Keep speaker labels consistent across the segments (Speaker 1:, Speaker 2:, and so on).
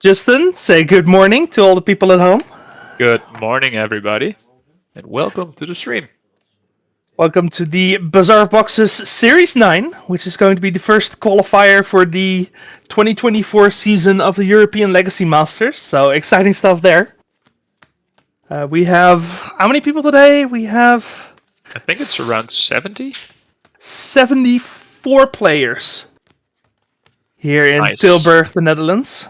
Speaker 1: Justen, say good morning to all the people at home.
Speaker 2: Good morning, everybody, and welcome to the stream.
Speaker 1: Welcome to the Bazaar of Boxes Series 9, which is going to be the first qualifier for the 2024 season of the European Legacy Masters. So exciting stuff there. We have how many people today? We have
Speaker 2: I think it's around 70.
Speaker 1: 74 players here in
Speaker 2: Nice.
Speaker 1: Tilburg, the Netherlands.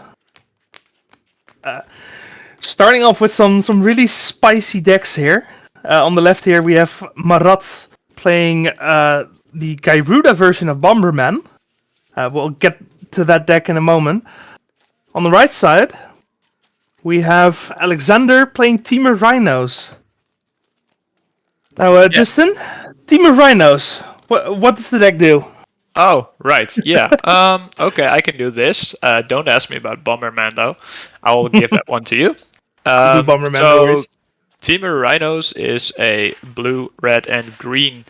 Speaker 1: Starting off with some really spicy decks here. On the left here we have Marat playing the Gyruda version of Bomberman. We'll get to that deck in a moment. On the right side, we have Alexander playing Temur Rhinos. Now, Justen, Temur Rhinos, what does the deck do?
Speaker 2: Oh, right, yeah. Okay, I can do this. Don't ask me about Bomberman, though. I will give that one to you.
Speaker 1: Bomberman, no
Speaker 2: so,
Speaker 1: worries.
Speaker 2: Temur Rhinos is a blue, red, and green.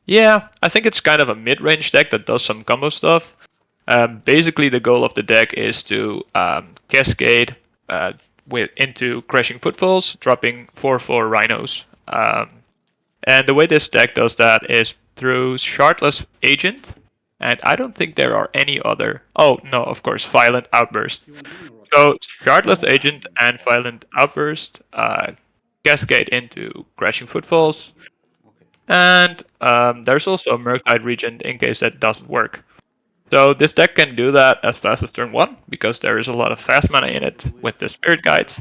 Speaker 2: Yeah, I think it's kind of a mid-range deck that does some combo stuff. Basically, the goal of the deck is to cascade into Crashing Footfalls, dropping 4/4 Rhinos. And the way this deck does that is through Shardless Agent, and I don't think there are any other. Oh, no, of course, Violent Outburst. So, Shardless Agent and Violent Outburst cascade into Crashing Footfalls. And there's also a Murktide Regent in case that doesn't work. So this deck can do that as fast as turn 1, because there is a lot of fast mana in it with the Spirit Guides.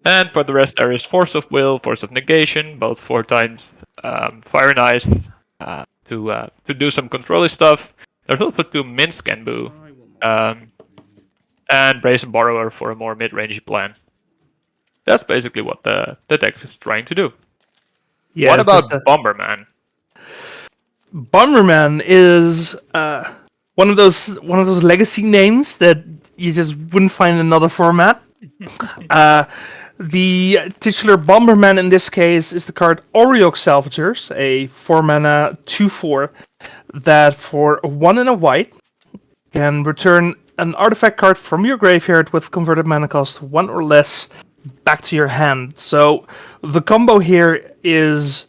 Speaker 2: And for the rest there is Force of Will, Force of Negation, both 4 times, Fire and Ice, to do some controlling stuff. There's also 2 Minsk and Boo, and Brazen Borrower for a more mid-rangey plan. That's basically what the deck is trying to do.
Speaker 1: Yeah,
Speaker 2: What about Bomberman?
Speaker 1: Bomberman is one of those legacy names that you just wouldn't find in another format. The titular Bomberman in this case is the card Oriok Salvagers, a 4-mana 2/4 that for 1 and a white can return an artifact card from your graveyard with converted mana cost 1 or less back to your hand. So the combo here is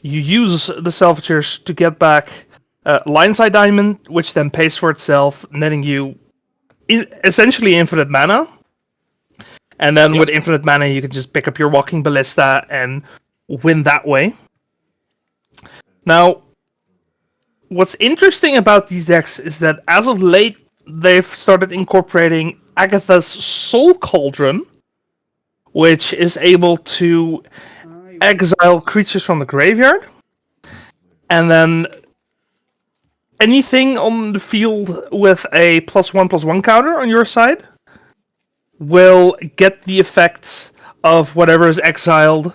Speaker 1: you use the Salvagers to get back Lionside Diamond, which then pays for itself, netting you essentially infinite mana. And then with infinite mana, you can just pick up your Walking Ballista and win that way. Now, what's interesting about these decks is that as of late, they've started incorporating Agatha's Soul Cauldron, which is able to exile creatures from the graveyard. And then anything on the field with a +1/+1 counter on your side will get the effect of whatever is exiled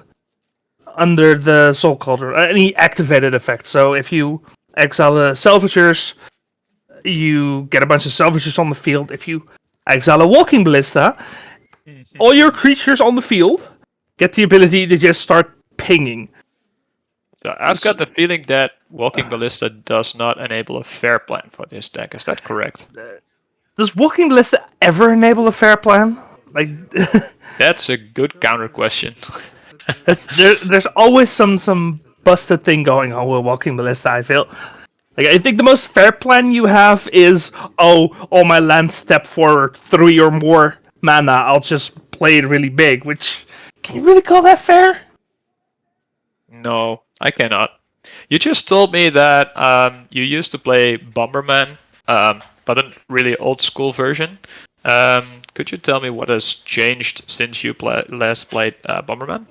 Speaker 1: under the Soul Cauldron. Any activated effect. So if you exile the Salvagers, you get a bunch of Salvagers on the field. If you exile a Walking Ballista, all your creatures on the field get the ability to just start pinging.
Speaker 2: So I've got the feeling that Walking Ballista does not enable a fair plan for this deck. Is that correct?
Speaker 1: Does Walking Ballista ever enable a fair plan? Like,
Speaker 2: That's a good counter question.
Speaker 1: there's always some busted thing going on with Walking Ballista. I feel like I think the most fair plan you have is all my lands step forward 3 or more mana. I'll just play it really big. Which can you really call that fair?
Speaker 2: No, I cannot. You just told me that you used to play Bomberman, but a really old school version. Could you tell me what has changed since you last played Bomberman?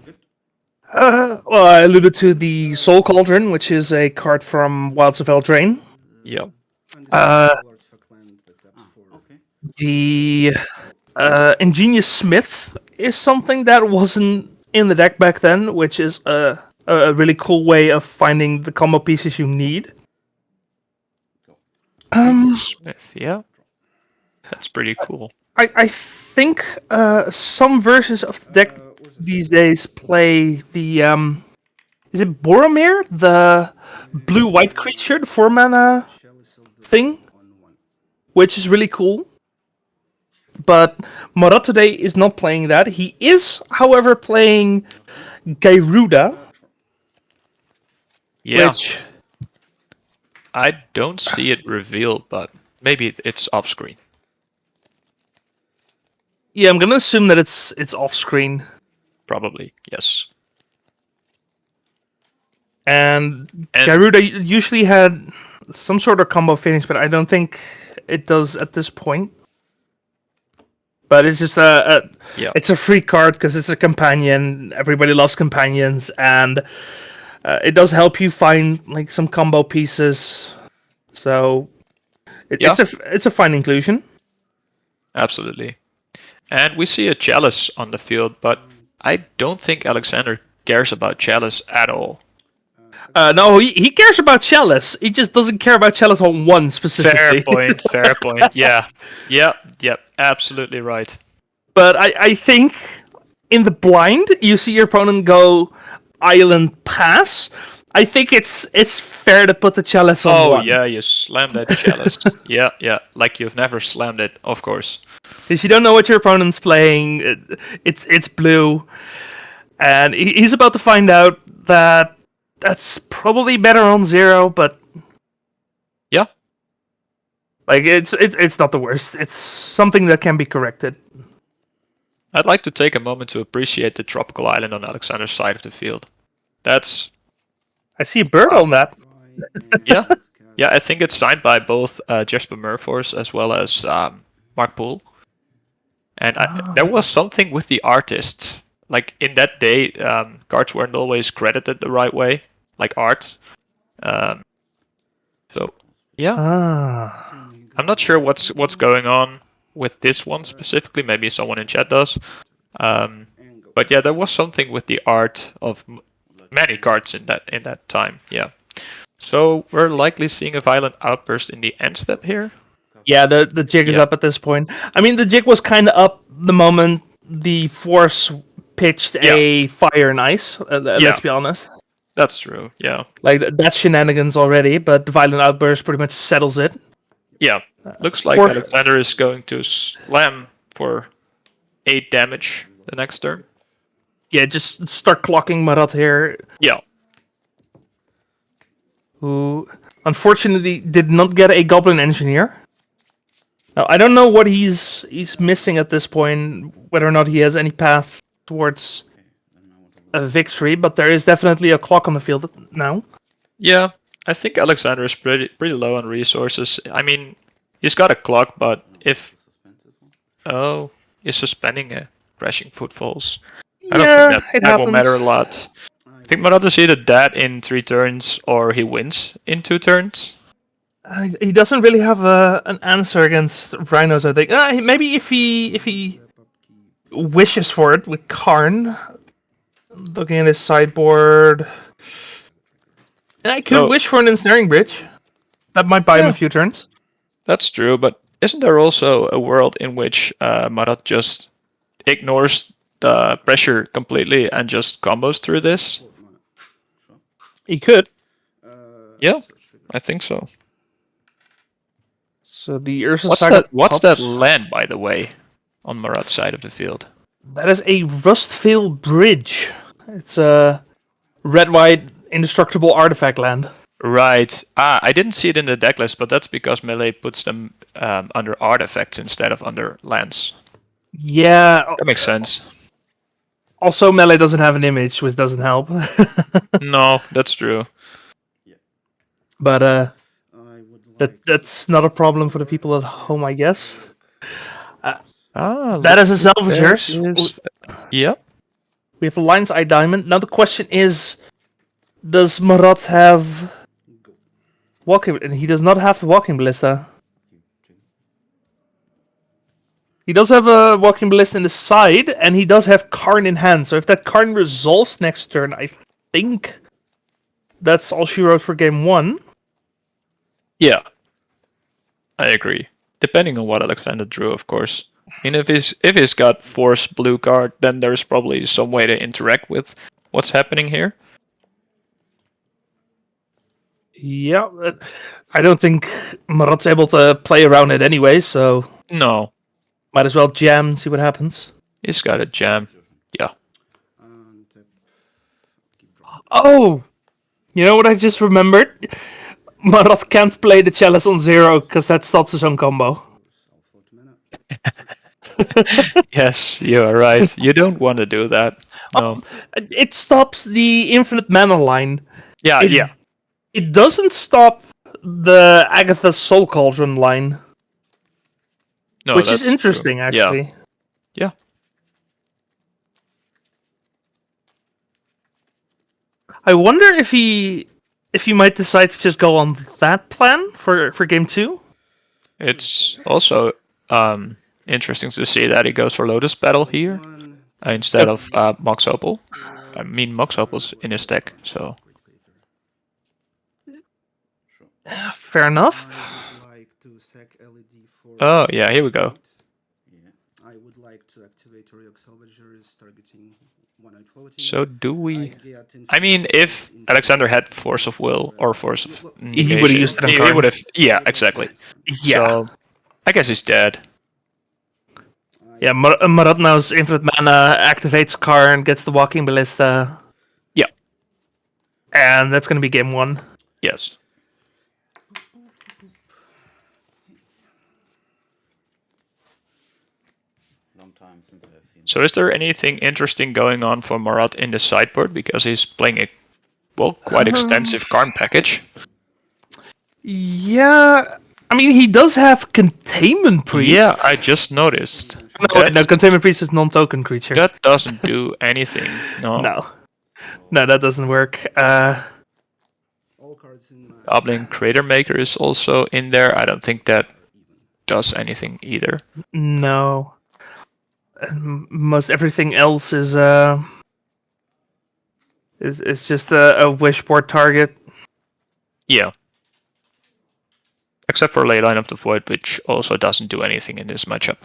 Speaker 1: Well, I alluded to the Soul Cauldron, which is a card from Wilds of Eldraine.
Speaker 2: Yep.
Speaker 1: The Ingenious Smith is something that wasn't in the deck back then, which is a really cool way of finding the combo pieces you need.
Speaker 2: Smith, yeah. That's pretty cool.
Speaker 1: I think some versions of the deck these days play the is it Boromir, the blue-white creature, the 4-mana thing, which is really cool. But Marat today is not playing that. He is, however, playing Gyruda,
Speaker 2: Yeah,
Speaker 1: which
Speaker 2: I don't see it revealed, but maybe it's off screen.
Speaker 1: I'm gonna assume that it's off screen.
Speaker 2: Probably, yes.
Speaker 1: And
Speaker 2: And
Speaker 1: Gyruda usually had some sort of combo finish, but I don't think it does at this point. But it's just
Speaker 2: yeah,
Speaker 1: it's a free card because it's a companion. Everybody loves companions, and it does help you find like some combo pieces. So
Speaker 2: yeah,
Speaker 1: it's a fine inclusion.
Speaker 2: absolutely. And we see a Chalice on the field, but I don't think Alexander cares about Chalice at all.
Speaker 1: No, he cares about Chalice. He just doesn't care about Chalice on one
Speaker 2: Fair
Speaker 1: specifically.
Speaker 2: point, fair point. Yeah, yep, absolutely right.
Speaker 1: But I think in the blind, you see your opponent go island pass. I think it's fair to put the Chalice on
Speaker 2: Oh
Speaker 1: one.
Speaker 2: yeah, you slammed that Chalice. Yeah, like you've never slammed it, of course.
Speaker 1: Because you don't know what your opponent's playing. It's blue, and he's about to find out that that's probably better on zero. But
Speaker 2: Yeah,
Speaker 1: like it's not the worst. It's something that can be corrected.
Speaker 2: I'd like to take a moment to appreciate the tropical island on Alexander's side of the field. That's
Speaker 1: I see a bird
Speaker 2: wow.
Speaker 1: on that.
Speaker 2: Yeah, I think it's signed by both Jesper Murfors as well as Mark Poole. And there was something with the artists. Like in that day, cards weren't always credited the right way, like art. Um, so yeah,
Speaker 1: Ah.
Speaker 2: I'm not sure what's going on with this one specifically. Maybe someone in chat does. But yeah, there was something with the art of many cards in that time. Yeah. So we're likely seeing a violent outburst in the end step here.
Speaker 1: Yeah, the jig is
Speaker 2: Yeah.
Speaker 1: up at this point. I mean, the jig was kind of up the moment the Force pitched a Fire and Ice. Let's be honest.
Speaker 2: That's true. Yeah.
Speaker 1: Like that's shenanigans already, but the violent outburst pretty much settles it.
Speaker 2: Yeah. Looks like Alexander is going to slam for 8 damage the next turn.
Speaker 1: Yeah, just start clocking Marat here,
Speaker 2: Yeah.
Speaker 1: who unfortunately did not get a Goblin Engineer. Now, I don't know what he's missing at this point, whether or not he has any path towards a victory, but there is definitely a clock on the field now.
Speaker 2: Yeah. I think Alexander is pretty low on resources. I mean, he's got a clock, but if he's suspending a crashing footfalls. I don't think that will matter a lot. I think Marat is either dead in 3 turns or he wins in 2 turns.
Speaker 1: He doesn't really have an answer against Rhinos, I think. Maybe if he wishes for it with Karn. Looking at his sideboard. And I could wish for an Ensnaring Bridge. That might buy him a few turns.
Speaker 2: That's true, but isn't there also a world in which Marat just ignores the pressure completely and just combos through this?
Speaker 1: He could.
Speaker 2: Yeah, I think so.
Speaker 1: So the Ursa Saga.
Speaker 2: What's that land, by the way, on Marat's side of the field?
Speaker 1: That is a Rustvale Bridge. It's a red-white indestructible artifact land.
Speaker 2: Right. I didn't see it in the decklist, but that's because Melee puts them under artifacts instead of under lands.
Speaker 1: Yeah.
Speaker 2: That makes sense.
Speaker 1: Also, Melee doesn't have an image, which doesn't help.
Speaker 2: No, that's true.
Speaker 1: But that's not a problem for the people at home, I guess. That is a Salvagers.
Speaker 2: Yep.
Speaker 1: We have a Lion's Eye Diamond. Now the question is, does Marat have walking? And he does not have the Walking Ballista. He does have a Walking Ballista in the side, and he does have Karn in hand. So if that Karn resolves next turn, I think that's all she wrote for game 1.
Speaker 2: Yeah. I agree. Depending on what Alexander drew, of course. I mean, if he's got Force blue card, then there's probably some way to interact with what's happening here.
Speaker 1: Yeah, I don't think Marat's able to play around it anyway, so...
Speaker 2: No.
Speaker 1: Might as well jam, see what happens.
Speaker 2: He's got a jam. Yeah.
Speaker 1: Oh! You know what I just remembered? Marat can't play the Chalice on 0 because that stops his own combo.
Speaker 2: Yes, you are right. You don't want to do that. No.
Speaker 1: It stops the infinite mana line.
Speaker 2: Yeah,
Speaker 1: It,
Speaker 2: yeah.
Speaker 1: It doesn't stop the Agatha Soul Cauldron line.
Speaker 2: No,
Speaker 1: which
Speaker 2: that's
Speaker 1: is interesting,
Speaker 2: true.
Speaker 1: actually.
Speaker 2: Yeah.
Speaker 1: I wonder if he might decide to just go on that plan for game 2.
Speaker 2: It's also interesting to see that he goes for Lotus Battle here instead of Mox Opal. I mean, Mox Opal's in his deck, so.
Speaker 1: Fair enough.
Speaker 2: Oh, yeah, here we go.
Speaker 3: I would like to activate Oriok Salvagers targeting 140.
Speaker 2: So do we... I mean, if Alexander had Force of Will or Force of Negation,
Speaker 1: He would have used it on
Speaker 2: he
Speaker 1: Karn.
Speaker 2: would have... Yeah, exactly.
Speaker 1: Yeah.
Speaker 2: So, I guess he's dead.
Speaker 1: Yeah, Marat now's infinite mana activates Karn, gets the Walking Ballista.
Speaker 2: Yeah.
Speaker 1: And that's going to be game 1.
Speaker 2: Yes. So is there anything interesting going on for Marat in the sideboard? Because he's playing a, well, quite extensive Karn package.
Speaker 1: Yeah, I mean, he does have Containment Priest.
Speaker 2: Yeah, I just noticed.
Speaker 1: No, Containment Priest is non-token creature.
Speaker 2: That doesn't do anything. No.
Speaker 1: No, that doesn't work.
Speaker 2: Goblin Crater Maker is also in there. I don't think that does anything either.
Speaker 1: No. Most everything else is just a wishboard target.
Speaker 2: Yeah. Except for Leyline of the Void, which also doesn't do anything in this matchup.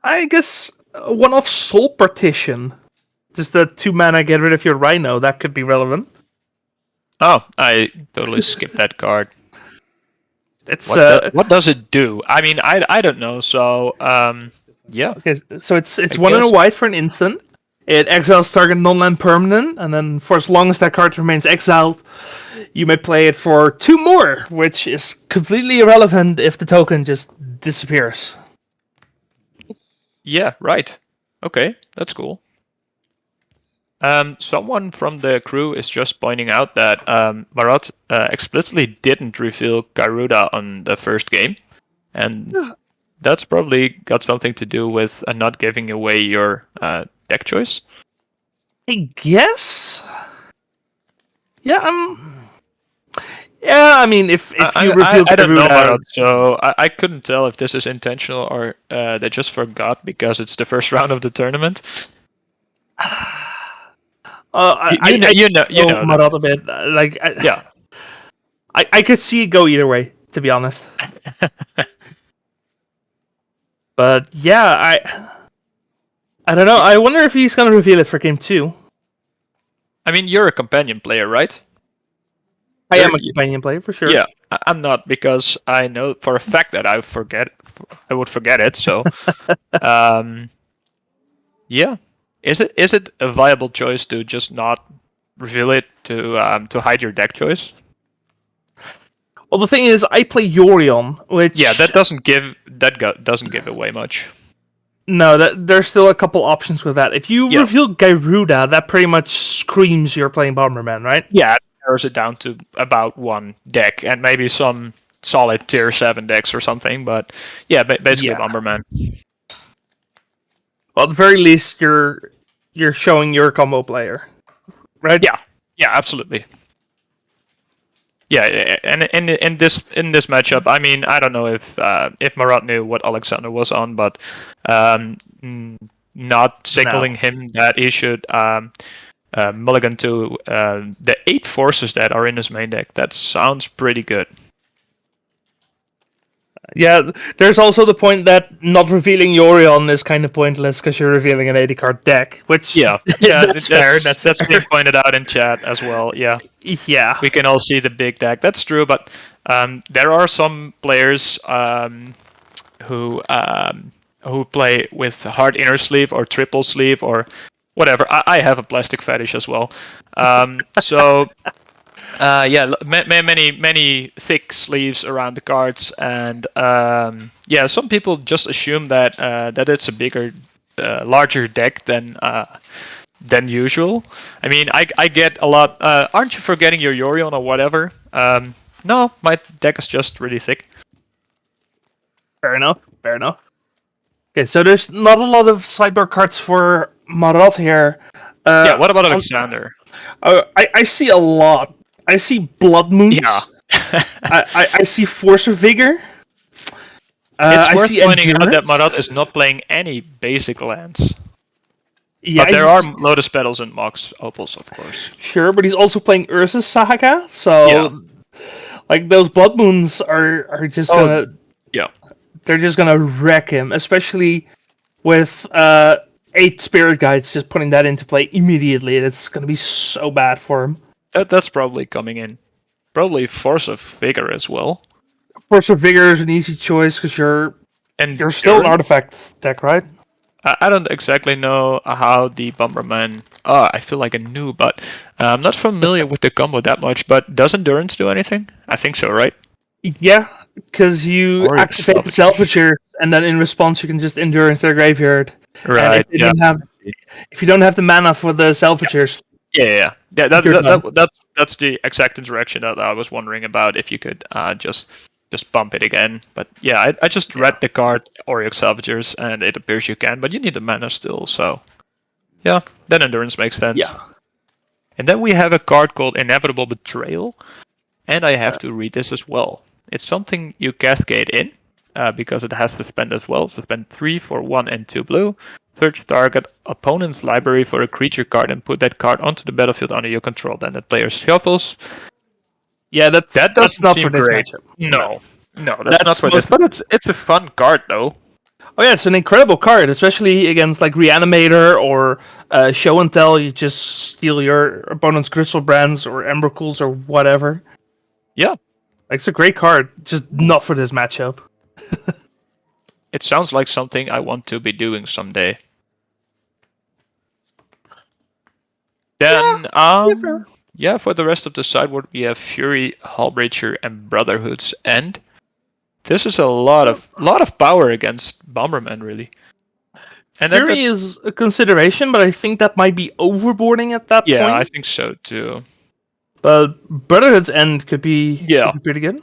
Speaker 1: I guess one off Soul Partition. Just the 2 mana, get rid of your Rhino. That could be relevant.
Speaker 2: Oh, I totally skipped that card.
Speaker 1: It's
Speaker 2: what does it do? I mean, I don't know. So yeah.
Speaker 1: Okay, so it's 1 and a white for an instant. It exiles target non-land permanent, and then for as long as that card remains exiled, you may play it for 2 more, which is completely irrelevant if the token just disappears.
Speaker 2: Yeah, right. Okay, that's cool. Someone from the crew is just pointing out that Marat explicitly didn't reveal Gyruda on the first game, and that's probably got something to do with not giving away your deck choice.
Speaker 1: I guess. Yeah, I mean, if you reveal
Speaker 2: I don't know,
Speaker 1: Gyruda,
Speaker 2: Marat, so I couldn't tell if this is intentional or they just forgot because it's the first round of the tournament. You know
Speaker 1: Marat a bit. Like,
Speaker 2: yeah.
Speaker 1: I could see it go either way, to be honest. But yeah, I don't know. I wonder if he's gonna reveal it for game 2.
Speaker 2: I mean, you're a companion player, right?
Speaker 1: I am a companion player for sure.
Speaker 2: Yeah, I'm not, because I know for a fact that I would forget it. So, yeah, is it a viable choice to just not reveal it to hide your deck choice?
Speaker 1: Well, the thing is, I play Yorion, which
Speaker 2: that doesn't give away much.
Speaker 1: No, there's still a couple options with that. If you reveal Gyruda, that pretty much screams you're playing Bomberman, right?
Speaker 2: Yeah, it narrows it down to about 1 deck and maybe some solid tier 7 decks or something. But yeah, basically Bomberman.
Speaker 1: Well, at the very least, you're showing your combo player, right?
Speaker 2: Yeah, absolutely. Yeah, and in this matchup, I mean, I don't know if Marat knew what Alexander was on, but not signaling him that he should mulligan to the 8 forces that are in his main deck. That sounds pretty good.
Speaker 1: Yeah, there's also the point that not revealing Yorion is kind of pointless because you're revealing an 80-card deck, which that's fair. That's
Speaker 2: being pointed out in chat as well. Yeah, we can all see the big deck. That's true, but there are some players who who play with hard inner sleeve or triple sleeve or whatever. I have a plastic fetish as well. Many thick sleeves around the cards, and some people just assume that that it's a bigger, larger deck than usual. I mean, I get a lot. Aren't you forgetting your Yorion or whatever? No, my deck is just really thick.
Speaker 1: Fair enough. Fair enough. Okay, so there's not a lot of sideboard cards for Marot here.
Speaker 2: What about Alexander?
Speaker 1: I see a lot. I see Blood Moons.
Speaker 2: Yeah.
Speaker 1: I see Force of Vigor.
Speaker 2: It's worth pointing out that Marot is not playing any basic lands.
Speaker 1: Yeah,
Speaker 2: but there are Lotus Petals and Mox Opals, of course.
Speaker 1: Sure, but he's also playing Urza's Saga, so like those Blood Moons are just gonna they're just gonna wreck him, especially with 8 Spirit Guides just putting that into play immediately. It's gonna be so bad for him.
Speaker 2: That's probably coming in. Probably Force of Vigor as well.
Speaker 1: Force of Vigor is an easy choice because you're still an artifact deck, right?
Speaker 2: I don't exactly know how the Bomberman... I feel like a noob, but I'm not familiar with the combo that much, but does Endurance do anything? I think so, right?
Speaker 1: Yeah, because you activate the Salvager, and then in response you can just Endurance their graveyard.
Speaker 2: Right,
Speaker 1: if you don't have the mana for the Salvagers...
Speaker 2: That's the exact interaction that I was wondering about, if you could just bump it again. But yeah, I just read the card Auriok Salvagers, and it appears you can, but you need the mana still, so yeah, then Endurance makes sense.
Speaker 1: Yeah.
Speaker 2: And then we have a card called Inevitable Betrayal, and I have to read this as well. It's something you cascade in, because it has Suspend as well. Suspend 3 for 1 and 2 blue. Search target opponent's library for a creature card and put that card onto the battlefield under your control. Then the player shuffles.
Speaker 1: Yeah, that's not for this matchup.
Speaker 2: No, that's not for this. But it's a fun card though.
Speaker 1: Oh yeah, it's an incredible card, especially against like Reanimator or Show and Tell. You just steal your opponent's Crystal Brands or Embercools or whatever.
Speaker 2: Yeah,
Speaker 1: like, it's a great card, just not for this matchup.
Speaker 2: It sounds like something I want to be doing someday. Then, for the rest of the sideboard, we have Fury, Hullbreacher, and Brotherhood's End. This is a lot of power against Bomberman, really. And
Speaker 1: Fury is a consideration, but I think that might be overboarding at that point.
Speaker 2: Yeah, I think so too.
Speaker 1: But Brotherhood's End could be pretty good.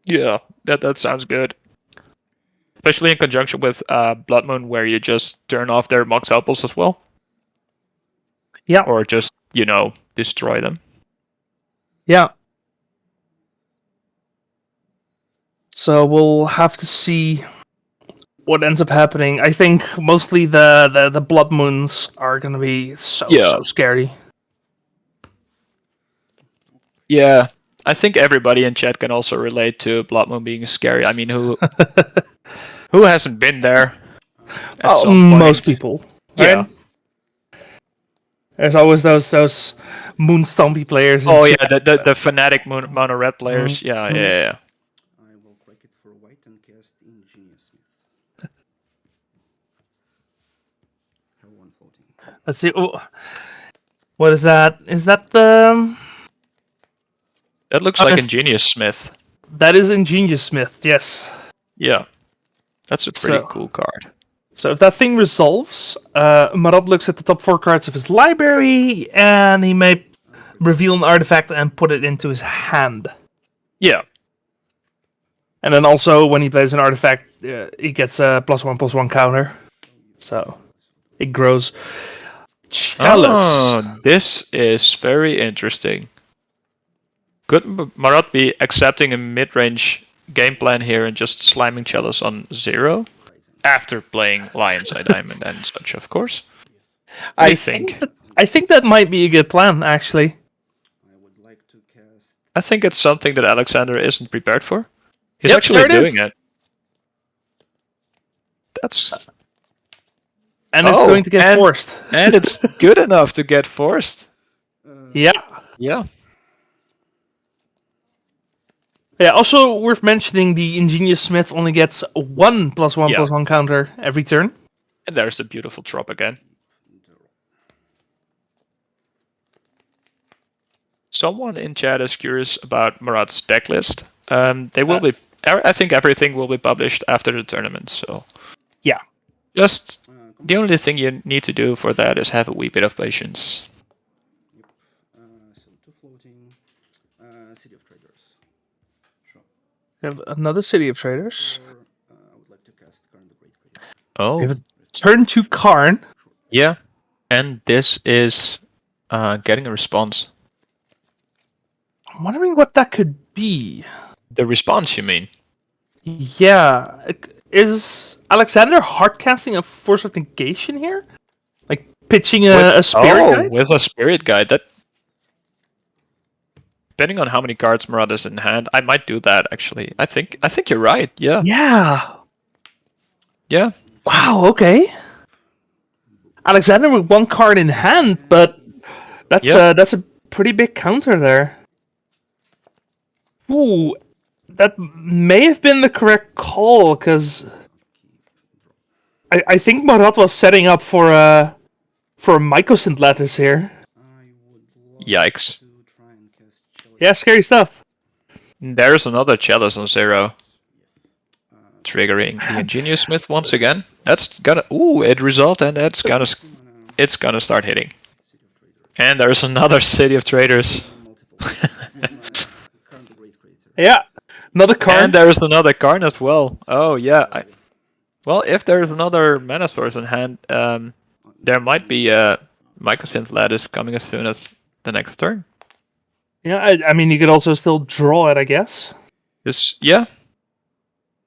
Speaker 2: Yeah, that sounds good. Especially in conjunction with Blood Moon, where you just turn off their Mox Opals as well.
Speaker 1: Yeah.
Speaker 2: Or just, destroy them.
Speaker 1: Yeah. So we'll have to see what ends up happening. I think mostly the Blood Moons are going to be so scary. Yeah.
Speaker 2: I think everybody in chat can also relate to Blood Moon being scary. I mean, who hasn't been there?
Speaker 1: Most people.
Speaker 2: Yeah.
Speaker 1: Right? There's always those Moon Stompy players.
Speaker 2: The fanatic mono red players. Mm-hmm. Yeah.
Speaker 3: I will crack it for white and cast Ingenious Smith. Have one floating.
Speaker 1: Let's see. Oh, what is that? Is that the...
Speaker 2: That looks like Ingenious Smith.
Speaker 1: That is Ingenious Smith, yes.
Speaker 2: Yeah. That's a pretty cool card.
Speaker 1: So if that thing resolves, Marab looks at the top 4 cards of his library, and he may reveal an artifact and put it into his hand.
Speaker 2: Yeah.
Speaker 1: And then also, when he plays an artifact, he gets a +1/+1 counter. So it grows. Chalice.
Speaker 2: Oh, this is very interesting. Could Marat be accepting a mid-range game plan here and just slamming Chalice on 0? After playing Lion's Eye Diamond and such, of course.
Speaker 1: I think that might be a good plan, actually.
Speaker 3: I would like to cast...
Speaker 2: I think it's something that Alexander isn't prepared for. He's actually doing it.
Speaker 1: And it's going to get forced.
Speaker 2: And it's good enough to get forced.
Speaker 1: Yeah.
Speaker 2: Yeah.
Speaker 1: Yeah, also worth mentioning, the Ingenious Smith only gets 1+1/+1
Speaker 2: Yeah.
Speaker 1: counter every turn.
Speaker 2: And there's the beautiful drop again. Someone in chat is curious about Murat's deck list. They will be. I think everything will be published after the tournament. So
Speaker 1: Yeah.
Speaker 2: just the only thing you need to do for that is have a wee bit of patience.
Speaker 3: Yep. So 2 floating. City of Traders. Sure.
Speaker 1: We have another City of Traders.
Speaker 3: Or, I would like to cast Karn the Great Creator.
Speaker 2: Oh,
Speaker 1: We have a turn to Karn.
Speaker 2: yeah. And this is getting a response.
Speaker 1: I'm wondering what that could be.
Speaker 2: The response, you mean?
Speaker 1: Yeah. Is Alexander hardcasting a Force of Negation here? Like pitching a Spirit Guide?
Speaker 2: With a Spirit Guide. That, depending on how many cards Murat is in hand, I might do that actually. I think you're right. Yeah.
Speaker 1: Yeah.
Speaker 2: Yeah.
Speaker 1: Wow, okay. Alexander with 1 card in hand, but that's a pretty big counter there. Ooh, that may have been the correct call, because I think Marat was setting up for a Mycosynth Lattice here.
Speaker 3: I would love
Speaker 2: Yikes.
Speaker 3: to try and cast Chalice.
Speaker 1: Yeah, scary stuff.
Speaker 2: There's another Chalice on 0.
Speaker 3: Yes.
Speaker 2: Triggering the Ingenious Smith once again. That's gonna it resolved, and it's gonna start hitting.
Speaker 3: City of Traders.
Speaker 2: And there's another City of Traders.
Speaker 3: Multiple. Karn the Great Creator.
Speaker 1: Yeah, another card.
Speaker 2: And there's another Karn as well. Oh yeah. Well, if there's another Mana Source in hand, there might be a Mycosynth Lattice coming as soon as the next turn.
Speaker 1: Yeah, I mean, you could also still draw it, I guess.
Speaker 2: Yeah.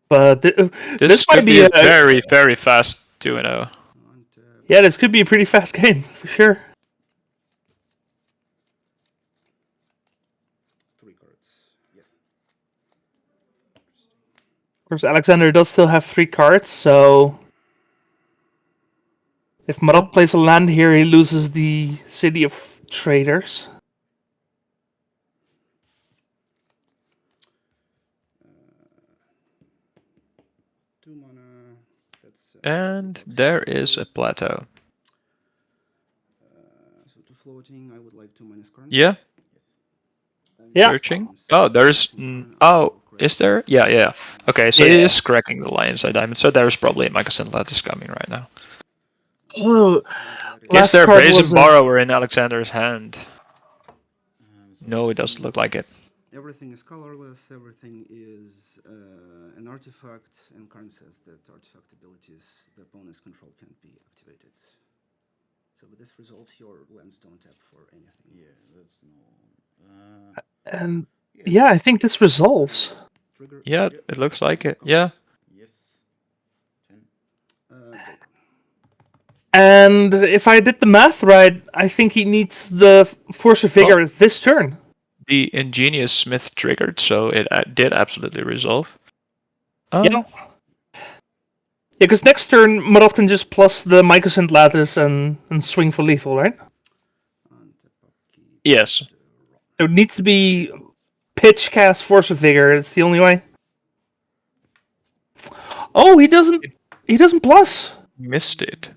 Speaker 1: But
Speaker 2: This
Speaker 1: might
Speaker 2: could
Speaker 1: be
Speaker 2: a very, very fast 2-0.
Speaker 1: Yeah, this could be a pretty fast game, for sure.
Speaker 3: 3 cards. Yes.
Speaker 1: Of course, Alexander does still have 3 cards, so if Marat plays a land here, he loses the City of Traders.
Speaker 3: 2 mana. That's.
Speaker 2: And there is a plateau.
Speaker 3: So 2 floating. I would like 2 minus Karn.
Speaker 2: Yeah.
Speaker 1: Yeah.
Speaker 2: Searching. Oh, there's. Is there? Yeah. Okay, so it is cracking the Lion's Eye Diamond, so there's probably a Mycosynth Lattice coming right now.
Speaker 1: Oh,
Speaker 2: Is there a
Speaker 1: card
Speaker 2: Brazen
Speaker 1: was
Speaker 2: Borrower in Alexander's hand? No, it doesn't look like it.
Speaker 3: Everything is colorless. Everything is an artifact, and Karn says that artifact abilities the opponent's control can't be activated. So with this resolves, your lands don't tap for anything.
Speaker 4: Yeah, that's no.
Speaker 1: And yeah, I think this resolves.
Speaker 3: Trigger.
Speaker 2: Yeah, it looks like it. Yeah.
Speaker 4: Yes. 10.
Speaker 3: Go.
Speaker 1: And if I did the math right, I think he needs the Force of Vigor this turn.
Speaker 2: The Ingenious Smith triggered, so it did absolutely resolve.
Speaker 1: Yeah. Yeah, because next turn, Marat can just plus the Mycosynth Lattice and swing for lethal, right?
Speaker 2: Yes.
Speaker 1: It needs to be pitch cast Force of Vigor. It's the only way. Oh, he doesn't plus.
Speaker 2: Missed it.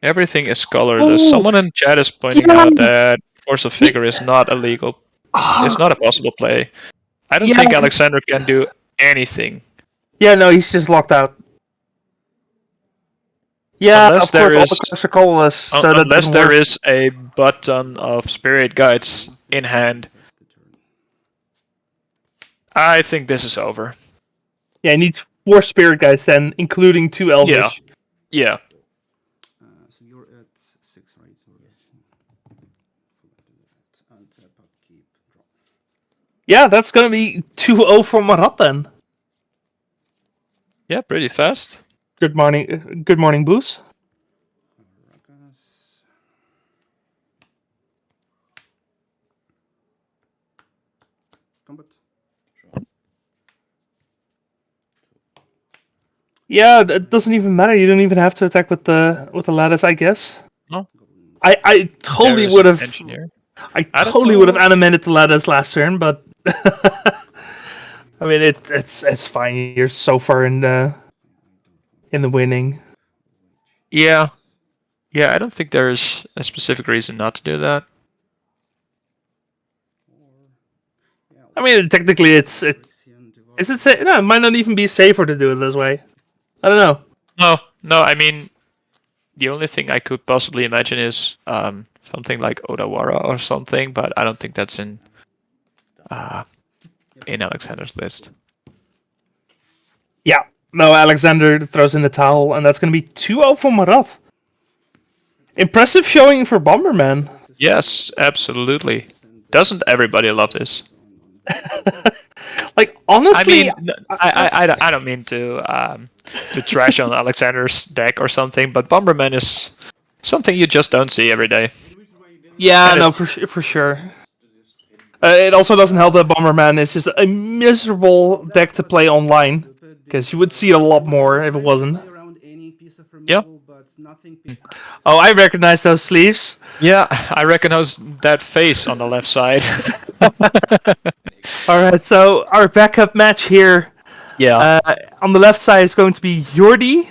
Speaker 2: Everything is colorless.
Speaker 1: Oh.
Speaker 2: Someone in chat is pointing out that Force of Vigor is not illegal. It's not a possible play. I don't think Alexander can do anything.
Speaker 1: Yeah, no, he's just locked out. Yeah,
Speaker 2: Unless
Speaker 1: of course, all the cards are colorless. So
Speaker 2: unless there is a button of Spirit Guides in hand. I think this is over.
Speaker 1: Yeah, he needs 4 Spirit Guides then, including 2 Elvish.
Speaker 2: Yeah.
Speaker 3: So you're at 6, right? Yes.
Speaker 1: Yeah, that's gonna be 2-0 for Marat then.
Speaker 2: Yeah, pretty fast.
Speaker 1: Good morning, Boos.
Speaker 3: Combat.
Speaker 1: Yeah, it doesn't even matter. You don't even have to attack with the lattice, I guess.
Speaker 2: No.
Speaker 1: I totally
Speaker 2: There is
Speaker 1: would
Speaker 2: an
Speaker 1: have.
Speaker 2: Engineer.
Speaker 1: I
Speaker 2: don't
Speaker 1: totally would have
Speaker 2: know.
Speaker 1: animated the ladders last turn, but I mean it's fine. You're so far in the winning.
Speaker 2: Yeah. Yeah, I don't think there's a specific reason not to do that.
Speaker 1: I mean, technically, is it safe? No, it might not even be safer to do it this way. I don't know.
Speaker 2: No, I mean, the only thing I could possibly imagine is something like Odawara or something, but I don't think that's in Alexander's list.
Speaker 1: Yeah, no. Alexander throws in the towel, and that's going to be 2-0 for Marat. Impressive showing for Bomberman.
Speaker 2: Yes, absolutely. Doesn't everybody love this?
Speaker 1: Like, honestly,
Speaker 2: I mean, I don't mean to trash on Alexander's deck or something, but Bomberman is something you just don't see every day.
Speaker 1: yeah,
Speaker 2: and
Speaker 1: no, for sure. It also doesn't help that Bomberman is just a miserable deck to play online, because you would see it a lot more if it wasn't.
Speaker 2: Yeah.
Speaker 1: Oh, I recognize those sleeves.
Speaker 2: Yeah, I recognize that face on the left side.
Speaker 1: All right, so our backup match here.
Speaker 2: Yeah.
Speaker 1: On the left side is going to be Jordi.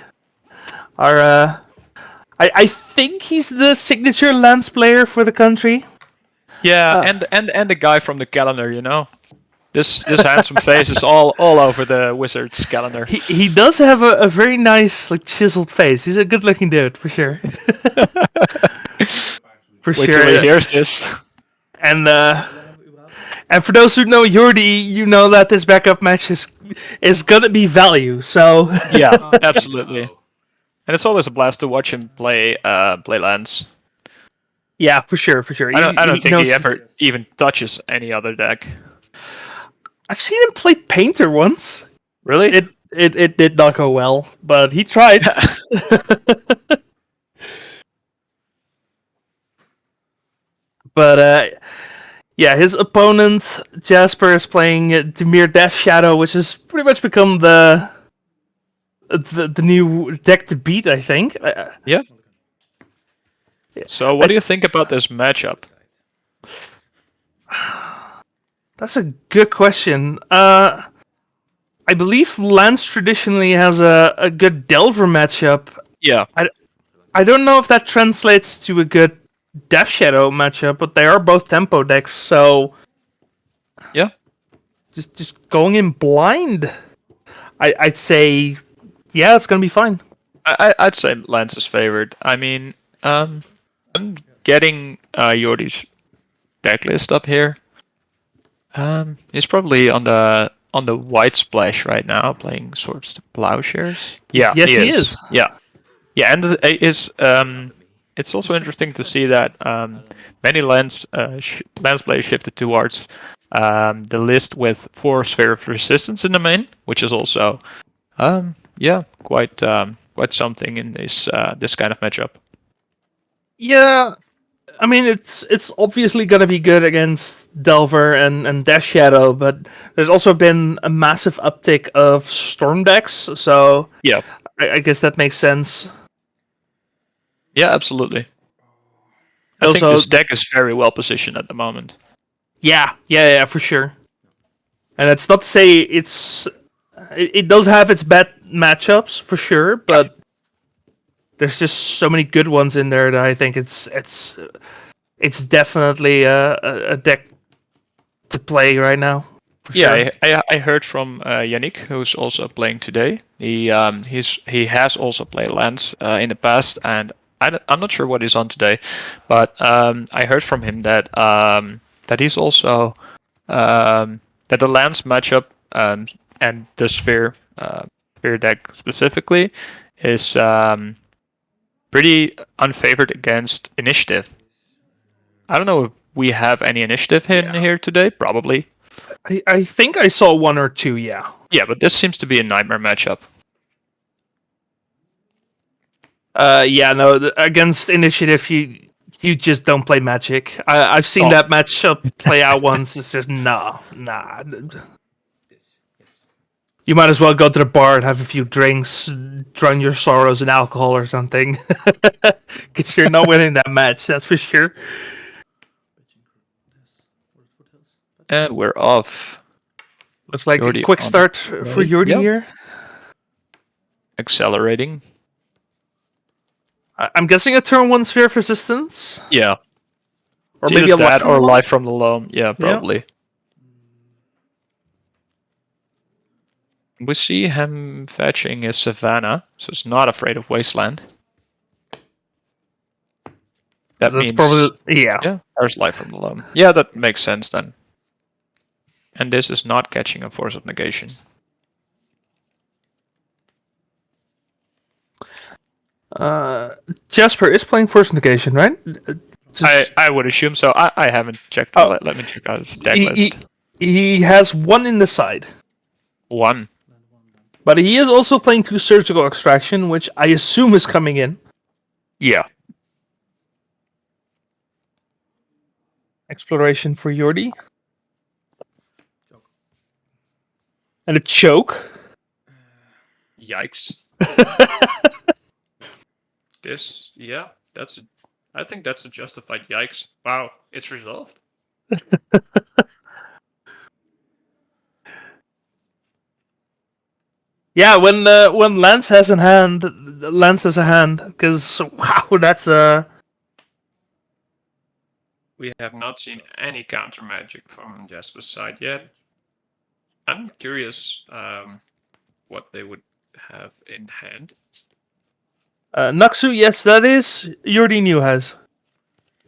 Speaker 1: Our, I think he's the signature Lance player for the country.
Speaker 2: Yeah, and the guy from the calendar, you know. This handsome face is all over the Wizards calendar.
Speaker 1: He does have a very nice, like, chiseled face. He's a good looking dude for sure. For
Speaker 2: Wait
Speaker 1: sure.
Speaker 2: till he hears this.
Speaker 1: And for those who know Jordi, you know that this backup match is gonna be value. So
Speaker 2: Yeah, absolutely. And it's always a blast to watch him play lands.
Speaker 1: yeah, for sure.
Speaker 2: I don't think he ever even touches any other deck.
Speaker 1: I've seen him play Painter once.
Speaker 2: Really?
Speaker 1: It did not go well, but he tried. But yeah, his opponent Jasper is playing Dimir Death Shadow, which has pretty much become the new deck to beat, I think.
Speaker 2: Yeah. So what do you think about this matchup?
Speaker 1: That's a good question. I believe Lance traditionally has a good Delver matchup.
Speaker 2: Yeah.
Speaker 1: I don't know if that translates to a good Death Shadow matchup, but they are both tempo decks, so
Speaker 2: Yeah.
Speaker 1: just going in blind, I'd say, yeah, it's gonna be fine.
Speaker 2: I'd say Lance is favored. I mean, I'm getting Jordi's decklist up here. He's probably on the white splash right now, playing Swords to Plowshares. Yeah,
Speaker 1: Yes, he is.
Speaker 2: Yeah, and it's also interesting to see that many lands players shifted towards the list with 4 Sphere of Resistance in the main, which is also quite something in this kind of matchup.
Speaker 1: Yeah, I mean, it's obviously gonna be good against Delver and Death Shadow, but there's also been a massive uptick of Storm decks, so
Speaker 2: Yeah.
Speaker 1: I guess that makes sense.
Speaker 2: Yeah, absolutely. I
Speaker 1: Also,
Speaker 2: think this deck is very well positioned at the moment.
Speaker 1: Yeah, for sure. And it's not to say it does have its bad matchups for sure, but there's just so many good ones in there that I think it's definitely a deck to play right now.
Speaker 2: Yeah, I heard from Yannick, who's also playing today. He has also played lands in the past, and I'm not sure what he's on today, but I heard from him that that he's also that the lands matchup and the sphere deck specifically is pretty unfavored against initiative. I don't know if we have any initiative in here today. Probably.
Speaker 1: I think I saw 1 or 2, yeah.
Speaker 2: Yeah, but this seems to be a nightmare matchup.
Speaker 1: Yeah, no, against Initiative, you just don't play Magic. I've seen that matchup play out once. It's just, nah. You might as well go to the bar and have a few drinks, drown your sorrows in alcohol or something. Because you're not winning that match, that's for sure.
Speaker 2: And we're off.
Speaker 1: Looks like
Speaker 2: Jordi
Speaker 1: a quick
Speaker 2: on
Speaker 1: start
Speaker 2: the
Speaker 1: for
Speaker 2: play.
Speaker 1: Jordi
Speaker 2: Yep.
Speaker 1: here.
Speaker 2: Accelerating.
Speaker 1: I'm guessing a turn 1 sphere of resistance?
Speaker 2: Yeah.
Speaker 1: Or
Speaker 2: It's
Speaker 1: maybe
Speaker 2: either
Speaker 1: a life
Speaker 2: that
Speaker 1: from
Speaker 2: or
Speaker 1: the loam?
Speaker 2: life from the loam. Yeah, probably. We see him fetching a Savannah, so it's not afraid of Wasteland. That
Speaker 1: That's
Speaker 2: means
Speaker 1: probably, yeah.
Speaker 2: yeah, there's life from the loam. Yeah, that makes sense then. And this is not catching a Force of Negation.
Speaker 1: Jasper is playing First Negation, right?
Speaker 2: I would assume so. I haven't checked.
Speaker 1: Oh.
Speaker 2: Let me check out his deck
Speaker 1: he,
Speaker 2: list.
Speaker 1: he has 1 in the side.
Speaker 2: 1.
Speaker 1: But he is also playing 2 Surgical Extraction, which I assume is coming in.
Speaker 2: Yeah.
Speaker 1: Exploration for Jordi.
Speaker 4: Choke.
Speaker 1: And a choke.
Speaker 2: Yikes. This, yeah, I think that's a justified yikes. Wow, it's resolved.
Speaker 1: Yeah, when Lance has a hand, because wow, that's a.
Speaker 2: We have not seen any counter magic from Jasper's side yet. I'm curious what they would have in hand.
Speaker 1: Naxu, yes, that is Jordi New has.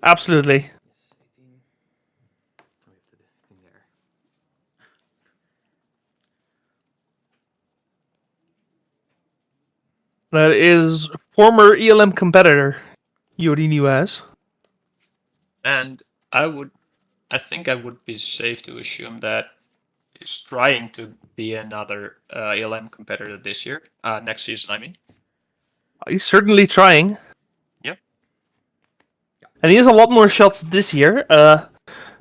Speaker 1: Absolutely.
Speaker 4: Yes, 18. Oh, we have to do in there.
Speaker 1: That is former ELM competitor Jordi New has.
Speaker 2: And I think I would be safe to assume that he's trying to be another ELM competitor this year, next season, I mean.
Speaker 1: He's certainly trying.
Speaker 2: Yep.
Speaker 1: And he has a lot more shots this year.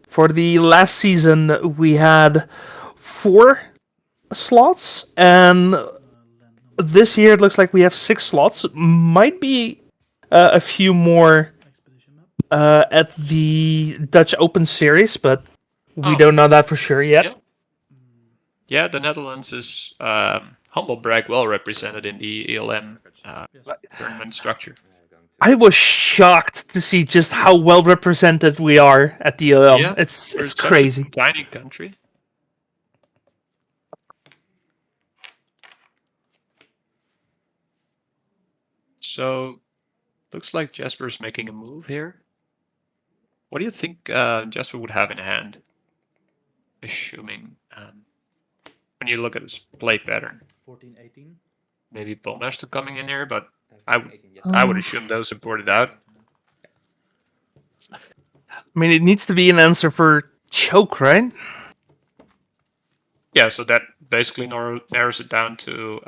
Speaker 1: For the last season, we had 4 slots, and this year it looks like we have 6 slots. Might be a few more at the Dutch Open Series, but we don't know that for sure yet.
Speaker 2: Yeah. Yeah, the Netherlands is humble brag well represented in the ELM tournament structure.
Speaker 1: I was shocked to see just how well represented we are at the ELM.
Speaker 2: Yeah,
Speaker 1: It's
Speaker 2: we're such
Speaker 1: crazy.
Speaker 2: a tiny country. So, looks like Jasper's making a move here. What do you think Jasper would have in hand? Assuming, when you look at his play pattern.
Speaker 4: 14, 18.
Speaker 2: Maybe Bowmaster coming in here, but
Speaker 4: 18, yes.
Speaker 2: I would assume those are boarded out.
Speaker 1: I mean, it needs to be an answer for choke, right?
Speaker 2: Yeah, so that basically narrows it down to,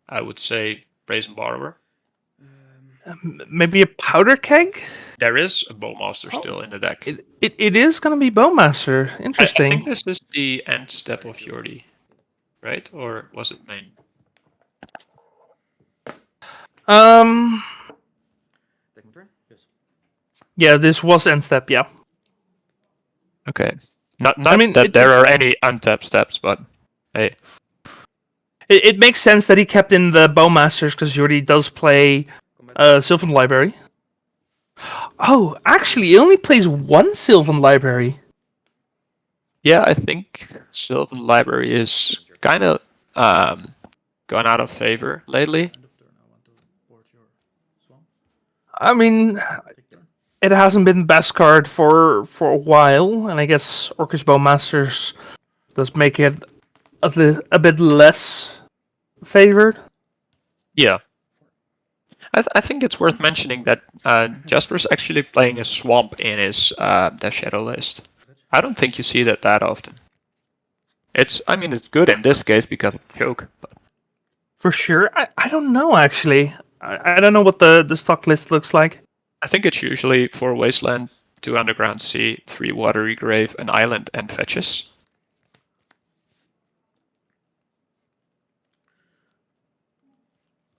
Speaker 2: I would say, Brazen Borrower.
Speaker 1: Maybe a powder keg?
Speaker 2: There is a Bowmaster still in the deck.
Speaker 1: It is going to be Bowmaster.
Speaker 2: I
Speaker 1: Interesting.
Speaker 2: think this is the end step of Jordi, right? Or was it main?
Speaker 4: Second turn? Yes.
Speaker 1: Yeah, this was end step, yeah.
Speaker 2: Okay. Not
Speaker 1: I mean,
Speaker 2: that there are any untapped steps, but hey.
Speaker 1: It makes sense that he kept in the Bowmasters because Jordi does play Sylvan Library. Oh, actually, he only plays 1 Sylvan Library.
Speaker 2: Yeah, I think Sylvan Library is kind of gone out of favor lately.
Speaker 4: End of turn, I want to board your swamp.
Speaker 1: I mean,
Speaker 4: Take turn.
Speaker 1: it hasn't been best card for a while, and I guess Orcish Bowmasters does make it a bit less favored.
Speaker 2: Yeah. I think it's worth mentioning that Jasper's actually playing a swamp in his Death Shadow list. I don't think you see that often. I mean, it's good in this case because of choke. But
Speaker 1: For sure. I don't know, actually. I don't know what the stock list looks like.
Speaker 2: I think it's usually 4 Wasteland, 2 Underground Sea, 3 Watery Grave, an Island, and fetches.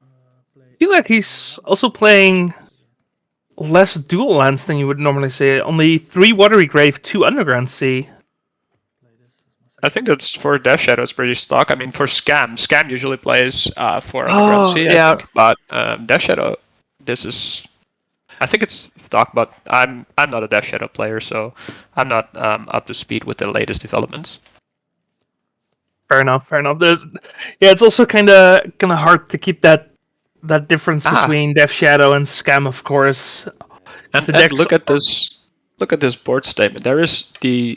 Speaker 1: I feel like he's also playing less dual lands than you would normally say. Only 3 Watery Grave, 2 Underground Sea.
Speaker 2: I think that's for Death Shadow. It's pretty stock. I mean, for Scam usually plays 4 on the Grand
Speaker 1: Oh,
Speaker 2: Sea,
Speaker 1: yeah.
Speaker 2: I think. But Death Shadow, this is. I think it's stock, but I'm not a Death Shadow player, so I'm not up to speed with the latest developments.
Speaker 1: Fair enough. Yeah, it's also kind of hard to keep that difference between Death Shadow and Scam, of course.
Speaker 2: And,
Speaker 1: The
Speaker 2: and
Speaker 1: decks
Speaker 2: look at this. Look at this board statement. There is the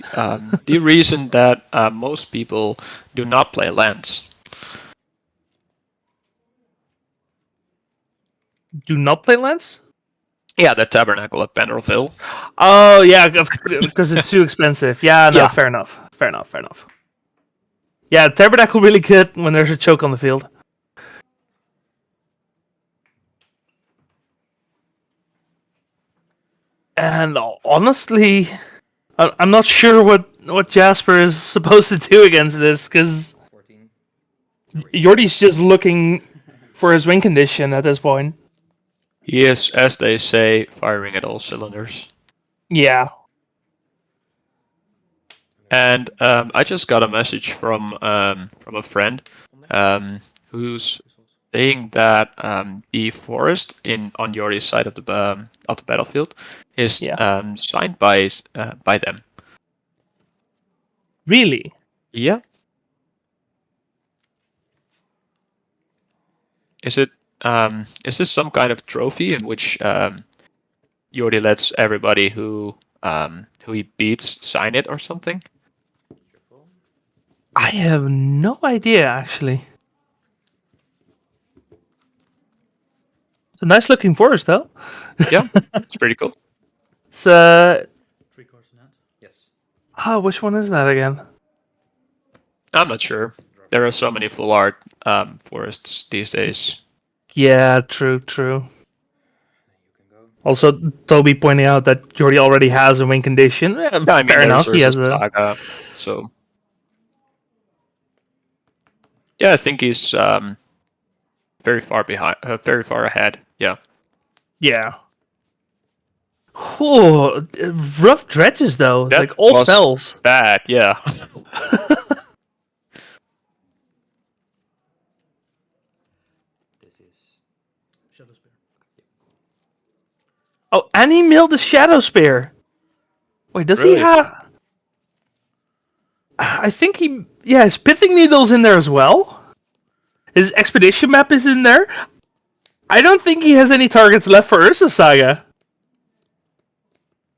Speaker 2: reason that most people do not play lands.
Speaker 1: do not play lands.
Speaker 2: Yeah, the Tabernacle at Penrosville.
Speaker 1: Oh yeah, because it's too expensive. Yeah, no,
Speaker 2: Yeah.
Speaker 1: fair enough. Yeah, Tabernacle really good when there's a choke on the field. And honestly, I'm not sure what Jasper is supposed to do against this, because
Speaker 4: 14.
Speaker 1: Jordi's just looking for his win condition at this point.
Speaker 2: He is, as they say, firing at all cylinders.
Speaker 1: Yeah.
Speaker 2: And I just got a message from a friend who's saying that the forest on Yori's side of the battlefield is signed by them.
Speaker 1: Really?
Speaker 2: Yeah. Is this some kind of trophy in which Yori lets everybody who he beats sign it or something?
Speaker 1: I have no idea, actually. It's a nice looking forest, though.
Speaker 2: Yeah, it's pretty cool.
Speaker 1: It's
Speaker 5: 3 cards in hand.
Speaker 4: Yes.
Speaker 1: which one is that again?
Speaker 2: I'm not sure. There are so many full art forests these days.
Speaker 1: Yeah, true.
Speaker 4: Then you can go.
Speaker 1: Also, Toby pointing out that Jordi already has a win condition.
Speaker 2: I mean,
Speaker 1: Fair enough. He has a.
Speaker 2: saga, so yeah, I think he's very far behind, very far ahead. Yeah.
Speaker 1: Yeah. Ooh, rough dredges though.
Speaker 2: That
Speaker 1: Like all
Speaker 2: was
Speaker 1: spells.
Speaker 2: bad. Yeah.
Speaker 4: This is.
Speaker 5: Shadow Spear.
Speaker 1: Oh, and he milled the Shadow Spear. Wait, does he
Speaker 2: Really?
Speaker 1: have? I think he. Yeah, his Pithing Needle's in there as well. His Expedition map is in there. I don't think he has any targets left for Ursa Saga.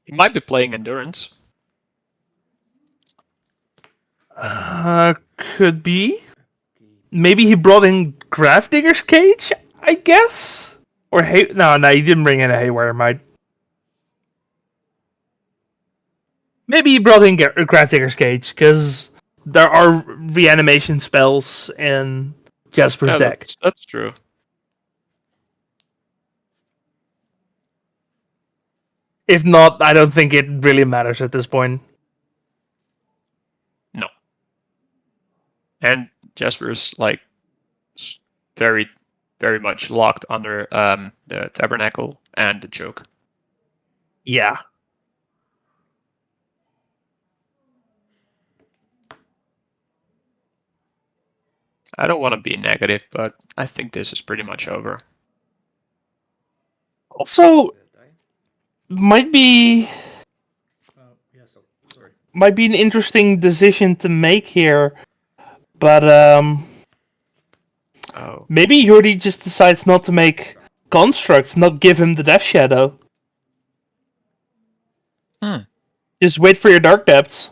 Speaker 2: He might be playing endurance.
Speaker 1: Could be. Maybe he brought in Gravedigger's Cage, I guess? Or no, he didn't bring in a Haywire Might. Maybe he brought in Gravedigger's Cage, because there are reanimation spells in Jasper's
Speaker 2: Yeah,
Speaker 1: deck.
Speaker 2: that's true.
Speaker 1: If not, I don't think it really matters at this point.
Speaker 2: No. And Jasper's like very, very much locked under the Tabernacle and the Choke.
Speaker 1: Yeah.
Speaker 2: I don't want to be negative, but I think this is pretty much over.
Speaker 1: Also, might be
Speaker 5: Yeah, so sorry.
Speaker 1: might be an interesting decision to make here, but
Speaker 2: Oh.
Speaker 1: maybe Jordi just decides not to make constructs, not give him the Death Shadow. Just wait for your Dark Depths.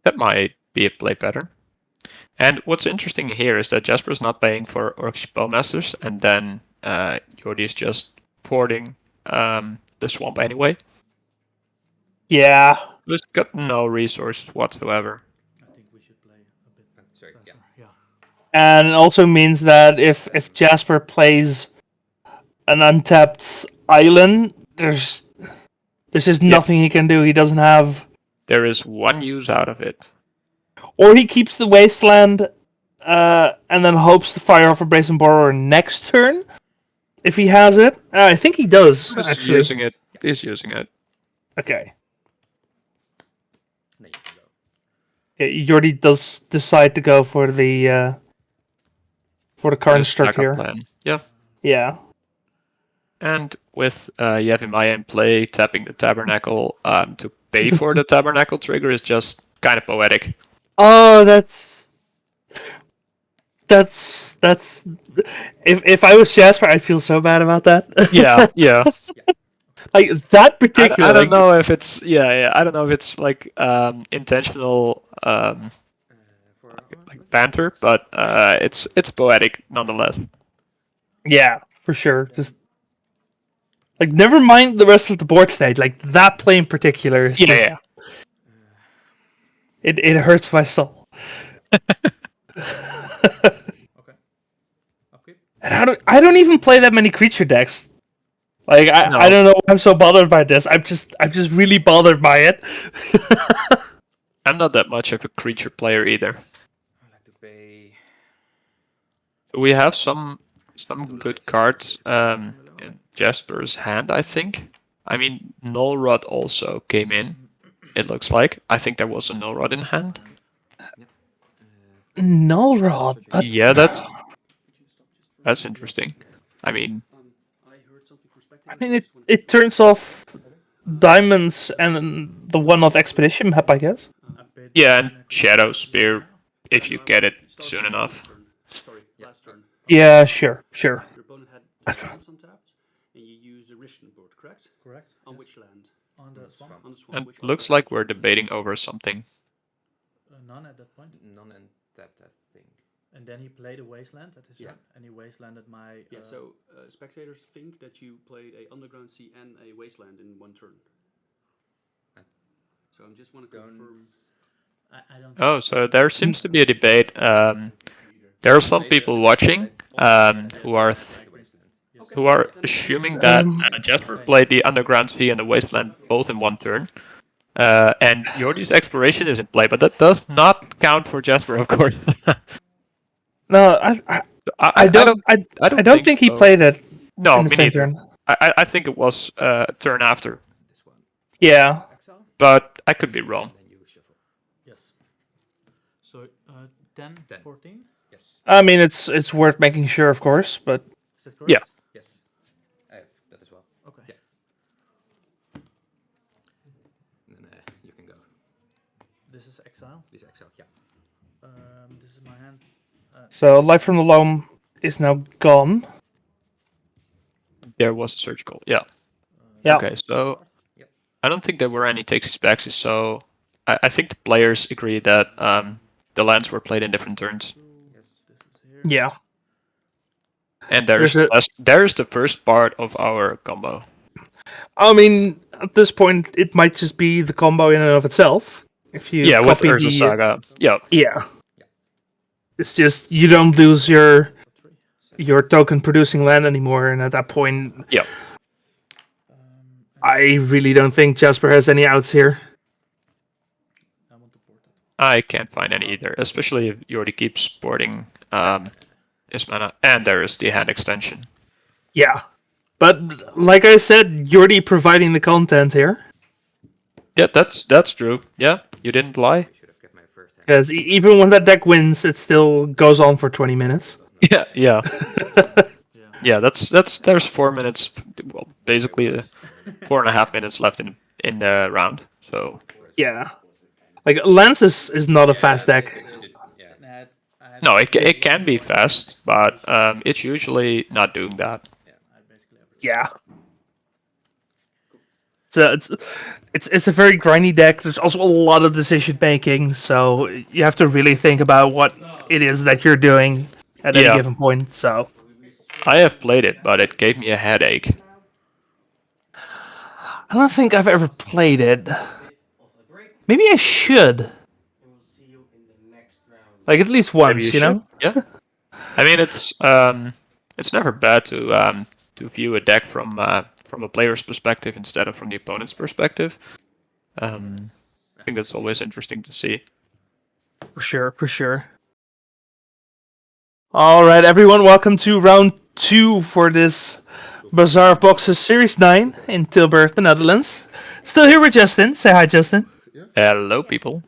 Speaker 2: That might be a play pattern. And what's interesting here is that Jasper's not paying for Orcish Bowmasters, and then Jordi's just porting the swamp anyway.
Speaker 1: Yeah.
Speaker 2: He's got no resources whatsoever.
Speaker 5: I think we should play a bit
Speaker 4: Sorry, yeah.
Speaker 5: faster. Yeah.
Speaker 1: And it also means that if Jasper plays an untapped island, there's just nothing he can do. He doesn't have...
Speaker 2: There is one use out of it.
Speaker 1: Or he keeps the Wasteland and then hopes to fire off a Brazen Borrower next turn, if he has it. I think he does,
Speaker 2: He's
Speaker 1: actually.
Speaker 2: using it. He's using it.
Speaker 1: Okay.
Speaker 4: There you can go.
Speaker 1: Jordi does decide to go for the construct
Speaker 2: Backup
Speaker 1: here.
Speaker 2: plan. Yeah.
Speaker 1: Yeah.
Speaker 2: And with Yevimaya in play, tapping the Tabernacle to pay for the Tabernacle trigger is just kind of poetic.
Speaker 1: Oh, that's. If I was Jasper, I'd feel so bad about that.
Speaker 2: Yeah.
Speaker 1: Like that particular.
Speaker 2: I don't know if it's I don't know if it's like intentional like banter, but it's poetic nonetheless.
Speaker 1: Yeah, for sure. Just like never mind the rest of the board state. Like that play in particular. Is just, It hurts my soul.
Speaker 5: Okay. Upkeep.
Speaker 1: And I don't even play that many creature decks. Like I don't know why I'm so bothered by this. I'm just really bothered by it.
Speaker 2: I'm not that much of a creature player either.
Speaker 4: I like to pay.
Speaker 2: We have some good cards in Jasper's hand, I think. I mean, Null Rod also came in. It looks like. I think there was a Null Rod in hand.
Speaker 1: Null Rod. But
Speaker 2: Yeah, that's interesting. I mean,
Speaker 1: it turns off diamonds and the one-off expedition map, I guess.
Speaker 2: yeah, and Shadow Spear if you get it soon enough.
Speaker 3: Sorry, last turn.
Speaker 1: Yeah, sure.
Speaker 3: Your opponent had lands untapped, and you used a Rishton board, correct?
Speaker 5: Correct.
Speaker 3: On which land?
Speaker 5: On the swamp.
Speaker 3: On the swamp.
Speaker 2: And
Speaker 3: Which
Speaker 2: looks
Speaker 3: land?
Speaker 2: like we're debating over something.
Speaker 5: None at that point.
Speaker 4: None and tapped, I think.
Speaker 5: And then he played a wasteland at his
Speaker 3: Yeah.
Speaker 5: turn, and he wastelanded my.
Speaker 3: Yeah, so spectators think that you played a Underground Sea and a Wasteland in one turn. So I just want to confirm.
Speaker 5: I don't.
Speaker 2: Oh, so there seems to be a debate. There are some people watching who are assuming that Jasper played the Underground Sea and the Wasteland both in one turn. And Jordi's Exploration is in play, but that does not count for Jasper, of course.
Speaker 1: No, I don't think he
Speaker 2: so.
Speaker 1: played it
Speaker 2: No,
Speaker 1: in the
Speaker 2: me
Speaker 1: same
Speaker 2: neither.
Speaker 1: turn.
Speaker 2: I think it was turn after,
Speaker 4: This one.
Speaker 1: Yeah.
Speaker 3: Exile?
Speaker 2: but I could be wrong.
Speaker 4: Then you shuffle.
Speaker 5: Yes. So 10,
Speaker 4: 10.
Speaker 5: 14.
Speaker 4: Yes.
Speaker 1: I mean, it's worth making sure, of course, but
Speaker 5: Is that correct?
Speaker 2: Yeah.
Speaker 4: Yes. I have that as well.
Speaker 5: Okay.
Speaker 4: Yeah. And then you can go.
Speaker 5: This is exile.
Speaker 4: This exile, yeah.
Speaker 5: This is my hand.
Speaker 1: so Life from the Loam is now gone.
Speaker 2: There was a search goal. Yeah.
Speaker 1: Yeah.
Speaker 2: Okay, so
Speaker 4: Yep.
Speaker 2: I don't think there were any takesies backsies, so I think the players agree that the lands were played in different turns.
Speaker 4: Yes.
Speaker 5: This is here.
Speaker 1: Yeah.
Speaker 2: And
Speaker 1: There's
Speaker 2: there's the first part of our combo.
Speaker 1: I mean, at this point, it might just be the combo in and of itself. If you
Speaker 2: Yeah, with
Speaker 1: copy
Speaker 2: Urza
Speaker 1: the
Speaker 2: Saga. Yeah.
Speaker 1: yeah, it's just you don't lose your token producing land anymore, and at that point,
Speaker 2: Yeah.
Speaker 1: I really don't think Jasper has any outs here.
Speaker 5: I want to port it.
Speaker 2: I can't find any either, especially if you already keep sporting his mana. And there is the hand extension.
Speaker 1: Yeah, but like I said, Jordi providing the content here,
Speaker 2: Yeah, that's true. Yeah, you didn't lie.
Speaker 4: I should have kept my first hand.
Speaker 1: because even when that deck wins, it still goes on for 20 minutes.
Speaker 2: Yeah, yeah.
Speaker 5: Yeah.
Speaker 2: Yeah, there's 4 minutes, well, basically 4.5 minutes left in the round. So
Speaker 1: Yeah, like Lance is not a fast deck.
Speaker 4: Yeah.
Speaker 5: And I had
Speaker 2: no, it can be fast, but it's usually not doing that.
Speaker 5: I basically have
Speaker 1: Yeah. It's a very grindy deck. There's also a lot of decision making, so you have to really think about what it is that you're doing at any
Speaker 2: Yeah.
Speaker 1: given point. So
Speaker 2: I have played it, but it gave me a headache.
Speaker 1: I don't think I've ever played it. Maybe I should. Like at least once,
Speaker 2: Maybe
Speaker 1: you know?
Speaker 2: Yeah. I mean, it's never bad to view a deck from a player's perspective instead of from the opponent's perspective. I think that's always interesting to see.
Speaker 1: For sure, for sure. Alright, everyone, welcome to round 2 for this Bazaar of Boxes Series 9 in Tilburg, the Netherlands. Still here with Justen. Say hi, Justen.
Speaker 2: Hello, people.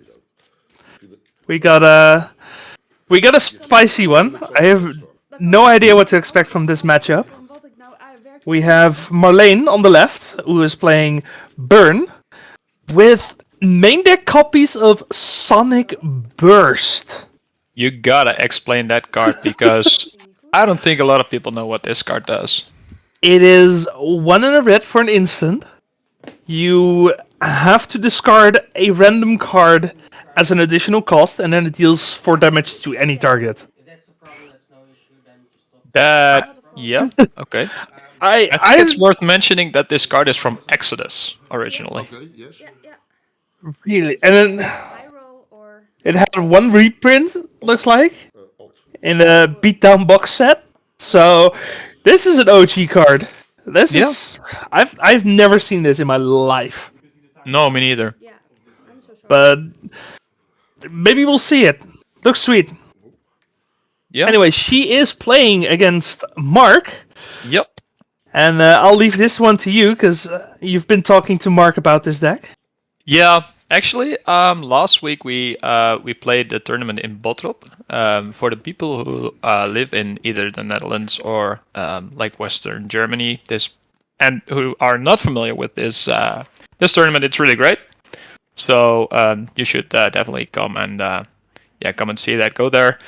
Speaker 1: We got a spicy one. I have no idea what to expect from this matchup. We have Marlene on the left, who is playing Burn with main deck copies of Sonic Burst.
Speaker 2: You gotta explain that card because I don't think a lot of people know what this card does.
Speaker 1: It is 1 in a red for an instant. You have to discard a random card as an additional cost, and then it deals 4 damage to any target.
Speaker 6: If that's a problem, that's no issue. Then just talk.
Speaker 2: That, yeah, okay. I think it's worth mentioning that this card is from Exodus originally.
Speaker 7: Okay, yes.
Speaker 1: really, and then
Speaker 8: Viral or
Speaker 1: it had 1 reprint, looks like,
Speaker 7: Odd.
Speaker 1: in a beatdown box set. So this is an OG card. This
Speaker 2: Yeah.
Speaker 1: is I've never seen this in my life,
Speaker 2: No, me neither.
Speaker 8: yeah. I'm so sorry.
Speaker 1: but maybe we'll see it. Looks sweet.
Speaker 2: Yeah.
Speaker 1: Anyway, she is playing against Mark,
Speaker 2: Yep.
Speaker 1: and I'll leave this one to you because you've been talking to Mark about this deck.
Speaker 2: Yeah, actually, last week we played the tournament in Botrop. For the people who live in either the Netherlands or like Western Germany, and who are not familiar with this tournament, it's really great. So you should definitely come and come and see that. Go there.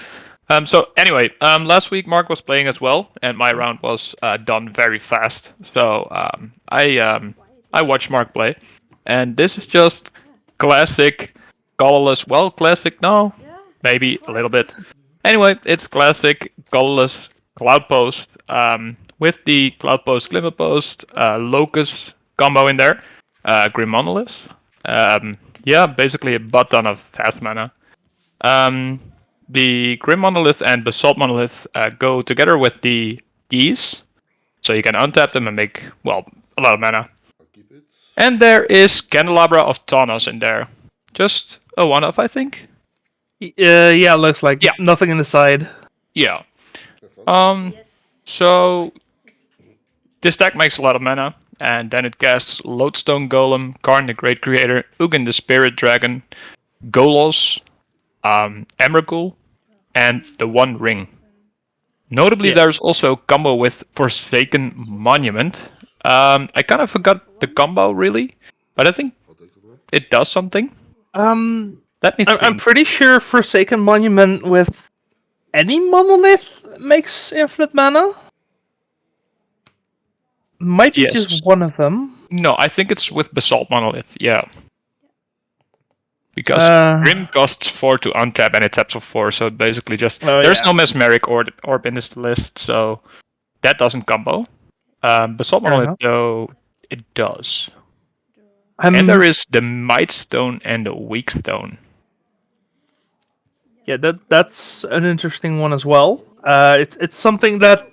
Speaker 2: So anyway, last week Mark was playing as well, and my round was done very fast. So I watched Mark play. And this is just classic Colorless. Well, classic, no.
Speaker 8: Yeah.
Speaker 2: Maybe a little bit. Anyway, it's classic Colorless Cloud Post with the Cloud Post Glimmer Post Locust combo in there. Grim Monolith. Basically a butt ton of fast mana. The Grim Monolith and Basalt Monolith go together with the Geese. So you can untap them and make, well, a lot of mana.
Speaker 7: I'll keep it.
Speaker 2: And there is Candelabra of Thanos in there. Just a one-off, I think.
Speaker 1: Yeah, looks like
Speaker 2: Yeah.
Speaker 1: nothing in the side.
Speaker 2: Yeah.
Speaker 7: Have fun.
Speaker 8: Yes.
Speaker 2: So this deck makes a lot of mana, and then it casts Lodestone Golem, Karn the Great Creator, Ugin the Spirit Dragon, Golos, Emrakul, and the One Ring. Notably,
Speaker 1: Yeah.
Speaker 2: there's also a combo with Forsaken Monument. I kind of forgot the combo really, but I think
Speaker 7: I'll take it away.
Speaker 2: it does something. Let me
Speaker 1: I'm
Speaker 2: think.
Speaker 1: pretty sure Forsaken Monument with any monolith makes infinite mana. Might be
Speaker 2: Yes.
Speaker 1: just one of them.
Speaker 2: No, I think it's with Basalt Monolith, yeah. Because Grim costs 4 to untap and it taps for 4, so basically just...
Speaker 1: Oh,
Speaker 2: there's
Speaker 1: yeah.
Speaker 2: no Mesmeric orb in this list, so that doesn't combo. Basalt
Speaker 1: Fair
Speaker 2: Monolith,
Speaker 1: enough.
Speaker 2: though, it does.
Speaker 1: Um,
Speaker 2: And there is the Might Stone and the Weak Stone.
Speaker 1: Yeah, that's an interesting one as well. It's something that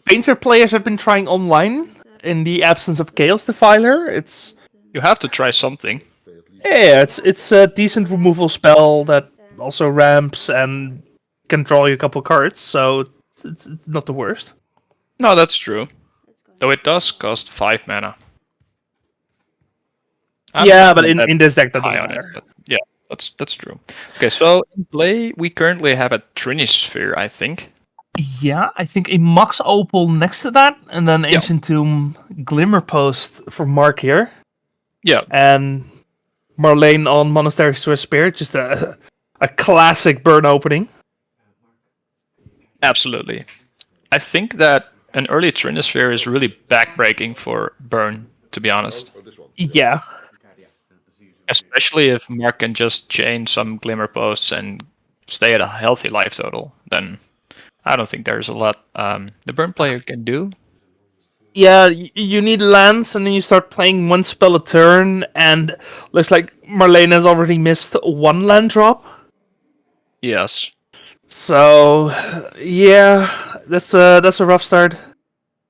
Speaker 1: Painter players have been trying online in the absence of Chaos Defiler. It's
Speaker 2: You have to try something.
Speaker 1: it's a decent removal spell that also ramps and can draw you a couple cards, so it's not the worst.
Speaker 2: No, that's true.
Speaker 8: Let's go.
Speaker 2: Though it does cost 5 mana. I'm
Speaker 1: Yeah,
Speaker 2: not
Speaker 1: but
Speaker 2: that
Speaker 1: in this deck that
Speaker 2: high
Speaker 1: doesn't
Speaker 2: on it,
Speaker 1: matter.
Speaker 2: but yeah, that's true. Okay, so in play we currently have a Trinisphere, I think.
Speaker 1: Yeah, I think a Mox Opal next to that, and then Ancient Tomb Glimmer Post for Mark here,
Speaker 2: Yeah,
Speaker 1: and Marlene on Monastery Swiss Spirit, just a classic burn opening.
Speaker 2: absolutely. I think that an early Trinisphere is really backbreaking for Burn, to be honest.
Speaker 7: Oh, this one.
Speaker 1: Yeah,
Speaker 2: Especially if Mark can just chain some Glimmer Posts and stay at a healthy life total, then I don't think there's a lot the Burn player can do.
Speaker 1: yeah, you need lands, and then you start playing one spell a turn, and looks like Marlene has already missed one land drop.
Speaker 2: Yes.
Speaker 1: So, yeah, that's a rough start.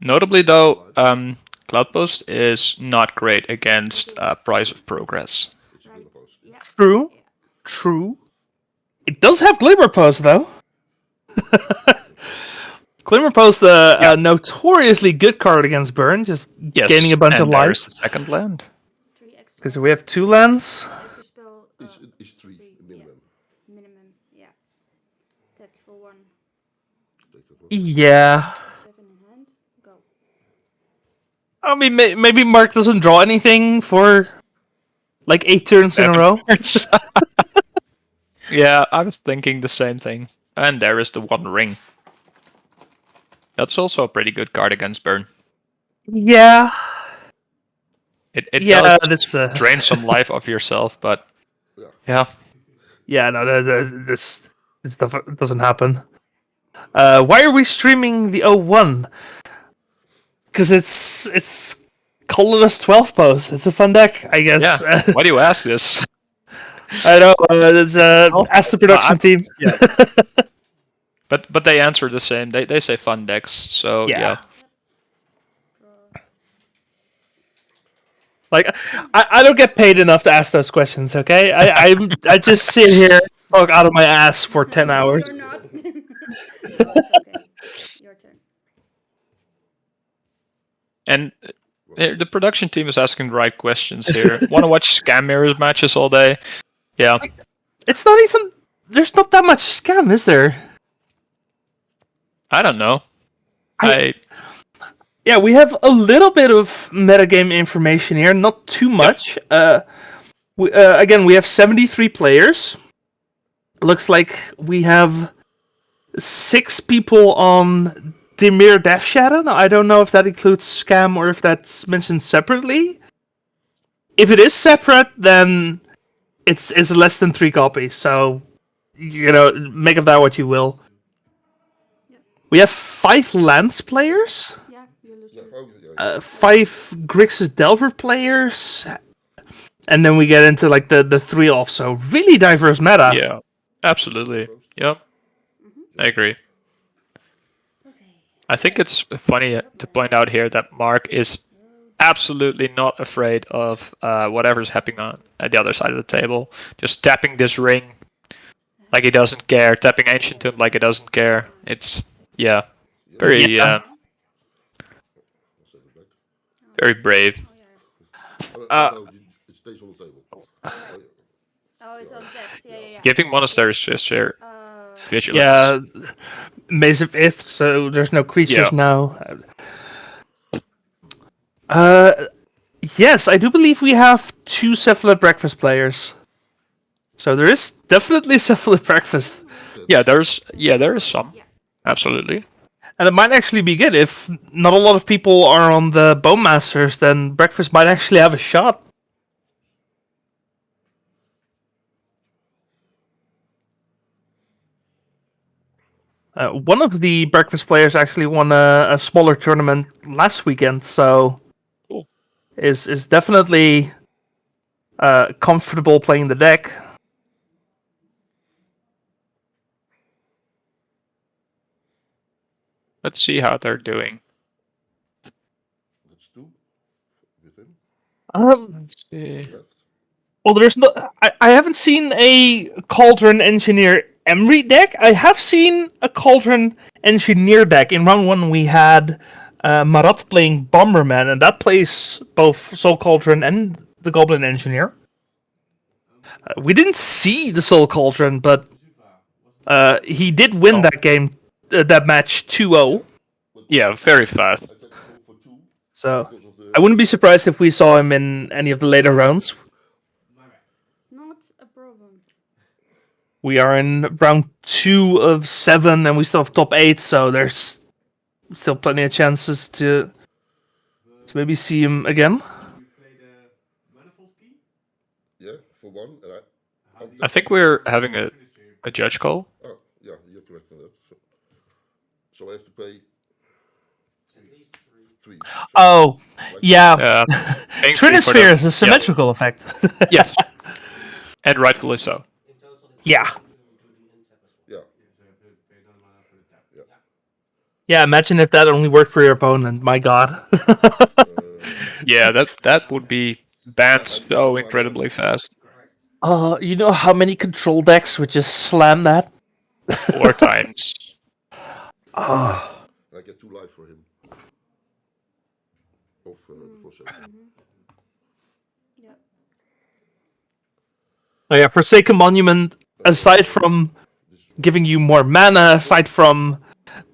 Speaker 2: Notably though, Cloudpost is not great against Price of Progress.
Speaker 7: It's a glimmer post.
Speaker 1: True. It does have Glimmer Post though. Glimmer Post, a notoriously good card against Burn, just
Speaker 2: Yes,
Speaker 1: gaining a bunch
Speaker 2: and
Speaker 1: of life.
Speaker 2: there's the second land.
Speaker 8: 3 extra.
Speaker 1: Because we have 2 lands.
Speaker 8: If the spell,
Speaker 7: It's 3 minimum.
Speaker 8: minimum.
Speaker 1: Yeah.
Speaker 8: 7 in hand. Go.
Speaker 1: I mean, maybe Mark doesn't draw anything for like 8 turns in a
Speaker 2: 7
Speaker 1: row.
Speaker 2: turns. Yeah, I was thinking the same thing. And there is the One Ring. That's also a pretty good card against burn.
Speaker 1: Yeah.
Speaker 2: It
Speaker 1: Yeah,
Speaker 2: does
Speaker 1: that's
Speaker 2: drain some life off yourself, but yeah.
Speaker 1: Yeah, no, this stuff doesn't happen. Why are we streaming the 01? Because it's Colorless 12 post. It's a fun deck, I guess.
Speaker 2: Yeah. Why do you ask this?
Speaker 1: I know. It's ask the production team.
Speaker 2: Yeah. But they answer the same. They say fun decks. So yeah.
Speaker 1: Like I don't get paid enough to ask those questions. Okay, I just sit here talk out of my ass for 10 hours.
Speaker 8: You're not. No, it's okay. Your turn.
Speaker 2: And the production team is asking the right questions here. Want to watch Scam Mirrors matches all day? Yeah.
Speaker 1: It's not even. There's not that much scam, is there?
Speaker 2: I don't know.
Speaker 1: Yeah, we have a little bit of metagame information here, not too much. Again, we have 73 players. Looks like we have 6 people on Dimir Death Shadow. Now, I don't know if that includes scam or if that's mentioned separately. If it is separate, then it's less than 3 copies. So, make of that what you will. We have 5 Lance players.
Speaker 8: Yeah, you lose.
Speaker 7: Yeah,
Speaker 8: two.
Speaker 7: oh, yeah.
Speaker 1: 5 Grixis Delver players, and then we get into like the 3 off. So really diverse meta.
Speaker 2: Yeah. Absolutely. Yep. I agree.
Speaker 8: Okay.
Speaker 2: I think it's funny to point out here that Mark is absolutely not afraid of whatever's happening on at the other side of the table. Just tapping this ring like he doesn't care, tapping Ancient Tomb like he doesn't care. It's very
Speaker 1: Yeah.
Speaker 2: very brave.
Speaker 7: No, it stays on the table.
Speaker 8: Oh, it's on decks. Yeah.
Speaker 2: Giving monasteries just here. Vigilance.
Speaker 1: Yeah, Maze of Ith, so there's no creatures now. Yes, I do believe we have 2 Cephalid Breakfast players. So there is definitely Cephalid Breakfast.
Speaker 2: Yeah, there is some. Absolutely.
Speaker 1: And it might actually be good if not a lot of people are on the Bone Masters, then Breakfast might actually have a shot. One of the Breakfast players actually won a smaller tournament last weekend, so
Speaker 2: cool.
Speaker 1: is definitely comfortable playing the deck.
Speaker 2: Let's see how they're doing.
Speaker 7: That's 2 with him.
Speaker 2: Let's see.
Speaker 7: Left.
Speaker 1: Well, there's no. I haven't seen a Cauldron Engineer Emery deck. I have seen a Cauldron Engineer deck. In round 1, we had Marat playing Bomberman, and that plays both Soul Cauldron and the Goblin Engineer. We didn't see the Soul Cauldron, but he did win that game, that match 2-0.
Speaker 2: Yeah, very fast.
Speaker 7: I take the goal for 2
Speaker 1: So
Speaker 7: because of the.
Speaker 1: I wouldn't be surprised if we saw him in any of the later rounds.
Speaker 8: Not a problem.
Speaker 1: We are in round 2 of 7, and we still have top 8, so there's still plenty of chances to maybe see him again.
Speaker 7: Yeah, for 1. And
Speaker 2: I think we're having a judge call.
Speaker 7: Oh, yeah, you're correct on that. So I have to pay 3.
Speaker 1: Oh, yeah.
Speaker 2: Paying 3 for
Speaker 1: Trinisphere
Speaker 2: the-
Speaker 1: is a symmetrical effect.
Speaker 2: Yes. And rightfully so.
Speaker 1: Yeah.
Speaker 7: Yeah.
Speaker 1: Yeah, imagine if that only worked for your opponent. My god.
Speaker 2: Yeah, that would be banned so incredibly fast.
Speaker 1: You know how many control decks would just slam that?
Speaker 2: 4 times.
Speaker 1: Oh.
Speaker 7: And I get 2 life for him. Of Forsaken.
Speaker 8: Yep.
Speaker 1: Oh yeah, Forsaken Monument, aside from giving you more mana, aside from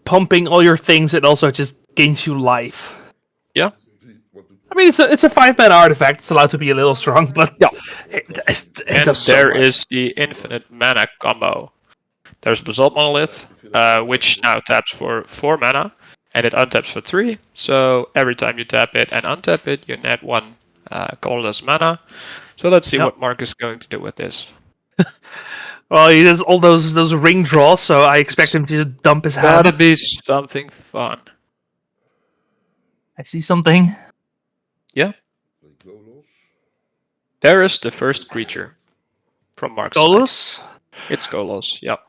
Speaker 1: pumping all your things, it also just gains you life.
Speaker 2: Yeah.
Speaker 1: I mean, it's a 5-mana artifact. It's allowed to be a little strong, but
Speaker 2: Yeah.
Speaker 1: it
Speaker 2: And
Speaker 1: does so
Speaker 2: there
Speaker 1: much.
Speaker 2: is the infinite mana combo. There's Basalt Monolith, which now taps for 4 mana, and it untaps for 3. So every time you tap it and untap it, you net 1 colorless mana. So let's see
Speaker 1: Yep.
Speaker 2: what Mark is going to do with this.
Speaker 1: Well, he does all those ring draws, so I expect him to just dump his hand.
Speaker 2: Gotta be something fun.
Speaker 1: I see something.
Speaker 2: Yeah.
Speaker 7: Play Golos.
Speaker 2: There is the first creature from Mark's side.
Speaker 1: Colorless,
Speaker 2: It's Golos, yep.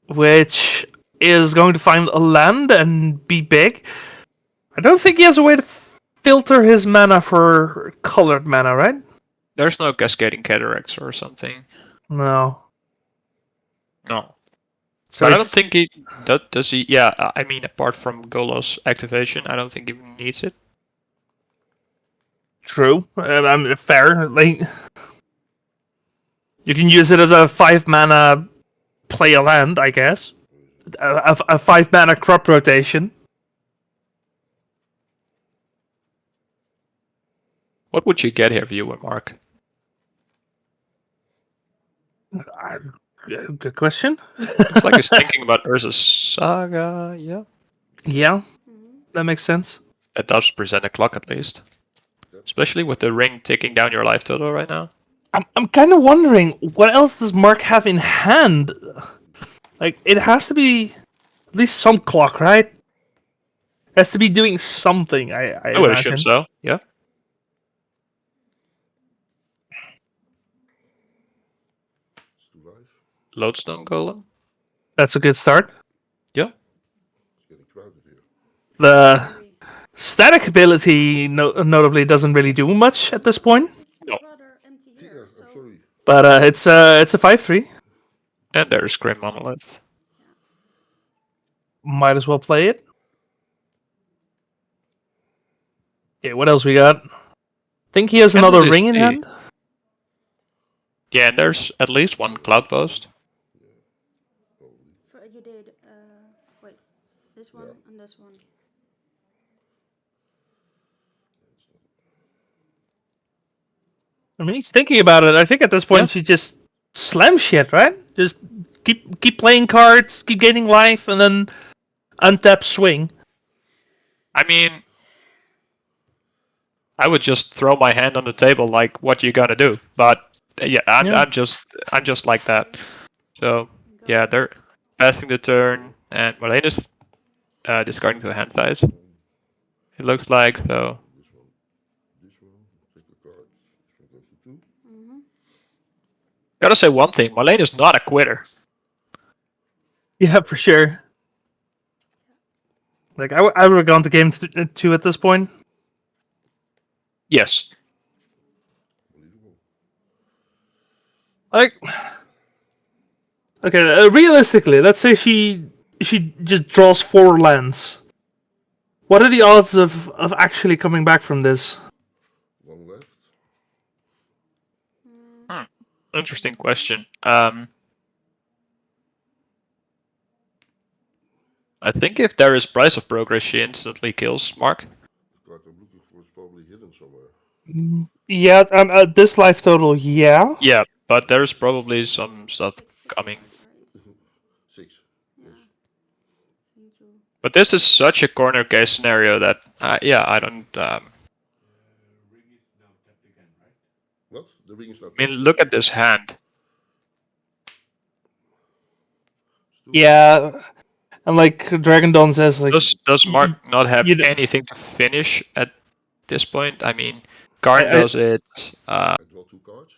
Speaker 1: which is going to find a land and be big. I don't think he has a way to filter his mana for colored mana, right?
Speaker 2: There's no Cascading Cataracts or something.
Speaker 1: No.
Speaker 2: No.
Speaker 1: So
Speaker 2: But I don't
Speaker 1: it's
Speaker 2: think he does he. Yeah, I mean, apart from Golos activation, I don't think he needs it.
Speaker 1: true. I'm fair. Like, you can use it as a 5-mana play a land, I guess. A 5-mana crop rotation.
Speaker 2: What would you get here, viewer Mark?
Speaker 1: Good question.
Speaker 2: Looks like he's thinking about Urza's Saga. Yeah,
Speaker 1: Yeah,
Speaker 8: Mhm.
Speaker 1: that makes sense.
Speaker 2: that does present a clock at least, especially with the ring ticking down your life total right now.
Speaker 1: I'm kind of wondering, what else does Mark have in hand? Like, it has to be at least some clock, right? Has to be doing something, I
Speaker 2: I would
Speaker 1: imagine.
Speaker 2: assume so. Yeah.
Speaker 7: It's 2 life.
Speaker 2: Lodestone Golem.
Speaker 1: That's a good start.
Speaker 2: Yeah.
Speaker 7: It's getting crowded here.
Speaker 1: The static ability notably doesn't really do much at this point,
Speaker 8: It's
Speaker 2: No.
Speaker 8: rather empty
Speaker 7: Yeah,
Speaker 8: here.
Speaker 7: I'm
Speaker 8: So
Speaker 7: sorry.
Speaker 1: but it's a 5/3.
Speaker 2: And there's Grim Monolith.
Speaker 1: Might as well play it. Okay, what else we got? Think he has
Speaker 2: Can't
Speaker 1: another
Speaker 2: really
Speaker 1: ring in
Speaker 2: see.
Speaker 1: hand?
Speaker 2: Yeah, and there's at least one Cloud Post.
Speaker 8: you did wait, this one and this one.
Speaker 1: I mean, he's thinking about it. I think at this point she just slam shit, right? Just keep playing cards, keep gaining life, and then untap swing.
Speaker 2: I mean, I would just throw my hand on the table like, what you gonna do? But yeah, I'm just like that. So yeah, they're passing the turn, and Marlene is discarding to a hand size. It looks like so.
Speaker 7: This one, take a card. This one goes to 2.
Speaker 2: Gotta say one thing, Marlene is not a quitter.
Speaker 1: Yeah, for sure. Like I would have gone to game 2 at this point.
Speaker 2: Yes.
Speaker 7: Unbelievable.
Speaker 1: Like, okay, realistically, let's say she just draws 4 lands. What are the odds of actually coming back from this?
Speaker 7: 1 left.
Speaker 2: Interesting question. I think if there is Price of Progress, she instantly kills Mark.
Speaker 7: The card I'm looking for is probably hidden somewhere.
Speaker 1: Yeah, this life total, yeah.
Speaker 2: Yeah, but there's probably some stuff coming.
Speaker 7: 6. Yes.
Speaker 2: But this is such a corner case scenario that, yeah, I don't.
Speaker 7: What? The ring is not.
Speaker 2: I mean, look at this hand.
Speaker 1: Yeah, and like Dragon Dawn says, like
Speaker 2: Does Mark not have
Speaker 1: you d-
Speaker 2: anything to finish at this point? I mean, Karn
Speaker 1: I-
Speaker 2: does it.
Speaker 7: I draw 2 cards.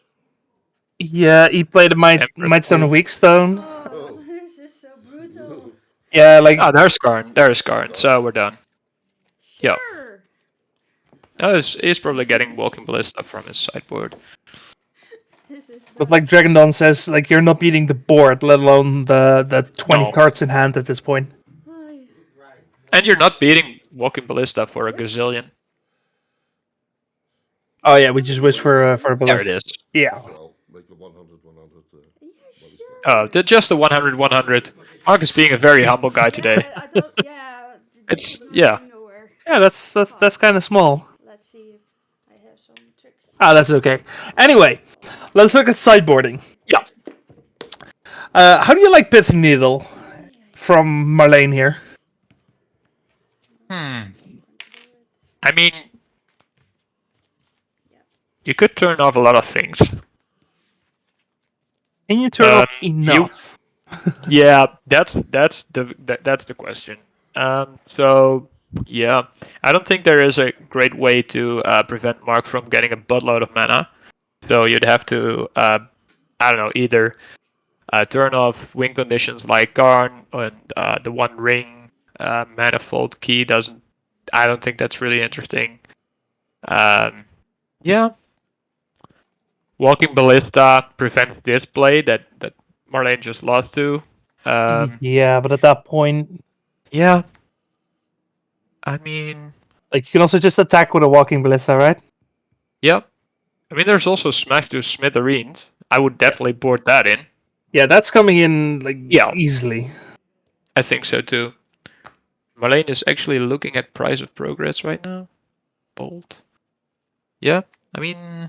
Speaker 1: yeah, he played a Mightstone
Speaker 2: Emperor.
Speaker 1: Weakstone.
Speaker 8: Oh, this is so brutal.
Speaker 1: Yeah, like
Speaker 2: Ah, there's Karn. There's Karn. So we're done. Yeah.
Speaker 8: Sure.
Speaker 2: No, he's probably getting Walking Ballista from his sideboard.
Speaker 8: This is
Speaker 1: but like
Speaker 8: nuts.
Speaker 1: Dragon Dawn says, like you're not beating the board, let alone the 20
Speaker 2: No.
Speaker 1: cards in hand at this point.
Speaker 8: Ay.
Speaker 2: And you're not beating Walking Ballista for a gazillion.
Speaker 1: Oh yeah, we just wish for a
Speaker 2: There it
Speaker 1: ballista.
Speaker 2: is.
Speaker 1: Yeah.
Speaker 7: So I'll make a 100.
Speaker 8: Yeah,
Speaker 7: Ballista.
Speaker 8: sure.
Speaker 2: Oh, just a 100-100. Mark is being a very humble guy today.
Speaker 8: Yeah, I don't. Yeah,
Speaker 2: It's-
Speaker 8: it's not
Speaker 2: yeah.
Speaker 8: going nowhere.
Speaker 1: Yeah, that's kind of small.
Speaker 8: Let's see if I have some tricks.
Speaker 1: Ah, that's okay. Anyway, let's look at sideboarding.
Speaker 2: Yeah.
Speaker 1: How do you like Pithing Needle from Marlene here?
Speaker 2: I mean, you could turn off a lot of things.
Speaker 1: Can you turn off enough?
Speaker 2: Yeah, that's the question. So yeah, I don't think there is a great way to prevent Mark from getting a buttload of mana. So you'd have to, I don't know, either turn off win conditions like Garn and the One Ring Manifold Key doesn't. I don't think that's really interesting. Yeah. Walking Ballista prevents display that Marlene just lost to.
Speaker 1: Yeah, but at that point,
Speaker 2: Yeah. I mean,
Speaker 1: like, you can also just attack with a Walking Ballista, right?
Speaker 2: yeah. I mean, there's also Smash to Smithereens. I would definitely board that in.
Speaker 1: Yeah, that's coming in like
Speaker 2: Yeah.
Speaker 1: easily.
Speaker 2: I think so too. Marlene is actually looking at Price of Progress right now. Bold. Yeah, I mean,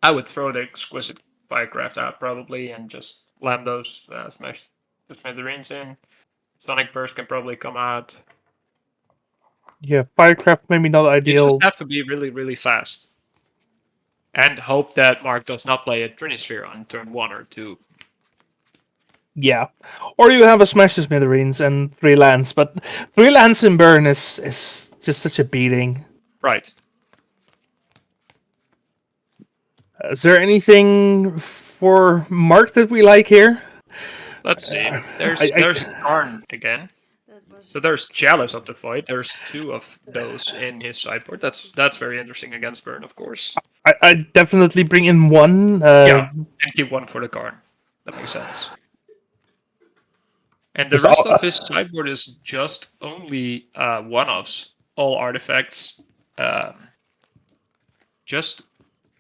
Speaker 2: I would throw the Exquisite Firecraft out probably and just slam those Smash to Smithereens in. Sonic Burst can probably come out.
Speaker 1: Yeah, Firecraft maybe not
Speaker 2: You
Speaker 1: ideal.
Speaker 2: just have to be really, really fast. And hope that Mark does not play a Trinisphere on turn 1 or 2.
Speaker 1: Yeah, or you have a Smash to Smithereens and 3 lands, but 3 lands in burn is just such a beating.
Speaker 2: Right.
Speaker 1: Is there anything for Mark that we like here?
Speaker 2: Let's see. There's
Speaker 1: I-
Speaker 2: there's Karn again.
Speaker 8: That was.
Speaker 2: So there's Chalice of the Void. There's 2 of those in his sideboard. That's very interesting against Burn, of course.
Speaker 1: I definitely bring in one.
Speaker 2: Yeah, and keep 1 for the Karn. That makes sense. And the
Speaker 1: It's
Speaker 2: rest
Speaker 1: all-
Speaker 2: of his sideboard is just only one-offs. All artifacts.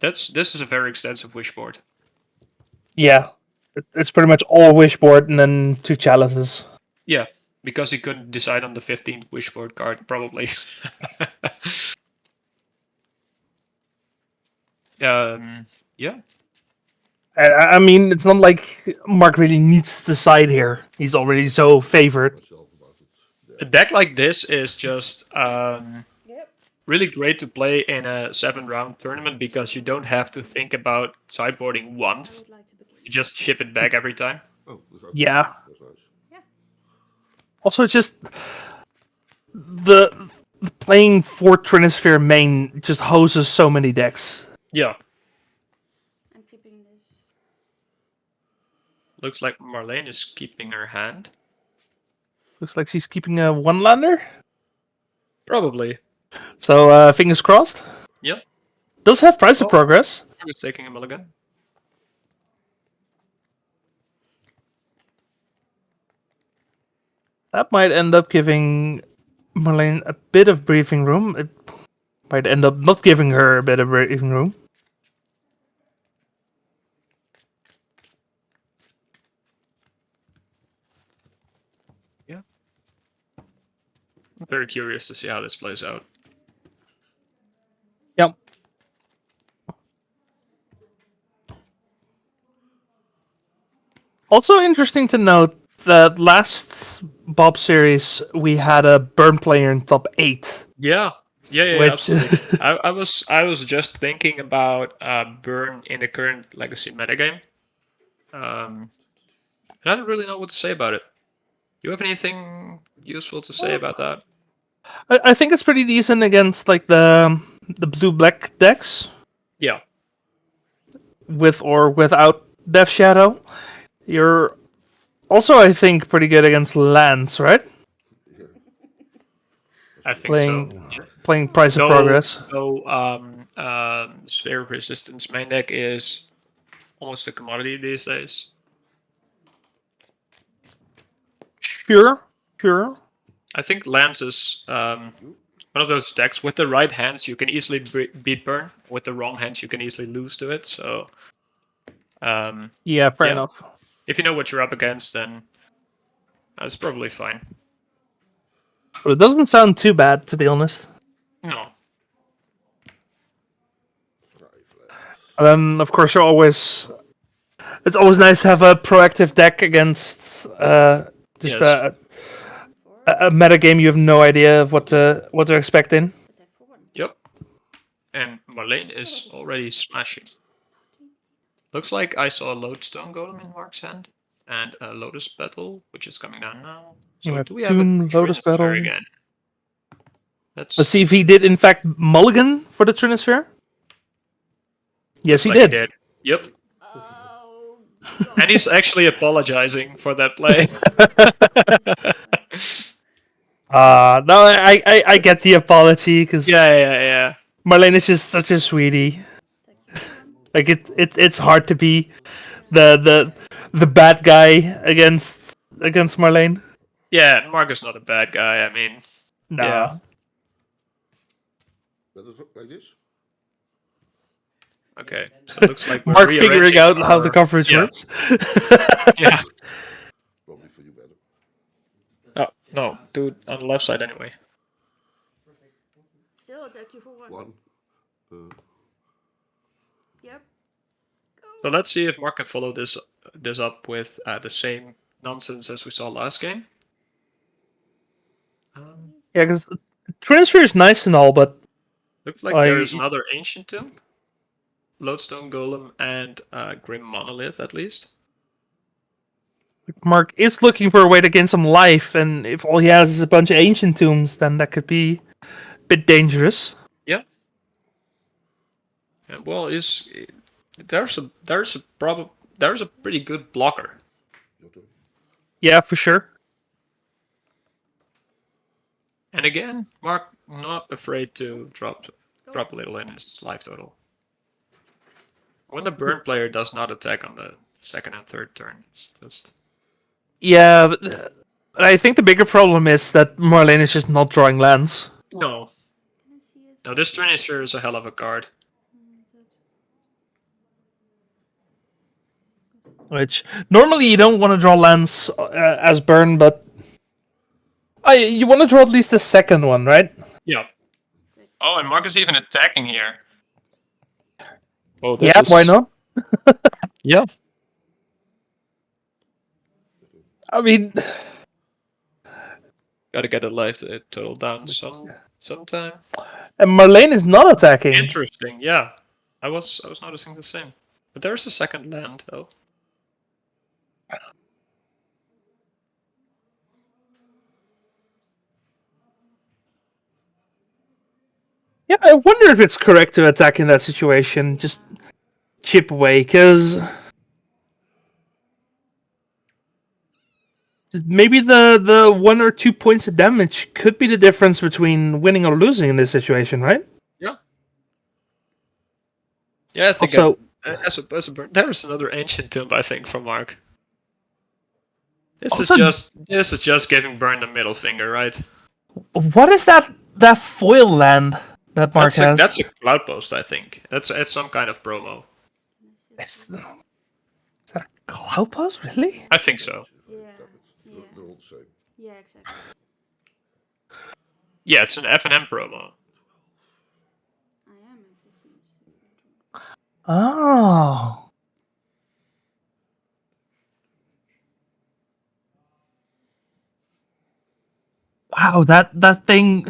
Speaker 2: This is a very extensive wish board.
Speaker 1: Yeah, it's pretty much all Wishboard and then 2 Chalices.
Speaker 2: Yeah, because he couldn't decide on the 15th wishboard card, probably. Yeah.
Speaker 1: I mean, it's not like Mark really needs the side here. He's already so favored.
Speaker 7: Myself about it.
Speaker 2: A deck like this is just
Speaker 8: Yep.
Speaker 2: really great to play in a 7-round tournament because you don't have to think about sideboarding once.
Speaker 8: I would like to begin.
Speaker 2: You just ship it back every time.
Speaker 7: Oh, that's okay.
Speaker 1: Yeah.
Speaker 7: That's nice.
Speaker 1: Also, just the playing for Trinisphere main just hoses so many decks.
Speaker 2: Yeah.
Speaker 8: I'm keeping this.
Speaker 2: Looks like Marlene is keeping her hand.
Speaker 1: Looks like she's keeping a 1-lander.
Speaker 2: Probably.
Speaker 1: So, fingers crossed.
Speaker 2: Yep.
Speaker 1: Does have Price of
Speaker 2: Oh.
Speaker 1: Progress.
Speaker 2: I was taking a mulligan.
Speaker 1: That might end up giving Marlene a bit of breathing room. It might end up not giving her a bit of breathing room.
Speaker 2: I'm very curious to see how this plays out.
Speaker 1: Yep. Also interesting to note that last Bob series we had a burn player in top 8.
Speaker 2: Yeah,
Speaker 1: Which-
Speaker 2: absolutely. I was just thinking about burn in the current legacy metagame. And I don't really know what to say about it. You have anything useful to say about that?
Speaker 1: I think it's pretty decent against like the blue-black decks
Speaker 2: Yeah.
Speaker 1: with or without Death Shadow. You're also, I think, pretty good against lands, right?
Speaker 2: I think
Speaker 1: Playing
Speaker 2: so.
Speaker 1: playing Price of Progress.
Speaker 2: Sphere of Resistance main deck is almost a commodity these days.
Speaker 1: Sure.
Speaker 2: I think lands is one of those decks with the right hands you can easily beat burn. With the wrong hands you can easily lose to it. So
Speaker 1: Yeah, fair
Speaker 2: Yeah.
Speaker 1: enough.
Speaker 2: If you know what you're up against, then that's probably fine.
Speaker 1: But it doesn't sound too bad, to be honest.
Speaker 2: No.
Speaker 7: 5 left.
Speaker 1: And then, of course, it's always nice to have a proactive deck against just
Speaker 2: Yes.
Speaker 1: a metagame you have no idea of what to expect in.
Speaker 8: Attack for 1.
Speaker 2: Yep. And Marlene is already smashing. Looks like I saw a Lodestone Golem in Mark's hand. And a Lotus Petal, which is coming down now.
Speaker 1: You
Speaker 2: So
Speaker 1: have
Speaker 2: do we have a
Speaker 1: Tomb, Lotus
Speaker 2: Trinisphere
Speaker 1: Petal.
Speaker 2: again?
Speaker 1: Let's see if he did, in fact, mulligan for the Trinisphere. Yes, he
Speaker 2: like
Speaker 1: did.
Speaker 2: Yep.
Speaker 8: Oh,
Speaker 2: And he's actually apologizing for that play.
Speaker 1: No, I get the apology, because
Speaker 2: yeah.
Speaker 1: Marlene is just such a sweetie. Like, it's hard to be the bad guy against Marlene.
Speaker 2: Yeah, Mark is not a bad guy. I mean,
Speaker 1: No.
Speaker 2: Yeah.
Speaker 7: Let us look like this.
Speaker 2: okay. So it looks like we're
Speaker 1: Mark figuring
Speaker 2: rearranging
Speaker 1: out how the
Speaker 2: our-
Speaker 1: coverage
Speaker 2: yeah.
Speaker 1: works.
Speaker 2: Yeah.
Speaker 7: Probably for you better.
Speaker 2: Oh, no, do it on the left side anyway.
Speaker 8: still attack you for 1.
Speaker 7: 1.
Speaker 8: Yep.
Speaker 2: So let's see if Mark can follow this up with the same nonsense as we saw last game.
Speaker 1: Yeah, because transfer is nice and all, but
Speaker 2: Looks like there is another Ancient Tomb, Lodestone Golem, and Grim Monolith at least.
Speaker 1: Mark is looking for a way to gain some life, and if all he has is a bunch of ancient tombs, then that could be a bit dangerous.
Speaker 2: Yeah. And well, there's a pretty good blocker.
Speaker 7: Your turn.
Speaker 1: Yeah, for sure.
Speaker 2: And again, Mark not afraid to drop a little in his life total. When the burn player does not attack on the second and third turn, it's just
Speaker 1: Yeah, but I think the bigger problem is that Marlene is just not drawing lands.
Speaker 2: no.
Speaker 8: Can I see it?
Speaker 2: No, this Trinisphere is a hell of a card.
Speaker 1: Which normally you don't want to draw lands as burn, but you want to draw at least the second one, right?
Speaker 2: Yeah. Oh, and Mark is even attacking here. Oh,
Speaker 1: Yeah, why not?
Speaker 2: Yeah.
Speaker 1: I mean,
Speaker 2: Gotta get a life total down sometime.
Speaker 1: and Marlene is not attacking.
Speaker 2: Interesting, yeah. I was noticing the same. But there's a second land though.
Speaker 1: Yeah, I wonder if it's correct to attack in that situation. Just chip away, because maybe the 1 or 2 points of damage could be the difference between winning or losing in this situation, right?
Speaker 2: Yeah. Yeah, I think
Speaker 1: Also,
Speaker 2: there is another ancient tomb, I think, from Mark. This
Speaker 1: Also-
Speaker 2: is just giving Burn the middle finger, right?
Speaker 1: what is that foil land that Mark has?
Speaker 2: That's a cloud post, I think. It's some kind of promo.
Speaker 1: Is that a cloud post, really?
Speaker 2: I think so.
Speaker 8: Yeah.
Speaker 3: Yeah.
Speaker 7: They're all the same.
Speaker 8: Yeah, exactly.
Speaker 2: Yeah, it's an F&M promo.
Speaker 8: I am in business.
Speaker 1: Oh. Wow, that thing.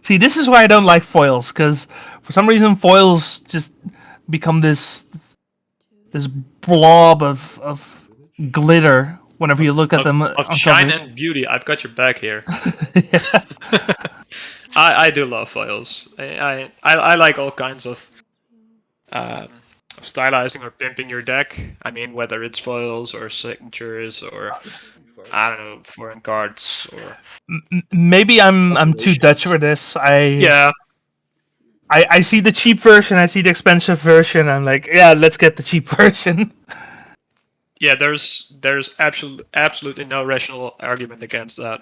Speaker 1: See, this is why I don't like foils, because for some reason foils just become this blob of glitter whenever you look at them
Speaker 2: Of
Speaker 1: on
Speaker 2: shine
Speaker 1: covers.
Speaker 2: and beauty, I've got your back here.
Speaker 1: Yeah.
Speaker 2: I do love foils. I like all kinds of stylizing or pimping your deck. I mean, whether it's foils or signatures or I don't know, foreign cards or
Speaker 1: Maybe I'm too Dutch for this.
Speaker 2: yeah.
Speaker 1: I see the cheap version, I see the expensive version. I'm like, yeah, let's get the cheap version.
Speaker 2: Yeah, there's absolutely no rational argument against that.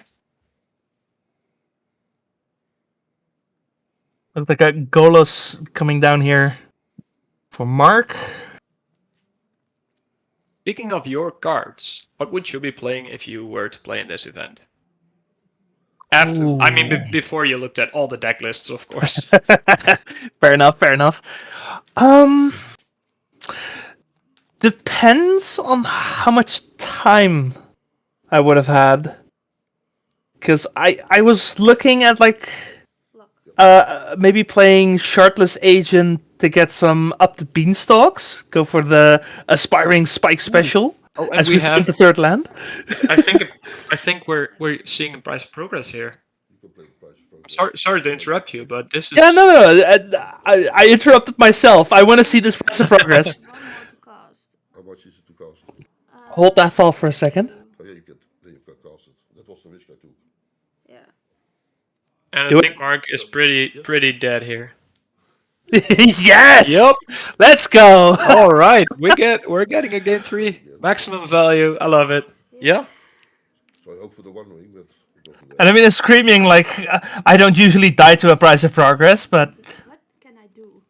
Speaker 1: Looks like a Golos coming down here for Mark.
Speaker 2: Speaking of your cards, what would you be playing if you were to play in this event? After, I mean,
Speaker 1: Ooh.
Speaker 2: before you looked at all the deck lists, of course.
Speaker 1: Fair enough, fair enough. Um, depends on how much time I would have had. Because I was looking at like
Speaker 8: Look.
Speaker 1: maybe playing Shardless Agent to get some up to beanstalks. Go for the aspiring spike special.
Speaker 2: Oh, and
Speaker 1: as
Speaker 2: we
Speaker 1: we've
Speaker 2: have.
Speaker 1: gained the third land.
Speaker 2: I think we're seeing a price of progress here.
Speaker 7: You can play price progress.
Speaker 2: Sorry to interrupt you, but this is.
Speaker 1: Yeah, no. I interrupted myself. I want to see this price of progress.
Speaker 8: One more to cast.
Speaker 7: How much is it to cast?
Speaker 1: Hold that thought for a second.
Speaker 7: Oh yeah, then you can cast it. That was the Jeskai too.
Speaker 8: Yeah.
Speaker 2: And
Speaker 1: Do
Speaker 2: I
Speaker 1: it.
Speaker 2: think Mark is pretty dead here.
Speaker 1: Yes.
Speaker 2: Yep.
Speaker 1: Let's go.
Speaker 2: All right, we're getting a game 3 maximum value. I love it. Yeah.
Speaker 7: So I hope for the one ring, but it wasn't there.
Speaker 1: And I mean, it's screaming like I don't usually die to a price of progress, but
Speaker 8: What can I do?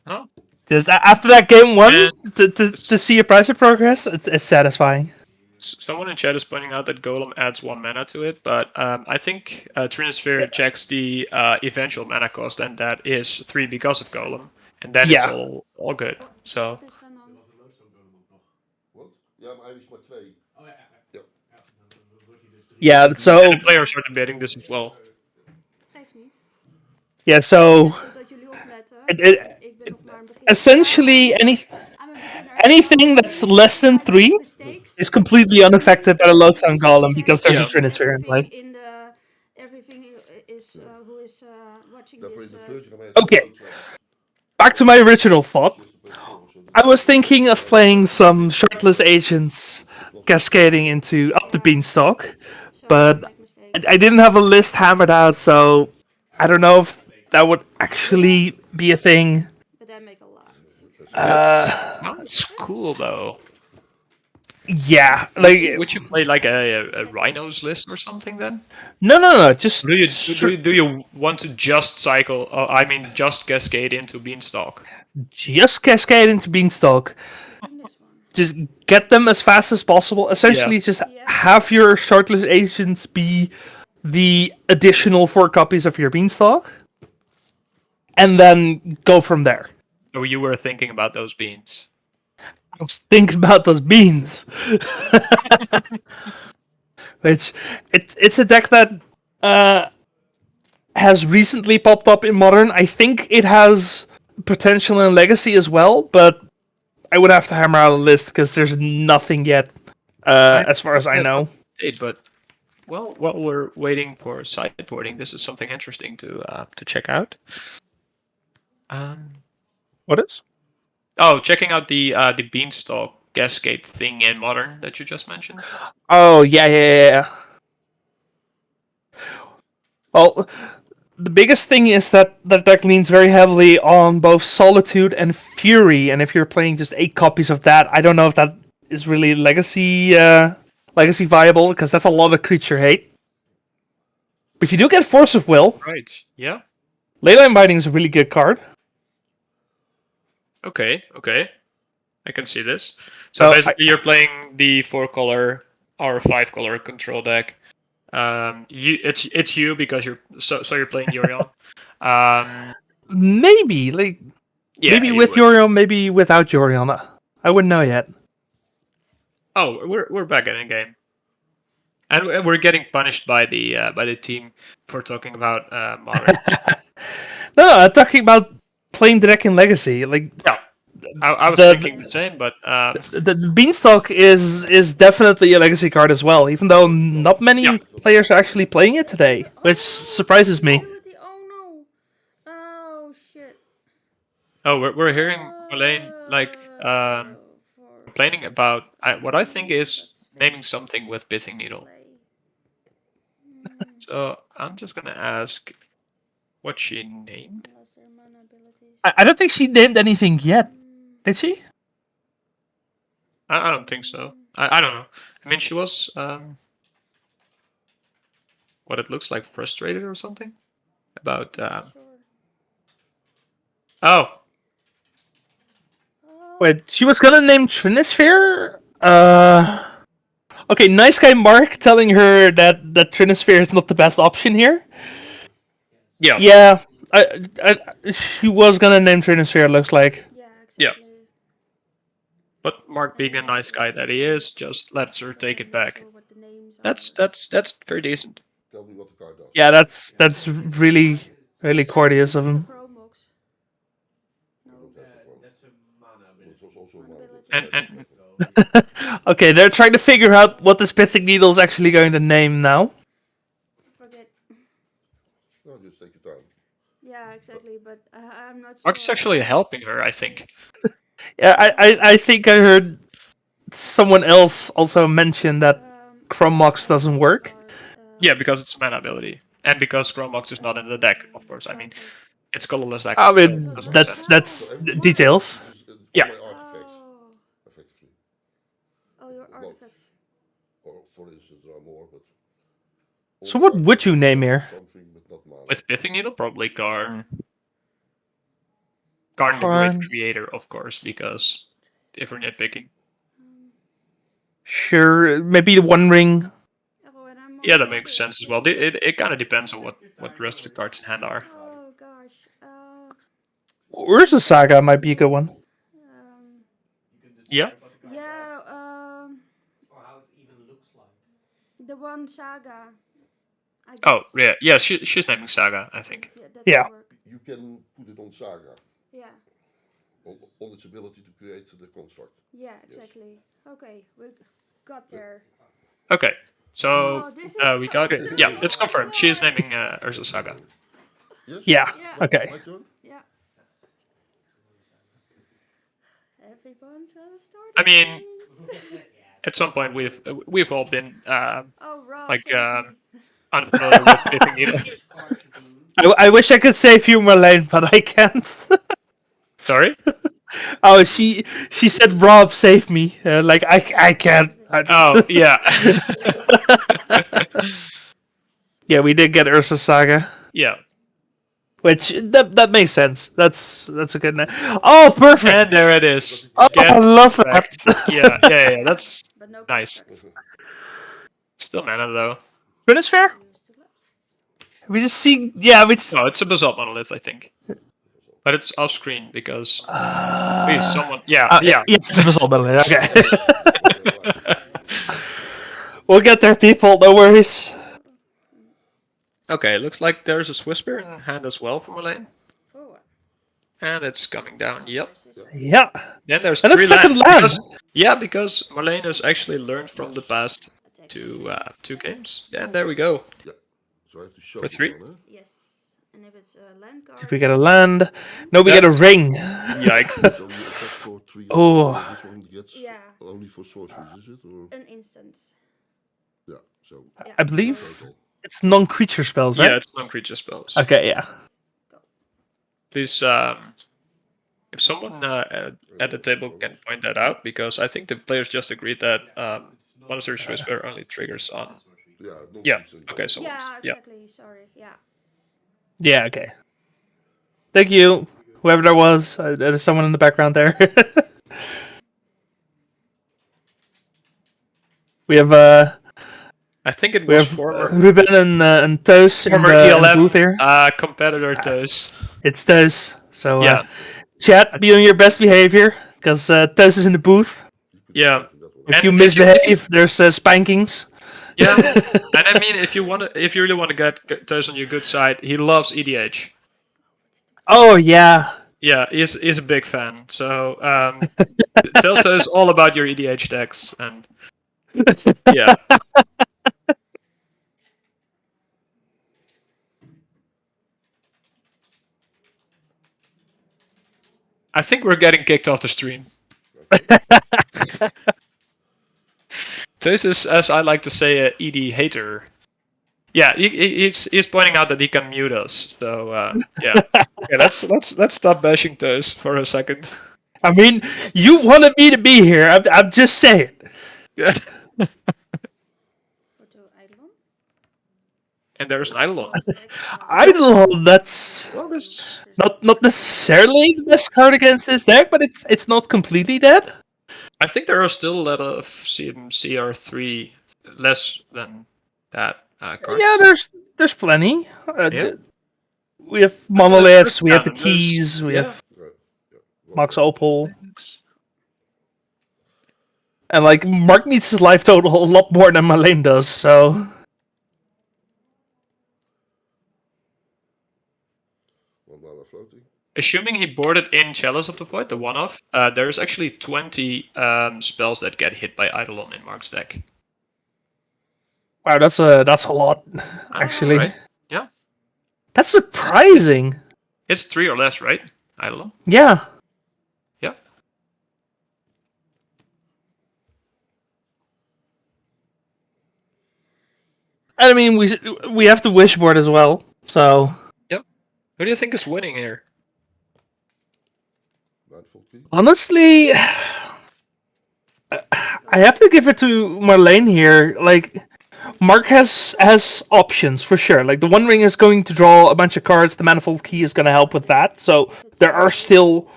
Speaker 2: Oh,
Speaker 1: just after that game one,
Speaker 2: And-
Speaker 1: to see a price of progress, it's satisfying.
Speaker 2: someone in chat is pointing out that Golem adds 1 mana to it, but I think Trinisphere checks the eventual mana cost, and that is 3 because of Golem, and then it's
Speaker 1: Yeah.
Speaker 2: all good. So
Speaker 8: What is going on?
Speaker 7: What? Ja, maar hij is maar 2.
Speaker 1: Yeah. So
Speaker 2: and the players are debating this as well.
Speaker 8: Geeft niet.
Speaker 1: yeah. So
Speaker 8: Goed dat jullie opletten.
Speaker 1: it-
Speaker 8: Ik ben nog maar een begin.
Speaker 1: essentially
Speaker 8: I'm a beginner.
Speaker 1: anything that's less than 3
Speaker 8: Mistakes.
Speaker 1: is completely unaffected by the Lowstone Golem because there's a Trinisphere in play.
Speaker 8: Everything is who is watching
Speaker 7: Daarvoor in
Speaker 8: this.
Speaker 7: de first game
Speaker 1: Okay. Back to my original thought. I was thinking of playing some Shardless Agents cascading into Up the Beanstalk, but I didn't have a list hammered out, so I don't know if that would actually be a thing.
Speaker 8: But I make a lot.
Speaker 2: Sounds cool though.
Speaker 1: Yeah, like
Speaker 2: Would you play like a Rhinos list or something then?
Speaker 1: no, just
Speaker 2: Do you want to just cycle? I mean, just cascade into Beanstalk?
Speaker 1: just cascade into Beanstalk.
Speaker 8: This one.
Speaker 1: Just get them as fast as possible. Essentially, just have your Shardless Agents be the additional 4 copies of your Beanstalk, and then go from there.
Speaker 2: So you were thinking about those beans?
Speaker 1: I was thinking about those beans. Which it's a deck that has recently popped up in Modern. I think it has potential in Legacy as well, but I would have to hammer out a list because there's nothing yet, as far as I know.
Speaker 2: But well, while we're waiting for sideboarding, this is something interesting to check out.
Speaker 1: What is?
Speaker 2: Oh, checking out the Beanstalk cascade thing in Modern that you just mentioned.
Speaker 1: Oh yeah. Well, the biggest thing is that that deck leans very heavily on both Solitude and Fury, and if you're playing just 8 copies of that, I don't know if that is really legacy viable, because that's a lot of creature hate. But you do get Force of Will.
Speaker 2: Right. Yeah.
Speaker 1: Leyline Binding is a really good card.
Speaker 2: Okay. I can see this.
Speaker 1: So
Speaker 2: So basically, you're playing the 4-color or 5-color control deck. It's you because you're playing Yorion.
Speaker 1: Maybe maybe
Speaker 2: you
Speaker 1: with
Speaker 2: would.
Speaker 1: Yorion, maybe without Yorion. I wouldn't know yet.
Speaker 2: Oh, we're back in the game, and we're getting punished by the team for talking about Modern.
Speaker 1: No, I'm talking about playing the deck in Legacy. Like
Speaker 2: Yeah, I was
Speaker 1: The-
Speaker 2: thinking the same, but
Speaker 1: the Beanstalk is definitely a Legacy card as well, even though not many players are actually playing it today, which surprises me.
Speaker 8: Oh no! Oh shit!
Speaker 2: oh, we're hearing Elaine complaining about what I think is naming something with Pithing Needle. So I'm just gonna ask what she named.
Speaker 1: I don't think she named anything yet. Did she?
Speaker 2: I don't think so. I don't know. I mean, she was what it looks like frustrated or something about. Oh,
Speaker 1: Wait, she was gonna name Trinisphere Okay, nice guy Mark telling her that Trinisphere is not the best option here.
Speaker 2: Yeah.
Speaker 1: Yeah, she was gonna name Trinisphere. Looks like.
Speaker 8: Yeah,
Speaker 2: Yeah.
Speaker 8: exactly.
Speaker 2: But Mark, being a nice guy that he is, just lets her take it
Speaker 8: I'm not
Speaker 2: back.
Speaker 8: sure what the names
Speaker 2: That's very decent.
Speaker 7: Tell me what the card does.
Speaker 1: Yeah, that's really courteous of
Speaker 8: are.
Speaker 1: him.
Speaker 8: Chromox. No.
Speaker 7: Don't have that one.
Speaker 6: That's a mana
Speaker 7: It was also
Speaker 8: Mana
Speaker 7: mana
Speaker 8: ability.
Speaker 7: ability.
Speaker 2: And
Speaker 1: Okay, they're trying to figure out what this Pithing Needle is actually going to name now.
Speaker 8: Forget.
Speaker 7: No, just take your time.
Speaker 8: Yeah, exactly. But I'm not sure.
Speaker 2: Mark is actually helping her, I think.
Speaker 1: Yeah, I think I heard someone else also mention that Chromox doesn't work.
Speaker 2: Yeah, because it's a mana ability. And because Chromox is not in the deck, of course. I mean, it's colorless deck.
Speaker 1: I
Speaker 2: so
Speaker 1: mean,
Speaker 2: it doesn't make sense.
Speaker 1: that's
Speaker 7: So everything
Speaker 1: details.
Speaker 7: is all
Speaker 2: Yeah.
Speaker 7: my artifacts,
Speaker 8: Oh.
Speaker 7: effectively.
Speaker 8: Oh, your
Speaker 7: Well,
Speaker 8: artifacts.
Speaker 7: Or for instance, there are more, but. all
Speaker 1: So
Speaker 7: my
Speaker 1: what would you
Speaker 7: artifacts
Speaker 1: name
Speaker 7: have
Speaker 1: here?
Speaker 7: Something, but not mana.
Speaker 2: With Pithing Needle, probably Karn. Karn the
Speaker 1: Karn.
Speaker 2: Great Creator, of course, because if we're nitpicking.
Speaker 1: Sure, maybe the One Ring.
Speaker 8: Oh, and I'm
Speaker 2: Yeah,
Speaker 8: on
Speaker 2: that makes sense as well. It kind of depends on what the rest of the cards in hand are.
Speaker 8: Oh gosh.
Speaker 1: Urza Saga might be a good one.
Speaker 2: Yeah.
Speaker 8: Yeah.
Speaker 6: or how it even looks like.
Speaker 8: The one saga. I
Speaker 2: Oh,
Speaker 8: guess.
Speaker 2: yeah. Yeah, she's naming Saga, I think.
Speaker 8: Yeah, that
Speaker 1: Yeah.
Speaker 8: will work.
Speaker 7: You can put it on Saga,
Speaker 8: Yeah.
Speaker 7: on its ability to create the construct.
Speaker 8: Yeah, exactly. Okay, we got there.
Speaker 2: Okay. So,
Speaker 8: Oh, this is
Speaker 2: we got it.
Speaker 8: so
Speaker 2: Yeah, it's confirmed. She is
Speaker 8: hard.
Speaker 2: naming Urza Saga.
Speaker 7: Yes?
Speaker 1: Yeah.
Speaker 8: Yeah.
Speaker 1: Okay.
Speaker 7: My turn?
Speaker 8: Yeah. Everyone's start.
Speaker 2: I mean, at some point we've all been
Speaker 8: Oh, Rob.
Speaker 2: like
Speaker 8: save me.
Speaker 2: unfamiliar with Pithing Needle.
Speaker 6: Which card you do?
Speaker 1: I wish I could save you, Marlene, but I can't.
Speaker 2: Sorry?
Speaker 1: Oh, she said, "Rob, save me." Like I can't.
Speaker 2: Oh, yeah.
Speaker 1: Yeah, we did get Ursa Saga,
Speaker 2: Yeah.
Speaker 1: which that makes sense. That's a good name. Oh, perfect.
Speaker 2: And there it is.
Speaker 1: Oh,
Speaker 2: Get
Speaker 1: I love that.
Speaker 2: wrecked. Yeah. That's
Speaker 8: But no
Speaker 2: nice.
Speaker 8: construct.
Speaker 2: Still mana though.
Speaker 1: Trinisphere? We just see. Yeah, we just.
Speaker 2: No, it's a Basalt monolith, I think. But it's off screen because please someone. Yeah.
Speaker 1: Yeah, it's a Basalt Medley. Okay. We'll get there, people. No worries.
Speaker 2: Okay, looks like there's a Whisper in hand as well from Elaine.
Speaker 8: Oh,
Speaker 2: And it's coming down. Yep.
Speaker 1: Yeah.
Speaker 2: Then there's
Speaker 1: And a
Speaker 2: 3
Speaker 1: second
Speaker 2: lands.
Speaker 1: land.
Speaker 2: Because Marlene has actually learned from the past two games. And there we go.
Speaker 7: So I have to show
Speaker 2: For
Speaker 7: this
Speaker 2: 3.
Speaker 7: one,
Speaker 8: yes. And if it's a land card.
Speaker 1: Did we get a land? No, we get a
Speaker 2: That's-
Speaker 1: ring.
Speaker 2: Yikes.
Speaker 7: So you attack for 3.
Speaker 1: Oh.
Speaker 7: This one gets
Speaker 8: Yeah.
Speaker 7: only for sorceries, is it? Or
Speaker 8: An instance.
Speaker 7: yeah. So
Speaker 8: Yeah.
Speaker 1: I believe
Speaker 7: total.
Speaker 1: it's non-creature spells, right?
Speaker 2: Yeah, it's non-creature spells.
Speaker 1: Okay, yeah.
Speaker 2: Please, if someone at the table can point that out, because I think the players just agreed that Monster's Whisper only triggers on.
Speaker 7: Yeah.
Speaker 2: Yeah.
Speaker 7: non-creature.
Speaker 2: Okay. So
Speaker 8: Yeah,
Speaker 2: yeah.
Speaker 8: exactly. Sorry. Yeah.
Speaker 1: Yeah, okay. Thank you, whoever that was. There's someone in the background there. We have
Speaker 2: I think it
Speaker 1: we
Speaker 2: was
Speaker 1: have
Speaker 2: former
Speaker 1: Ruben and Toos in
Speaker 2: former
Speaker 1: the
Speaker 2: ELM
Speaker 1: booth here.
Speaker 2: competitor Toes.
Speaker 1: It's Toos. So
Speaker 2: Yeah.
Speaker 1: chat, be on your best behavior, because Toos is in the booth.
Speaker 7: You could
Speaker 2: Yeah.
Speaker 7: save that one.
Speaker 1: If
Speaker 2: And
Speaker 1: you
Speaker 2: if
Speaker 1: misbehave, there's spankings.
Speaker 2: Yeah, and I mean, if you really want to get Toes on your good side, he loves EDH.
Speaker 1: Oh yeah.
Speaker 2: Yeah, he's a big fan. So tell Toes all about your EDH decks, and yeah. I think we're getting kicked off the stream. Toes is, as I like to say, a ED hater. Yeah, he's pointing out that he can mute us. So yeah, let's stop bashing Toes for a second.
Speaker 1: I mean, you wanted me to be here. I'm just saying.
Speaker 2: Yeah.
Speaker 8: Go to Eidolon.
Speaker 2: And there's an Eidolon.
Speaker 1: Idle, that's
Speaker 2: Well, this
Speaker 1: not necessarily the best card against this deck, but it's not completely dead.
Speaker 2: I think there are still a lot of CR3 less than that cards.
Speaker 1: Yeah, there's plenty.
Speaker 2: Yeah.
Speaker 1: We have
Speaker 2: There's
Speaker 1: monoliths, we have the
Speaker 2: Cannon, there's-
Speaker 1: keys, we
Speaker 2: yeah.
Speaker 1: have
Speaker 7: Well,
Speaker 1: Mox Opal. And like Mark needs his life total a lot more than Marlene does, so
Speaker 7: one mana floating.
Speaker 2: Assuming he boarded in Chalice of the Void, the one-off, there's actually 20 spells that get hit by Eidolon in Mark's deck.
Speaker 1: wow, that's a lot, actually.
Speaker 2: Right? Yeah.
Speaker 1: That's surprising.
Speaker 2: It's 3 or less, right? Eidolon?
Speaker 1: Yeah.
Speaker 2: Yeah.
Speaker 1: And I mean, we have the wish board as well, so
Speaker 2: Who do you think is winning here?
Speaker 7: Mindful key.
Speaker 1: honestly, I have to give it to Marlene here. Like, Mark has options for sure. Like, the One Ring is going to draw a bunch of cards. The Manifold Key is going to help with that. So there are still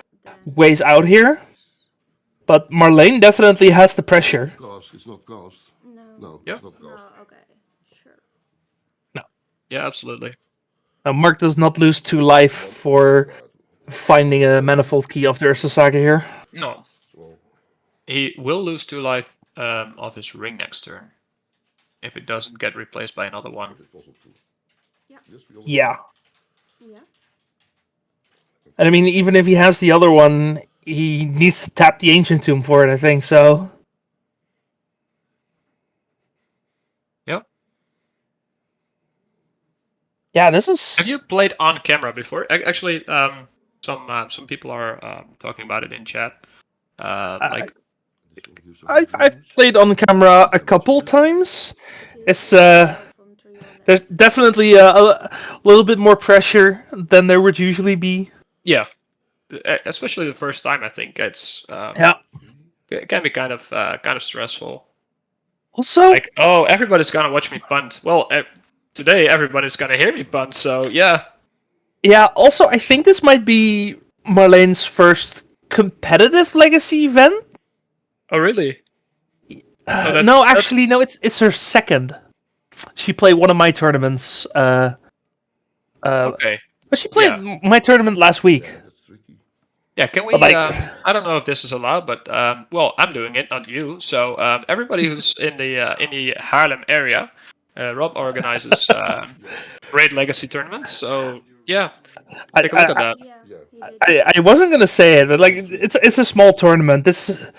Speaker 1: ways out here. But Marlene definitely has the pressure.
Speaker 7: Cast, it's not cast.
Speaker 8: No.
Speaker 7: No,
Speaker 2: Yeah.
Speaker 7: it's not
Speaker 8: No,
Speaker 7: cast.
Speaker 8: okay. Sure.
Speaker 2: Yeah, absolutely.
Speaker 1: Mark does not lose 2 life for finding a Manifold Key of the Ursa Saga here.
Speaker 2: No.
Speaker 7: So,
Speaker 2: He will lose 2 life of his ring next turn. If it doesn't get replaced by another one.
Speaker 7: it was up to.
Speaker 8: Yeah.
Speaker 7: Yes, we already
Speaker 1: Yeah.
Speaker 8: Yeah.
Speaker 1: And I mean, even if he has the other one, he needs to tap the Ancient Tomb for it, I think, so...
Speaker 2: Yep.
Speaker 1: Yeah, this is...
Speaker 2: Have you played on camera before? Actually, some people are talking about it in chat. Like,
Speaker 7: this one gives us
Speaker 1: I've
Speaker 7: dreams.
Speaker 1: played on camera a couple times. It's there's definitely a little bit more pressure than there would usually be.
Speaker 2: yeah, especially the first time. I think it's it can be kind of stressful.
Speaker 1: Also,
Speaker 2: Like, oh, everybody's gonna watch me punt. Well, today everybody's gonna hear me punt. So yeah.
Speaker 1: also I think this might be Marlene's first competitive Legacy event.
Speaker 2: Oh really? that's-
Speaker 1: No, actually, no. It's her second. She played one of my tournaments.
Speaker 2: Okay.
Speaker 1: But she played my tournament last week.
Speaker 7: Yeah, that's tricky.
Speaker 2: Yeah, can we?
Speaker 1: But, like-
Speaker 2: I don't know if this is allowed, but well, I'm doing it, not you. So everybody who's in the Haarlem area, Rob organizes great legacy tournaments. So yeah, take a look at that.
Speaker 8: Yeah.
Speaker 7: Yeah.
Speaker 8: He did.
Speaker 1: I wasn't gonna say it, but like it's a small tournament. This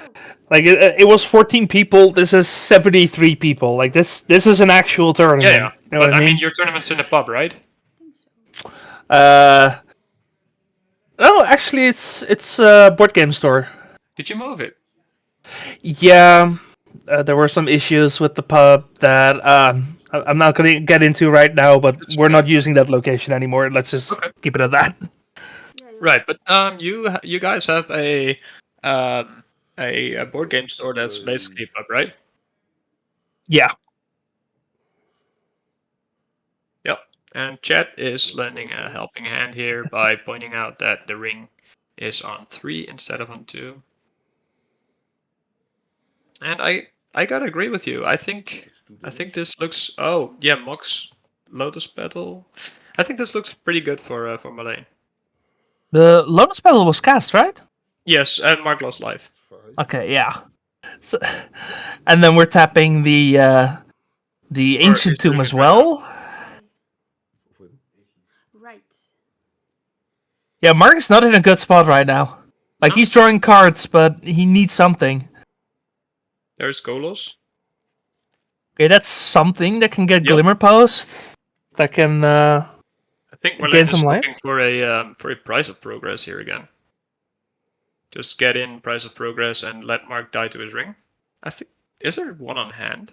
Speaker 1: like it was 14 people. This is 73 people. Like this is an actual tournament.
Speaker 2: Yeah,
Speaker 1: You know
Speaker 2: but
Speaker 1: what I mean?
Speaker 2: your tournament's in the pub, right?
Speaker 1: No, actually, it's a board game store.
Speaker 2: Did you move it?
Speaker 1: Yeah, there were some issues with the pub that I'm not gonna get into right now. But we're not using that location anymore. Let's just keep it at that.
Speaker 8: Yeah, you're
Speaker 2: Right, but you guys have a board game store that's basically a pub, right?
Speaker 1: Yeah.
Speaker 2: Yep. And Chat is lending a helping hand here by pointing out that the ring is on 3 instead of on 2. And I gotta agree with you. I think
Speaker 7: It's 2
Speaker 2: I think
Speaker 7: damage.
Speaker 2: this looks. Oh yeah, Mox Lotus Petal. I think this looks pretty good for Marlene.
Speaker 1: The Lotus Petal was cast, right?
Speaker 2: Yes, and Mark lost life.
Speaker 7: 5.
Speaker 1: Okay, yeah. So, and then we're tapping the Ancient
Speaker 2: he's doing
Speaker 1: Tomb
Speaker 2: it
Speaker 1: as
Speaker 2: right
Speaker 1: well.
Speaker 8: right.
Speaker 1: Yeah, Mark is not in a good spot right now. Like, he's drawing cards, but he needs something.
Speaker 2: There's Golos.
Speaker 1: Okay, that's something that can get
Speaker 2: Yep.
Speaker 1: Glimmer Post. That can
Speaker 2: I think
Speaker 1: gain
Speaker 2: Marlene is
Speaker 1: some life.
Speaker 2: looking for a price of progress here again. Just get in price of progress and let Mark die to his ring. I think is there one on hand?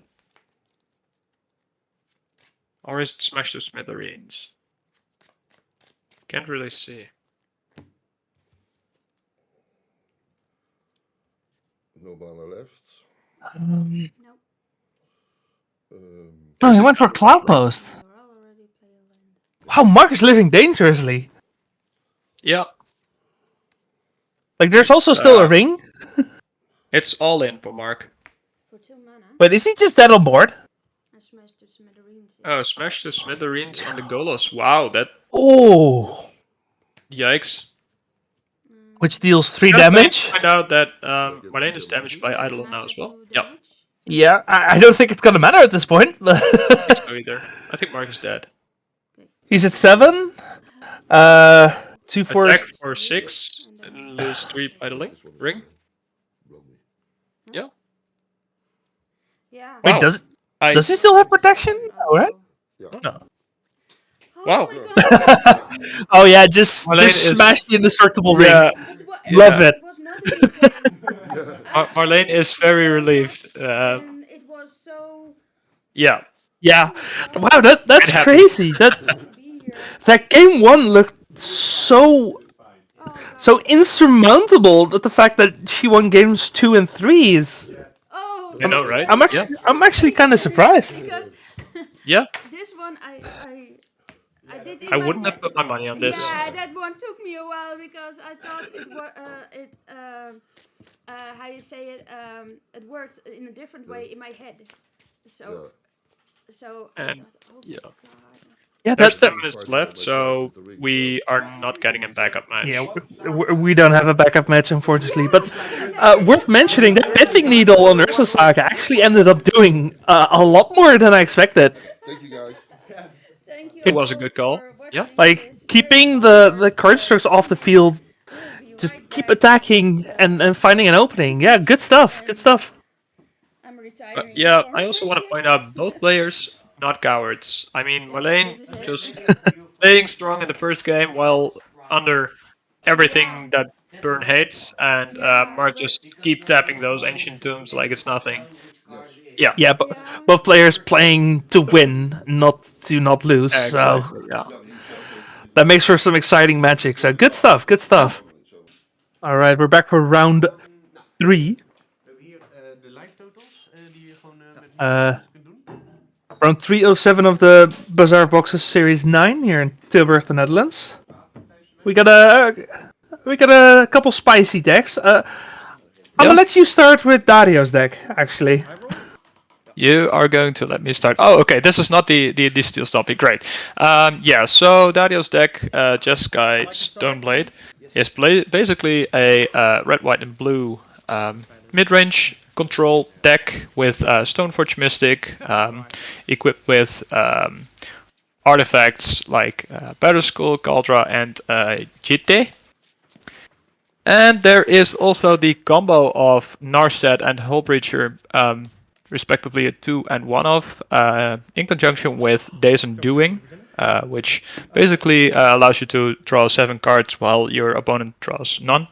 Speaker 2: Or is it smash to smithereens? Can't really see.
Speaker 7: No mana left.
Speaker 8: Nope.
Speaker 1: Oh, he went for Cloud Post.
Speaker 8: You're already playing land.
Speaker 1: Wow, Mark is living dangerously.
Speaker 2: Yeah.
Speaker 1: Like, there's also still a ring.
Speaker 2: It's all in for Mark.
Speaker 8: For 2 mana.
Speaker 1: Wait, is he just dead on board?
Speaker 8: I smashed to smithereens.
Speaker 2: Oh, smash the smithereens on the Golos. Wow, that
Speaker 1: Oh,
Speaker 2: yikes.
Speaker 1: which deals 3
Speaker 2: Just
Speaker 1: damage.
Speaker 2: find out that Marlene is damaged by Eidolon now as well. Yep.
Speaker 1: Yeah, I don't think it's gonna matter at this point.
Speaker 2: I don't think so either. I think Mark is dead.
Speaker 1: He's at 7. 2, 4.
Speaker 2: Attack for 6 and lose 3 by the ring. Yeah.
Speaker 8: Yeah.
Speaker 1: Wait,
Speaker 2: Wow.
Speaker 1: does he still have protection? No, right? No.
Speaker 2: Wow.
Speaker 1: Oh yeah, just
Speaker 2: Marlene is-
Speaker 1: smash the indestructible ring.
Speaker 2: Yeah.
Speaker 1: Love it.
Speaker 8: was not a big game.
Speaker 2: Marlene is very relieved.
Speaker 8: And it was so
Speaker 2: Yeah.
Speaker 1: Yeah. Wow, that's
Speaker 2: It happened.
Speaker 1: crazy.
Speaker 8: to be here.
Speaker 1: That game 1 looked so insurmountable that the fact that she won games 2 and 3 is.
Speaker 8: Oh,
Speaker 2: You know, right?
Speaker 1: I'm actually kind of surprised.
Speaker 8: because
Speaker 2: Yeah.
Speaker 8: this one I did. in
Speaker 2: I
Speaker 8: my
Speaker 2: wouldn't have
Speaker 8: head.
Speaker 2: put my money on this.
Speaker 8: Yeah, that one took me a while because I thought it was how you say it it worked in a different way in my head. So I
Speaker 2: And,
Speaker 8: thought, oh
Speaker 2: yeah.
Speaker 8: my god.
Speaker 1: Yeah,
Speaker 2: There's
Speaker 1: that,
Speaker 2: 10 minutes left, so we are not getting a backup match.
Speaker 1: yeah, we don't have a backup match, unfortunately. But worth mentioning that Pithing Needle on Ursa Saga actually ended up doing a lot more than I expected.
Speaker 7: Thank you guys.
Speaker 8: Thank you.
Speaker 2: It was a
Speaker 8: all
Speaker 2: good call.
Speaker 8: for watching
Speaker 2: Yeah.
Speaker 1: Like
Speaker 8: this.
Speaker 1: keeping the card strokes off the field,
Speaker 8: We'll be
Speaker 1: just
Speaker 8: right
Speaker 1: keep
Speaker 8: back.
Speaker 1: attacking and finding an opening. Yeah, good stuff. Good stuff.
Speaker 8: I'm retiring.
Speaker 2: Yeah,
Speaker 8: from
Speaker 2: I also want to
Speaker 8: Twitch.
Speaker 2: point out both players, not cowards. I mean, Marlene
Speaker 8: This is it.
Speaker 2: just playing strong in the first game while under everything that Burn hates, and Mark just keep tapping those ancient tombs like it's nothing. Yeah,
Speaker 1: Yeah, but both players playing to win, not to not lose. So
Speaker 2: exactly. Yeah.
Speaker 1: that makes for some exciting magic. So good stuff. Good stuff. All right, we're back for round 3.
Speaker 6: We hebben hier de live totals die je gewoon met kunt doen.
Speaker 1: Round 307 of the Bazaar of Boxes Series 9 here in Tilburg, the Netherlands. We got a couple spicy decks. I'm gonna let you start with Dario's deck, actually.
Speaker 2: You are going to let me start. Oh, okay. This is not the steel topic. Great. Yeah. So Dario's deck, Jeskai Stoneblade, is basically a red, white, and blue mid-range control deck with Stoneforge Mystic, equipped with artifacts like Battle Skull, Caldra, and Jite. And there is also the combo of Narset and Hullbreacher, respectively a 2 and 1 off, in conjunction with Days Undoing, which basically allows you to draw 7 cards while your opponent draws none,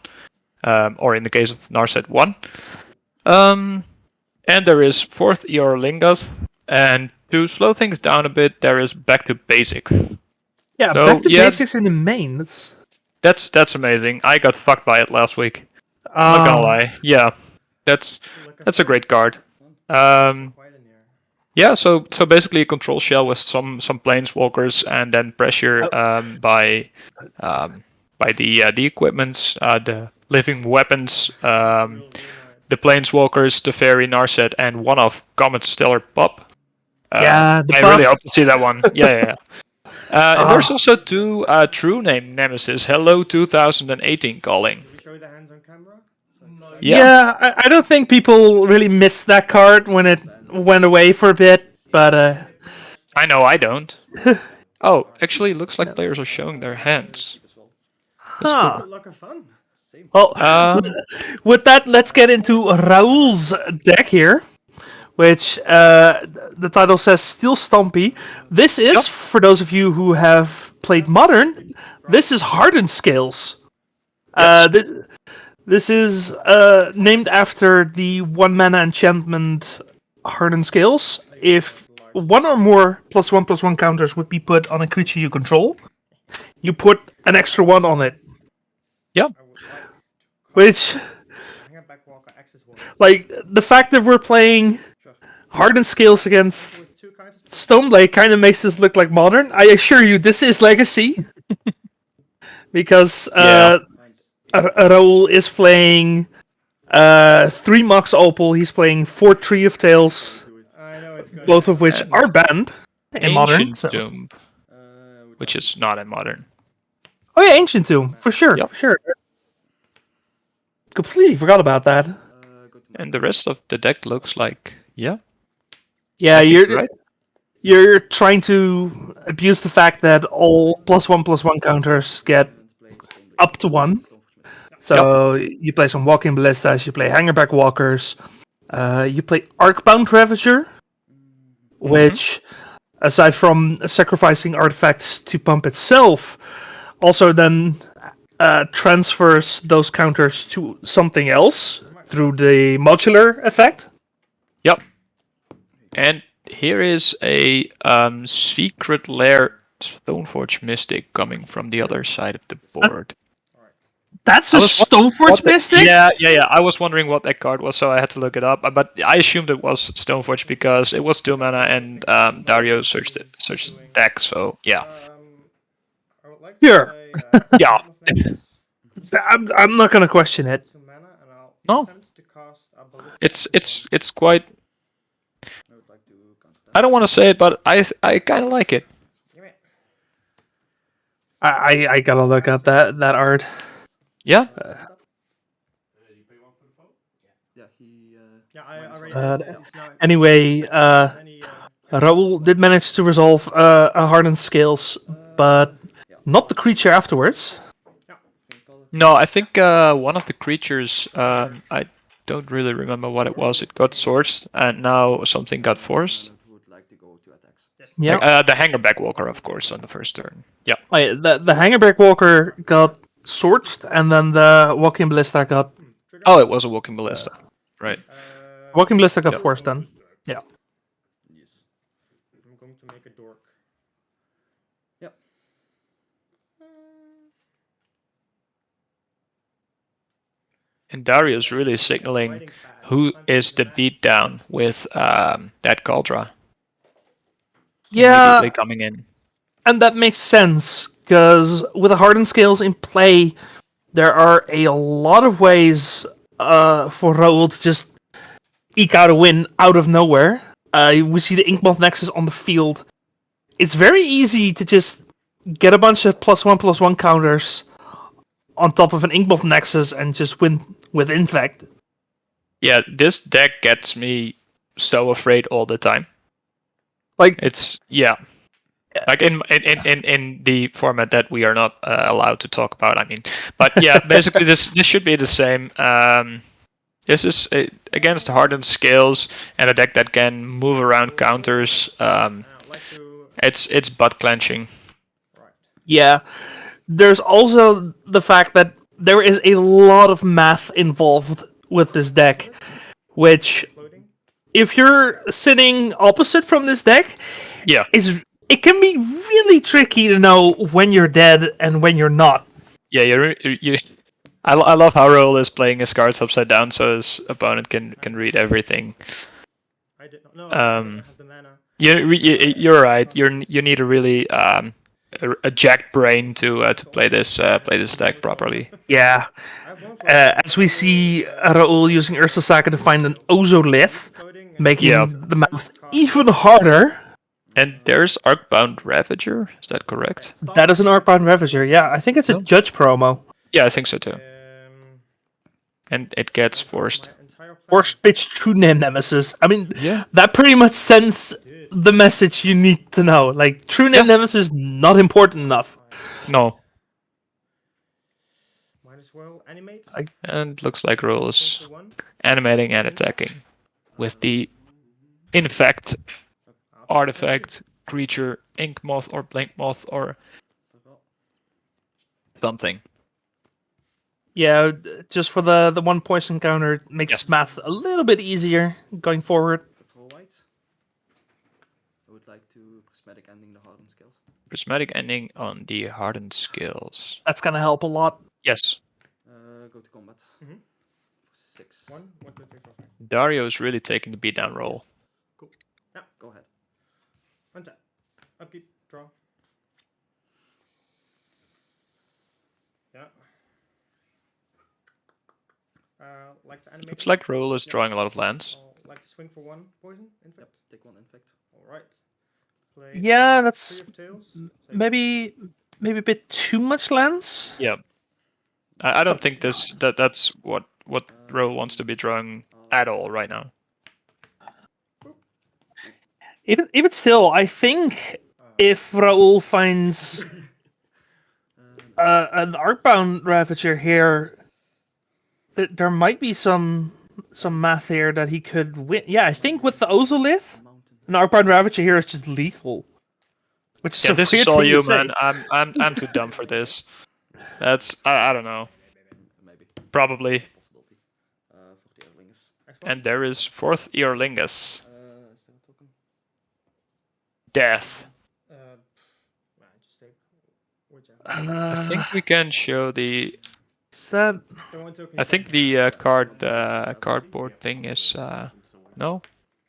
Speaker 2: or in the case of Narset 1. And there is 4th Eorlingas, and to slow things down a bit, there is Back to Basics.
Speaker 1: Yeah,
Speaker 2: So,
Speaker 1: back to
Speaker 2: yeah.
Speaker 1: basics in the main.
Speaker 2: That's amazing. I got fucked by it last week. I'm not gonna lie. Yeah, that's a great card.
Speaker 6: Quite in here.
Speaker 2: Yeah, so basically a control shell with some planeswalkers and then pressure by the equipments, the living weapons, the planeswalkers, the fairy Narset, and one of Comet Stellar Pop.
Speaker 1: Yeah, the
Speaker 2: I
Speaker 1: pop.
Speaker 2: really hope to see that one. Yeah. And there's also 2 true name nemesis. Hello 2018 calling.
Speaker 6: Did you show the hands on camera?
Speaker 1: Yeah, I don't think people really missed that card when it went away for a bit, but
Speaker 2: I know I don't. Oh, actually, it looks like players are showing their hands.
Speaker 1: huh.
Speaker 6: Good luck and fun. Same.
Speaker 1: Well,
Speaker 2: Um,
Speaker 1: with that, let's get into Raul's deck here, which the title says Steel Stompy. This is, for those of you who have played Modern, this is Hardened Scales. This is named after the 1 mana enchantment Hardened Scales. If 1 or more +1/+1 counters would be put on a creature you control, you put an extra 1 on it.
Speaker 2: yeah.
Speaker 1: Which,
Speaker 6: Hang it back, Walker, access one.
Speaker 1: like, the fact that we're playing Hardened Scales against
Speaker 6: With 2 counters.
Speaker 1: Stoneblade kind of makes this look like Modern. I assure you, this is Legacy. Because
Speaker 2: Yeah.
Speaker 1: Raul is playing 3 Mox Opal. He's playing 4 Tree of Tales,
Speaker 5: I know it's good.
Speaker 1: both of which
Speaker 2: And
Speaker 1: are banned in Modern.
Speaker 2: Ancient
Speaker 1: So.
Speaker 2: Tomb,
Speaker 5: Would
Speaker 2: which
Speaker 5: like
Speaker 2: is
Speaker 5: to
Speaker 2: not
Speaker 5: see
Speaker 2: in Modern.
Speaker 1: Oh yeah, Ancient Tomb, for sure,
Speaker 2: Yep.
Speaker 1: for sure. Completely forgot about that.
Speaker 3: Go to
Speaker 2: And the rest of the deck looks like, yeah,
Speaker 1: Yeah,
Speaker 2: I think you're right.
Speaker 1: you're trying to abuse the fact that all +1/+1 counters get up to 1. So you play some Walking Ballistas, you play Hangerback Walkers, you play Arcbound Ravager, which, aside from sacrificing artifacts to pump itself, also then transfers those counters to something else through the modular effect.
Speaker 2: Yep. And here is a secret lair Stoneforge Mystic coming from the other side of the board.
Speaker 1: That's
Speaker 2: I
Speaker 1: a
Speaker 2: was
Speaker 1: Stoneforge Mystic?
Speaker 2: Yeah. I was wondering what that card was, so I had to look it up. But I assumed it was Stoneforge because it was 2 mana and Dario searched the deck. So yeah.
Speaker 5: I would like to
Speaker 1: Sure.
Speaker 5: play,
Speaker 2: Yeah.
Speaker 5: couple of things.
Speaker 1: I'm not gonna question it.
Speaker 5: 2 mana, and I'll
Speaker 2: No.
Speaker 5: attempt to cast a ballistic
Speaker 2: It's quite.
Speaker 3: I would like to counter that.
Speaker 2: I don't want to say it, but I kind of like it.
Speaker 5: Give it.
Speaker 1: I gotta look at that art.
Speaker 2: Yeah.
Speaker 3: Yeah, he.
Speaker 5: Yeah, I already
Speaker 1: Uh,
Speaker 5: did. He's now-
Speaker 1: Anyway,
Speaker 5: Any,
Speaker 1: Raoul did manage to resolve a Hardened Scales, but not the creature afterwards.
Speaker 2: No, I think one of the creatures. I don't really remember what it was. It got sourced, and now something got forced.
Speaker 3: Would like to go to attacks.
Speaker 1: Yeah,
Speaker 2: The Hangerback Walker, of course, on the first turn. Yeah.
Speaker 1: the Hangerback Walker got sourced, and then the Walking Ballista got
Speaker 2: Oh, it was a Walking Ballista. Right.
Speaker 1: Walking Ballista got
Speaker 2: Yep.
Speaker 1: forced then. Yeah.
Speaker 3: Yes.
Speaker 5: I'm going to make a dork.
Speaker 3: Yep.
Speaker 2: And Dario's really signaling who is the beatdown with that Caldra
Speaker 1: Yeah,
Speaker 2: immediately coming in.
Speaker 1: and that makes sense, because with the Hardened Scales in play, there are a lot of ways for Raoul to just eke out a win out of nowhere. We see the Inkmoth Nexus on the field. It's very easy to just get a bunch of +1/+1 counters on top of an Inkmoth Nexus and just win with Infect.
Speaker 2: Yeah, this deck gets me so afraid all the time.
Speaker 1: Like,
Speaker 2: It's like in the format that we are not allowed to talk about. I mean, but yeah, basically this should be the same. This is against Hardened Scales and a deck that can move around counters.
Speaker 5: I'd like to.
Speaker 2: It's butt clenching.
Speaker 5: Right.
Speaker 1: yeah. There's also the fact that there is a lot of math involved with this deck, which,
Speaker 5: Floating.
Speaker 1: if you're sitting opposite from this deck,
Speaker 2: Yeah.
Speaker 1: it can be really tricky to know when you're dead and when you're not.
Speaker 2: Yeah, you. I love how Raoul is playing his cards upside down, so his opponent can read everything.
Speaker 5: I did not. No, I don't have the mana.
Speaker 2: You're right. You need a really a jacked brain to play this deck properly.
Speaker 1: Yeah.
Speaker 5: I have one floating.
Speaker 1: As we see Raoul using Ursa Saka to find an Ozolith, making
Speaker 2: Yeah.
Speaker 1: the math even harder.
Speaker 2: And there's Arcbound Ravager. Is that correct?
Speaker 1: That is an Arcbound Ravager, yeah. I think it's a
Speaker 2: No.
Speaker 1: Judge promo.
Speaker 2: Yeah, I think so too. And it gets forced.
Speaker 1: Forced pitch True Name Nemesis. I mean,
Speaker 2: Yeah.
Speaker 1: that pretty much sends the message you need to know. Like, True Name Nemesis is not important enough.
Speaker 2: No.
Speaker 5: Might as well animate.
Speaker 2: And looks like Raoul is
Speaker 5: Simple one.
Speaker 2: animating and attacking with the Infect artifact, creature, Ink Moth or Blink Moth or something.
Speaker 1: Yeah, just for the 1 poison counter, it makes
Speaker 2: Yes.
Speaker 1: math a little bit easier going forward.
Speaker 3: Control white. I would like to prismatic ending the Hardened Scales.
Speaker 2: Prismatic ending on the Hardened Scales.
Speaker 1: That's gonna help a lot.
Speaker 2: Yes.
Speaker 3: Go to combat.
Speaker 5: Mhm.
Speaker 3: 6.
Speaker 5: 1, 1, 2, 3, 4, 5.
Speaker 2: Dario is really taking the beatdown role.
Speaker 5: Yeah.
Speaker 3: Go ahead.
Speaker 5: Untap. Upkeep. Draw. Yeah. Like to animate.
Speaker 2: Looks like Roll is drawing a lot of lands.
Speaker 5: Like to swing for 1 poison. Infect.
Speaker 4: Yep, take 1 infect.
Speaker 5: All right. Play.
Speaker 1: Yeah, that's
Speaker 5: 3 of tails.
Speaker 1: maybe a bit too much lands.
Speaker 2: Yeah. I don't think that's what Roll wants to be drawing at all right now.
Speaker 1: Even still, I think if Raul finds an Arcbound Ravager here, there might be some math here that he could win. Yeah, I think with the Ozolith, an Arcbound Ravager here is just lethal. Which is
Speaker 2: Yeah,
Speaker 1: a
Speaker 2: this
Speaker 1: weird
Speaker 2: is all
Speaker 1: thing
Speaker 2: you,
Speaker 1: to say.
Speaker 2: man. I'm too dumb for this. That's I don't know.
Speaker 4: Maybe.
Speaker 2: Probably.
Speaker 4: Possibility. Voor de Erlinges.
Speaker 2: And there is 4th Earlingus.
Speaker 4: Is there a token?
Speaker 2: Death.
Speaker 5: Just take whichever.
Speaker 2: I think we can show the.
Speaker 1: Is that...
Speaker 5: It's the 1 token.
Speaker 2: I think the cardboard thing is no.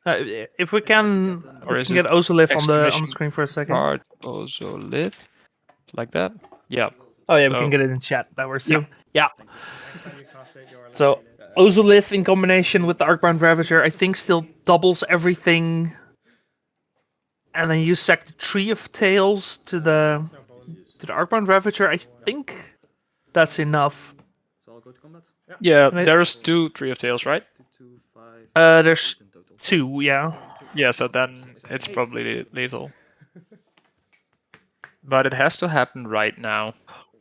Speaker 1: if we can,
Speaker 2: Or
Speaker 1: we
Speaker 2: is
Speaker 1: can get
Speaker 2: it
Speaker 1: Ozolith on the
Speaker 2: exclamation
Speaker 1: screen for a second.
Speaker 2: Card also live like that. Yeah.
Speaker 1: Oh yeah, we
Speaker 2: Oh.
Speaker 1: can get it in chat. That works too. Yeah.
Speaker 5: Next time you cast it, you're
Speaker 1: So Ozolith in combination with the Arcbound Ravager, I think still doubles everything. And then you sack the 3 of Tails to the Arcbound Ravager. I think that's enough.
Speaker 4: So I'll go to combat.
Speaker 2: Yeah,
Speaker 1: Can I-
Speaker 2: there's 2 Three of Tails, right?
Speaker 4: 2, 5.
Speaker 1: There's
Speaker 4: In total.
Speaker 1: 2, yeah.
Speaker 2: Yeah, so then it's probably lethal. But it has to happen right now.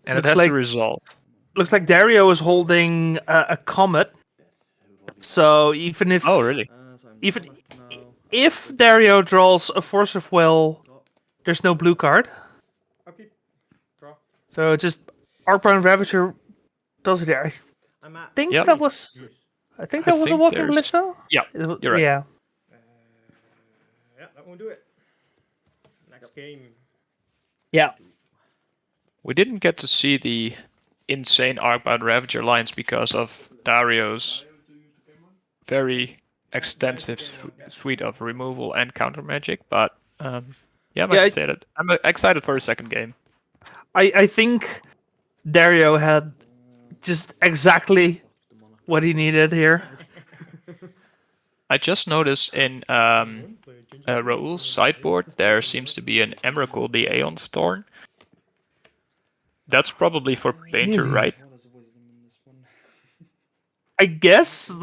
Speaker 2: And it
Speaker 1: Looks
Speaker 2: has
Speaker 1: like-
Speaker 2: to resolve.
Speaker 1: Looks like Dario is holding a Comet. So even if
Speaker 2: Oh, really?
Speaker 4: So I'm
Speaker 1: Even-
Speaker 4: combat now.
Speaker 1: if Dario draws a Force of Will, there's no blue card.
Speaker 5: Upkeep. Draw.
Speaker 1: So just Arcbound Ravager does it there. I
Speaker 5: I'm at.
Speaker 1: think
Speaker 2: Yep.
Speaker 1: that was a
Speaker 2: think
Speaker 1: walking
Speaker 2: there's-
Speaker 1: ballista.
Speaker 2: Yeah, you're right.
Speaker 1: Yeah.
Speaker 5: Yeah, that won't do it. Next game.
Speaker 1: Yeah.
Speaker 2: We didn't get to see the insane Arcbound Ravager lines because of Dario's very extensive suite of removal and counter magic, but yeah, I'm
Speaker 1: Yeah,
Speaker 2: excited. I'm excited for a second game.
Speaker 1: I think Dario had just exactly what he needed here.
Speaker 2: I just noticed in Raul's sideboard there seems to be an Emrakul the Aeon's Thorn. That's probably for Painter,
Speaker 1: Really?
Speaker 2: right?
Speaker 4: What is wisdom in this one?
Speaker 1: I guess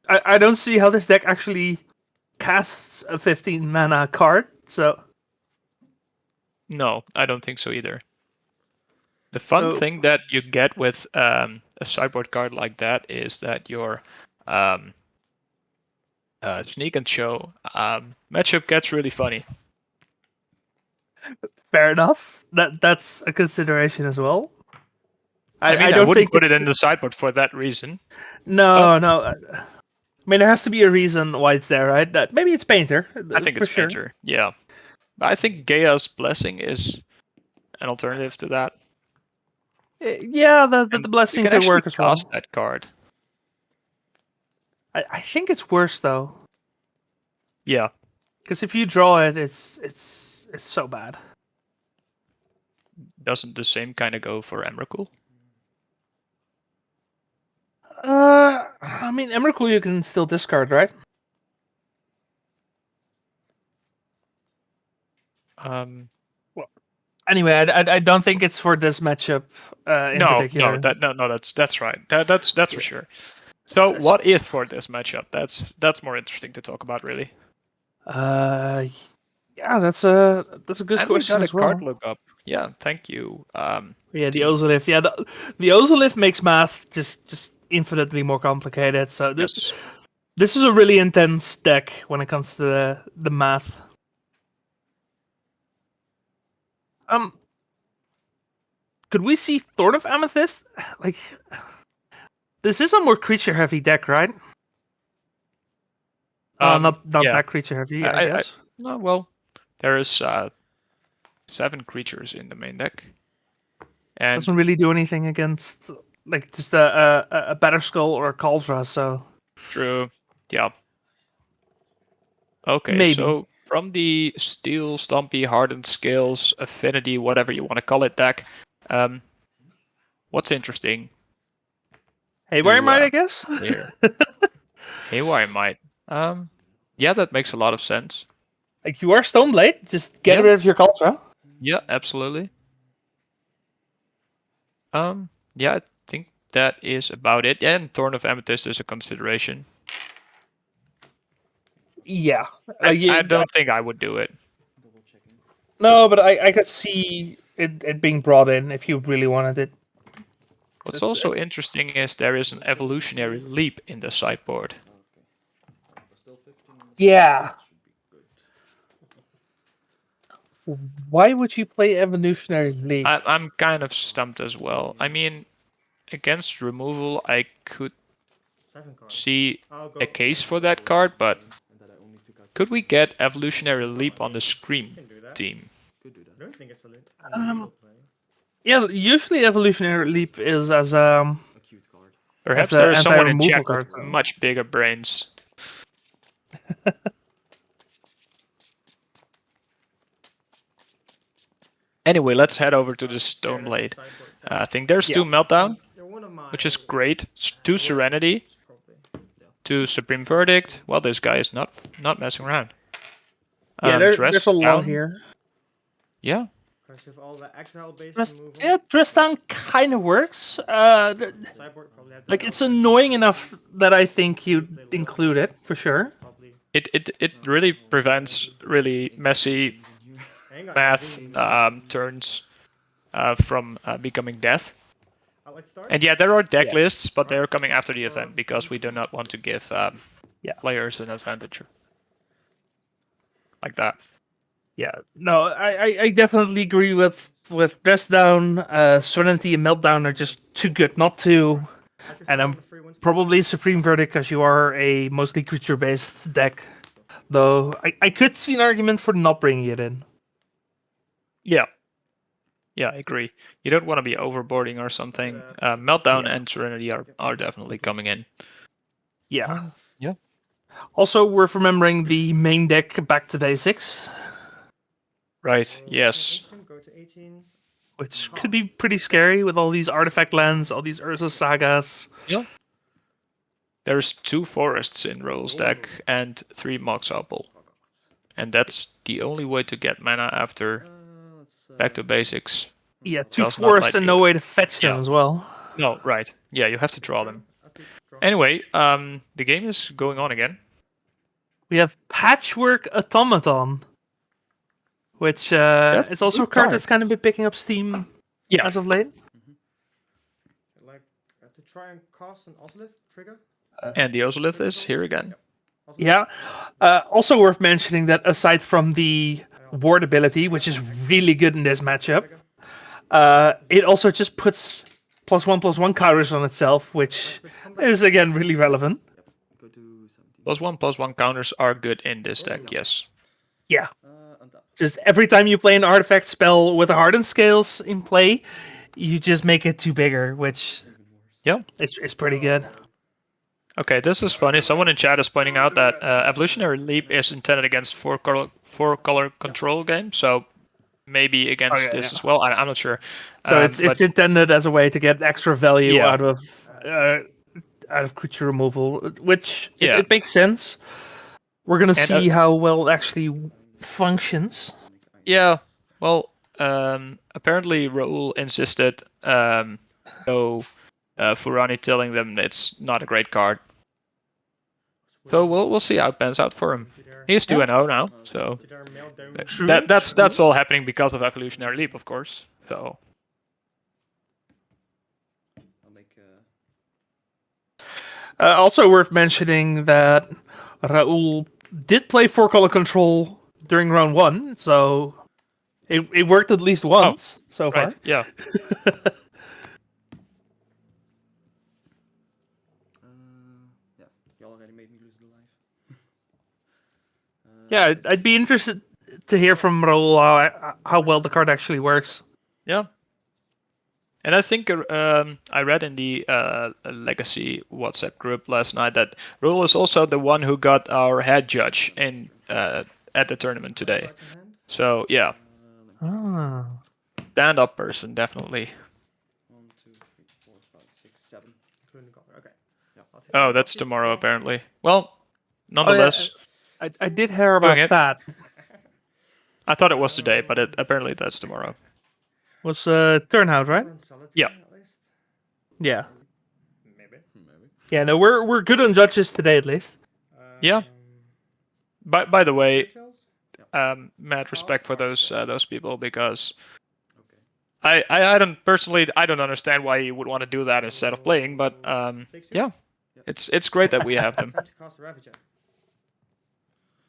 Speaker 1: I don't see how this deck actually casts a 15 mana card. So
Speaker 2: No, I don't think so either. The fun
Speaker 1: So-
Speaker 2: thing that you get with a sideboard card like that is that your sneak and show matchup gets really funny.
Speaker 1: fair enough. That's a consideration as well.
Speaker 2: I mean, I
Speaker 1: don't
Speaker 2: wouldn't
Speaker 1: think
Speaker 2: put it
Speaker 1: it's-
Speaker 2: in the sideboard for that reason.
Speaker 1: No, no. I mean, there has to be a reason why it's there, right? That maybe it's Painter.
Speaker 2: I think
Speaker 1: for
Speaker 2: it's
Speaker 1: sure.
Speaker 2: Painter. Yeah, but I think Gaia's Blessing is an alternative to that.
Speaker 1: Yeah, the
Speaker 2: And
Speaker 1: blessing
Speaker 2: you can
Speaker 1: could work
Speaker 2: actually
Speaker 1: as well.
Speaker 2: cast that card.
Speaker 1: I think it's worse though,
Speaker 2: Yeah,
Speaker 1: because if you draw it, it's so bad.
Speaker 2: doesn't the same kind of go for Emrakul?
Speaker 1: I mean, Emrakul you can still discard, right? Anyway, I don't think it's for this matchup in particular.
Speaker 2: That's right. That's for sure. So what is for this matchup? That's more interesting to talk about, really.
Speaker 1: Yeah, that's a good
Speaker 2: And we
Speaker 1: question
Speaker 2: got a
Speaker 1: as well.
Speaker 2: card lookup. Yeah, thank you.
Speaker 1: Yeah, the Ozolith. Yeah, the Ozolith makes math just infinitely more complicated. So this is a really intense deck when it comes to the math. Could we see Thorn of Amethyst? Like, this is a more creature heavy deck, right? Not
Speaker 2: yeah.
Speaker 1: that creature heavy, I guess.
Speaker 2: No, well, there is 7 creatures in the main deck, and
Speaker 1: Doesn't really do anything against like just a Better Skull or a Kaldra. So
Speaker 2: true. Yeah. Okay,
Speaker 1: Maybe.
Speaker 2: so from the Steel, Stumpy, Hardened Scales, Affinity, whatever you want to call it deck, what's interesting?
Speaker 1: Haywire
Speaker 2: to,
Speaker 1: might, I guess.
Speaker 2: here. Haywire might. Yeah, that makes a lot of sense.
Speaker 1: Like you are Stoneblade, just get
Speaker 2: Yeah.
Speaker 1: rid of your Cultra.
Speaker 2: Yeah, absolutely. Yeah, I think that is about it. And Thorn of Amethyst is a consideration.
Speaker 1: Yeah.
Speaker 2: I don't think I would do it.
Speaker 4: Double checking.
Speaker 1: No, but I could see it being brought in if you really wanted it.
Speaker 2: What's also interesting is there is an evolutionary leap in the sideboard.
Speaker 4: Okay. But still 15 minutes.
Speaker 1: Yeah.
Speaker 4: Should be good.
Speaker 1: Why would you play Evolutionary Leap?
Speaker 2: I'm kind of stumped as well. I mean, against removal, I could
Speaker 5: 7 cards.
Speaker 2: see
Speaker 5: I'll go.
Speaker 2: a case for that card, but
Speaker 4: And that I only took out
Speaker 2: could we get Evolutionary Leap on the Scream
Speaker 5: Can do that.
Speaker 2: team?
Speaker 4: Could do
Speaker 5: I
Speaker 4: that.
Speaker 5: don't think it's a
Speaker 1: Um,
Speaker 5: legal play.
Speaker 1: Yeah, usually Evolutionary Leap is as
Speaker 4: A cute card.
Speaker 2: Perhaps
Speaker 1: a
Speaker 2: there is someone in
Speaker 1: anti-removal
Speaker 2: chat with
Speaker 1: card, so.
Speaker 2: much bigger brains. Anyway, let's head over to the Stoneblade. I think there's 2 Meltdown,
Speaker 5: They're one of my
Speaker 2: which is great. 2 Serenity,
Speaker 5: probably.
Speaker 2: 2 Supreme Verdict. Well, this guy is not messing around.
Speaker 1: Yeah, there's a lot
Speaker 2: Down.
Speaker 1: here.
Speaker 2: Yeah,
Speaker 5: Because of all the exile based
Speaker 1: Dress,
Speaker 5: removal.
Speaker 1: yeah, Dress Down kind of works.
Speaker 5: Sideboard probably had
Speaker 1: Like it's annoying enough that I think you'd include it for sure.
Speaker 5: probably.
Speaker 2: it really prevents really messy
Speaker 5: Hang on,
Speaker 2: math turns from becoming death.
Speaker 5: I like start.
Speaker 2: And yeah, there are deck lists, but they're coming after the event because we do not want to give players an advantage like that.
Speaker 1: Yeah, no, I definitely agree with Dress Down. Serenity and Meltdown are just too good not to. And I'm probably Supreme Verdict because you are a mostly creature-based deck. Though I could see an argument for not bringing it in.
Speaker 2: Yeah, I agree. You don't want to be overboarding or something. Meltdown and Serenity are definitely coming in.
Speaker 1: Yeah.
Speaker 2: Yeah.
Speaker 1: Also worth remembering the main deck back to basics,
Speaker 2: Right. Yes.
Speaker 5: Go to 18.
Speaker 1: which could be pretty scary with all these artifact lands, all these Urza sagas.
Speaker 2: Yeah. There's 2 forests in Roll's deck and 3 Moxopple. And that's the only way to get mana after back to basics.
Speaker 1: Yeah, 2
Speaker 2: Does not
Speaker 1: forests
Speaker 2: let
Speaker 1: and
Speaker 2: you-
Speaker 1: no way to fetch them
Speaker 2: Yeah.
Speaker 1: as well.
Speaker 2: No, right. Yeah, you have to draw them. Anyway, the game is going on again.
Speaker 1: We have Patchwork Automaton, which it's also a card that's kind of been picking up steam as of late.
Speaker 5: Like to try and cast an Ozolith trigger.
Speaker 2: And the Ozolith is here again.
Speaker 1: Yeah. Also worth mentioning that aside from the ward ability, which is really good in this matchup, it also just puts +1/+1 counters on itself, which is again really relevant.
Speaker 4: Go to 17.
Speaker 2: +1/+1 counters are good in this deck, yes.
Speaker 1: Yeah.
Speaker 4: Untap.
Speaker 1: Just every time you play an artifact spell with a Hardened Scales in play, you just make it 2 bigger, which is pretty good.
Speaker 2: Okay, this is funny. Someone in chat is pointing out that Evolutionary Leap is intended against 4-color control games, so maybe against this as well. I'm not sure.
Speaker 1: So it's intended as a way to get extra value
Speaker 2: Yeah.
Speaker 1: out of creature removal, which it makes sense. We're gonna see how well it actually functions.
Speaker 2: Yeah, well, apparently Raoul insisted, so Furani telling them it's not a great card. So we'll see how it pans out for him. He's 2-0 now, so that's all happening because of Evolutionary Leap, of course. So
Speaker 4: I'll make
Speaker 1: Also worth mentioning that Raoul did play 4-color control during round 1, so it worked at least once so far.
Speaker 2: right, yeah.
Speaker 4: yeah, you already made me lose the life.
Speaker 1: Yeah, I'd be interested to hear from Raoul how well the card actually works.
Speaker 2: Yeah. And I think I read in the Legacy WhatsApp group last night that Raoul is also the one who got our head judge in at the tournament today. So yeah,
Speaker 1: Ah.
Speaker 2: stand-up person definitely.
Speaker 4: 1, 2, 3, 4, 5, 6, 7.
Speaker 5: Including the color. Okay. I'll take
Speaker 2: Oh,
Speaker 5: the
Speaker 2: that's
Speaker 5: boxes
Speaker 2: tomorrow
Speaker 5: before.
Speaker 2: apparently. Well,
Speaker 1: Oh, yeah,
Speaker 2: nonetheless,
Speaker 1: I did hear
Speaker 2: Doing
Speaker 1: about
Speaker 2: it.
Speaker 1: that.
Speaker 2: I thought it was today, but apparently that's tomorrow.
Speaker 1: Was turnout, right?
Speaker 5: Run solitaire
Speaker 2: Yeah.
Speaker 5: at least.
Speaker 1: Yeah.
Speaker 5: Maybe.
Speaker 1: Yeah, no, we're good on judges today at least.
Speaker 2: Yeah. By the way,
Speaker 5: Churchills?
Speaker 2: mad respect for those people because I don't personally I don't understand why you would want to do that instead of playing, but yeah, it's great that we have them.
Speaker 5: Time to cast Ravager.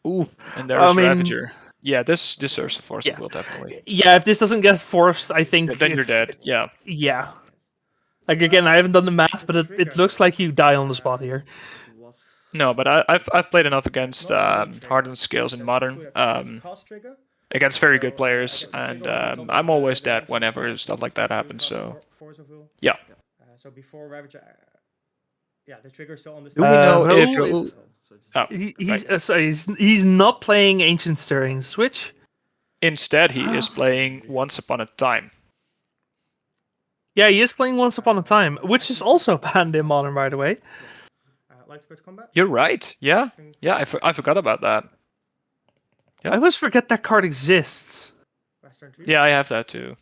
Speaker 2: Ooh, and there's
Speaker 1: I mean-
Speaker 2: Ravager. Yeah, this deserves a force
Speaker 1: Yeah.
Speaker 2: of will definitely.
Speaker 1: Yeah, if this doesn't get forced, I think
Speaker 2: Then you're
Speaker 1: it's,
Speaker 2: dead. Yeah.
Speaker 1: Yeah. Like again, I haven't done the math, but it looks like you die on the spot here.
Speaker 3: Was
Speaker 2: No, but I've played enough against
Speaker 5: Not a trigger.
Speaker 2: hardened scales in
Speaker 5: It says
Speaker 2: modern
Speaker 5: include a cast trigger.
Speaker 2: against very
Speaker 5: So,
Speaker 2: good players,
Speaker 5: I guess the
Speaker 2: and
Speaker 5: trigger will come
Speaker 2: I'm
Speaker 5: with
Speaker 2: always
Speaker 5: the
Speaker 2: dead
Speaker 5: damage on
Speaker 2: whenever
Speaker 5: itself.
Speaker 2: stuff like that
Speaker 5: So you
Speaker 2: happens.
Speaker 5: cast
Speaker 2: So
Speaker 5: Force of Will.
Speaker 2: yeah.
Speaker 5: So before Ravager, yeah, the trigger's still on the.
Speaker 2: Do we know if
Speaker 1: Raoul
Speaker 2: Raoul-
Speaker 1: is-
Speaker 3: so it's
Speaker 2: Oh,
Speaker 1: He's
Speaker 2: right.
Speaker 1: sorry, he's not playing Ancient Stirrings, which
Speaker 2: Instead, he is playing Once Upon a Time.
Speaker 1: yeah, he is playing Once Upon a Time, which is also banned in modern, by the way.
Speaker 5: Like to go to combat.
Speaker 2: You're right. Yeah, yeah. I forgot about that. Yeah.
Speaker 1: I always forget that card exists.
Speaker 5: Western Tree.
Speaker 2: Yeah, I have that too.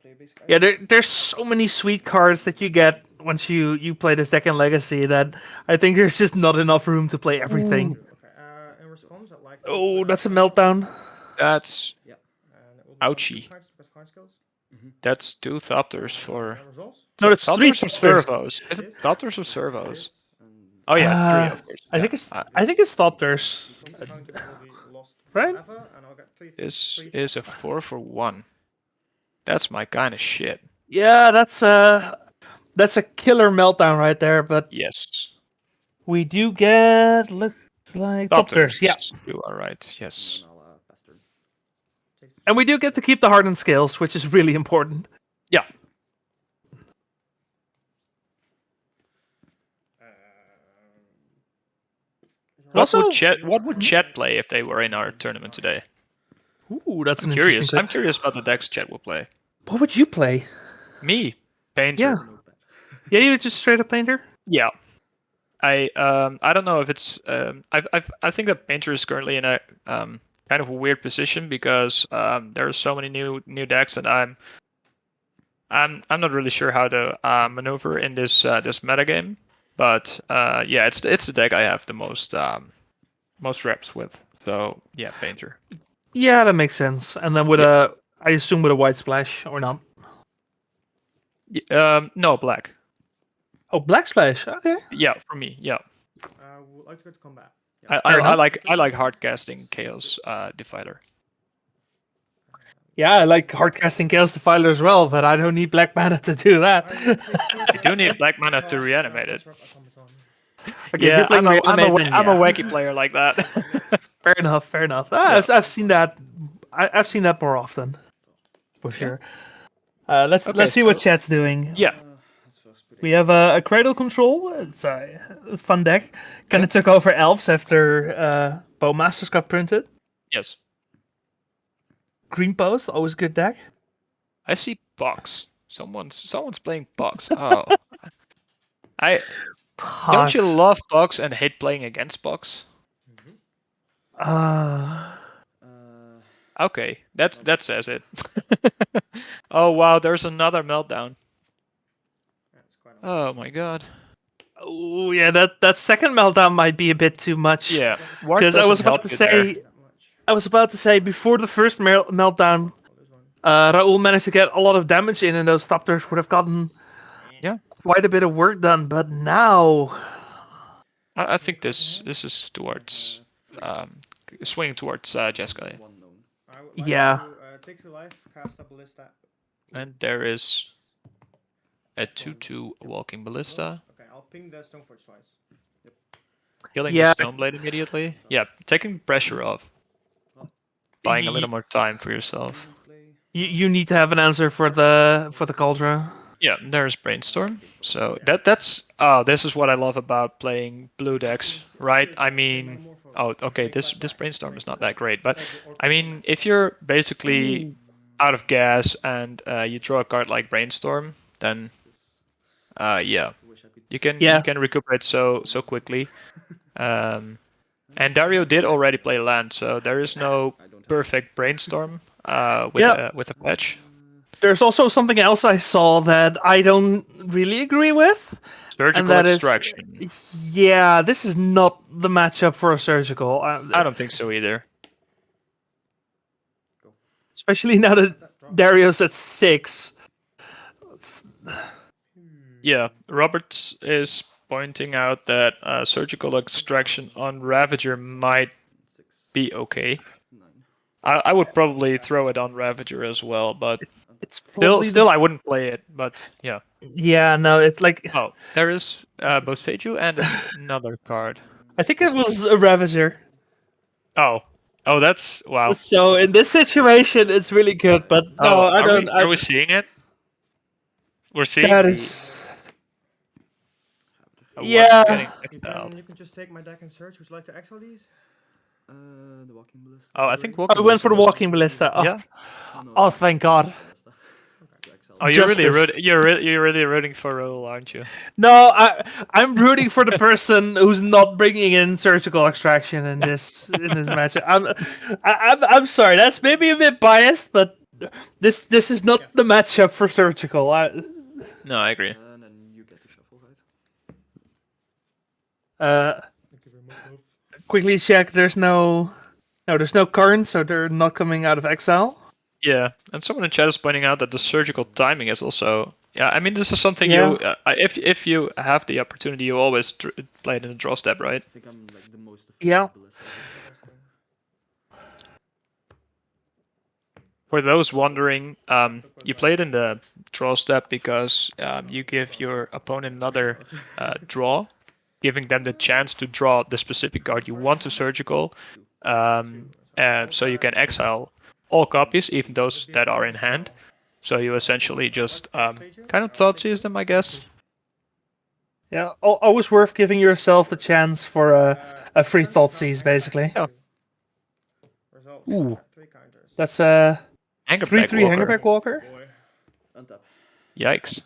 Speaker 3: play basic.
Speaker 1: Yeah, there's so many sweet cards that you get once you play this deck in Legacy that I think there's just not enough room to play everything.
Speaker 5: Okay. In response, I'd like.
Speaker 1: Oh, that's a meltdown.
Speaker 2: That's
Speaker 5: And it will be on
Speaker 2: Ouchie.
Speaker 5: 2 cards with hard skills.
Speaker 2: that's 2 Thopters for
Speaker 5: Results.
Speaker 1: No, it's three
Speaker 2: Thopters or
Speaker 1: Thopters.
Speaker 2: servos. Is it Thopters or servos?
Speaker 5: This.
Speaker 2: Oh yeah, 3
Speaker 1: Uh,
Speaker 2: of course.
Speaker 1: I
Speaker 2: Yeah.
Speaker 1: think it's Thopters.
Speaker 5: This counter will be lost
Speaker 1: Right?
Speaker 5: forever, and I'll get 3.
Speaker 2: This is a 4 for 1. That's my kind of shit.
Speaker 1: Yeah, that's a killer meltdown right there. But
Speaker 2: Yes.
Speaker 1: we do get look like Thopters, yeah,
Speaker 2: You are right. Yes.
Speaker 3: Bastard.
Speaker 1: and we do get to keep the hardened scales, which is really important.
Speaker 2: Yeah.
Speaker 1: Also-
Speaker 2: What would Chet play if they were in our tournament today?
Speaker 1: Ooh, that's
Speaker 2: I'm
Speaker 1: an
Speaker 2: curious.
Speaker 1: interesting.
Speaker 2: I'm curious about the decks Chet will play.
Speaker 1: What would you play?
Speaker 2: Me, Painter.
Speaker 1: Yeah, yeah, you just straight up painter.
Speaker 2: Yeah. I don't know if it's I think that Painter is currently in a kind of a weird position because there are so many new decks and I'm not really sure how to maneuver in this metagame. But yeah, it's the deck I have the most reps with. So yeah, Painter.
Speaker 1: Yeah, that makes sense. And then with I assume with a white splash or not.
Speaker 2: No, black.
Speaker 1: Oh, black splash. Okay.
Speaker 2: Yeah, for me, yeah.
Speaker 5: Would like to go to combat.
Speaker 2: I like hard casting Chaos Defiler.
Speaker 1: Yeah, I like hard casting Chaos Defiler as well, but I don't need black mana to do that.
Speaker 2: You do need black mana to reanimate it.
Speaker 1: Okay, if
Speaker 2: Yeah,
Speaker 1: you're playing reanimate, then
Speaker 2: I'm a
Speaker 1: yeah.
Speaker 2: wacky player like that.
Speaker 1: Fair enough. Fair enough. I've seen that. I've seen that more often, for sure. Let's see what chat's doing.
Speaker 2: Yeah.
Speaker 1: We have a Cradle Control. It's a fun deck. Kind of took over Elves after Bowmasters got printed.
Speaker 2: Yes.
Speaker 1: Green Post, always a good deck.
Speaker 2: I see Box. Someone's playing Box. Oh. Don't you
Speaker 1: Pox.
Speaker 2: love Box and hate playing against Box? Okay, that says it. Oh wow, there's another meltdown. Oh my god.
Speaker 1: Oh yeah, that second meltdown might be a bit too much.
Speaker 2: Yeah,
Speaker 1: because I was about to say before the first meltdown, Raoul managed to get a lot of damage in, and those Thopters would have gotten quite a bit of work done. But now,
Speaker 2: I think this is towards swinging towards Jeskai.
Speaker 1: Yeah.
Speaker 5: Take 2 life, cast a ballista.
Speaker 2: And there is a 2/2 walking ballista.
Speaker 5: Okay, I'll ping the Stoneforge twice.
Speaker 2: Killing
Speaker 1: Yeah.
Speaker 2: the Stoneblade immediately. Yeah, taking pressure off. Buying a little more time for yourself.
Speaker 1: you need to have an answer for the Cauldron.
Speaker 2: Yeah, there's Brainstorm. So that's this is what I love about playing blue decks, right? I mean, okay, this Brainstorm is not that great, but I mean, if you're basically out of gas and you draw a card like Brainstorm, then yeah, you can recuperate so recuperate quickly. And Dario did already play land, so there is no perfect Brainstorm with a patch.
Speaker 1: There's also something else I saw that I don't really agree with.
Speaker 2: Surgical Extraction.
Speaker 1: Yeah, this is not the matchup for a surgical.
Speaker 2: I don't think so either.
Speaker 1: Especially now that Dario's at 6.
Speaker 2: Yeah, Roberts is pointing out that Surgical Extraction on Ravager might be okay. I would probably throw it on Ravager as well, but
Speaker 1: It's probably
Speaker 2: still I wouldn't play it. But yeah.
Speaker 1: Yeah, no, it's like...
Speaker 2: Oh, there is both Seiju and another card.
Speaker 1: I think it was a Ravager.
Speaker 2: Oh, that's wow.
Speaker 1: So in this situation, it's really good, but no, I don't...
Speaker 2: Are we seeing it? We're seeing
Speaker 1: That
Speaker 2: the...
Speaker 1: is...
Speaker 2: What's getting exiled?
Speaker 5: You can just take my deck and search. Would you like to exile these?
Speaker 3: The Walking Ballista.
Speaker 2: Oh, I think
Speaker 1: I went for the Walking Ballista. Oh.
Speaker 2: Yeah.
Speaker 1: Oh, thank God.
Speaker 2: Oh, you're
Speaker 1: Justice.
Speaker 2: really rooting for Roll, aren't you?
Speaker 1: No, I'm rooting for the person who's not bringing in Surgical Extraction in this match. I'm sorry, that's maybe a bit biased, but this is not the matchup for Surgical.
Speaker 2: No, I agree.
Speaker 3: And then you get to shuffle, right?
Speaker 1: Quickly check. There's no Karn, so they're not coming out of exile.
Speaker 2: Yeah, and someone in chat is pointing out that the surgical timing is also... Yeah, I mean, this is something
Speaker 1: Yeah.
Speaker 2: you... if you have the opportunity, you always play it in the draw step, right?
Speaker 3: I think I'm like the most
Speaker 1: Yeah.
Speaker 3: Ballista.
Speaker 2: For those wondering, you play it in the draw step because you give your opponent another draw, giving them the chance to draw the specific card you want to surgical, and so you can exile all copies, even those that are in hand. So you essentially just kind of Thoughtseize them, I guess.
Speaker 1: Yeah, always worth giving yourself the chance for a free Thoughtseize, basically.
Speaker 2: Yeah.
Speaker 1: Ooh.
Speaker 5: 3 counters.
Speaker 1: That's a
Speaker 2: Hangerback
Speaker 1: 3/3 Hangerback Walker.
Speaker 3: Untap.
Speaker 2: Yikes.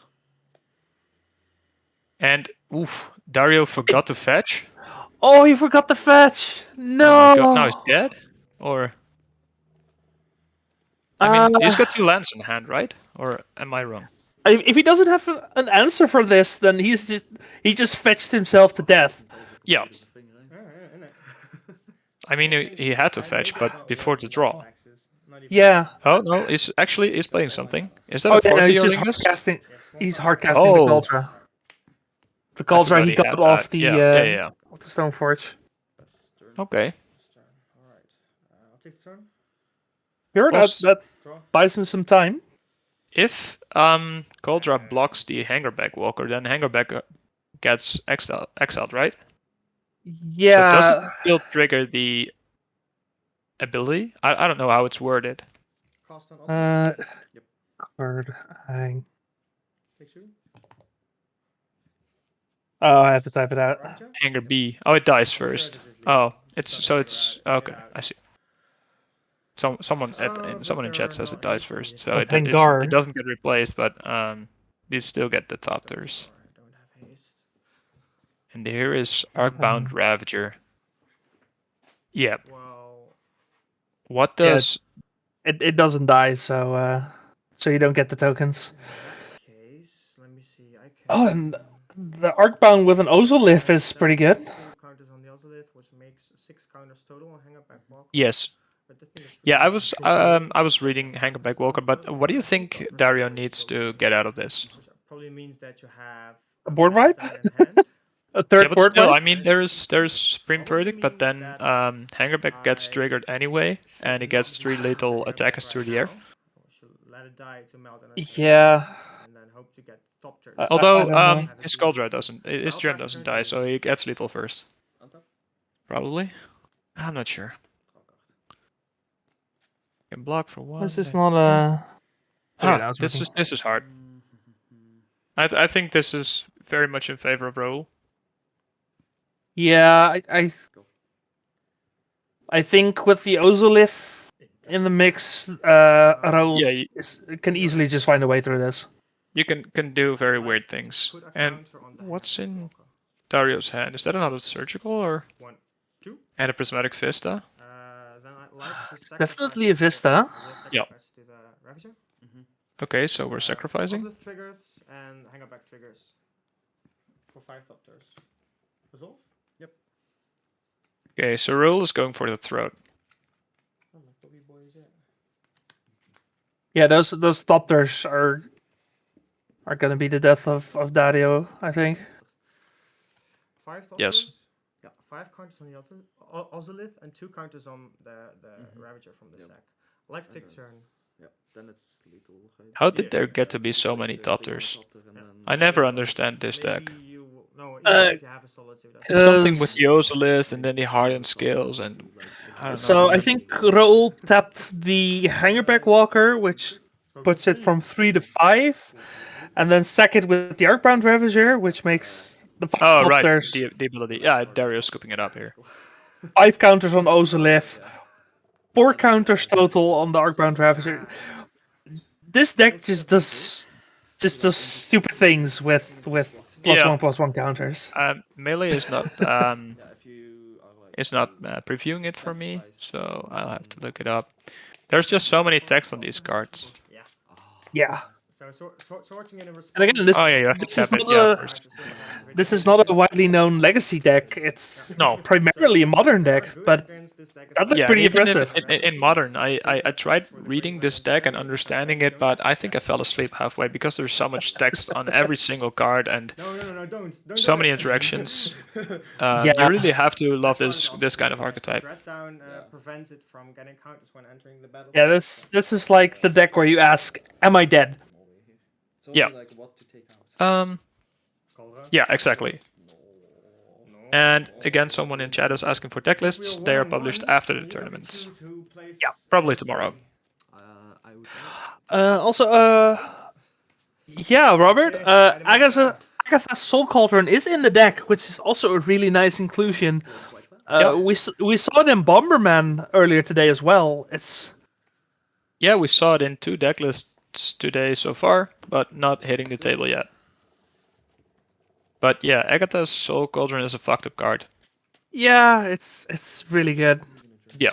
Speaker 2: And oof, Dario forgot to fetch.
Speaker 1: Oh, he forgot to fetch. No.
Speaker 2: Oh my god, now he's dead? Or... I mean, he's got 2 lands in hand, right? Or am I wrong?
Speaker 1: If he doesn't have an answer for this, then he just fetched himself to death.
Speaker 2: Yeah. I mean, he had to fetch, but before the draw.
Speaker 1: Yeah.
Speaker 2: Oh no, he's playing something. Is that
Speaker 1: Oh
Speaker 2: a
Speaker 1: yeah,
Speaker 2: 4th
Speaker 1: no, he's just
Speaker 2: Ringus?
Speaker 1: hardcasting. He's hardcasting
Speaker 2: Oh.
Speaker 1: the Cauldron. The Cauldron he got
Speaker 2: had
Speaker 1: off
Speaker 2: that.
Speaker 1: the
Speaker 2: Yeah.
Speaker 1: off the Stoneforge.
Speaker 2: Okay.
Speaker 5: Alright. I'll take the turn.
Speaker 1: Sure,
Speaker 2: Was-
Speaker 1: that
Speaker 5: Draw.
Speaker 1: buys him some time.
Speaker 2: If Coldra blocks the Hangerback Walker, then Hangerback gets exiled, right? So does it still trigger the ability? I don't know how it's worded.
Speaker 5: Cast on
Speaker 1: Card hang.
Speaker 5: Take 2.
Speaker 1: Oh, I have to type it out.
Speaker 5: Ravager.
Speaker 2: Hanger B. Oh, it dies first. Oh, it's okay. I see. Someone in chat says it dies first, so it doesn't get replaced, but you still get the top tiers.
Speaker 5: I don't have haste.
Speaker 2: And here is Arcbound Ravager. Yeah.
Speaker 5: Well,
Speaker 2: What does?
Speaker 1: It doesn't die, so you don't get the tokens.
Speaker 5: in that case, let me see. I can.
Speaker 1: Oh, and the Arcbound with an Ozolith is pretty good.
Speaker 5: 2 counters on the Ozolith, which makes 6 counters total on Hangerback Walker.
Speaker 2: Yes.
Speaker 5: But the thing is,
Speaker 2: Yeah, I was reading Hangerback Walker, but what do you think Dario needs to get out of this?
Speaker 5: Which probably means that you have
Speaker 1: A board wipe?
Speaker 5: Abzan in hand.
Speaker 1: A third
Speaker 2: Yeah, but
Speaker 1: board
Speaker 2: still,
Speaker 1: wipe?
Speaker 2: I mean, there's Supreme Verdict, but then Hangerback gets triggered anyway, and he gets 3 lethal attackers through the air.
Speaker 5: Should let it die to melt and
Speaker 1: Yeah.
Speaker 5: and then hope to get top tiers.
Speaker 2: Although
Speaker 1: don't know.
Speaker 2: his Coldra doesn't, his turn doesn't die, so he gets lethal first. Probably. I'm not sure. Can block for 1.
Speaker 1: This is not a.
Speaker 2: Huh,
Speaker 1: that was
Speaker 2: this is hard. I think this is very much in favor of Roll.
Speaker 1: Yeah, I think with the Ozolith in the mix, Raul
Speaker 2: Yeah,
Speaker 1: can easily just find a way through this.
Speaker 2: you can do very weird things.
Speaker 5: Put a
Speaker 2: And
Speaker 5: counter on the
Speaker 2: what's
Speaker 5: hand
Speaker 2: in
Speaker 5: blocker.
Speaker 2: Dario's hand? Is that another surgical or
Speaker 5: 1, 2.
Speaker 2: and a prismatic vista?
Speaker 5: Then I'd like to sacrifice
Speaker 1: Definitely a
Speaker 5: it to the-
Speaker 1: Vista.
Speaker 5: I will
Speaker 2: Yeah.
Speaker 5: sacrifice to the Ravager.
Speaker 2: Okay, so we're sacrificing.
Speaker 5: Positive triggers and hang back triggers. For 5 Thopters. Resolve?
Speaker 2: Okay, so Raul is going for the throat.
Speaker 5: Oh, my Toby boy is it.
Speaker 1: Yeah, those Thopters are gonna be the death of Dario, I think.
Speaker 5: 5 Thopters?
Speaker 2: Yes.
Speaker 5: Yeah, 5 counters on the Ozolith and 2 counters on the Ravager from the sack. Like take turn.
Speaker 4: Yeah, then it's lethal.
Speaker 2: How did there get to be so many Thopters? I never understand this deck.
Speaker 5: Maybe you will, no,
Speaker 1: Uh,
Speaker 5: if you have a solid suit.
Speaker 2: It's something with the Ozolith and then the Hardened skills and I don't know.
Speaker 1: So I think Raul tapped the Hangerback Walker, which puts it from 3 to 5, and then sack it with the Arcbound Ravager, which makes the 5
Speaker 2: Oh right,
Speaker 1: Thopters,
Speaker 2: the ability. Yeah, Dario's scooping it up here.
Speaker 1: 5 counters on Ozolith, 4 counters total on the Arcbound Ravager. This deck just does stupid things with
Speaker 2: Yeah.
Speaker 1: +1/+1 counters.
Speaker 2: Melee is not
Speaker 4: If you are like
Speaker 2: is not previewing it for me, so I'll have to look it up. There's just so many text on these cards.
Speaker 5: Yeah.
Speaker 1: Yeah.
Speaker 5: So sorting in a response.
Speaker 1: And again, this,
Speaker 2: Oh yeah, you have to
Speaker 1: this is
Speaker 2: tap it.
Speaker 1: not
Speaker 2: Yeah.
Speaker 1: this is not a widely known legacy deck. It's
Speaker 2: No.
Speaker 1: primarily a modern deck, but that looks
Speaker 2: Yeah,
Speaker 1: pretty
Speaker 2: even
Speaker 1: impressive.
Speaker 2: in modern, I tried reading this deck and understanding it, but I think I fell asleep halfway because there's so much text on every single card and
Speaker 5: No, don't
Speaker 2: so
Speaker 5: do
Speaker 2: many
Speaker 5: it.
Speaker 2: interactions.
Speaker 1: Yeah.
Speaker 2: You really have to love this kind of archetype.
Speaker 5: Dress down prevents it from getting counters when entering the battle.
Speaker 1: Yeah, this is like the deck where you ask, "Am I dead?"
Speaker 4: it's only
Speaker 2: Yeah.
Speaker 4: like what to take out.
Speaker 2: Yeah, exactly. And again, someone in chat is asking for deck lists. They are published after the tournaments. Yeah, probably tomorrow.
Speaker 4: I would
Speaker 1: Yeah, Robert. Agatha's Soul Cauldron is in the deck, which is also a really nice inclusion. We saw it in Bomberman earlier today as well.
Speaker 2: Yeah, we saw it in 2 deck lists today so far, but not hitting the table yet. But yeah, Agatha's Soul Cauldron is a fucked up card.
Speaker 1: Yeah, it's really good.
Speaker 2: Yeah.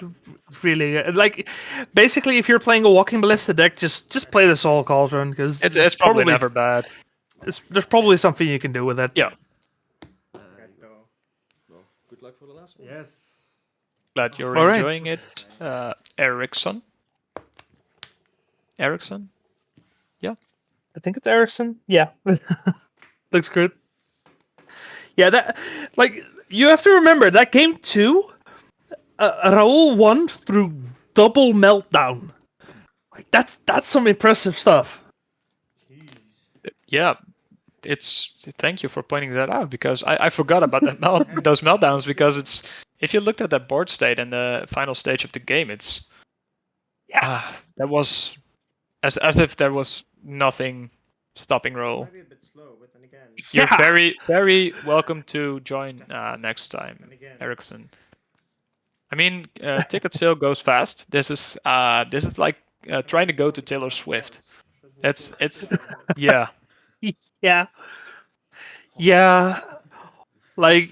Speaker 1: Really good. Like, basically, if you're playing a Walking Ballista deck, just play the Soul Cauldron because
Speaker 2: It's probably never bad.
Speaker 1: there's probably something you can do with it.
Speaker 2: Yeah.
Speaker 4: well, good luck for the last one.
Speaker 5: Yes.
Speaker 2: Glad you're
Speaker 1: All right.
Speaker 2: enjoying it. Ericsson?
Speaker 1: I think it's Ericsson. Yeah. Looks good. Yeah, that, like, you have to remember that game 2, Raul won through double meltdown. Like, that's some impressive stuff.
Speaker 2: Yeah. Thank you for pointing that out because I forgot about those meltdowns because it's if you looked at that board state and the final stage of the game, it's that was as if there was nothing stopping Raul.
Speaker 5: Maybe a bit slow, but then again.
Speaker 2: You're
Speaker 1: Yeah.
Speaker 2: very, very welcome to join next time,
Speaker 5: And again.
Speaker 2: Ericsson. I mean, ticket sale goes fast. This is like trying to go to Taylor Swift. It's yeah.
Speaker 1: Yeah. Like,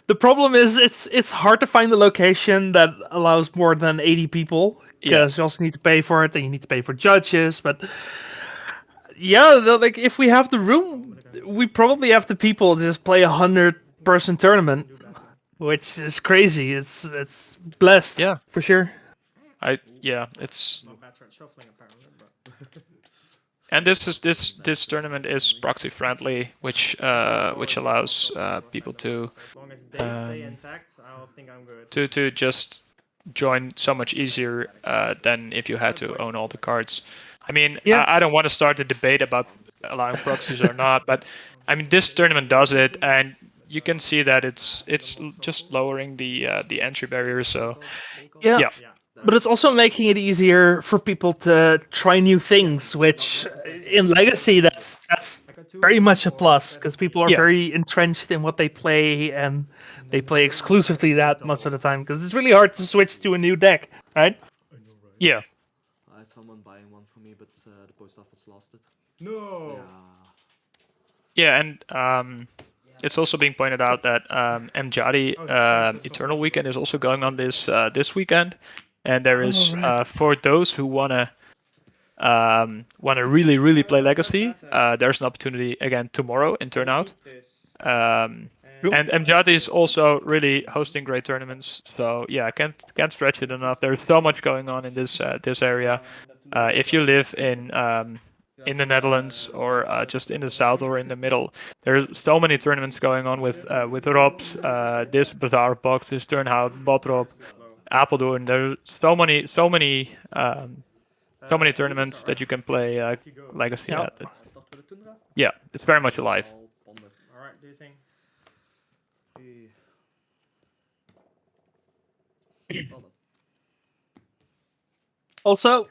Speaker 1: the problem is it's hard to find a location that allows more than 80 people because you also need to pay for it and you need to pay for judges. But yeah, like, if we have the room, we probably have the people to just play 100-person tournament, which is crazy. It's blessed.
Speaker 2: Yeah.
Speaker 1: For sure.
Speaker 2: It's
Speaker 5: Not bad at shuffling apparently, but
Speaker 2: and this tournament is proxy friendly, which allows people to
Speaker 5: as long as they stay intact, I think I'm good.
Speaker 2: to just join so much easier than if you had to own all the cards. I mean,
Speaker 1: Yeah.
Speaker 2: I don't want to start a debate about allowing proxies or not, but I mean this tournament does it, and you can see that it's just lowering the entry barrier. So
Speaker 1: Yeah.
Speaker 2: yeah.
Speaker 1: But it's also making it easier for people to try new things, which in Legacy that's very much a plus because people are
Speaker 2: Yeah.
Speaker 1: very entrenched in what they play and they play exclusively that most of the time because it's really hard to switch to a new deck, right?
Speaker 2: Yeah.
Speaker 4: I had someone buying one for me, but the post office lost it.
Speaker 5: No.
Speaker 2: Yeah, and it's also being pointed out that Mjadi Eternal Weekend is also going on this weekend, and there is
Speaker 1: right.
Speaker 2: for those who wanna really play Legacy, there's an opportunity again tomorrow in Turnout. And Mjadi is also really hosting great tournaments. So yeah, I can't stretch it enough. There's so much going on in this area. If you live in the Netherlands or just in the south or in the middle, there's so many tournaments going on with Robs, this Bazaar of Boxes, Turnhout, Botrop, Apeldoorn. There's so many tournaments that you can play Legacy
Speaker 1: Yep.
Speaker 2: at. Yeah, it's very much alive.
Speaker 5: Alright, do you think?
Speaker 1: Also,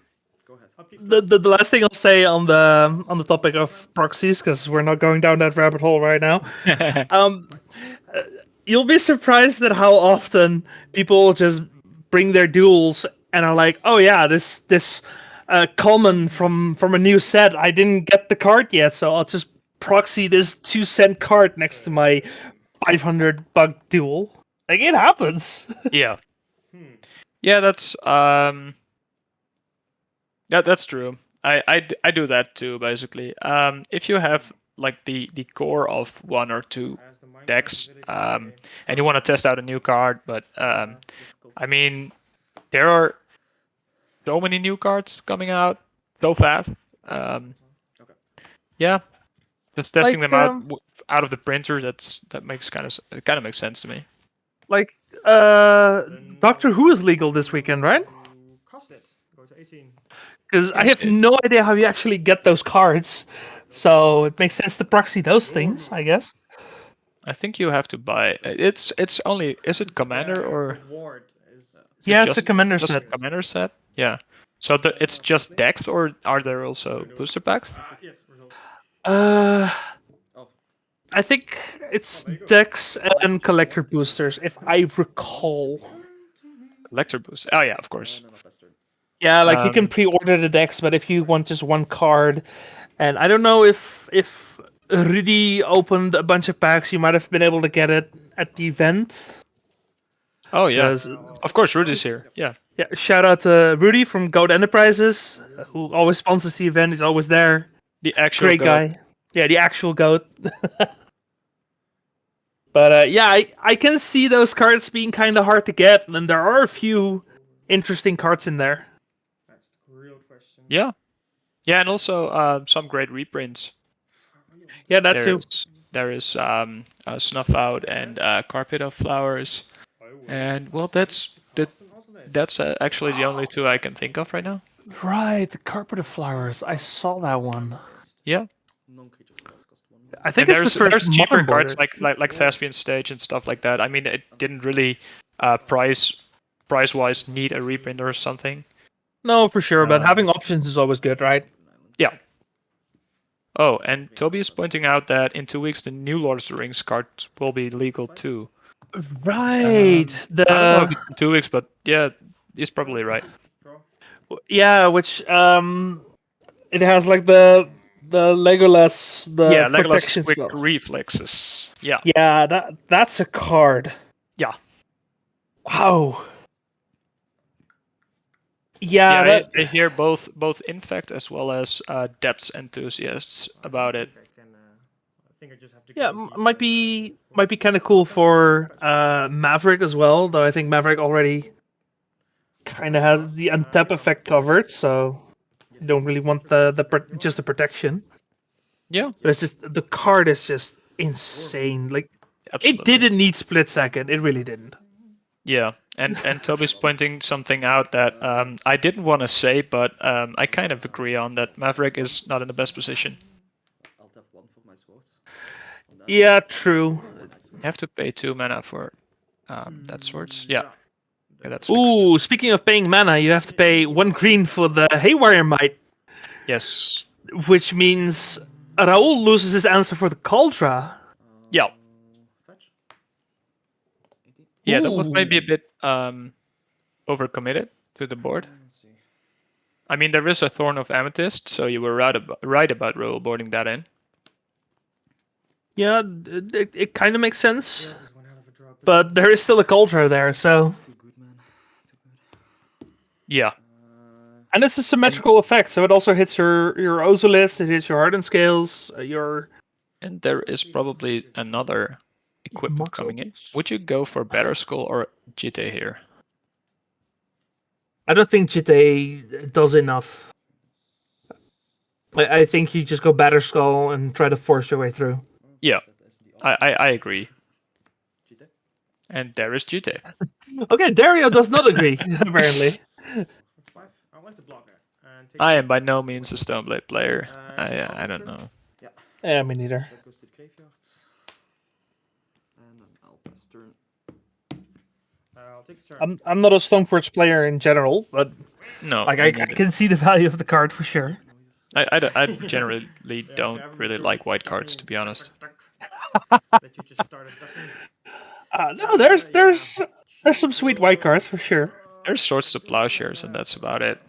Speaker 3: Go ahead.
Speaker 1: the last thing I'll say on the topic of proxies, because we're not going down that rabbit hole right now. You'll be surprised at how often people just bring their duels and are like, "Oh yeah, this Coleman from a new set. I didn't get the card yet, so I'll just proxy this 2-cent card next to my $500 duel." Like, it happens.
Speaker 2: Yeah. Yeah, that's true. I do that too, basically. If you have like the core of one or two decks, and you want to test out a new card, but I mean, there are so many new cards coming out so fast. Yeah, just testing them out of the printer. That makes kind of makes sense to me.
Speaker 1: Like, Doctor Who is legal this weekend, right?
Speaker 5: Cost it. Go to 18.
Speaker 1: Because I have no idea how you actually get those cards, so it makes sense to proxy those things, I guess.
Speaker 2: I think you have to buy. It's only. Is it Commander or?
Speaker 5: Ward is
Speaker 1: Yeah, it's a Commander
Speaker 2: just
Speaker 1: set.
Speaker 2: a Commander set. Yeah. So it's just decks, or are there also booster packs?
Speaker 5: yes, result.
Speaker 1: I think it's decks and collector boosters, if I recall.
Speaker 2: Collector boost. Oh yeah, of course.
Speaker 1: Yeah, like you can pre-order the decks, but if you want just one card, and I don't know if Rudy opened a bunch of packs, you might have been able to get it at the event.
Speaker 2: Oh yeah,
Speaker 1: 'Cause-
Speaker 2: of course Rudy's here. Yeah.
Speaker 1: Yeah, shout out to Rudy from Goat Enterprises, who always sponsors the event. He's always there.
Speaker 2: The actual
Speaker 1: Great
Speaker 2: goat.
Speaker 1: guy. Yeah, the actual goat. But yeah, I can see those cards being kind of hard to get, and there are a few interesting cards in there.
Speaker 5: That's the real question.
Speaker 2: Yeah. Yeah, and also some great reprints.
Speaker 1: Yeah, that too.
Speaker 2: There is Snuff Out and Carpet of Flowers, and well, that's actually the only two I can think of right now.
Speaker 1: Right, the Carpet of Flowers. I saw that one.
Speaker 2: Yeah.
Speaker 1: I think
Speaker 2: and
Speaker 1: it's the first
Speaker 2: there's cheaper
Speaker 1: modern
Speaker 2: cards
Speaker 1: border.
Speaker 2: like Thespian Stage and stuff like that. I mean, it didn't really price wise need a reprint or something.
Speaker 1: No, for sure, but having options is always good, right?
Speaker 2: Yeah. Oh, and Toby is pointing out that in 2 weeks the new Lord of the Rings cards will be legal too.
Speaker 1: Right.
Speaker 2: I don't know if it's in 2 weeks, but yeah, he's probably right.
Speaker 1: Yeah, which it has like the Legolas, the
Speaker 2: Legolas
Speaker 1: protection
Speaker 2: quick
Speaker 1: spell.
Speaker 2: reflexes. Yeah.
Speaker 1: Yeah, that's a card.
Speaker 2: Yeah.
Speaker 1: Wow. Yeah,
Speaker 2: I hear both Infect as well as Depths enthusiasts about it.
Speaker 1: Yeah, might be kind of cool for Maverick as well. Though I think Maverick already kind of has the untap effect covered, so you don't really want just the protection.
Speaker 2: Yeah,
Speaker 1: but it's just the card is just insane. Like
Speaker 2: absolutely.
Speaker 1: It didn't need split second. It really didn't.
Speaker 2: Yeah, and Toby's pointing something out that I didn't want to say, but I kind of agree on that. Maverick is not in the best position.
Speaker 3: I'll tap one for my swords.
Speaker 1: Yeah, true.
Speaker 2: You have to pay 2 mana for that swords. Yeah, that's fixed.
Speaker 1: Ooh, speaking of paying mana, you have to pay 1 green for the Haywire Might.
Speaker 2: Yes.
Speaker 1: Which means Raul loses his answer for the Cauldra.
Speaker 2: Yeah.
Speaker 3: Fetch.
Speaker 2: Yeah, that was maybe a bit overcommitted to the board.
Speaker 3: Let's see.
Speaker 2: I mean, there is a Thorn of Amethyst, so you were right about roll boarding that in.
Speaker 1: Yeah, it kind of makes sense.
Speaker 5: Yeah, this is one hell of a drop.
Speaker 1: But there is still a Cauldron there, so...
Speaker 3: Too good, man. Too good.
Speaker 2: Yeah.
Speaker 1: And it's a symmetrical effect, so it also hits your Ozolith, it hits your Hardened Scales, your...
Speaker 2: And there is probably another equipment coming in.
Speaker 1: Moxels.
Speaker 2: Would you go for Better Skull or Jitte here?
Speaker 1: I don't think Jitte does enough. I think you just go Batter Skull and try to force your way through.
Speaker 2: Yeah, I agree.
Speaker 3: Cheetah?
Speaker 2: And there is Jitte.
Speaker 1: Okay, Dario does not agree, apparently.
Speaker 5: 5. I like the blocker. And take
Speaker 2: I
Speaker 5: it.
Speaker 2: am by no means a Stoneblade player. I don't
Speaker 5: Alter.
Speaker 2: know.
Speaker 1: Yeah, me neither.
Speaker 3: That goes to the graveyard. And then I'll pass turn.
Speaker 5: I'll take the turn.
Speaker 1: I'm not a Stoneforge player in general, but
Speaker 2: No,
Speaker 1: like
Speaker 2: me
Speaker 1: I
Speaker 2: neither.
Speaker 1: can see the value of the card for sure.
Speaker 2: I generally
Speaker 5: Yeah,
Speaker 2: don't
Speaker 5: if you
Speaker 2: really
Speaker 5: haven't
Speaker 2: like
Speaker 5: seen
Speaker 2: white
Speaker 5: ducking,
Speaker 2: cards, to be honest.
Speaker 5: that you just started ducking.
Speaker 1: No, there's some sweet white cards for sure.
Speaker 2: There's Swords to Plowshares, and that's about it.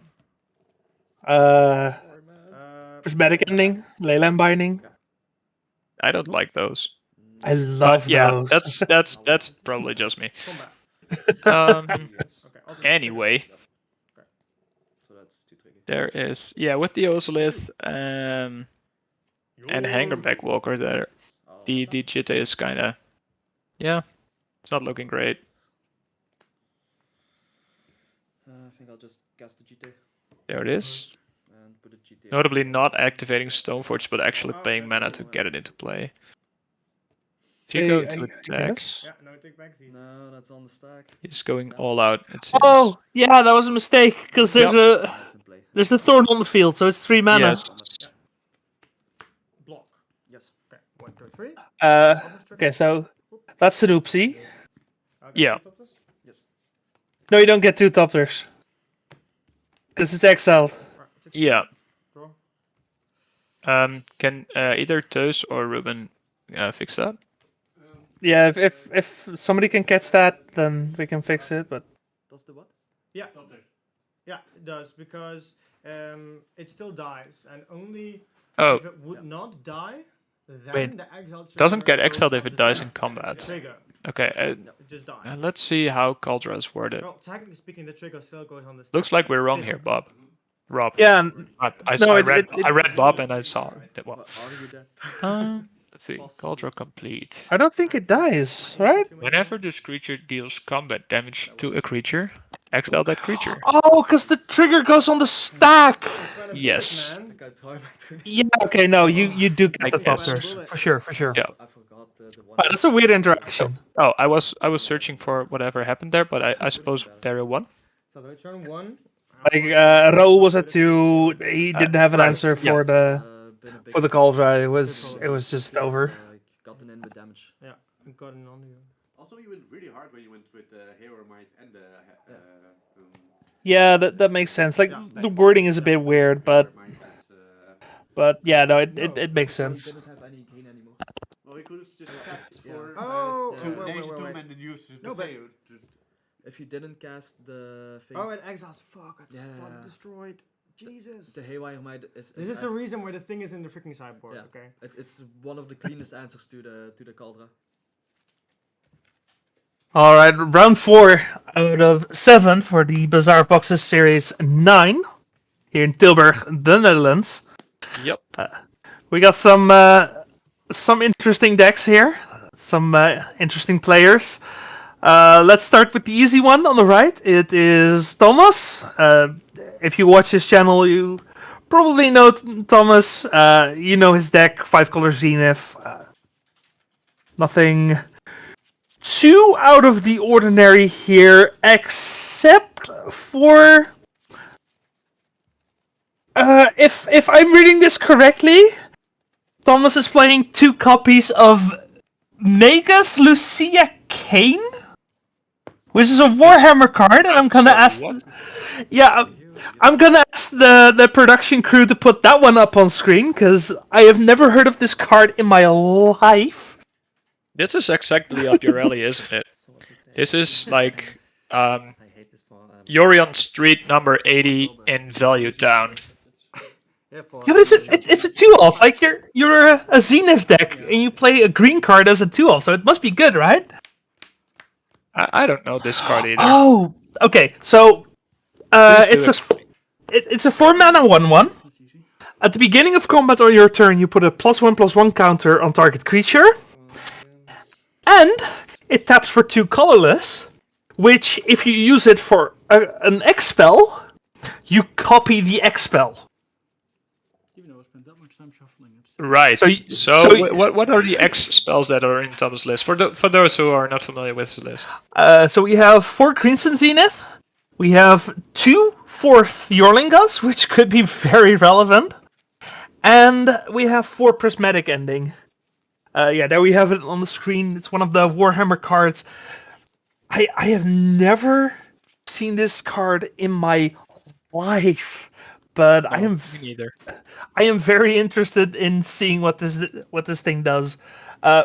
Speaker 1: Prismatic Ending, Leyland Binding.
Speaker 2: I don't like those.
Speaker 1: I love
Speaker 2: But yeah,
Speaker 1: those.
Speaker 2: that's probably just me.
Speaker 5: Combat.
Speaker 2: Um,
Speaker 5: Okay, also
Speaker 2: anyway,
Speaker 3: So that's too tricky.
Speaker 2: there is with the Ozolith and Hangerback Walker there. The Jitte is kinda it's not looking great.
Speaker 3: I think I'll just cast the GT
Speaker 2: There it is.
Speaker 3: and put a GT.
Speaker 2: Notably not activating Stoneforge, but actually paying mana to get it into play. If you go to attack,
Speaker 5: Yeah, no, take back these.
Speaker 3: No, that's on the stack.
Speaker 2: he's going all out, it seems.
Speaker 1: Oh, yeah, that was a mistake because there's
Speaker 3: That's in play.
Speaker 1: a thorn on the field, so it's 3 mana.
Speaker 2: Yes.
Speaker 5: Block.
Speaker 3: Yes.
Speaker 5: Okay, 1, 2, 3.
Speaker 1: Okay, so that's an oopsie.
Speaker 5: Okay,
Speaker 2: Yeah.
Speaker 5: two top this.
Speaker 3: Yes.
Speaker 1: No, you don't get 2 Topters because it's exiled.
Speaker 5: Alright, take
Speaker 2: Yeah.
Speaker 5: draw.
Speaker 2: Can either Toes or Ruben fix that?
Speaker 1: Yeah, if somebody can catch that, then we can fix it. But
Speaker 3: Does the what?
Speaker 5: Yeah. Yeah, it does because it still dies, and only
Speaker 2: Oh,
Speaker 5: if it would not die, then
Speaker 2: Wait,
Speaker 5: the exiled
Speaker 2: doesn't
Speaker 5: trigger
Speaker 2: get
Speaker 5: goes
Speaker 2: exiled
Speaker 5: on
Speaker 2: if it
Speaker 5: the
Speaker 2: dies
Speaker 5: side.
Speaker 2: in combat.
Speaker 5: Trigger.
Speaker 2: okay.
Speaker 5: It just dies.
Speaker 2: Let's see how Cauldron is worded.
Speaker 5: Well, technically speaking, the trigger still goes on the.
Speaker 2: Looks like we're wrong here, Bob. Rob.
Speaker 1: yeah,
Speaker 2: I read Bob and I saw that. Well,
Speaker 3: What argue that?
Speaker 2: let's see. Cauldron complete.
Speaker 1: I don't think it dies, right?
Speaker 2: Whenever this creature deals combat damage to a creature, exile that creature.
Speaker 1: Oh, because the trigger goes on the stack.
Speaker 2: Yes.
Speaker 3: Ik kan trouw met toen.
Speaker 1: Yeah, okay, no, you do get the
Speaker 2: guess.
Speaker 1: Thopters for sure.
Speaker 2: Yeah.
Speaker 3: I forgot the one.
Speaker 1: Wow, that's a weird interaction.
Speaker 2: Oh, I was searching for whatever happened there, but I suppose Dario won.
Speaker 5: So the turn 1.
Speaker 1: Like Raoul was at 2. He didn't have an
Speaker 2: right,
Speaker 1: answer
Speaker 2: yeah.
Speaker 1: for the Cauldron. It was just over.
Speaker 3: Gotten in with damage.
Speaker 5: Yeah, and got an on you.
Speaker 6: Also, you went really hard when you went with Hero Might and the.
Speaker 1: Yeah, that makes sense. Like the wording is a bit weird, but yeah, no, it makes sense.
Speaker 3: He didn't have any gain anymore.
Speaker 6: Well, he could have just tapped for.
Speaker 5: Oh,
Speaker 3: To
Speaker 5: wait,
Speaker 6: Deze
Speaker 5: wait,
Speaker 6: two
Speaker 5: wait.
Speaker 6: men and used his
Speaker 5: No, but-
Speaker 6: Baseo to.
Speaker 3: If you didn't cast the thing,
Speaker 5: Oh, it exiles. Fuck, it's
Speaker 3: Yeah.
Speaker 5: fucking destroyed. Jesus.
Speaker 3: the Haywire Might is.
Speaker 5: This is the reason why the thing is in the freaking sideboard,
Speaker 3: Yeah.
Speaker 5: okay?
Speaker 3: It's one of the cleanest answers to the Caldra.
Speaker 1: All right, round 4 out of 7 for the Bazaar of Boxes Series 9 here in Tilburg, the Netherlands.
Speaker 2: Yep.
Speaker 1: We got some interesting decks here, some interesting players. Let's start with the easy one on the right. It is Thomas. If you watch his channel, you probably know Thomas. You know his deck, 5-color Zenith. Nothing too out of the ordinary here, except for if I'm reading this correctly, Thomas is playing 2 copies of Megas Lucia Kane, which is a Warhammer card, and I'm gonna ask.
Speaker 2: What?
Speaker 1: Yeah, I'm gonna ask the production crew to put that one up on screen because I have never heard of this card in my life.
Speaker 2: This is exactly up your alley, isn't it? This is like
Speaker 4: I hate this for
Speaker 2: Yorion Street number 80 in Value Town.
Speaker 1: Yeah, but it's a 2-off. Like you're a Zenith deck and you play a green card as a 2-off, so it must be good, right?
Speaker 2: I don't know this card either.
Speaker 1: Oh, okay. So
Speaker 2: Please do
Speaker 1: it's
Speaker 2: explain.
Speaker 1: it's a 4-mana 1/1. At the beginning of combat on your turn, you put a +1/+1 counter on target creature, and it taps for 2 colorless. Which, if you use it for an X spell, you copy the X spell.
Speaker 2: Right.
Speaker 1: So
Speaker 2: what are the X spells that are in Thomas' list? For those who are not familiar with the list.
Speaker 1: So we have 4 Crimson Zenith. We have 2 4th Yorlingas, which could be very relevant. And we have 4 Prismatic Ending. There we have it on the screen. It's one of the Warhammer cards. I have never seen this card in my life, but
Speaker 2: No, me neither.
Speaker 1: I am very interested in seeing what this thing does.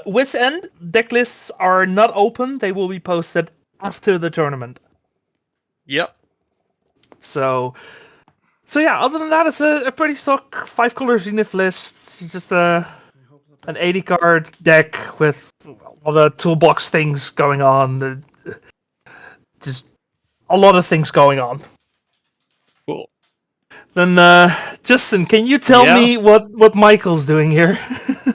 Speaker 1: Wits End deck lists are not open; they will be posted after the tournament.
Speaker 2: Yep.
Speaker 1: So yeah. Other than that, it's a pretty stock 5-color Zenith list. Just an 80-card deck with all the toolbox things going on. Just a lot of things going on.
Speaker 2: Cool.
Speaker 1: Then, Justen, can you tell
Speaker 2: Yeah.
Speaker 1: me what Michael's doing here?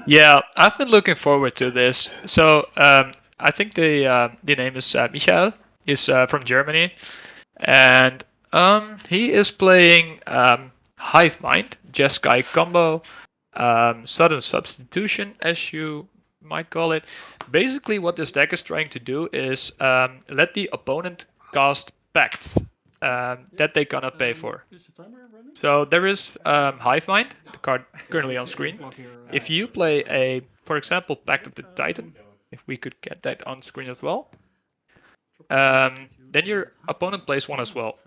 Speaker 2: Yeah, I've been looking forward to this. So I think the name is Michael. He's from Germany, and he is playing Hive Mind, Jeskai combo, sudden substitution, as you might call it. Basically, what this deck is trying to do is let the opponent cast Pact that they cannot pay for. So there is Hive Mind, the card currently on screen. If you play for example, Pact of the Titan, if we could get that on screen as well, then your opponent plays one as well.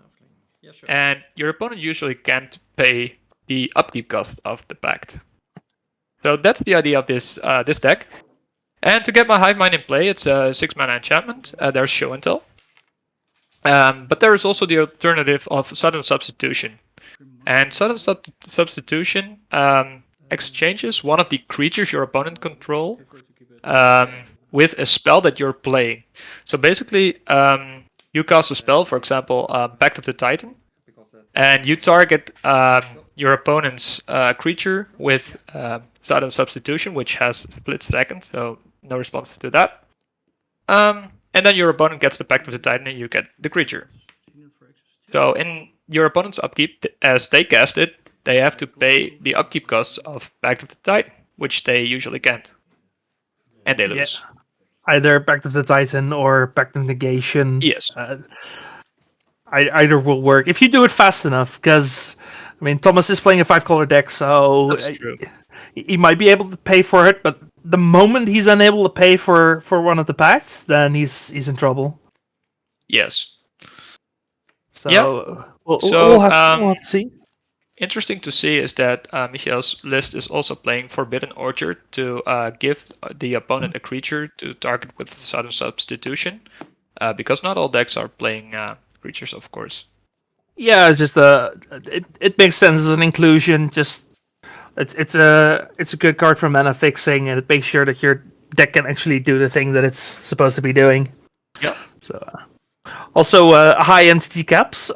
Speaker 2: And your opponent usually can't pay the upkeep cost of the Pact. So that's the idea of this deck. And to get my Hive Mind in play, it's a 6-mana enchantment. There's Show and Tell. But there is also the alternative of Sudden Substitution. And Sudden Substitution exchanges one of the creatures your opponent control with a spell that you're playing. So basically, you cast a spell, for example, Pact of the Titan, and you target your opponent's creature with Sudden Substitution, which has split second, so no response to that. And then your opponent gets the Pact of the Titan and you get the creature. So in your opponent's upkeep, as they cast it, they have to pay the upkeep costs of Pact of the Titan, which they usually can't. And they lose.
Speaker 1: Yeah. Either Pact of the Titan or Pact of Negation.
Speaker 2: Yes.
Speaker 1: Either will work. If you do it fast enough, because, I mean, Thomas is playing a 5-color deck, so
Speaker 2: That's true.
Speaker 1: He might be able to pay for it, but the moment he's unable to pay for one of the pacts, then he's in trouble.
Speaker 2: Yes.
Speaker 1: So
Speaker 2: Yeah.
Speaker 1: we'll have to see.
Speaker 2: Interesting to see is that Michael's list is also playing Forbidden Orchard to give the opponent a creature to target with Sudden Substitution, because not all decks are playing creatures, of course.
Speaker 1: Yeah, it's just it makes sense as an inclusion. Just it's a good card for mana fixing, and it makes sure that your deck can actually do the thing that it's supposed to be doing.
Speaker 2: Yeah.
Speaker 1: So also high entity caps.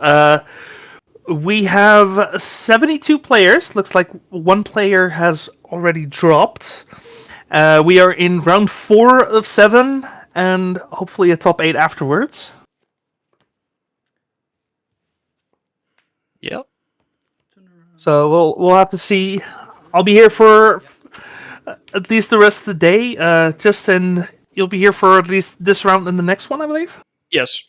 Speaker 1: We have 72 players. Looks like one player has already dropped. We are in round 4 of 7, and hopefully a top 8 afterwards.
Speaker 2: Yeah.
Speaker 1: So we'll have to see. I'll be here for at least the rest of the day. Justen, you'll be here for at least this round and the next one, I believe.
Speaker 2: Yes.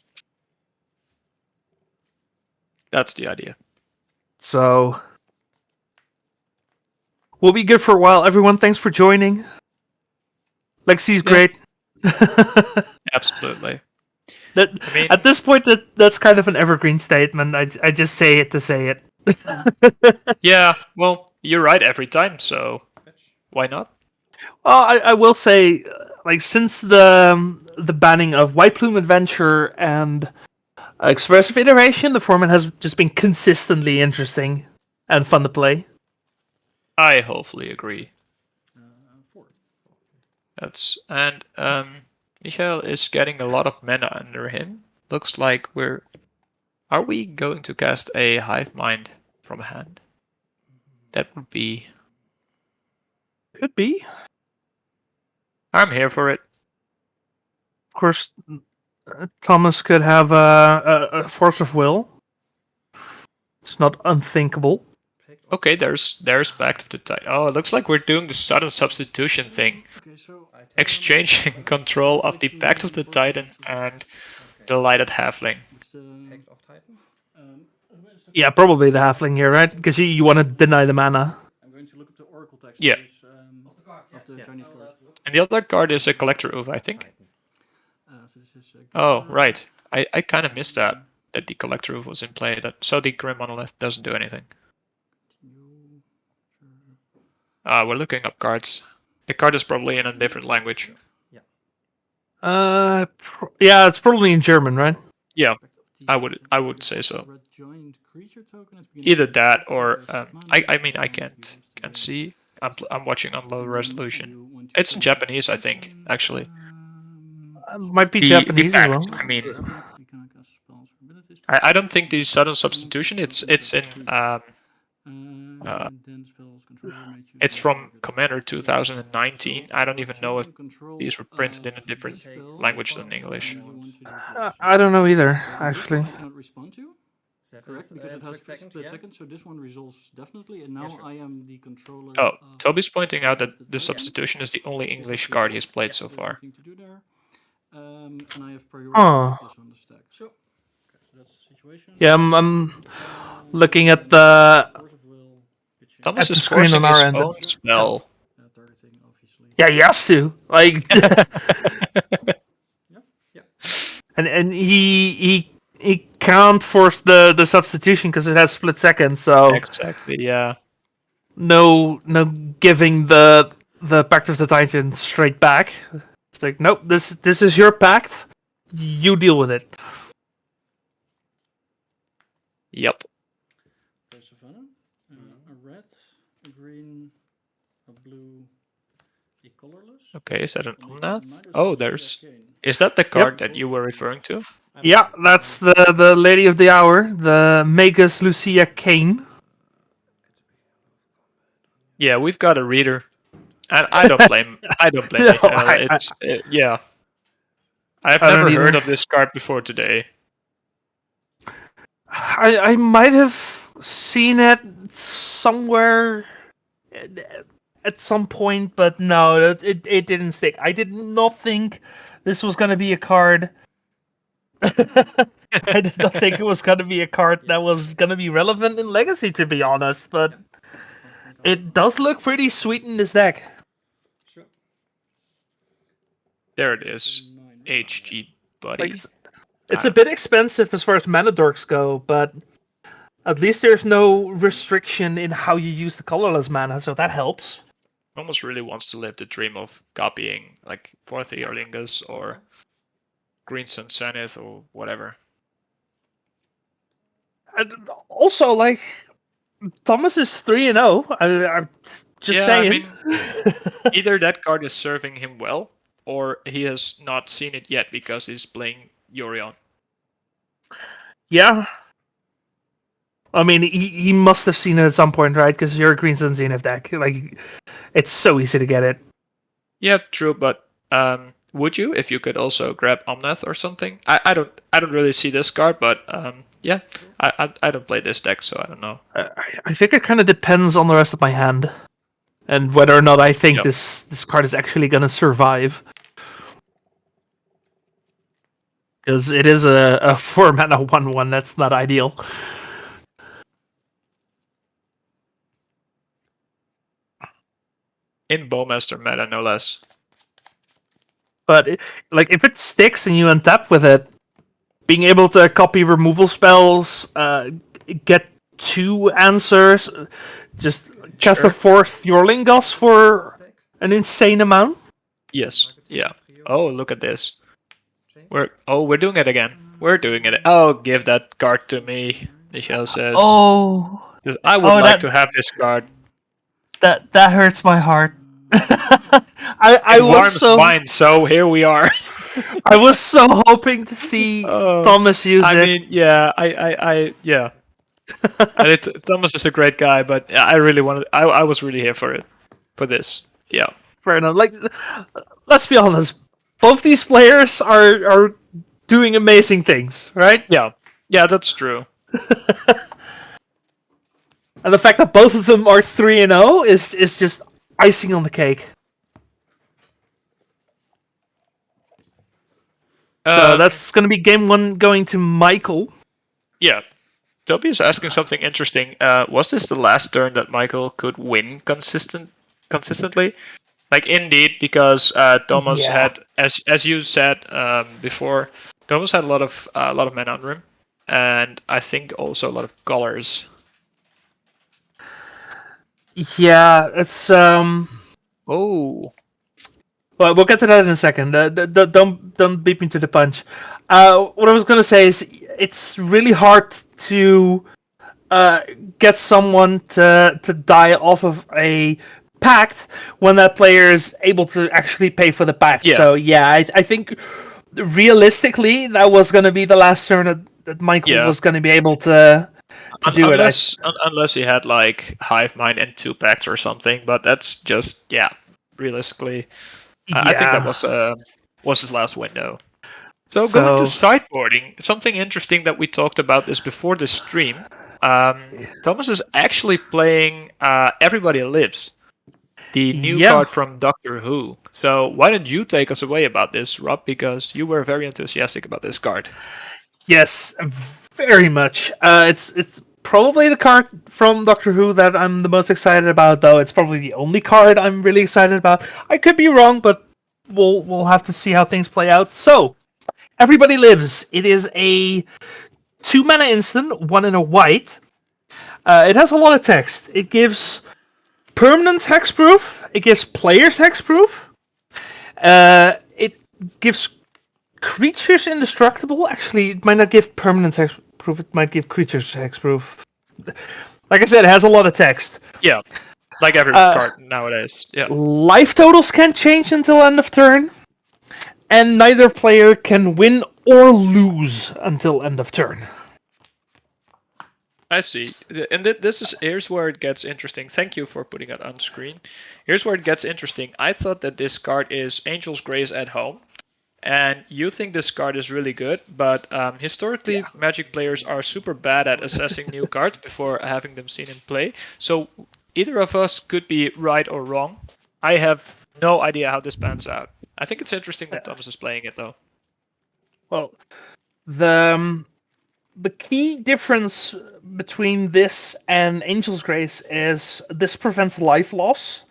Speaker 2: That's the idea.
Speaker 1: So we'll be good for a while. Everyone, thanks for joining. Lexi's great.
Speaker 2: Absolutely.
Speaker 1: At this point, that's kind of an evergreen statement. I just say it to say it.
Speaker 2: Yeah, well, you're right every time, so why not?
Speaker 1: Well, I will say, like, since the banning of White Plume Adventure and Expressive iteration, the format has just been consistently interesting and fun to play.
Speaker 2: I hopefully agree.
Speaker 9: 4.
Speaker 2: And Michael is getting a lot of mana under him. Looks like Are we going to cast a Hive Mind from hand? That would be.
Speaker 1: Could be.
Speaker 2: I'm here for it.
Speaker 1: Of course, Thomas could have a force of will. It's not unthinkable.
Speaker 2: Okay, there's Back to the Titan. Oh, it looks like we're doing the sudden substitution thing.
Speaker 9: Okay, so
Speaker 2: Exchanging control of the Pact of the Titan and the Lighted Halfling.
Speaker 4: Pact of Titan.
Speaker 1: Yeah, probably the halfling here, right? Because you want to deny the mana.
Speaker 9: I'm going to look up the Oracle text.
Speaker 2: Yeah.
Speaker 9: Of the Chinese card.
Speaker 2: And the other card is a Collector Oath, I think.
Speaker 9: So this is,
Speaker 2: Oh, right. I kind of missed that the Collector Oath was in play. So the Grim Monolith doesn't do anything. We're looking up cards. The card is probably in a different language.
Speaker 1: Yeah, it's probably in German, right?
Speaker 2: Yeah, I would say so. Either that or I mean I can't see. I'm watching on low resolution. It's in Japanese, I think, actually.
Speaker 1: Might be Japanese as well.
Speaker 2: I mean, I don't think the sudden substitution. It's in it's from Commander 2019. I don't even know if these were printed in a different language than English.
Speaker 1: I don't know either, actually.
Speaker 9: Correct, because it has split second, so this one resolves definitely, and now I am the controller.
Speaker 2: Oh, Toby's pointing out that the substitution is the only English card he's played so far.
Speaker 9: And I have priority
Speaker 1: Oh.
Speaker 9: this on the stack. Sure. Okay, so that's the situation.
Speaker 1: Yeah, I'm looking at the
Speaker 2: Thomas
Speaker 1: At the
Speaker 2: is
Speaker 1: screen
Speaker 2: forcing
Speaker 1: on our
Speaker 2: his
Speaker 1: end.
Speaker 2: own spell.
Speaker 9: Targeting, obviously.
Speaker 1: Yeah, he has to. Like, and he can't force the substitution because it has split second. So
Speaker 2: Exactly, yeah.
Speaker 1: no giving the Pact of the Titan straight back. It's like, nope, this is your pact. You deal with it.
Speaker 2: Yep.
Speaker 9: Okay, Savannah. A red, a green, a blue, a colorless.
Speaker 2: Okay, is that an Omnath? Oh, is that the card that you were referring to?
Speaker 1: Yeah, that's the Lady of the Hour, the Magus Lucia Kane.
Speaker 2: Yeah, we've got a reader, and I don't blame. I don't blame
Speaker 1: No,
Speaker 2: Michael. Yeah. I've
Speaker 1: I don't
Speaker 2: never heard
Speaker 1: either.
Speaker 2: of this card before today.
Speaker 1: I might have seen it somewhere at some point, but no, it didn't stick. I did not think this was going to be a card. I did not think it was going to be a card that was going to be relevant in Legacy, to be honest, but it does look pretty sweet in this deck.
Speaker 9: Sure.
Speaker 2: There it is. HG, buddy.
Speaker 1: Like it's a bit expensive as far as mana dorks go, but at least there's no restriction in how you use the colorless mana, so that helps.
Speaker 2: Almost really wants to live the dream of copying like 4th Earlingus or Green Sun Zenith or whatever.
Speaker 1: And also, like, Thomas is 3-0. I'm just saying.
Speaker 2: I mean, either that card is serving him well, or he has not seen it yet because he's playing Yorion.
Speaker 1: Yeah. I mean, he must have seen it at some point, right? Because you're a Green Sun Zenith deck. Like, it's so easy to get it.
Speaker 2: Yeah, true, but would you if you could also grab Omnath or something? I don't really see this card, but yeah, I don't play this deck, so I don't know.
Speaker 1: I think it kind of depends on the rest of my hand and whether or not I think
Speaker 2: Yep.
Speaker 1: this card is actually going to survive. Because it is a 4-mana 1/1. That's not ideal.
Speaker 2: In Bowmaster meta, no less.
Speaker 1: But if it sticks and you untap with it, being able to copy removal spells, get 2 answers, just cast a 4th Yorlingos for an insane amount.
Speaker 2: Yes, yeah. Oh, look at this. We're doing it again. we're doing it. Oh, give that card to me, Michelle says.
Speaker 1: Oh,
Speaker 2: I would like to have this card.
Speaker 1: that hurts my heart. I
Speaker 2: It
Speaker 1: was
Speaker 2: warms
Speaker 1: so
Speaker 2: mine, so here we are.
Speaker 1: I was so hoping to see Thomas use it.
Speaker 2: I mean, yeah. Thomas is a great guy, but I really wanted. I was really here for it, for this. Yeah.
Speaker 1: Fair enough. Like, let's be honest. Both these players are doing amazing things, right?
Speaker 2: Yeah, that's true.
Speaker 1: And the fact that both of them are 3-0 is just icing on the cake. So that's going to be game 1 going to Michael.
Speaker 2: Yeah. Toby is asking something interesting. Was this the last turn that Michael could win consistently? Like, indeed, because Thomas had, as you said before, Thomas had a lot of mana on rim, and I think also a lot of colors.
Speaker 1: Yeah, it's
Speaker 2: Oh.
Speaker 1: Well, we'll get to that in a second. Don't beat me to the punch. What I was gonna say is it's really hard to get someone to die off of a pact when that player is able to actually pay for the pact.
Speaker 2: Yeah.
Speaker 1: So yeah, I think realistically that was gonna be the last turn that Michael was gonna be able to do it.
Speaker 2: Unless he had like Hive Mind and 2 packs or something, but that's just realistically. I think that was his last window. So going to sideboarding, something interesting that we talked about this before the stream. Thomas is actually playing Everybody Lives, the new card from Doctor Who. So why don't you take us away about this, Rob? Because you were very enthusiastic about this card.
Speaker 1: Yes, very much. It's probably the card from Doctor Who that I'm the most excited about, though. It's probably the only card I'm really excited about. I could be wrong, but we'll have to see how things play out. So, Everybody Lives. It is a 2-mana instant, 1 and a white. It has a lot of text. It gives permanent hexproof. It gives players hexproof. It gives creatures indestructible. Actually, it might not give permanent hexproof. It might give creatures hexproof. Like I said, it has a lot of text.
Speaker 2: Yeah, like every card nowadays. Yeah.
Speaker 1: Life totals can change until end of turn, and neither player can win or lose until end of turn.
Speaker 2: I see. And here's where it gets interesting. Thank you for putting it on screen. Here's where it gets interesting. I thought that this card is Angel's Grace at home. And you think this card is really good, but historically, Magic players are super bad at assessing new cards before having them seen in play. So either of us could be right or wrong. I have no idea how this pans out. I think it's interesting that Thomas is playing it, though.
Speaker 1: Well, the key difference between this and Angel's Grace is this prevents life loss,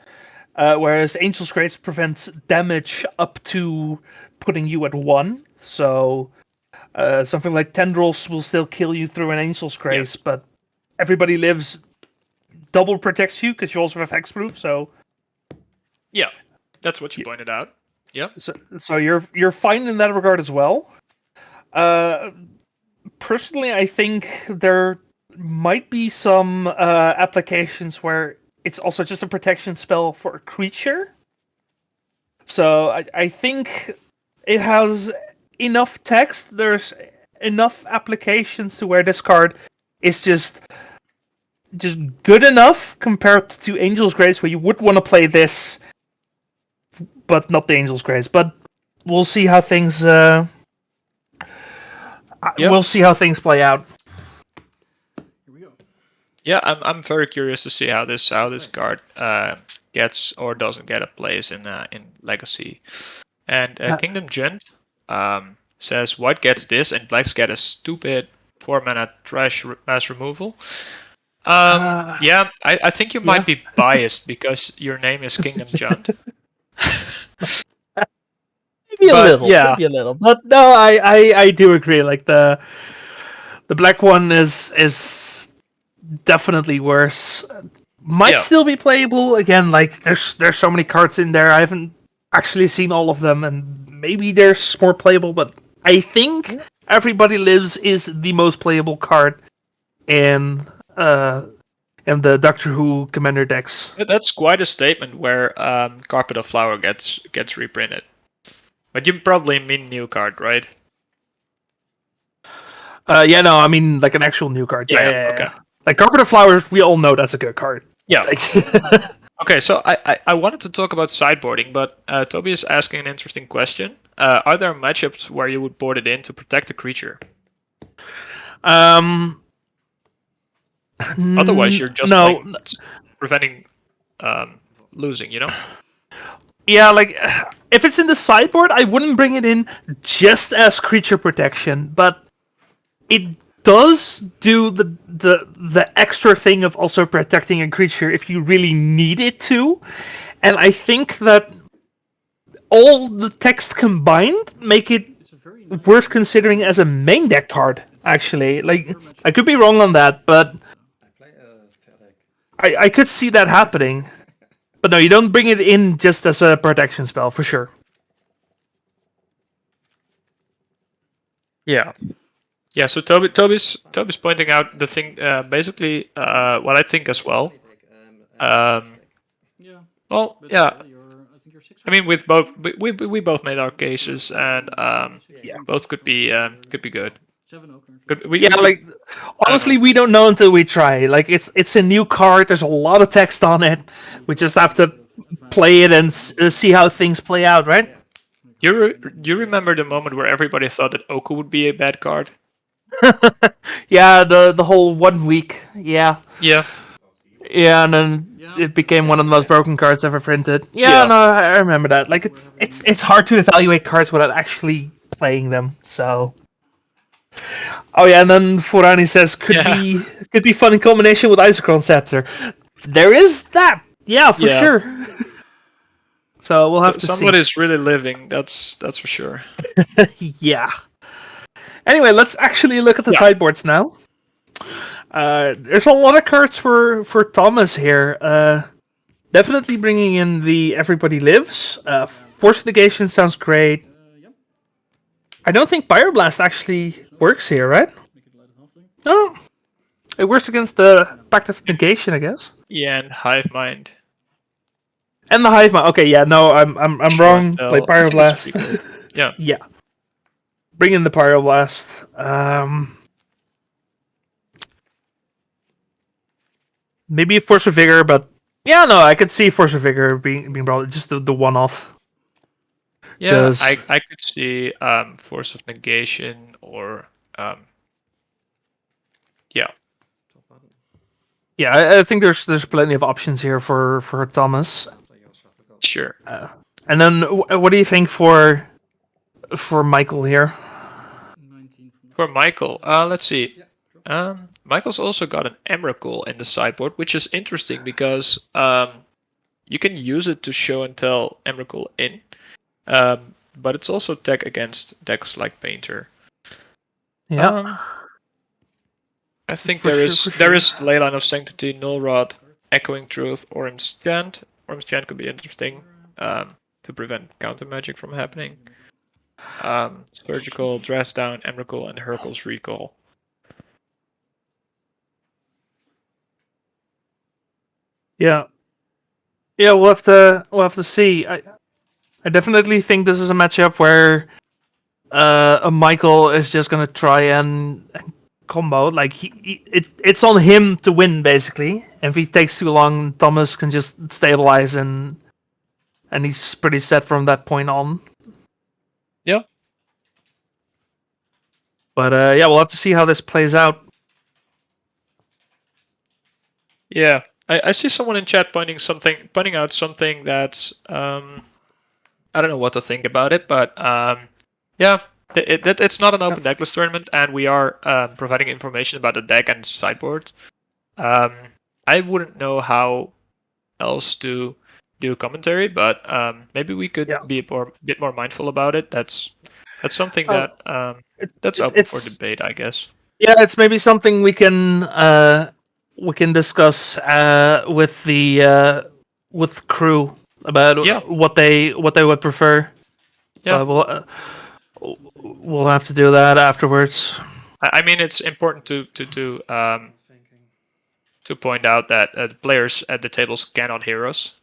Speaker 1: whereas Angel's Grace prevents damage up to putting you at 1. So something like Tendrils will still kill you through an Angel's Grace, but Everybody Lives double protects you because you also have hexproof. So
Speaker 2: yeah, that's what you pointed out. Yeah.
Speaker 1: So you're fine in that regard as well. Personally, I think there might be some applications where it's also just a protection spell for a creature. So I think it has enough text. There's enough applications to where this card is just good enough compared to Angel's Grace, where you would want to play this, but not the Angel's Grace. But we'll see how things. We'll see how things play out.
Speaker 9: Here we go.
Speaker 2: Yeah, I'm very curious to see how this card gets or doesn't get a place in Legacy. And Kingdom Gent says white gets this and blacks get a stupid 4-mana trash mass removal. Yeah, I think you might be biased because your name is Kingdom Gent.
Speaker 1: Maybe a little. But no, I do agree. Like the black one is definitely worse. Might still be playable. Again, like there's so many cards in there. I haven't actually seen all of them, and maybe there's more playable. But I think Everybody Lives is the most playable card in the Doctor Who Commander decks.
Speaker 2: That's quite a statement where Carpet of Flower gets reprinted. But you probably mean new card, right?
Speaker 1: Yeah, no, I mean like an actual new card. Yeah.
Speaker 2: Okay.
Speaker 1: Like Carpet of Flowers, we all know that's a good card.
Speaker 2: Yeah.
Speaker 1: Like,
Speaker 2: Okay, so I wanted to talk about sideboarding, but Toby is asking an interesting question. Are there matchups where you would board it in to protect a creature? Otherwise, you're just preventing losing, you know?
Speaker 1: Yeah, like if it's in the sideboard, I wouldn't bring it in just as creature protection, but it does do the extra thing of also protecting a creature if you really need it to. And I think that all the text combined make it worth considering as a main deck card, actually. Like, I could be wrong on that, but I could see that happening. But no, you don't bring it in just as a protection spell, for sure.
Speaker 2: Yeah. Yeah, so Toby's pointing out the thing, basically, what I think as well. Well, yeah. I mean, with both, we both made our cases, and both could be good.
Speaker 1: Honestly, we don't know until we try. Like, it's a new card. There's a lot of text on it. We just have to play it and see how things play out, right?
Speaker 2: You remember the moment where everybody thought that Oku would be a bad card?
Speaker 1: Yeah, the whole 1 week. Yeah, and then it became one of the most broken cards ever printed. Yeah, no, I remember that. Like, it's hard to evaluate cards without actually playing them. So, oh yeah, and then Forani says could be fun in combination with Isochron Scepter. There is that. Yeah, for sure. So we'll have to see.
Speaker 2: Somebody's really living. That's for sure.
Speaker 1: Yeah. Anyway, let's actually look at the sideboards now. There's a lot of cards for Thomas here. Definitely bringing in the Everybody Lives. Force Negation sounds great. I don't think Pyroblast actually works here, right? No. It works against the Pact of Negation, I guess.
Speaker 2: Yeah, and Hive Mind.
Speaker 1: And the Hive Mind. Okay, yeah, no, I'm wrong. Play Pyroblast.
Speaker 2: Yeah.
Speaker 1: Yeah. Bring in the Pyroblast. Maybe a Force of Vigor, but yeah, no, I could see Force of Vigor being probably just the one-off.
Speaker 2: Yeah, I could see Force of Negation or
Speaker 1: Yeah, I think there's plenty of options here for Thomas.
Speaker 2: Sure.
Speaker 1: And then what do you think for Michael here?
Speaker 2: For Michael, let's see. Michael's also got an Emrakul in the sideboard, which is interesting because you can use it to show and tell Emrakul in, but it's also tech against decks like Painter.
Speaker 1: Yeah.
Speaker 2: I think there is Leyline of Sanctity, Null Rod, Echoing Truth, Orim's Chant. Orim's Chant could be interesting to prevent counter magic from happening. Surgical, Dress Down, Emrakul, and Hercule's Recall.
Speaker 1: Yeah, we'll have to see. I definitely think this is a matchup where a Michael is just gonna try and combo. Like it's on him to win basically. And if he takes too long, Thomas can just stabilize and he's pretty set from that point on.
Speaker 2: Yeah.
Speaker 1: But we'll have to see how this plays out.
Speaker 2: Yeah. I see someone in chat pointing out something that's I don't know what to think about it, but it's not an open decklist tournament, and we are providing information about the deck and sideboard. I wouldn't know how else to do commentary, but maybe we could be a bit more mindful about it. That's something that's open for debate, I guess.
Speaker 1: Yeah, it's maybe something we can discuss with the crew about what they would prefer.
Speaker 2: Yeah.
Speaker 1: We'll have to do that afterwards.
Speaker 2: I mean, it's important to point out that the players at the tables cannot hear us.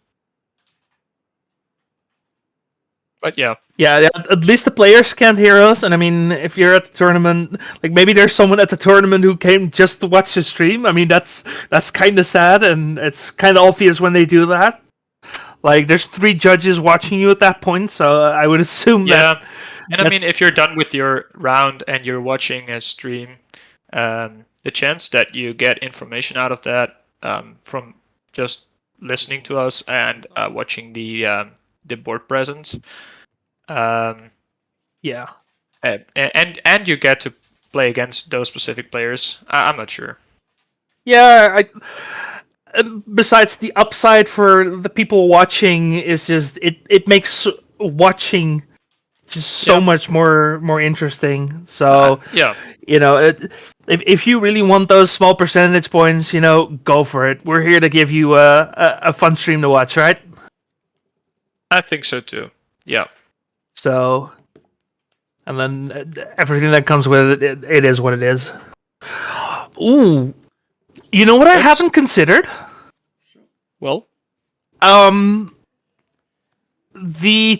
Speaker 2: But yeah.
Speaker 1: Yeah, at least the players can't hear us. And I mean, if you're at the tournament, like maybe there's someone at the tournament who came just to watch the stream. I mean, that's kind of sad, and it's kind of obvious when they do that. Like, there's 3 judges watching you at that point, so I would assume that.
Speaker 2: And I mean, if you're done with your round and you're watching a stream, the chance that you get information out of that from just listening to us and watching the board presence,
Speaker 1: Yeah.
Speaker 2: and you get to play against those specific players. I'm not sure.
Speaker 1: Yeah, besides the upside for the people watching is just it makes watching just so much more interesting. So you know, if you really want those small percentage points, you know, go for it. We're here to give you a fun stream to watch, right?
Speaker 2: I think so too. Yeah.
Speaker 1: So, and then everything that comes with it, it is what it is. Ooh, you know what I haven't considered?
Speaker 2: Well,
Speaker 1: the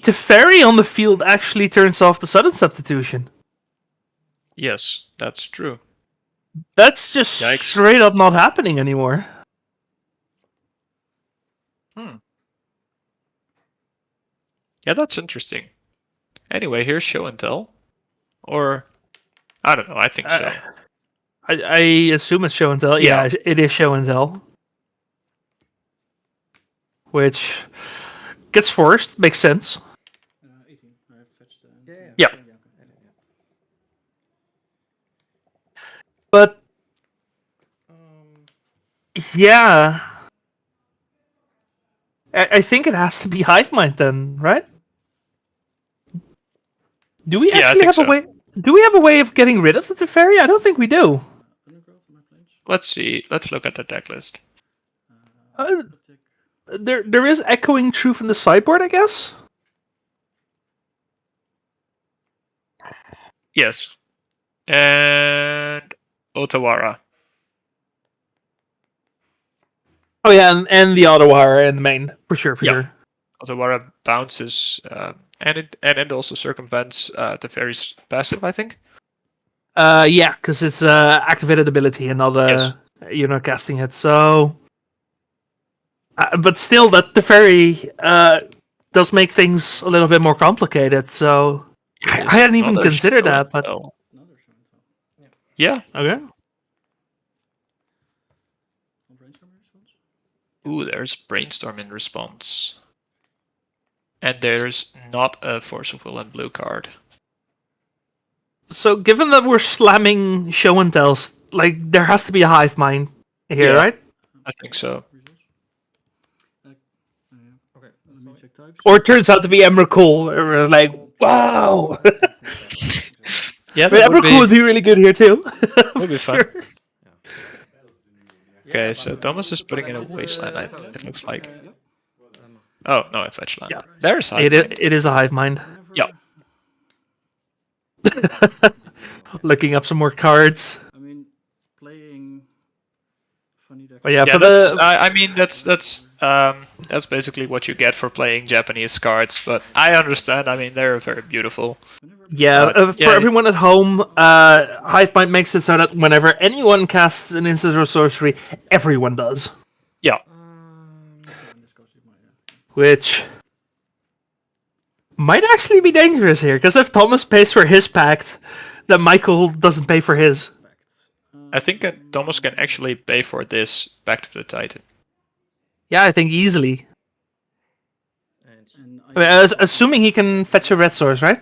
Speaker 1: Teferi on the field actually turns off the sudden substitution.
Speaker 2: yes, that's true.
Speaker 1: That's just straight up not happening anymore.
Speaker 2: Yeah, that's interesting. Anyway, here's show and tell. Or, I don't know, I think so.
Speaker 1: I assume it's show and tell. Yeah, it is show and tell. Which gets forced, makes sense.
Speaker 9: 18. I fetched
Speaker 2: Yeah.
Speaker 1: But yeah, I think it has to be Hive Mind then, right? Do we actually have a way? Do we have a way of getting rid of the Teferi? I don't think we do.
Speaker 2: Let's see. Let's look at the deck list.
Speaker 1: There is Echoing Truth in the sideboard, I guess.
Speaker 2: Yes. And Otawara.
Speaker 1: Oh yeah, and the Otawara in the main for sure.
Speaker 2: Otawara bounces, and it also circumvents Teferi's passive, I think.
Speaker 1: Yeah, because it's activated ability and not you're not casting it. So, but still, that Teferi does make things a little bit more complicated. So I hadn't even considered that, but
Speaker 2: yeah,
Speaker 1: okay.
Speaker 2: Ooh, there's brainstorm in response, and there's not a Force of Will and blue card.
Speaker 1: So, given that we're slamming show and tells, like there has to be a Hive Mind here, right?
Speaker 2: I think so.
Speaker 1: Or it turns out to be Emrakul. We're like, wow.
Speaker 2: Yeah,
Speaker 1: but Emrakul would be really good here too.
Speaker 2: Would be fun. Sure. Okay, so Thomas is putting in a wasteland. It looks like. Oh no, a fetch land.
Speaker 1: Yeah,
Speaker 2: there's Hive Mind.
Speaker 1: It is a Hive Mind.
Speaker 2: Yeah.
Speaker 1: Looking up some more cards.
Speaker 9: I mean, playing funny decks.
Speaker 1: Oh, yeah, for
Speaker 2: I mean that's basically what you get for playing Japanese cards. But I understand. I mean, they're very beautiful.
Speaker 1: Yeah, for everyone at home, Hive Mind makes it so that whenever anyone casts an instant or sorcery, everyone does.
Speaker 2: Yeah.
Speaker 1: Which might actually be dangerous here, because if Thomas pays for his pact, then Michael doesn't pay for his.
Speaker 2: I think that Thomas can actually pay for this Back to the Titan.
Speaker 1: Yeah, I think easily. I mean, assuming he can fetch a red source, right?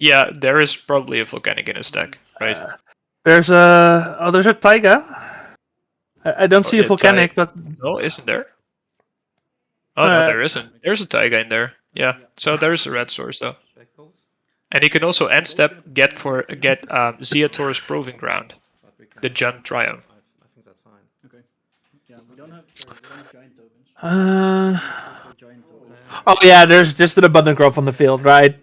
Speaker 2: Yeah, there is probably a volcanic in his deck, right?
Speaker 1: There's a Taiga. I don't see a volcanic, but
Speaker 2: no, isn't there? Oh no, there isn't. There's a Taiga in there. Yeah, so there's a red source though. And he can also end step get Zeator's Proving Ground, the Jund Trio.
Speaker 4: I think that's fine.
Speaker 9: Okay. Yeah, we don't have giant tokens.
Speaker 1: Oh yeah, there's just an abundant growth on the field, right?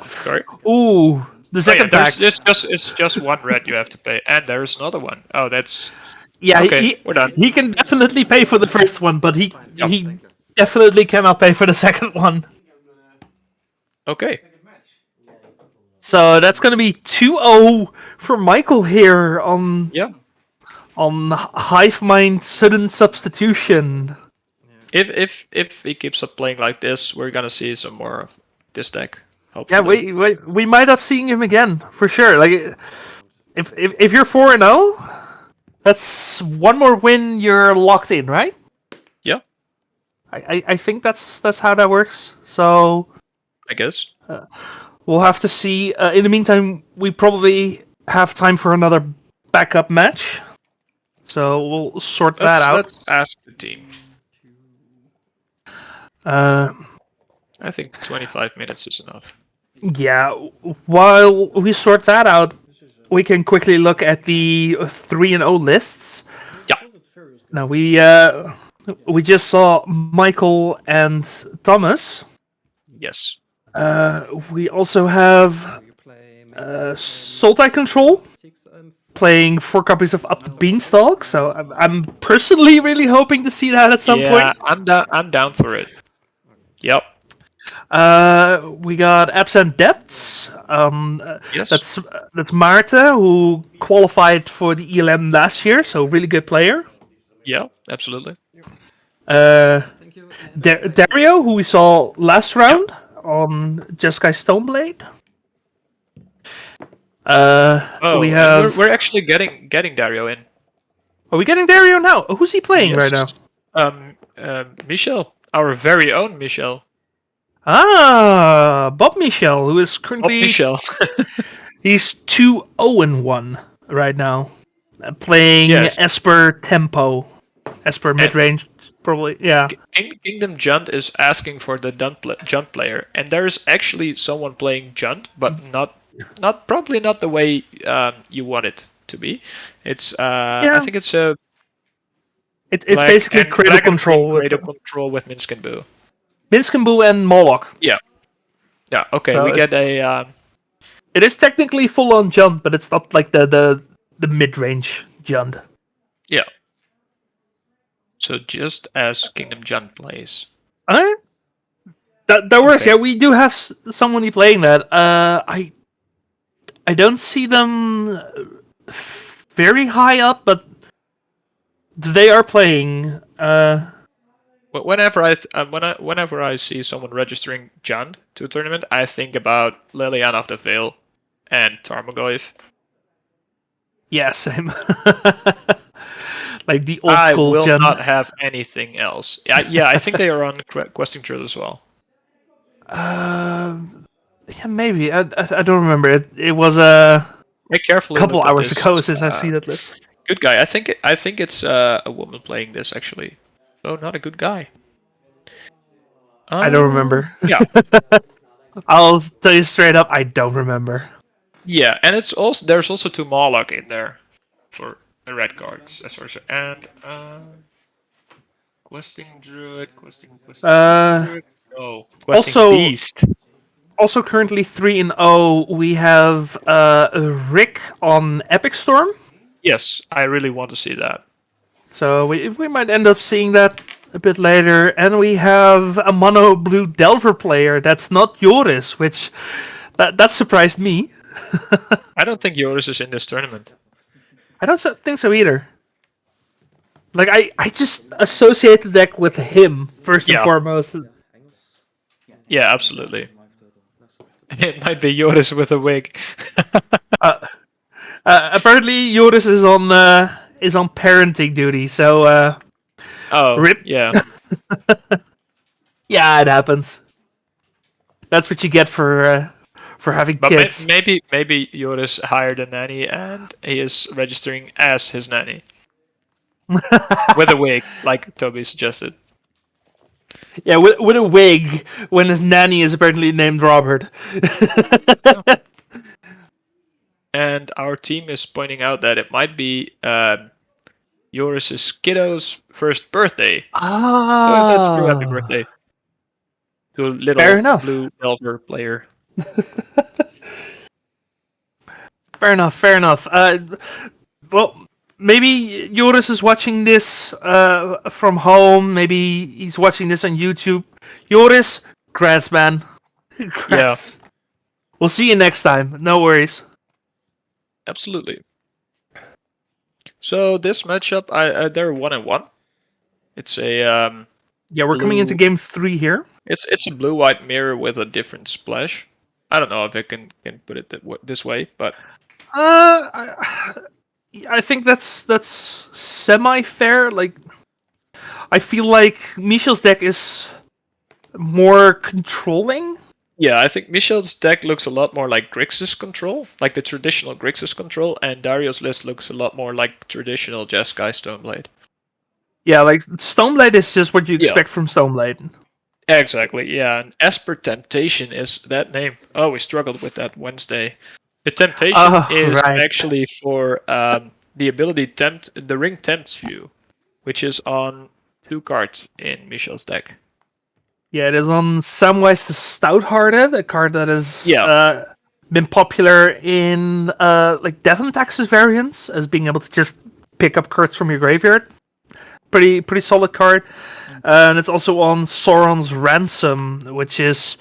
Speaker 2: Sorry.
Speaker 1: Ooh, the second pack.
Speaker 2: It's just one red you have to pay, and there's another one. Oh, that's
Speaker 1: Yeah,
Speaker 2: okay. We're done.
Speaker 1: he can definitely pay for the first one, but he
Speaker 2: Yep.
Speaker 1: definitely cannot pay for the second one.
Speaker 2: Okay.
Speaker 1: So that's gonna be 2-0 for Michael here on
Speaker 2: Yeah.
Speaker 1: Hive Mind sudden substitution.
Speaker 2: If he keeps up playing like this, we're gonna see some more of this deck.
Speaker 1: Yeah,
Speaker 2: Hopefully.
Speaker 1: we might up seeing him again for sure. Like, if you're 4-0, that's one more win. You're locked in, right?
Speaker 2: Yeah.
Speaker 1: I think that's how that works. So
Speaker 2: I guess.
Speaker 1: we'll have to see. In the meantime, we probably have time for another backup match. So we'll sort that out.
Speaker 2: Let's ask the team. I think 25 minutes is enough.
Speaker 1: Yeah, while we sort that out, we can quickly look at the 3-0 lists.
Speaker 2: Yeah.
Speaker 1: Now we just saw Michael and Thomas.
Speaker 2: Yes.
Speaker 1: We also have Sultai Control playing 4 copies of Up the Beanstalk. So I'm personally really hoping to see that at some point.
Speaker 2: Yeah, I'm down for it. Yep.
Speaker 1: We got Abzan Depths.
Speaker 2: Yes.
Speaker 1: That's Maarten, who qualified for the ELM last year, so really good player.
Speaker 2: Yeah, absolutely.
Speaker 1: Dario, who we saw last round on Jeskai Stoneblade. We have.
Speaker 2: We're actually getting Dario in.
Speaker 1: Are we getting Dario now? Who's he playing right now?
Speaker 2: Michel, our very own Michel.
Speaker 1: Bob Michel, who is currently.
Speaker 2: Bob Michel.
Speaker 1: He's 2-0-1 right now, playing Esper Tempo, Esper mid-range, probably. Yeah.
Speaker 2: Kingdom Junt is asking for the Junt player, and there's actually someone playing Junt, but probably not the way you want it to be. It's I think it's a.
Speaker 1: It's basically Cradle Control.
Speaker 2: Cradle Control with Minsk and Boo.
Speaker 1: Minsk and Boo and Moloch.
Speaker 2: Yeah. Yeah. Okay.
Speaker 1: So
Speaker 2: we get a.
Speaker 1: It is technically full-on Junt, but it's not like the mid-range Junt.
Speaker 2: Yeah. So just as Kingdom Junt plays.
Speaker 1: Alright. That works. Okay. Yeah, we do have someone playing that. I don't see them very high up, but they are playing.
Speaker 2: Whenever I see someone registering Junt to a tournament, I think about Liliana of the Veil and Tarmogoyf.
Speaker 1: Yeah, same. Like the old school
Speaker 2: Junt. I will
Speaker 1: Junt.
Speaker 2: not have anything else. Yeah, I think they are on Questing Trail as well.
Speaker 1: Yeah, maybe. I don't remember. It was a couple hours ago since I've seen that list.
Speaker 2: Good guy. I think it's a woman playing this actually. Oh, not a good guy.
Speaker 1: I don't remember.
Speaker 2: Yeah.
Speaker 1: I'll tell you straight up, I don't remember.
Speaker 2: Yeah, and there's also 2 Moloch in there for the red cards, as far as and Questing Druid, Questing Druid. No, Questing Beast.
Speaker 1: Also currently 3-0, we have Rick on Epic Storm.
Speaker 2: Yes, I really want to see that.
Speaker 1: So we might end up seeing that a bit later. And we have a mono blue Delver player that's not Joris, which that surprised me.
Speaker 2: I don't think Joris is in this tournament.
Speaker 1: I don't think so either. Like I just associate the deck with him first and foremost.
Speaker 2: Yeah, absolutely. It might be Joris with a wig.
Speaker 1: Apparently Joris is on parenting duty, so rip.
Speaker 2: Yeah.
Speaker 1: Yeah, it happens. That's what you get for having kids.
Speaker 2: Maybe Joris hired a nanny and he is registering as his nanny. With a wig, like Toby suggested.
Speaker 1: Yeah, with a wig when his nanny is apparently named Robert.
Speaker 2: And our team is pointing out that it might be Joris's kiddo's first birthday.
Speaker 1: Ah.
Speaker 2: So that's true, happy birthday to a little blue Delver player.
Speaker 1: Fair enough. Fair enough. Well, maybe Joris is watching this from home. Maybe he's watching this on YouTube. Joris, congrats, man. Congrats. Yeah. We'll see you next time. No worries.
Speaker 2: Absolutely. So this matchup, they're 1-1. It's a
Speaker 1: yeah, we're coming into game 3 here.
Speaker 2: It's a blue-white mirror with a different splash. I don't know if I can put it this way, but
Speaker 1: I think that's semi-fair. Like, I feel like Michel's deck is more controlling.
Speaker 2: Yeah, I think Michel's deck looks a lot more like Grixis control, like the traditional Grixis control, and Dario's list looks a lot more like traditional Jeskai Stoneblade.
Speaker 1: Yeah, like Stoneblade is just what you expect from Stoneblade.
Speaker 2: Exactly, yeah. And Esper Temptation is that name. Oh, we struggled with that Wednesday. The Temptation is actually for the ability the ring tempts you, which is on 2 cards in Michel's deck.
Speaker 1: Yeah, it is on Samwise the Stout-Hearted, a card that has been popular in like Death and Taxes variants, as being able to just pick up cards from your graveyard. Pretty solid card. And it's also on Sauron's Ransom, which is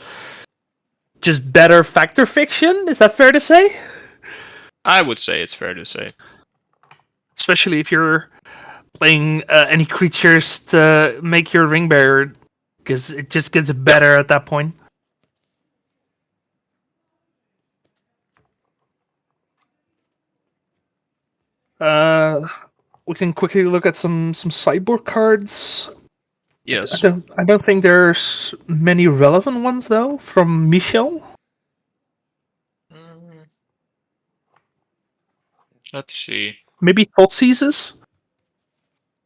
Speaker 1: just better Factor Fiction. Is that fair to say?
Speaker 2: I would say it's fair to say.
Speaker 1: Especially if you're playing any creatures to make your ring bearer, because it just gets better at that point. We can quickly look at some sideboard cards.
Speaker 2: Yes.
Speaker 1: I don't think there's many relevant ones though from Michel.
Speaker 2: Let's see.
Speaker 1: Maybe Thoughtseizes?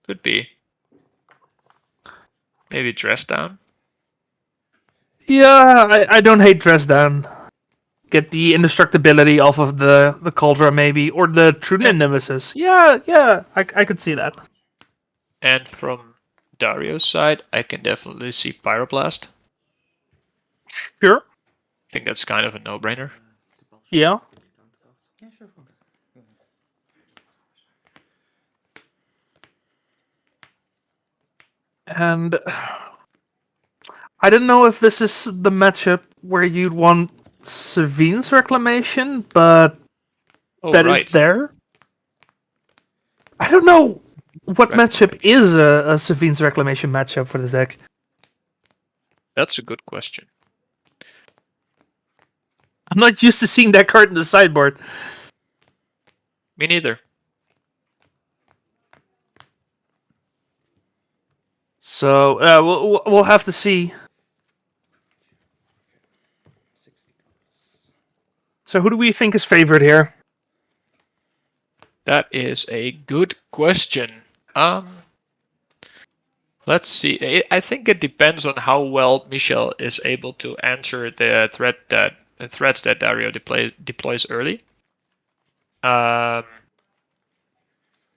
Speaker 2: Could be. Maybe Dress Down?
Speaker 1: Yeah, I don't hate Dress Down. Get the indestructibility off of the Cauldron maybe, or the True Nemesis. Yeah, I could see that.
Speaker 2: And from Dario's side, I can definitely see Pyroblast.
Speaker 1: Sure.
Speaker 2: I think that's kind of a no-brainer.
Speaker 1: Yeah.
Speaker 3: Yeah, sure.
Speaker 1: And I don't know if this is the matchup where you'd want Savine's Reclamation, but that is there. I don't know what matchup is a Savine's Reclamation matchup for this deck.
Speaker 2: That's a good question.
Speaker 1: I'm not used to seeing that card in the sideboard.
Speaker 2: Me neither.
Speaker 1: So we'll have to see. So who do we think is favored here?
Speaker 2: That is a good question. Let's see. I think it depends on how well Michel is able to answer the threats that Dario deploys early.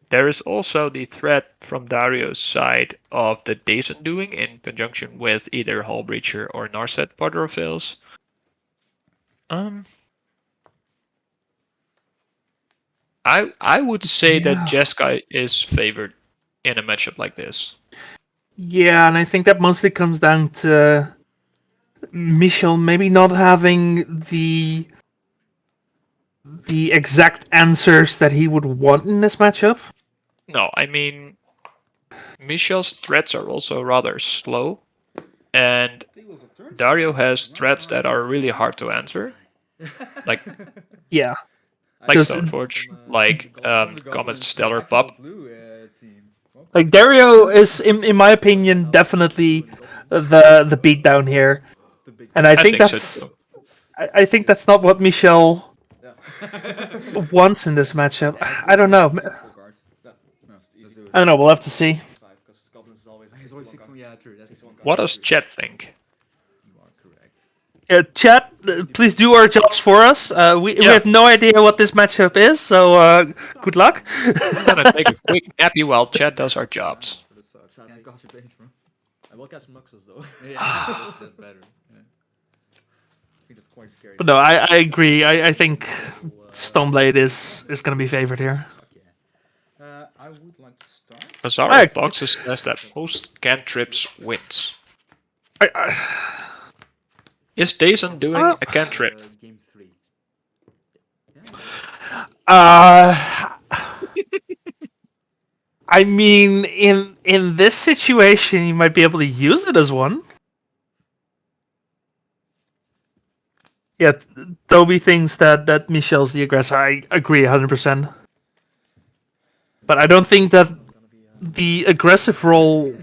Speaker 2: There is also the threat from Dario's side of the Days Undoing in conjunction with either Hull Breacher or Narset Potter of Veils. I would say that Jeskai is favored in a matchup like this.
Speaker 1: Yeah, and I think that mostly comes down to Michel maybe not having the exact answers that he would want in this matchup.
Speaker 2: No, I mean, Michel's threats are also rather slow, and Dario has threats that are really hard to answer. Like Stoneforge, like Comet Stellar Pup.
Speaker 1: Like Dario is, in my opinion, definitely the beatdown here, and I think that's not what Michel wants in this matchup. I don't know. I don't know. We'll have to see.
Speaker 2: What does Chet think?
Speaker 1: Chat, please do our jobs for us. We have no idea what this matchup is, so good luck.
Speaker 2: I'm gonna take a quick nappy while Chat does our jobs.
Speaker 4: I will cast Muxus though. Yeah, that's better. think that's quite scary.
Speaker 1: But no, I agree. I think Stoneblade is going to be favored here.
Speaker 4: I would like to start.
Speaker 2: Bazaar of Boxes says that most cantrips wins. Is Dazen doing a cantrip?
Speaker 4: Game 3.
Speaker 1: I mean, in this situation, you might be able to use it as one. Yeah, Toby thinks that Michel's the aggressor. I agree 100%. But I don't think that the aggressive role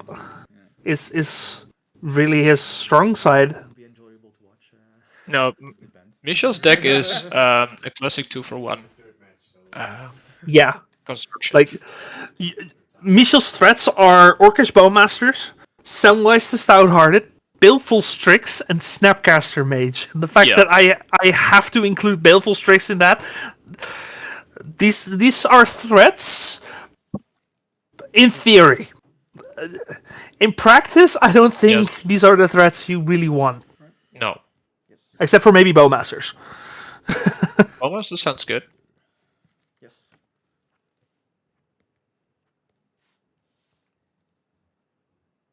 Speaker 1: is really his strong side.
Speaker 2: No, Michel's deck is a classic 2-for-1.
Speaker 1: Yeah.
Speaker 2: Construction.
Speaker 1: Like, Michel's threats are Orcish Bowmasters, Samwise the Stout-Hearted, Baleful Strix, and Snapcaster Mage. And the fact that I have to include Baleful Strix in that, these are threats in theory. In practice, I don't think these are the threats you really want.
Speaker 2: No.
Speaker 1: Except for maybe Bowmasters.
Speaker 2: Bowmasters sounds good.
Speaker 3: Yes.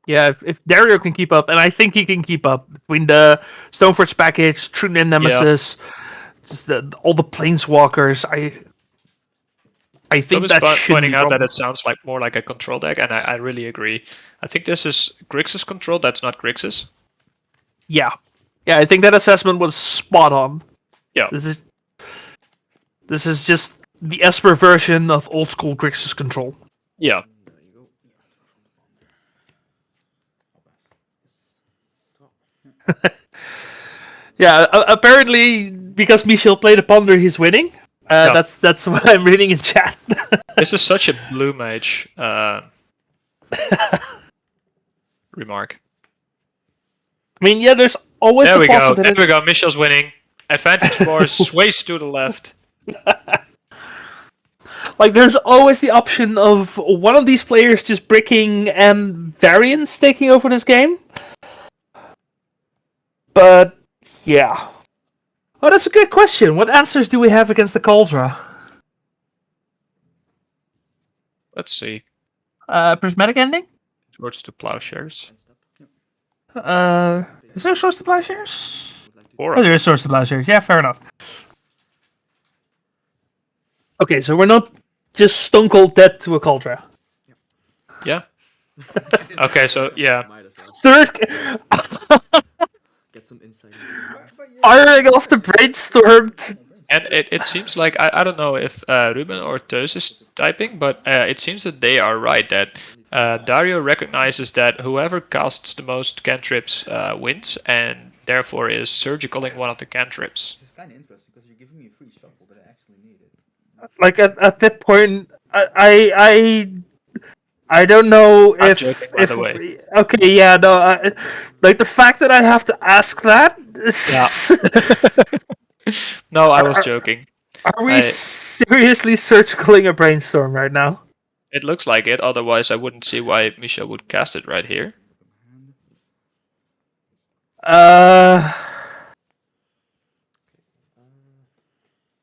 Speaker 1: Yeah, if Dario can keep up, and I think he can keep up between the Stoneforge package, True Nemesis, just all the Planeswalkers. I think that should
Speaker 2: pointing
Speaker 1: be
Speaker 2: out that it sounds like more like a control deck, and I really agree. I think this is Grixis control. That's not Grixis.
Speaker 1: Yeah, I think that assessment was spot on.
Speaker 2: Yeah,
Speaker 1: this is just the Esper version of old school Grixis control.
Speaker 2: Yeah.
Speaker 1: Yeah, apparently because Michel played a Ponder, he's winning. That's what I'm reading in chat.
Speaker 2: This is such a blue mage remark.
Speaker 1: I mean, yeah, there's always the possibility.
Speaker 2: There we go. Michel's winning. Advantage for sways to the left.
Speaker 1: Like, there's always the option of one of these players just bricking and variants taking over this game. But, yeah. Oh, that's a good question. What answers do we have against the Cauldra?
Speaker 2: Let's see.
Speaker 1: Prismatic Ending?
Speaker 2: Towards the Plowshares.
Speaker 1: Is there a source to Plowshares?
Speaker 2: Or
Speaker 1: Oh, there is source to Plowshares. Yeah, fair enough. Okay, so we're not just stone cold dead to a Cauldra.
Speaker 2: Yeah. Okay, so yeah.
Speaker 1: Third.
Speaker 4: Get some insight.
Speaker 1: Firing off the brainstorm.
Speaker 2: And it seems like, I don't know if Ruben or Teus is typing, but it seems that they are right, that Dario recognizes that whoever casts the most cantrips wins, and therefore is surgicaling one of the cantrips.
Speaker 3: It's kind of interesting, because you're giving me a free shuffle that I actually needed.
Speaker 1: Like, at that point, I don't know
Speaker 2: I'm
Speaker 1: if...
Speaker 2: joking, by the way.
Speaker 1: Okay, yeah, no, like, the fact that I have to ask that...
Speaker 2: No, I was joking.
Speaker 1: Are we seriously surgicaling a brainstorm right now?
Speaker 2: It looks like it, otherwise I wouldn't see why Misha would cast it right here.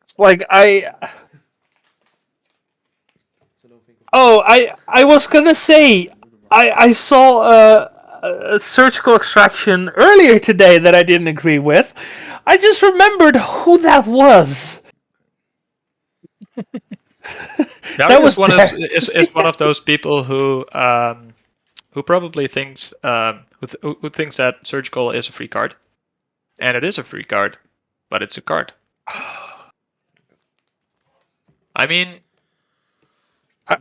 Speaker 1: It's like, I was gonna say, I saw a surgical extraction earlier today that I didn't agree with. I just remembered who that was.
Speaker 2: That was is one of those people who probably thinks who thinks that surgical is a free card, and it is a free card, but it's a card. I mean,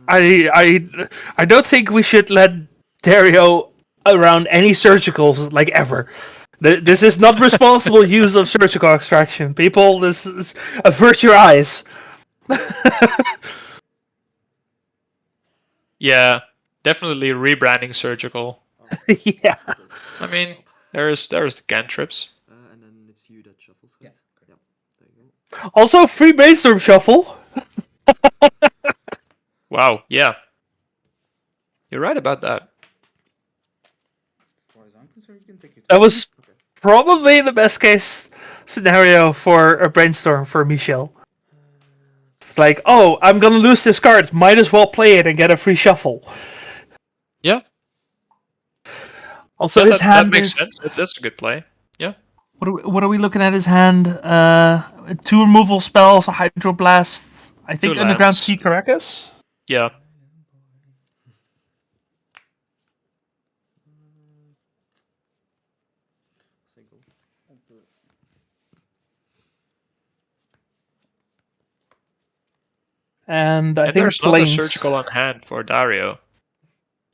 Speaker 1: I don't think we should let Dario around any surgicals like ever. This is not responsible use of surgical extraction. People, this is avert your eyes.
Speaker 2: Yeah, definitely rebranding surgical.
Speaker 1: Yeah.
Speaker 2: I mean, there's the cantrips.
Speaker 4: And then it's you that shuffles.
Speaker 3: Yeah.
Speaker 4: There you go.
Speaker 1: Also, free brainstorm shuffle.
Speaker 2: Wow, yeah. You're right about that.
Speaker 3: As far as I'm concerned, you can take it.
Speaker 1: That was probably the best case scenario for a brainstorm for Michel. It's like, oh, I'm gonna lose this card. Might as well play it and get a free shuffle.
Speaker 2: Yeah.
Speaker 1: Also,
Speaker 2: Yeah,
Speaker 1: his hand
Speaker 2: that makes
Speaker 1: is.
Speaker 2: sense. That's a good play. Yeah.
Speaker 1: What are we looking at? His hand. 2 removal spells, a Hydroblast. I think
Speaker 2: 2
Speaker 1: Underground
Speaker 2: lands.
Speaker 1: Sea Caracas.
Speaker 2: Yeah.
Speaker 1: And I think
Speaker 2: there's not a
Speaker 1: planes.
Speaker 2: surgical on hand for Dario.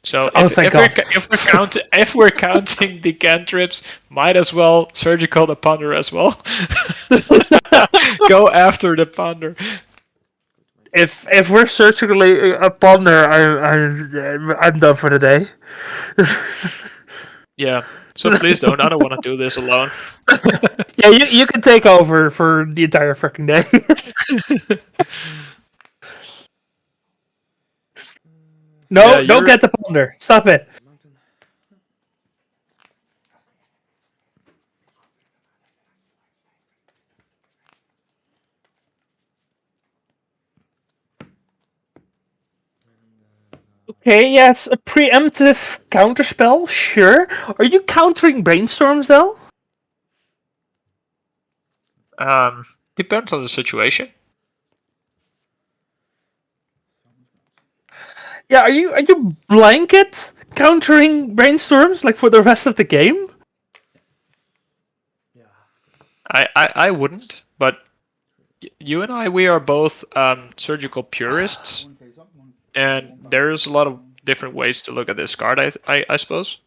Speaker 2: So
Speaker 1: Oh, thank God.
Speaker 2: if we're counting the cantrips, might as well surgical the ponder as well. Go after the ponder.
Speaker 1: If we're surgically a ponder, I'm done for the day.
Speaker 2: Yeah. So please don't. I don't want to do this alone.
Speaker 1: Yeah, you can take over for the entire freaking day. No,
Speaker 2: Yeah,
Speaker 1: don't get the ponder. Stop it. Okay, yeah, it's a preemptive counterspell, sure. Are you countering brainstorms though?
Speaker 2: Depends on the situation.
Speaker 1: Yeah, are you blanket countering brainstorms like for the rest of the game?
Speaker 2: I wouldn't, but you and I, we are both surgical purists, and there's a lot of different ways to look at this card. I suppose.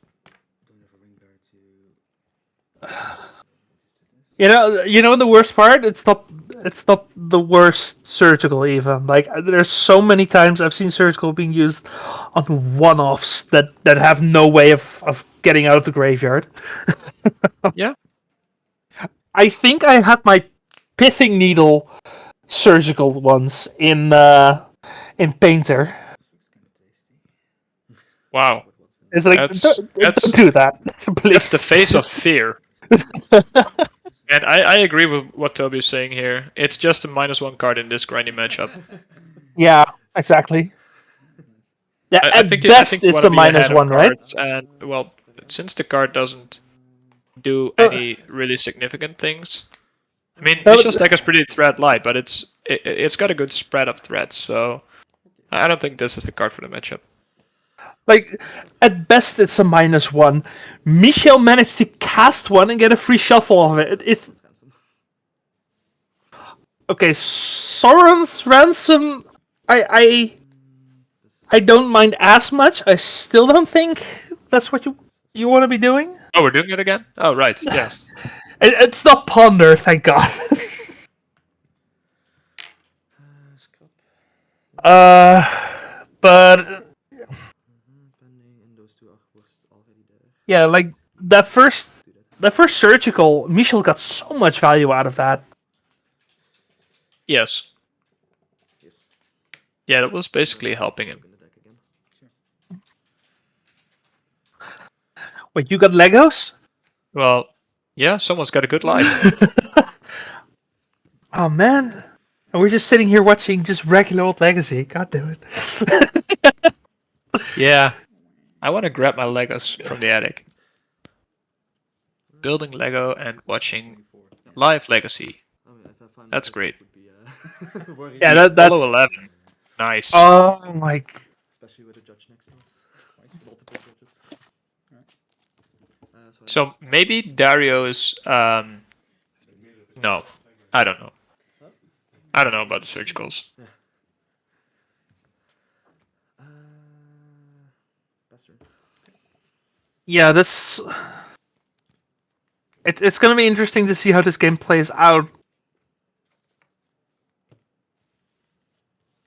Speaker 1: You know the worst part? It's not the worst surgical even. Like there's so many times I've seen surgical being used on one-offs that have no way of getting out of the graveyard.
Speaker 2: Yeah.
Speaker 1: I think I had my pithing needle surgical ones in Painter.
Speaker 2: Wow.
Speaker 1: It's like don't do that, please.
Speaker 2: That's the face of fear. And I agree with what Toby's saying here. It's just a -1 card in this grindy matchup.
Speaker 1: Yeah, exactly. Yeah,
Speaker 2: I
Speaker 1: at
Speaker 2: think
Speaker 1: best
Speaker 2: you
Speaker 1: it's
Speaker 2: wanna
Speaker 1: a
Speaker 2: be ahead of
Speaker 1: -1, right?
Speaker 2: cards, and well, since the card doesn't do any really significant things. I mean, Michel's deck is pretty threat light, but it's got a good spread of threats, so I don't think this is a card for the matchup.
Speaker 1: Like, at best it's a -1. Michel managed to cast one and get a free shuffle of it. It's okay. Sauron's Ransom, I don't mind as much. I still don't think that's what you want to be doing.
Speaker 2: Oh, we're doing it again? Oh, right. Yeah.
Speaker 1: It's not Ponder, thank God. But yeah, like that first surgical, Michel got so much value out of that.
Speaker 2: Yes. Yeah, that was basically helping him.
Speaker 1: Wait, you got Legos?
Speaker 2: Well, yeah, someone's got a good life.
Speaker 1: Oh man, and we're just sitting here watching just regular old Legacy. God damn it.
Speaker 2: Yeah. I want to grab my Legos from the attic. Building Lego and watching live Legacy. That's great.
Speaker 1: Yeah, that's...
Speaker 2: Follow 11. Nice.
Speaker 1: Oh my...
Speaker 3: Especially with a judge next to us. Multiple judges.
Speaker 2: So maybe Dario is... No. I don't know. I don't know about the surgicals.
Speaker 1: Yeah, this... It's gonna be interesting to see how this game plays out.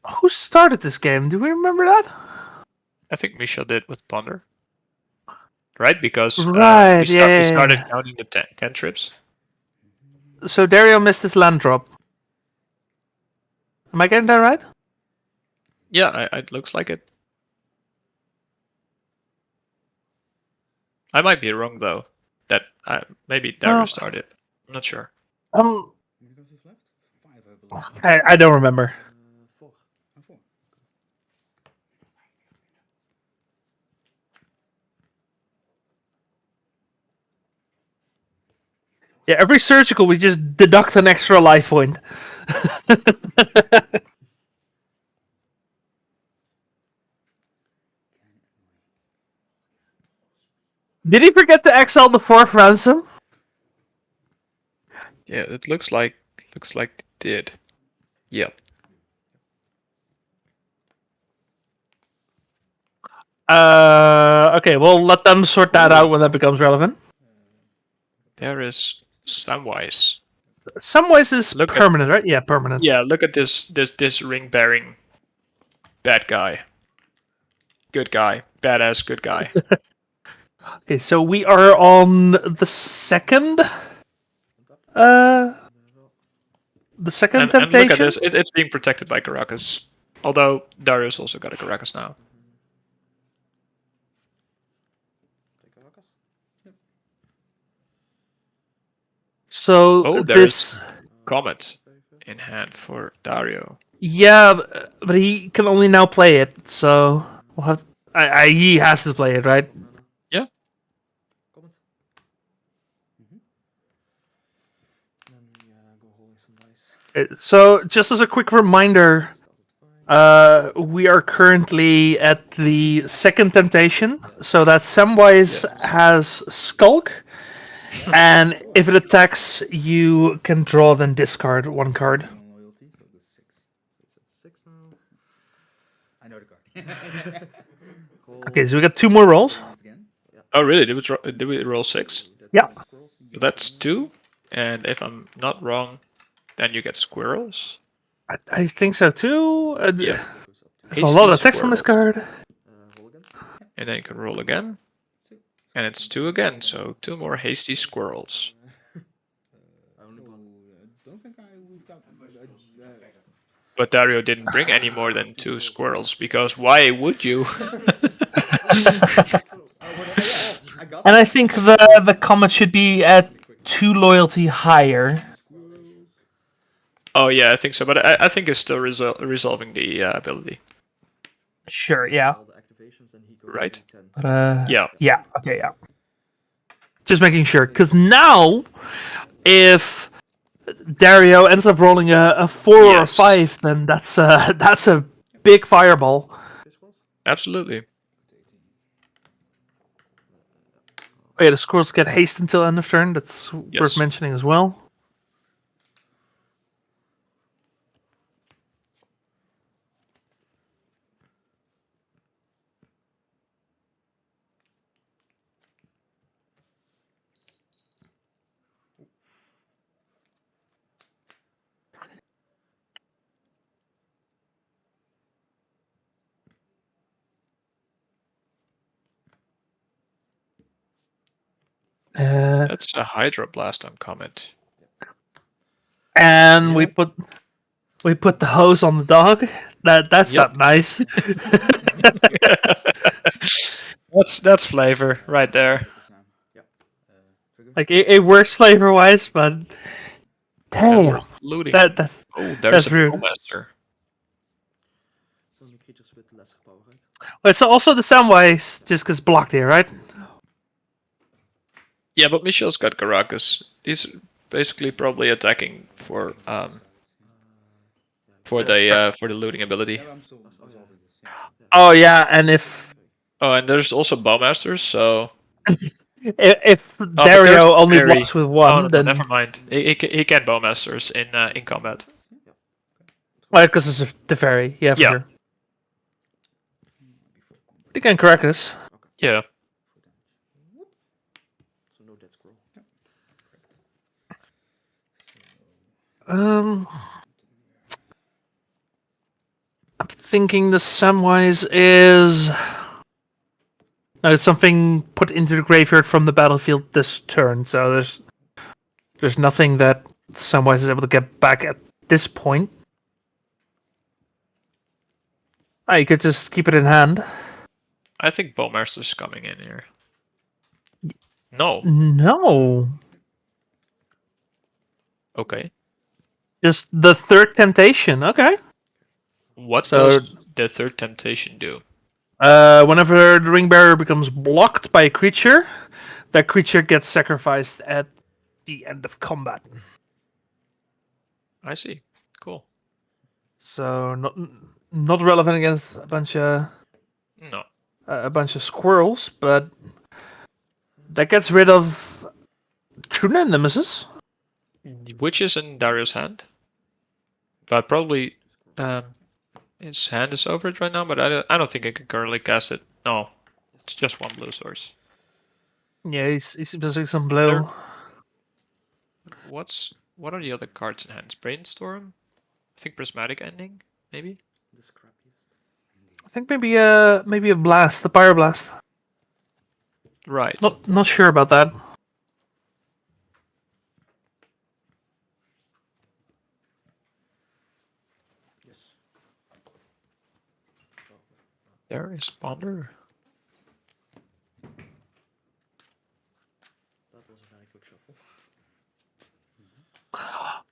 Speaker 1: Who started this game? Do we remember that?
Speaker 2: I think Michel did with Ponder. Right? Because we started counting the cantrips.
Speaker 1: So Dario missed his land drop. Am I getting that right?
Speaker 2: Yeah, it looks like it. I might be wrong though. That maybe Dario started. I'm not sure.
Speaker 3: How many cards we've left? 5, I believe.
Speaker 1: I don't remember.
Speaker 3: 4. 4.
Speaker 1: Yeah, every surgical we just deduct an extra life point. Did he forget to exile the 4th ransom?
Speaker 2: Yeah, it looks like it did. Yep.
Speaker 1: Okay, we'll let them sort that out when that becomes relevant.
Speaker 2: There is Samwise.
Speaker 1: Samwise is
Speaker 2: Look at-
Speaker 1: permanent, right? Yeah, permanent.
Speaker 2: Yeah, look at this ring bearing bad guy. Good guy. Badass good guy.
Speaker 1: Okay, so we are on the second. The second
Speaker 2: and
Speaker 1: temptation.
Speaker 2: look at this. It's being protected by Caracas. Although Darius also got a Caracas now.
Speaker 1: So
Speaker 2: Oh,
Speaker 1: this.
Speaker 2: there's Comet in hand for Dario.
Speaker 1: Yeah, but he can only now play it, so we'll have. He has to play it, right?
Speaker 2: Yeah.
Speaker 3: Comment. Then go holding some dice.
Speaker 1: So, just as a quick reminder, we are currently at the second temptation. So that Samwise has Skulk, and if it attacks, you can draw then discard 1 card.
Speaker 3: Loyalty, so the 6. So it's at 6 now. I know the card.
Speaker 1: Okay, so we got 2 more rolls.
Speaker 2: Oh really? Did we roll 6?
Speaker 1: Yeah.
Speaker 2: So that's 2. And if I'm not wrong, then you get squirrels.
Speaker 1: I think so too.
Speaker 2: Yeah.
Speaker 1: There's a lot of text on this card.
Speaker 2: And then you can roll again. And it's 2 again, so 2 more hasty squirrels. But Dario didn't bring any more than 2 squirrels, because why would you?
Speaker 1: And I think the comet should be at 2 loyalty higher.
Speaker 2: Oh yeah, I think so, but I think it's still resolving the ability.
Speaker 1: Sure, yeah.
Speaker 2: Right?
Speaker 1: But,
Speaker 2: Yeah.
Speaker 1: Yeah, okay, yeah. Just making sure, because now, if Dario ends up rolling a 4 or a 5, then that's a big fireball.
Speaker 2: Absolutely.
Speaker 1: Oh yeah, the squirrels get haste until end of turn. That's worth mentioning as well.
Speaker 2: That's a Hydro Blast on Comet.
Speaker 1: And we put the hose on the dog. That's not nice.
Speaker 2: That's flavor right there.
Speaker 1: Like it works flavor wise, but damn,
Speaker 2: Looting.
Speaker 1: that's
Speaker 2: there's a
Speaker 1: rude.
Speaker 2: Bowmaster.
Speaker 1: It's also the Samwise just gets blocked here, right?
Speaker 2: Yeah, but Michel's got Caracas. He's basically probably attacking for the looting ability.
Speaker 1: Oh yeah, and if
Speaker 2: there's also Bowmasters, so
Speaker 1: if Dario only
Speaker 2: Fairy.
Speaker 1: blocks with 1,
Speaker 2: no,
Speaker 1: then
Speaker 2: never mind. He can Bowmasters in combat.
Speaker 1: well, because it's the fairy, yeah, for sure. You can correct us.
Speaker 2: Yeah.
Speaker 1: I'm thinking the Samwise is. No, it's something put into the graveyard from the battlefield this turn, so there's nothing that Samwise is able to get back at this point. You could just keep it in hand.
Speaker 2: I think Bowmaster's coming in here. No.
Speaker 1: No.
Speaker 2: Okay.
Speaker 1: Just the third temptation. Okay.
Speaker 2: What
Speaker 1: So-
Speaker 2: does the third temptation do?
Speaker 1: Whenever the ring bearer becomes blocked by a creature, that creature gets sacrificed at the end of combat.
Speaker 2: I see. Cool.
Speaker 1: So not relevant against a bunch of squirrels, but that gets rid of True Nemesis.
Speaker 2: Which is in Dario's hand. But probably his hand is over it right now, but I don't think I can currently cast it. No. It's just one blue source.
Speaker 1: Yeah, he's using some blue.
Speaker 2: What are the other cards in hand? Brainstorm? I think Prismatic Ending, maybe?
Speaker 4: The scrappiest.
Speaker 1: I think maybe a blast, the pyroblast.
Speaker 2: Right.
Speaker 1: Not sure about that.
Speaker 4: Yes.
Speaker 2: There is Ponder.
Speaker 4: That was a very quick shuffle.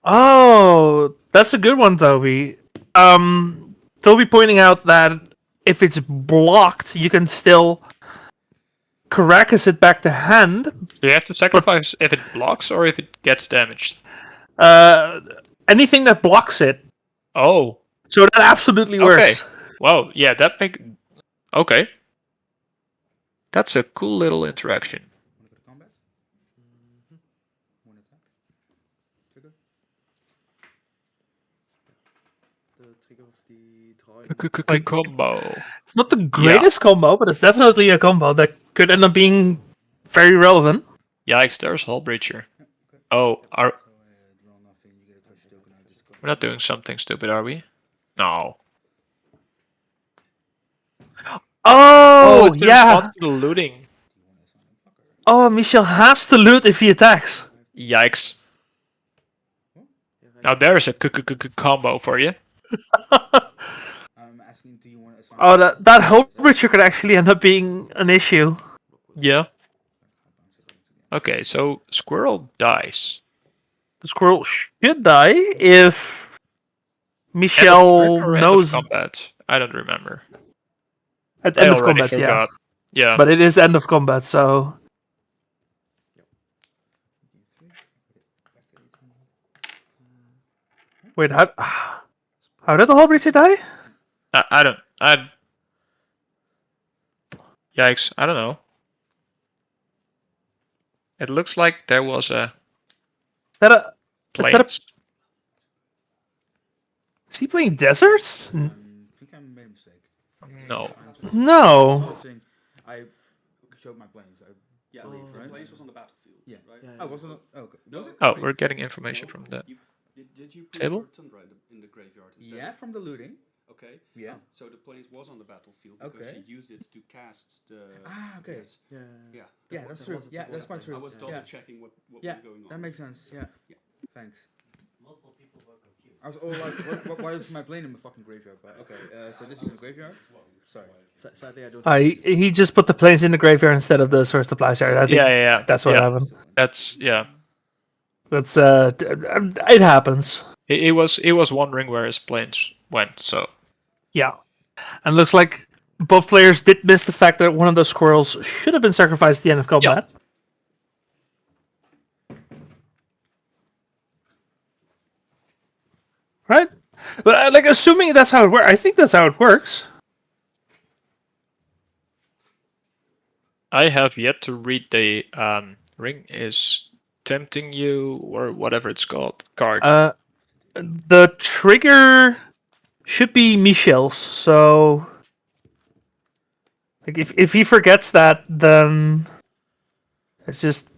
Speaker 1: Oh, that's a good one, Toby. Toby pointing out that if it's blocked, you can still Caracas it back to hand.
Speaker 2: Do you have to sacrifice if it blocks or if it gets damaged?
Speaker 1: Anything that blocks it.
Speaker 2: Oh.
Speaker 1: So that absolutely works.
Speaker 2: Wow, yeah, okay. That's a cool little interaction.
Speaker 3: Want to go to combat? One attack. Trigger.
Speaker 4: The trigger of the drawing.
Speaker 2: Combo.
Speaker 1: It's not the greatest combo, but it's definitely a combo that could end up being very relevant.
Speaker 2: Yikes, there's Hull Breacher. Oh,
Speaker 3: Draw nothing, you get a touch token, I just go.
Speaker 2: we're not doing something stupid, are we? No.
Speaker 1: Oh,
Speaker 2: it's the
Speaker 1: yeah.
Speaker 2: response to the looting.
Speaker 1: Oh, Michel has to loot if he attacks.
Speaker 2: Yikes. Now there's a combo for you.
Speaker 3: I'm asking, do you want to assign?
Speaker 1: Oh, that Hope Breacher could actually end up being an issue.
Speaker 2: Yeah. Okay, so Squirrel dies.
Speaker 1: The squirrel should die if Michel
Speaker 2: End of turn or
Speaker 1: knows
Speaker 2: end of combat? I don't remember.
Speaker 1: at
Speaker 2: I
Speaker 1: end of
Speaker 2: already
Speaker 1: combat,
Speaker 2: forgot. Yeah.
Speaker 1: But it is end of combat, so wait, how did the Hope Breacher die?
Speaker 2: Yikes, I don't know. It looks like there was a
Speaker 1: Is that a
Speaker 2: place.
Speaker 1: is he playing deserts?
Speaker 3: I think I made a mistake.
Speaker 2: No.
Speaker 1: No.
Speaker 3: I showed my planes. I
Speaker 6: Yeah,
Speaker 3: believe,
Speaker 6: the
Speaker 3: right?
Speaker 6: planes was on the battlefield.
Speaker 3: Yeah.
Speaker 6: Right?
Speaker 3: Oh, wasn't it? Oh, okay.
Speaker 6: No,
Speaker 3: Was it?
Speaker 2: Oh,
Speaker 6: wait.
Speaker 2: we're getting information from that.
Speaker 6: Did you put
Speaker 2: Table?
Speaker 6: your Tundra in the graveyard instead?
Speaker 3: Yeah, from the looting.
Speaker 6: Okay.
Speaker 3: Yeah.
Speaker 6: So the planes was on the battlefield because
Speaker 3: Okay.
Speaker 6: you used it to cast the.
Speaker 3: Ah, okay.
Speaker 6: Yes.
Speaker 4: Yeah.
Speaker 6: Yeah.
Speaker 3: Yeah, that's true. Yeah, that's quite true.
Speaker 6: I was double
Speaker 3: Yeah.
Speaker 6: checking what
Speaker 3: Yeah,
Speaker 6: was going on.
Speaker 3: that makes sense. Yeah.
Speaker 6: Yeah.
Speaker 3: Thanks. I was all like, why is my plane in the fucking graveyard? But okay, so this is in the graveyard? Sorry.
Speaker 4: Sadly, I don't.
Speaker 1: He just put the planes in the graveyard instead of the source supply shard. I think
Speaker 2: Yeah.
Speaker 1: that's what
Speaker 2: Yeah.
Speaker 1: happened.
Speaker 2: That's
Speaker 1: That's it happens.
Speaker 2: He was wondering where his planes went, so
Speaker 1: Yeah. And looks like both players did miss the fact that one of those squirrels should have been sacrificed at the end of combat. Right? But like assuming that's how it works, I think that's how it works.
Speaker 2: I have yet to read the ring is tempting you or whatever it's called card.
Speaker 1: The trigger should be Michel's, so like if he forgets that, then it's just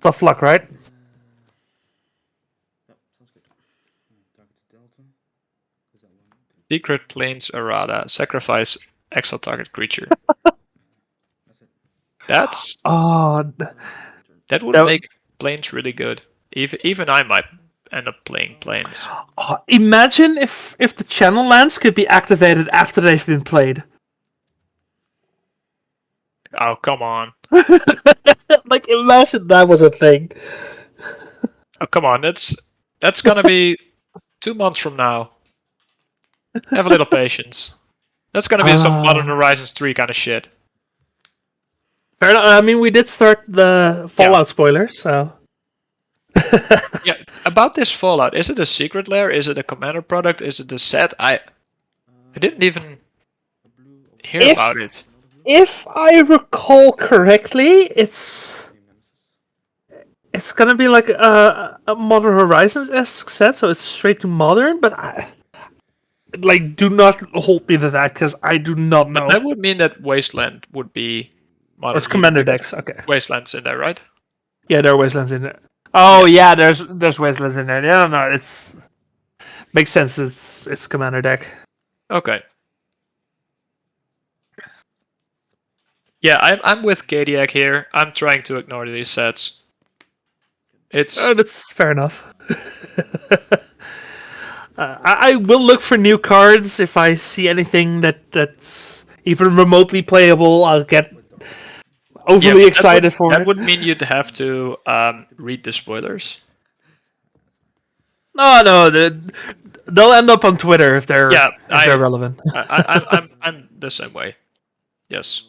Speaker 1: tough luck, right?
Speaker 3: Yep, sounds good. Target to Delta. Is that one?
Speaker 2: Secret Plains Errata. Sacrifice exile target creature.
Speaker 3: That's it.
Speaker 2: That's
Speaker 1: Oh,
Speaker 2: that would
Speaker 1: That-
Speaker 2: make planes really good. Even I might end up playing planes.
Speaker 1: imagine if the channel lands could be activated after they've been played.
Speaker 2: Oh come on.
Speaker 1: Like imagine that was a thing.
Speaker 2: Oh come on, that's That's gonna be 2 months from now. Have a little patience. That's gonna be some Modern Horizons 3 kind of shit.
Speaker 1: Fair enough. I mean, we did start the Fallout spoilers, so.
Speaker 2: Yeah, about this Fallout, is it a secret lair? Is it a commander product? Is it a set? I didn't even hear about it.
Speaker 1: If I recall correctly, it's gonna be like a Modern Horizons-esque set, so it's straight to modern. But do not hold me to that because I do not know.
Speaker 2: But that would mean that Wasteland would be modern.
Speaker 1: Or it's commander decks. Okay.
Speaker 2: Wasteland's in there, right?
Speaker 1: Yeah, there are Wastelands in there. Oh yeah, there's Wastelands in there. Yeah, no, it's makes sense. It's commander deck.
Speaker 2: Okay. Yeah, I'm with Kadiak here. I'm trying to ignore these sets.
Speaker 1: That's fair enough. I will look for new cards if I see anything that's even remotely playable. I'll get overly excited for it.
Speaker 2: That would mean you'd have to read the spoilers.
Speaker 1: No, they'll end up on Twitter if they're relevant.
Speaker 2: I'm the same way. Yes.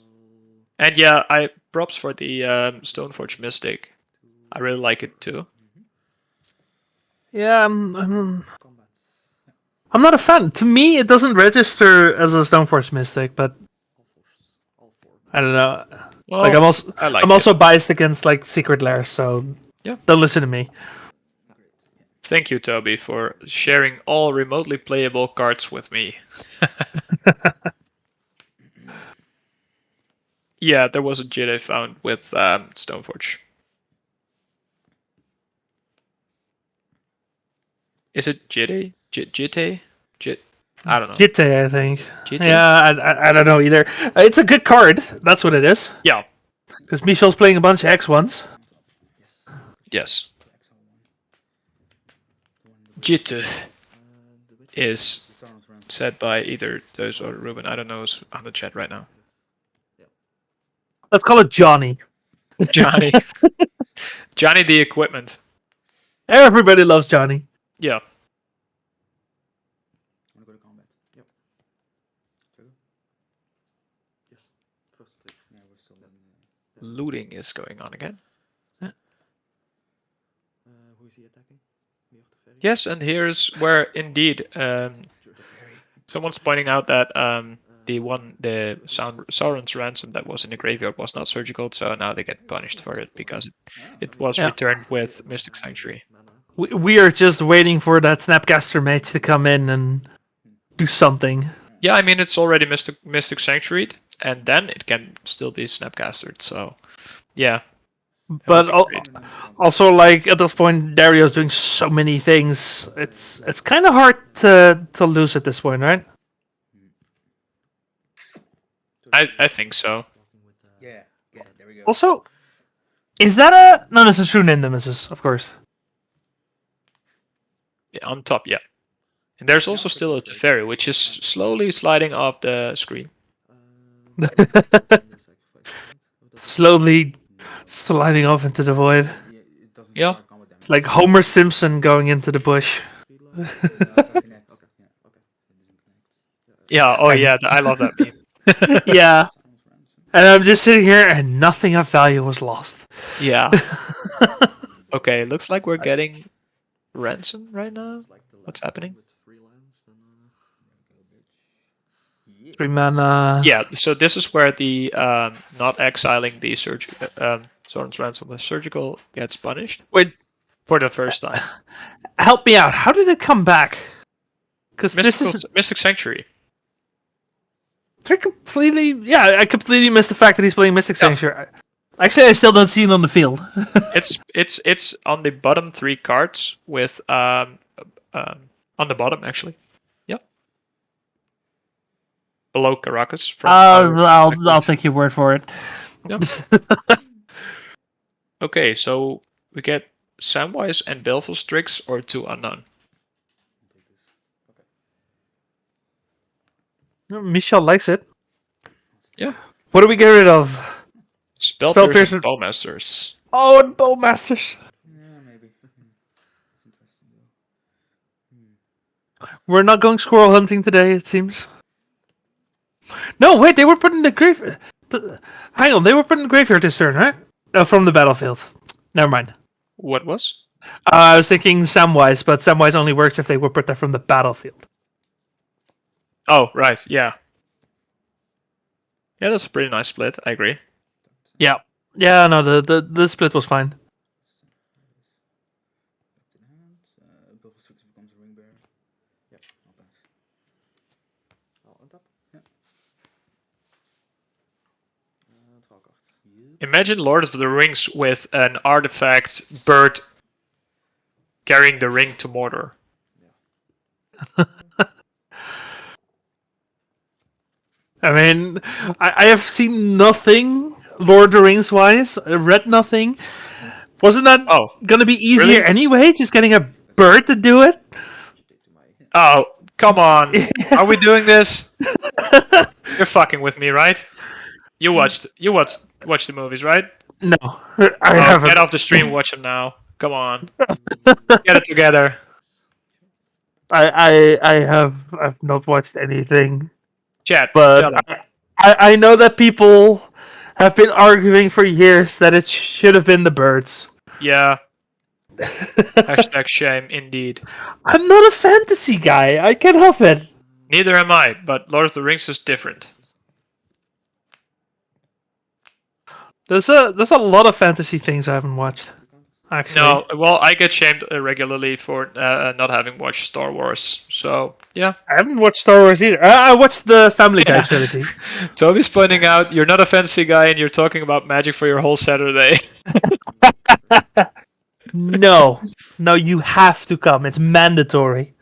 Speaker 2: And yeah, props for the Stoneforge Mystic. I really like it too.
Speaker 1: Yeah, I'm not a fan. To me, it doesn't register as a Stoneforge Mystic, but I don't know.
Speaker 2: Well,
Speaker 1: I'm also biased against Secret Lair, so don't listen to me.
Speaker 2: Thank you, Toby, for sharing all remotely playable cards with me. Yeah, there was a JIT I found with Stoneforge. Is it JIT? JIT? I don't know.
Speaker 1: JIT, I think.
Speaker 2: JIT?
Speaker 1: Yeah, I don't know either. It's a good card. That's what it is.
Speaker 2: Yeah.
Speaker 1: Because Michel's playing a bunch of X1s.
Speaker 2: Yes. JIT is said by either those or Ruben. I don't know who's on the chat right now.
Speaker 1: Let's call it Johnny.
Speaker 2: Johnny. Johnny the equipment.
Speaker 1: Everybody loves Johnny.
Speaker 2: Yeah.
Speaker 3: Want to go to combat? Yep. Two? Yes. First click. Yeah, we're still in.
Speaker 2: Looting is going on again.
Speaker 3: Who is he attacking?
Speaker 2: Yes, and here's where indeed someone's pointing out that the Sauron's ransom that was in the graveyard was not surgical, so now they get punished for it because it was returned with Mystic Sanctuary.
Speaker 1: We are just waiting for that Snapcaster mage to come in and do something.
Speaker 2: Yeah, I mean it's already Mystic Sanctuary, and then it can still be Snapcastered. So, yeah.
Speaker 1: But also, at this point, Dario's doing so many things. It's kind of hard to lose at this point, right?
Speaker 2: I think so.
Speaker 3: Yeah, there we go.
Speaker 1: Also, is that a... No, this is True Nemesis, of course.
Speaker 2: Yeah, on top, yeah. And there's also still a Teferi, which is slowly sliding off the screen.
Speaker 1: Slowly sliding off into the void.
Speaker 2: Yeah.
Speaker 1: It's like Homer Simpson going into the bush.
Speaker 2: Yeah, oh yeah, I love that meme.
Speaker 1: Yeah. And I'm just sitting here and nothing of value was lost.
Speaker 2: Yeah. Okay, looks like we're getting ransom right now. What's happening?
Speaker 1: 3 mana.
Speaker 2: Yeah, so this is where the not exiling the Sauron's ransom with surgical gets punished.
Speaker 1: Wait,
Speaker 2: for the first time.
Speaker 1: Help me out. How did it come back? Because this is
Speaker 2: Mystic Sanctuary.
Speaker 1: I completely missed the fact that he's playing Mystic Sanctuary. Actually, I still don't see it on the field.
Speaker 2: It's on the bottom 3 cards with on the bottom actually. Yep. Below Caracas.
Speaker 1: I'll take your word for it.
Speaker 2: Yep. Okay, so we get Samwise and Belfast Strix or 2 unknown.
Speaker 1: Michel likes it.
Speaker 2: Yeah.
Speaker 1: What do we get rid of?
Speaker 2: Spellpiercer Bowmasters.
Speaker 1: Oh, and Bowmasters.
Speaker 3: Yeah, maybe. That's interesting
Speaker 1: We're not going squirrel hunting today, it seems. No, wait, they were put in the grave. Hang on, they were put in the graveyard this turn, right? From the battlefield. Never mind.
Speaker 2: What was?
Speaker 1: I was thinking Samwise, but Samwise only works if they were put there from the battlefield.
Speaker 2: Oh, right, yeah. Yeah, that's a pretty nice split, I agree.
Speaker 1: Yeah. Yeah, no, the split was fine.
Speaker 3: Becomes a ring bearer. Yep, I'll pass.
Speaker 4: I'll untap. Draw a card.
Speaker 2: Imagine Lord of the Rings with an artifact bird carrying the ring to Mordor.
Speaker 1: I mean, I have seen nothing Lord of the Rings wise. I read nothing. Wasn't that gonna be easier
Speaker 2: really?
Speaker 1: anyway? Just getting a bird to do it?
Speaker 2: Oh, come on. Are we doing this? You're fucking with me, right? You watched the movies, right?
Speaker 1: No, I haven't.
Speaker 2: Get off the stream, watch them now. Come on. Get it together.
Speaker 1: I've not watched anything.
Speaker 2: Chat,
Speaker 1: but I know that people have been arguing for years that it should have been the birds.
Speaker 2: Yeah. Hashtag shame, indeed.
Speaker 1: I'm not a fantasy guy. I can't help it.
Speaker 2: Neither am I, but Lord of the Rings is different.
Speaker 1: There's a lot of fantasy things I haven't watched. Actually.
Speaker 2: No, well, I get shamed regularly for not having watched Star Wars, so yeah.
Speaker 1: I haven't watched Star Wars either. I watched the Family Guy trilogy.
Speaker 2: Toby's pointing out you're not a fantasy guy and you're talking about Magic for your whole Saturday.
Speaker 1: No, you have to come. It's mandatory.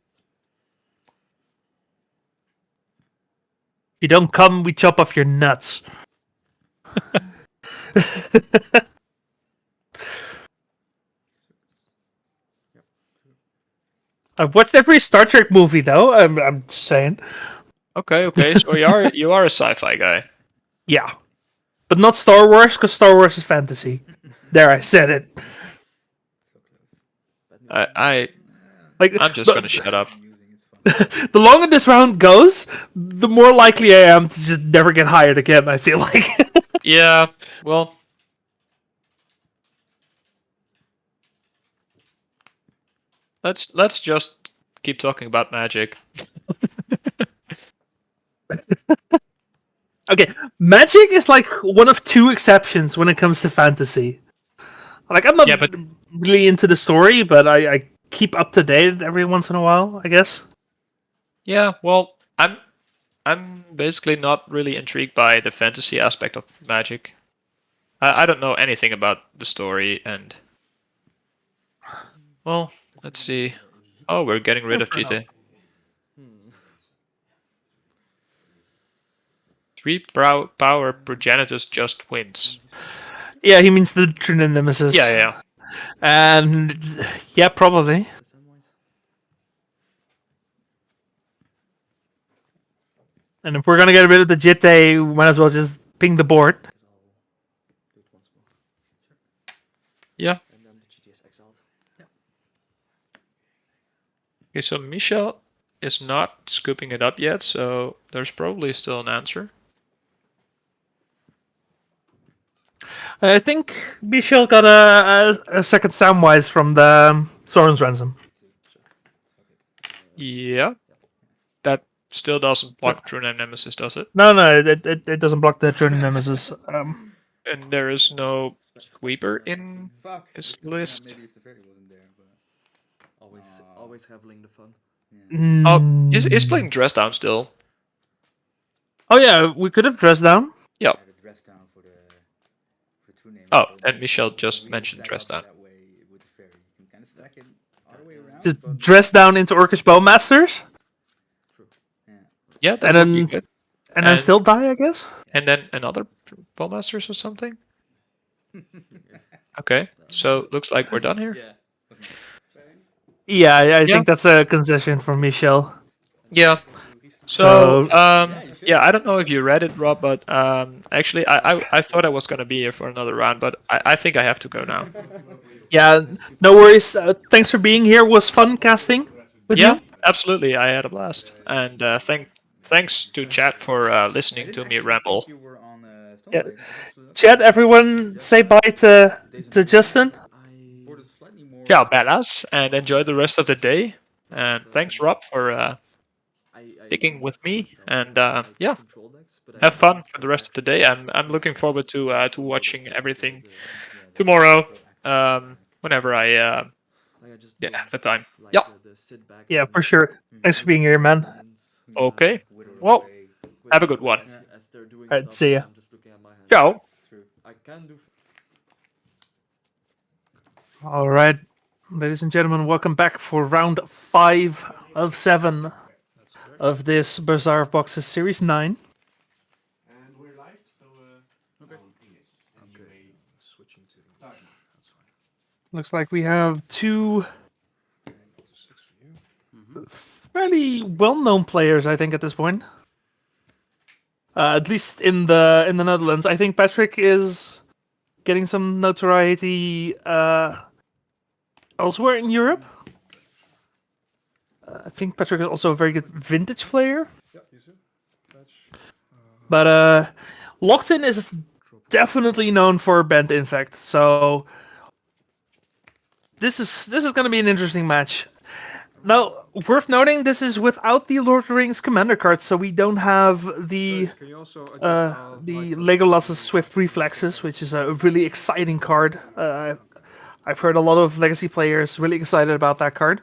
Speaker 1: If you don't come, we chop off your nuts. I've watched every Star Trek movie, though. I'm just saying.
Speaker 2: Okay, so you are a sci-fi guy.
Speaker 1: Yeah, but not Star Wars, because Star Wars is fantasy. There, I said it.
Speaker 2: I'm just gonna shut up.
Speaker 1: The longer this round goes, the more likely I am to just never get hired again. I feel like.
Speaker 2: Yeah, well. Let's just keep talking about Magic.
Speaker 1: Okay, Magic is like one of two exceptions when it comes to fantasy. Like I'm not really into the story, but I keep up to date every once in a while, I guess.
Speaker 2: Yeah, well, I'm basically not really intrigued by the fantasy aspect of Magic. I don't know anything about the story, and well, let's see. Oh, we're getting rid of GT. 3 power Progenitus just wins.
Speaker 1: Yeah, he means the Trinity Nemesis.
Speaker 2: Yeah.
Speaker 1: And yeah, probably. And if we're gonna get rid of the Jitte, we might as well just ping the board.
Speaker 2: Yeah. Okay, so Michel is not scooping it up yet, so there's probably still an answer.
Speaker 1: I think Michel got a second Samwise from the Soren's Ransom.
Speaker 2: Yeah. That still doesn't block True Name Nemesis, does it?
Speaker 1: No, it doesn't block the True Name Nemesis.
Speaker 2: And there is no sweeper in his list.
Speaker 3: Maybe if the fairy wasn't there, but
Speaker 6: Always leveling the fun.
Speaker 2: Oh, is playing Dress Down still?
Speaker 1: Oh yeah, we could have Dressed Down.
Speaker 2: Yeah.
Speaker 3: the dress down for the true name.
Speaker 2: Oh, and Michel just mentioned Dress Down.
Speaker 3: That way with the fairy, you can kind of stack it all the way around.
Speaker 1: Just Dress Down into Orcish Bowmasters.
Speaker 2: Yeah, that
Speaker 1: and
Speaker 2: would be good.
Speaker 1: And then still die, I guess.
Speaker 2: And then another Bowmasters or something. Okay, so looks like we're done here.
Speaker 1: Yeah, I think that's a concession from Michel.
Speaker 2: Yeah. So yeah, I don't know if you read it, Rob, but actually, I thought I was gonna be here for another round, but I think I have to go now.
Speaker 1: Yeah, no worries. Thanks for being here. It was fun casting with you.
Speaker 2: Absolutely, I had a blast, and thanks to chat for listening to me ramble.
Speaker 10: You were on
Speaker 1: Yeah.
Speaker 10: Stoneblade.
Speaker 1: Chat, everyone, say bye to Justen.
Speaker 2: Ciao, badass, and enjoy the rest of the day. And thanks, Rob, for sticking with me. And yeah, have fun for the rest of the day. I'm looking forward to watching everything tomorrow. Whenever I have the time. Yeah.
Speaker 1: Yeah, for sure. Thanks for being here, man.
Speaker 2: Okay. Well, have a good one.
Speaker 1: Alright, see ya.
Speaker 2: Ciao.
Speaker 1: Alright, ladies and gentlemen, welcome back for round 5 of 7 of this Bazaar of Boxes Series 9.
Speaker 6: And we're live, so
Speaker 3: Switching to
Speaker 6: Start.
Speaker 3: That's fine.
Speaker 1: Looks like we have two
Speaker 3: Okay, go to 6 for you.
Speaker 1: fairly well-known players, I think, at this point. At least in the Netherlands. I think Patrick is getting some notoriety elsewhere in Europe. I think Patrick is also a very good vintage player.
Speaker 3: Yeah, you too. Fetch.
Speaker 1: But Locked In is definitely known for Bant Infect, so this is going to be an interesting match. Now, worth noting, this is without the Lord of the Rings commander cards, so we don't have the
Speaker 3: Can you also adjust
Speaker 1: the Legolas's Swift Reflexes, which is a really exciting card. I've heard a lot of Legacy players really excited about that card.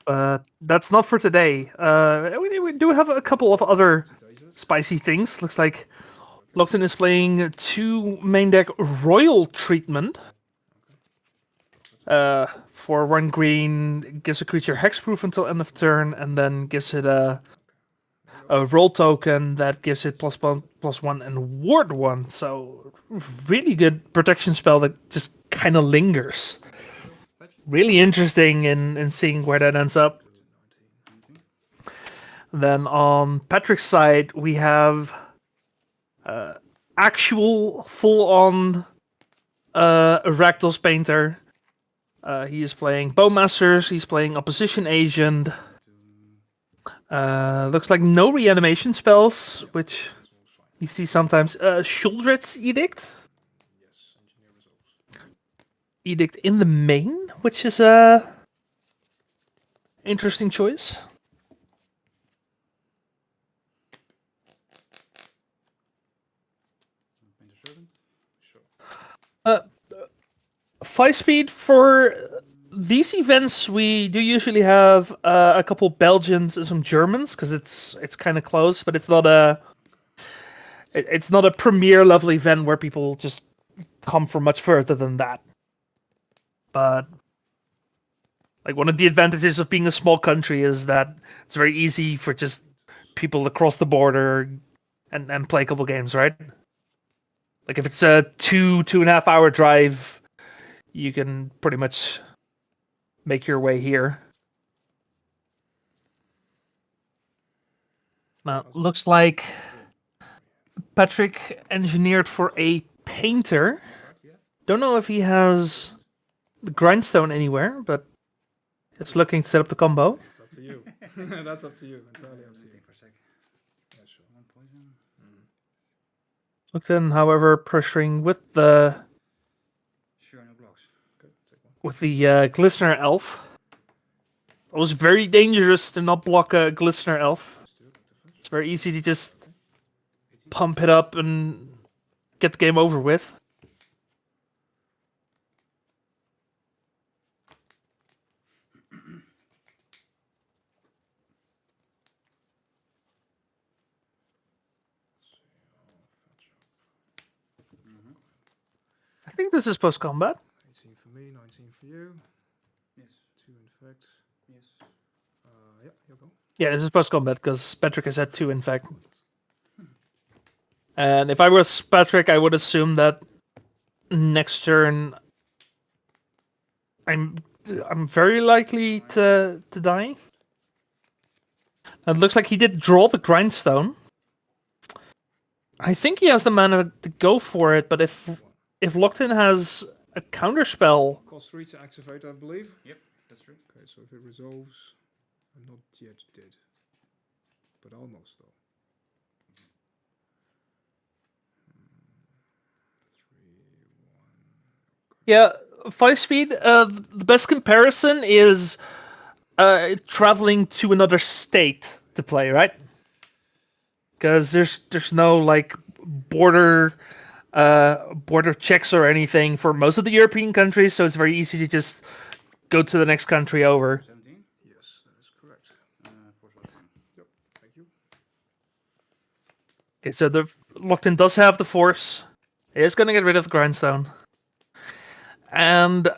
Speaker 1: But that's not for today. We do have a couple of other spicy things. Looks like Locked In is playing 2 main deck Royal Treatment. For 1 green, gives a creature hexproof until end of turn, and then gives it a roll token that gives it +1/+1 and ward 1. So really good protection spell that just kind of lingers. Really interesting in seeing where that ends up. Then on Patrick's side, we have actual full-on Rakdos Painter. He is playing Bowmasters, he's playing Opposition Agent. Looks like no reanimation spells, which you see sometimes. Shuldred's Edict. Edict in the main, which is a interesting choice. Uh, 5 speed for these events. We do usually have a couple Belgians and some Germans because it's kind of close, but it's not a premier level event where people just come from much further than that. But like one of the advantages of being a small country is that it's very easy for just people across the border and play a couple games, right? Like if it's a 2.5 hour drive, you can pretty much make your way here. Now, looks like Patrick engineered for a painter. Don't know if he has the grindstone anywhere, but it's looking to set up the combo.
Speaker 3: It's up to you. That's up to you. Entirely up to you. Yeah, sure.
Speaker 1: Looked in, however, pressuring with the
Speaker 10: Sure, no blocks.
Speaker 3: Good. Take one.
Speaker 1: with the Glistener Elf. It was very dangerous to not block a Glistener Elf. It's very easy to just pump it up and get the game over with. I think this is post-combat.
Speaker 3: 18 for me, 19 for you.
Speaker 10: Yes.
Speaker 3: 2 Infect.
Speaker 10: Yes.
Speaker 3: Yeah, you'll go.
Speaker 1: Yeah, this is post-combat because Patrick has had 2 Infect. And if I was Patrick, I would assume that next turn I'm very likely to die. It looks like he did draw the Grindstone. I think he has the mana to go for it, but if Locked In has a counterspell.
Speaker 11: Cost 3 to activate, I believe.
Speaker 10: Yep, that's true.
Speaker 11: Okay, so if it resolves, I'm not yet dead. But almost, though. 3, 1.
Speaker 1: Yeah, 5 speed. The best comparison is traveling to another state to play, right? Because there's no like border checks or anything for most of the European countries, so it's very easy to just go to the next country over.
Speaker 10: 17.
Speaker 11: Yes, that is correct.
Speaker 10: Force was 1.
Speaker 11: Yep, thank you.
Speaker 1: Okay, so the Locked-in does have the force. It is going to get rid of the grindstone. And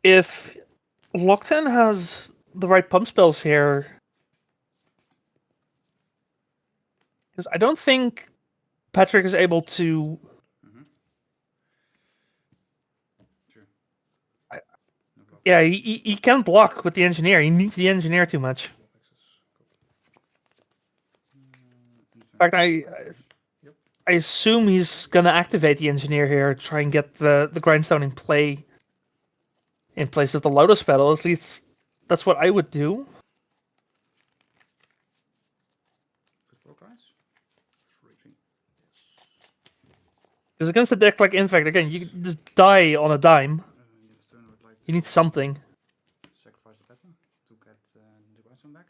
Speaker 1: if Locked-in has the right pump spells here, because I don't think Patrick is able to.
Speaker 10: Sure.
Speaker 1: Yeah, he can't block with the engineer. He needs the engineer too much. In fact, I assume he's gonna activate the engineer here, try and get the grindstone in play in place of the Lotus Petal. At least that's what I would do. Because against a deck like Infect, again, you can just die on a dime. You need something.
Speaker 10: Sacrifice the petal to get the grindstone back.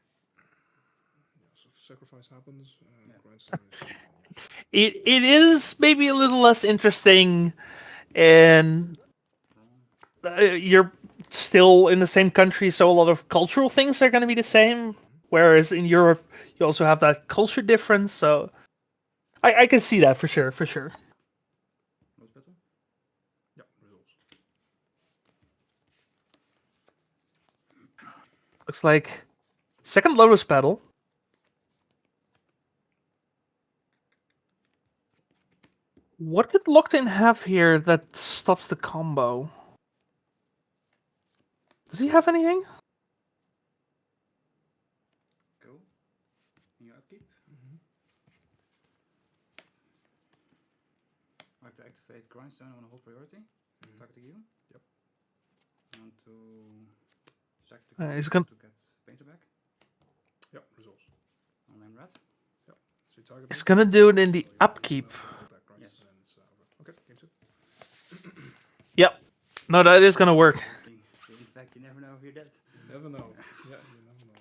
Speaker 11: So if sacrifice happens, grindstone is...
Speaker 1: It is maybe a little less interesting, and you're still in the same country, so a lot of cultural things are going to be the same. Whereas in Europe, you also have that culture difference. So I can see that for sure, for sure.
Speaker 11: Yep, resolves.
Speaker 1: Looks like second Lotus Petal. What did Locked-in have here that stops the combo? Does he have anything?
Speaker 10: Go. In your upkeep. I have to activate grindstone on a hold priority. Targeting you.
Speaker 11: Yep.
Speaker 10: I want to sack the
Speaker 1: He's gonna...
Speaker 10: to get painter back.
Speaker 11: Yep, resolves.
Speaker 10: On lane red.
Speaker 11: Yep. So you target
Speaker 1: He's gonna do it in the upkeep.
Speaker 11: Yes. Okay, game 2.
Speaker 1: Yep. No, that is gonna work.
Speaker 10: In fact, you never know if you're dead.
Speaker 11: Never know. Yeah, you never know.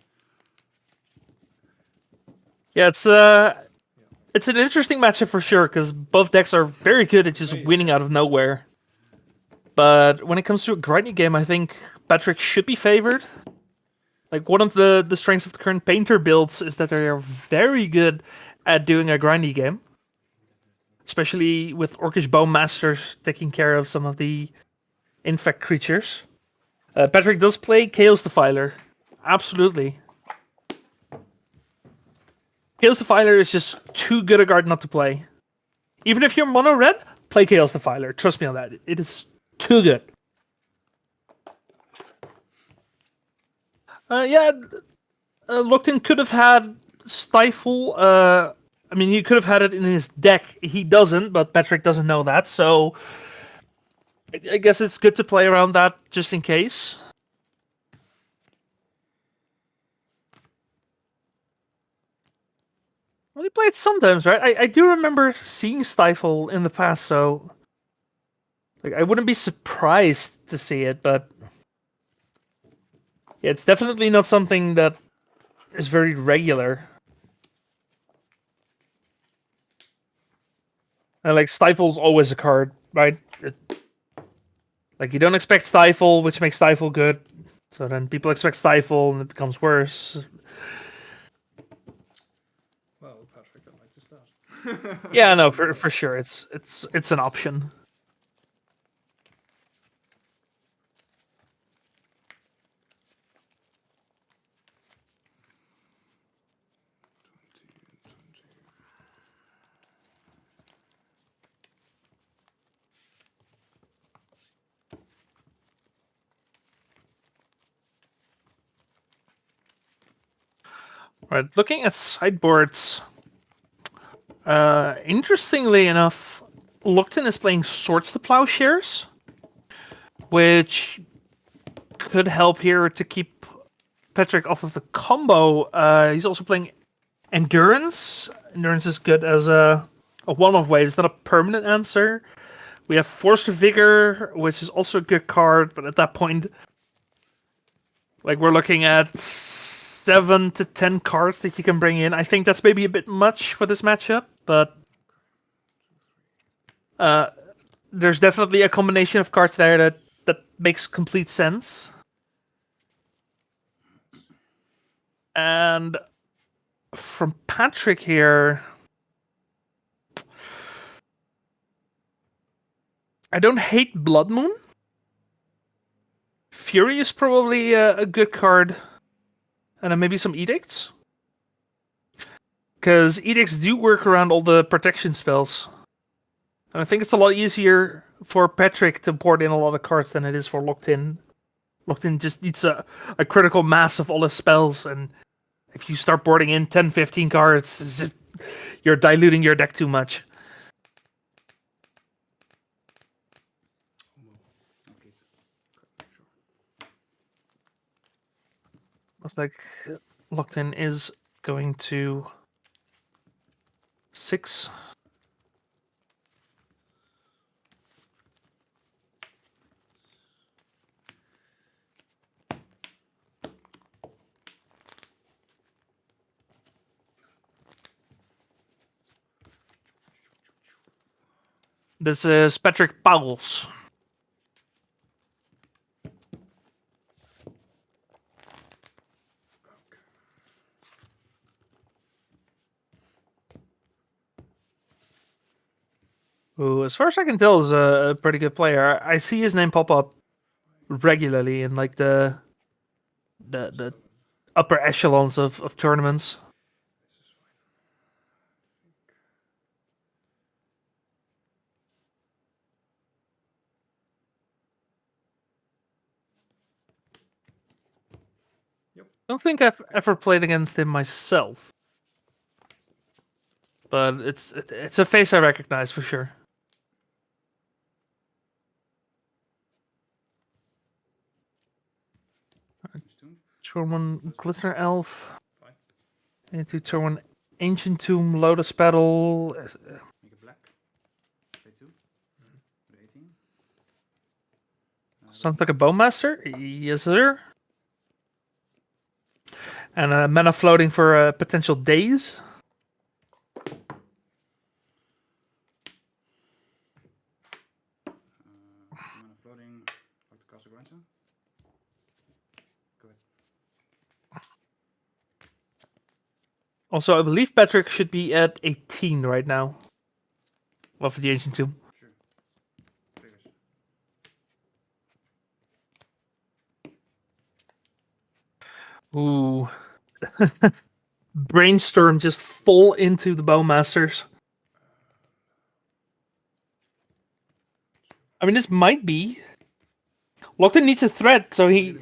Speaker 1: Yeah, it's an interesting matchup for sure, because both decks are very good at just winning out of nowhere. But when it comes to a grinding game, I think Patrick should be favored. Like, one of the strengths of the current Painter builds is that they are very good at doing a grindy game. Especially with Orcish Bowmasters taking care of some of the Infect creatures. Patrick does play Chaos Defiler. Absolutely. Chaos Defiler is just too good a card not to play. Even if you're mono red, play Chaos Defiler. Trust me on that. It is too good. Locked-in could have had Stifle. I mean, he could have had it in his deck. He doesn't, but Patrick doesn't know that, so I guess it's good to play around that just in case. Well, he played sometimes, right? I do remember seeing Stifle in the past, so like I wouldn't be surprised to see it, but yeah, it's definitely not something that is very regular. And like Stifle's always a card, right? Like you don't expect Stifle, which makes Stifle good. So then people expect Stifle, and it becomes worse.
Speaker 11: Well, Patrick, I'd like to start.
Speaker 1: Yeah, no, for sure, it's an option. Right, looking at sideboards. Interestingly enough, Locked In is playing Swords to Plowshares, which could help here to keep Patrick off of the combo. He's also playing Endurance. Endurance is good as a one-off wave. It's not a permanent answer. We have Force of Vigor, which is also a good card, but at that point, like, we're looking at 7 to 10 cards that you can bring in. I think that's maybe a bit much for this matchup, but there's definitely a combination of cards there that makes complete sense. And from Patrick here, I don't hate Blood Moon. Fury is probably a good card. And then maybe some Edicts. Because Edicts do work around all the protection spells. And I think it's a lot easier for Patrick to board in a lot of cards than it is for Locked In. Locked In just needs a critical mass of all his spells, and if you start boarding in 10, 15 cards, it's just you're diluting your deck too much. Looks like Locked In is going to 6. This is Patrick Powell's. Who, as far as I can tell, is a pretty good player. I see his name pop up regularly in like the upper echelons of tournaments. I don't think I've ever played against him myself, but it's a face I recognize for sure. Turn 1 Glistener Elf. Into turn 1 Ancient Tomb, Lotus Petal.
Speaker 10: Make it black. Play 2. 18.
Speaker 1: Sounds like a Bowmaster. Yes, sir. And a mana floating for potential days.
Speaker 10: Mana floating, like the Castle Granta. Go ahead.
Speaker 1: Also, I believe Patrick should be at 18 right now. Well, for the Ancient Tomb.
Speaker 10: Sure. Triggers.
Speaker 1: Ooh. Brainstorm just fall into the Bowmasters. I mean, this might be. Locked In needs a threat, so he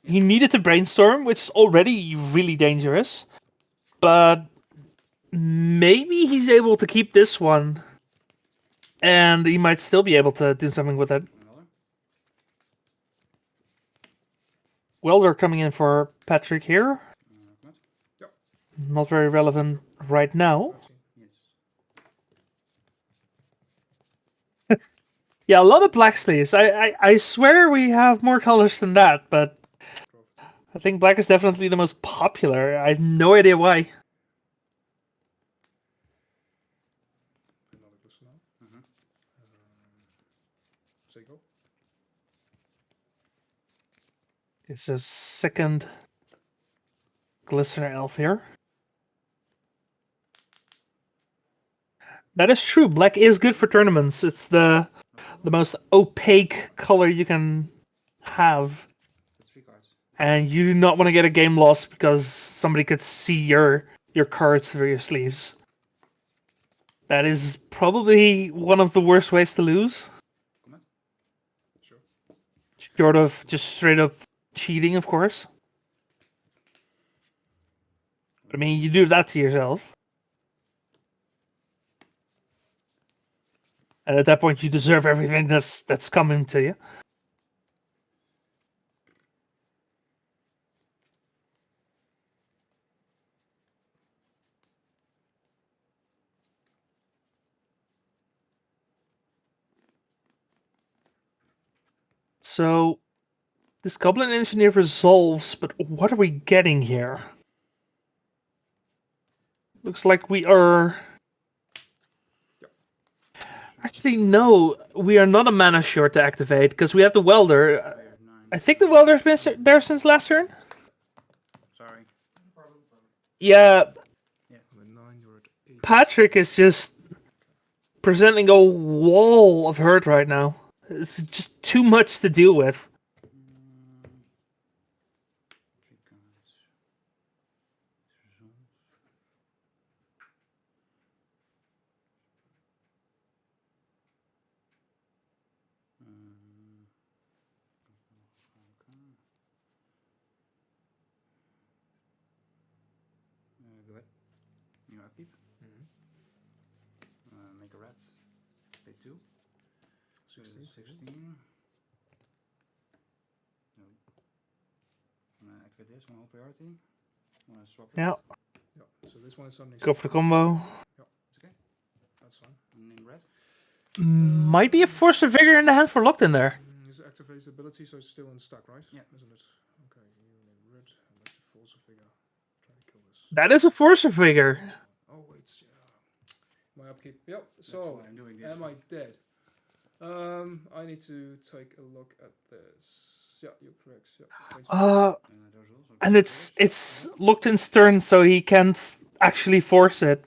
Speaker 1: needed to brainstorm, which is already really dangerous. But maybe he's able to keep this one, and he might still be able to do something with it. Welder coming in for Patrick here. Not very relevant right now. Yeah, a lot of black sleeves. I swear we have more colors than that, but I think black is definitely the most popular. I have no idea why. It's a second Glistener Elf here. That is true. Black is good for tournaments. It's the most opaque color you can have. And you do not want to get a game lost because somebody could see your cards through your sleeves. That is probably one of the worst ways to lose. Short of just straight up cheating, of course. I mean, you do that to yourself. And at that point, you deserve everything that's coming to you. So, this Goblin Engineer resolves, but what are we getting here? Looks like we are... Actually, no, we are not a mana short to activate, because we have the Welder. I think the Welder's been there since last turn?
Speaker 10: Sorry.
Speaker 1: Yeah.
Speaker 11: On a 9, you're at 8.
Speaker 1: Patrick is just presenting a wall of hurt right now. It's just too much to deal with.
Speaker 10: Go ahead. You upkeep. Make a red. Pay 2. 16. 16. No. Activate this one, hold priority. Want to swap it?
Speaker 1: Yeah.
Speaker 11: Yeah, so this one is something.
Speaker 1: Go for the combo.
Speaker 11: Yeah,
Speaker 10: it's okay.
Speaker 11: That's fine.
Speaker 10: And in red.
Speaker 1: Might be a Force of Vigor in the hand for locked in there.
Speaker 11: Is it activate ability, so it's still in stack, right?
Speaker 10: Yeah.
Speaker 11: Isn't it? Okay, you in red. I like the Force of Vigor. Try to kill this.
Speaker 1: That is a Force of Vigor.
Speaker 11: Oh wait, yeah. My upkeep. Yep. So
Speaker 10: That's why I'm doing this.
Speaker 11: am I dead? I need to take a look at this. Yeah, you're correct. Yeah.
Speaker 1: And it's locked in turn, so he can't actually force it.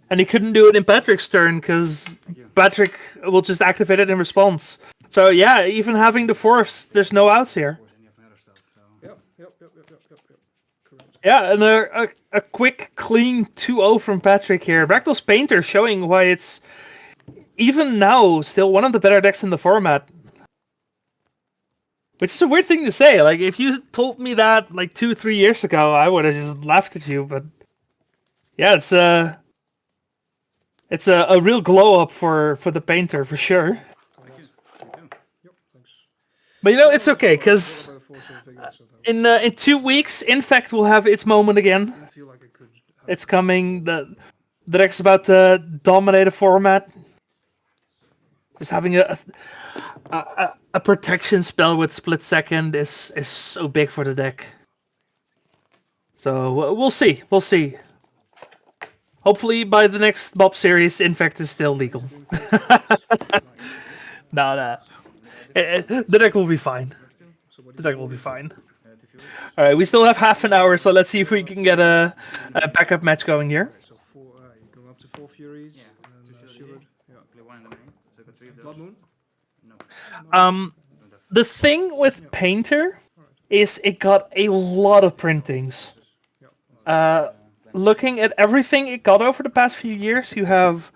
Speaker 1: And he couldn't do it in Patrick's turn because Patrick will just activate it in response. So yeah, even having the force, there's no outs here.
Speaker 11: Yep. Correct.
Speaker 1: Yeah, and a quick, clean 2-0 from Patrick here. Rakdos Painter showing why it's, even now, still one of the better decks in the format. Which is a weird thing to say. Like, if you told me that, like, 2-3 years ago, I would have just laughed at you, but... Yeah, it's a real glow-up for the Painter, for sure. But you know, it's okay, because in 2 weeks, Infect will have its moment again. It's coming. The deck's about to dominate a format. Just having a protection spell with Split Second is so big for the deck. So we'll see. We'll see. Hopefully by the next Bob series, Infect is still legal. No. The deck will be fine. The deck will be fine. Alright, we still have half an hour, so let's see if we can get a backup match going here.
Speaker 11: So you go up to 4 Furies.
Speaker 10: Yeah.
Speaker 11: And then Shivered. Yeah.
Speaker 10: Play 1 in the main. So I got 3 of those.
Speaker 11: Blood Moon.
Speaker 10: No.
Speaker 1: The thing with Painter is it got a lot of printings. Looking at everything it got over the past few years, you have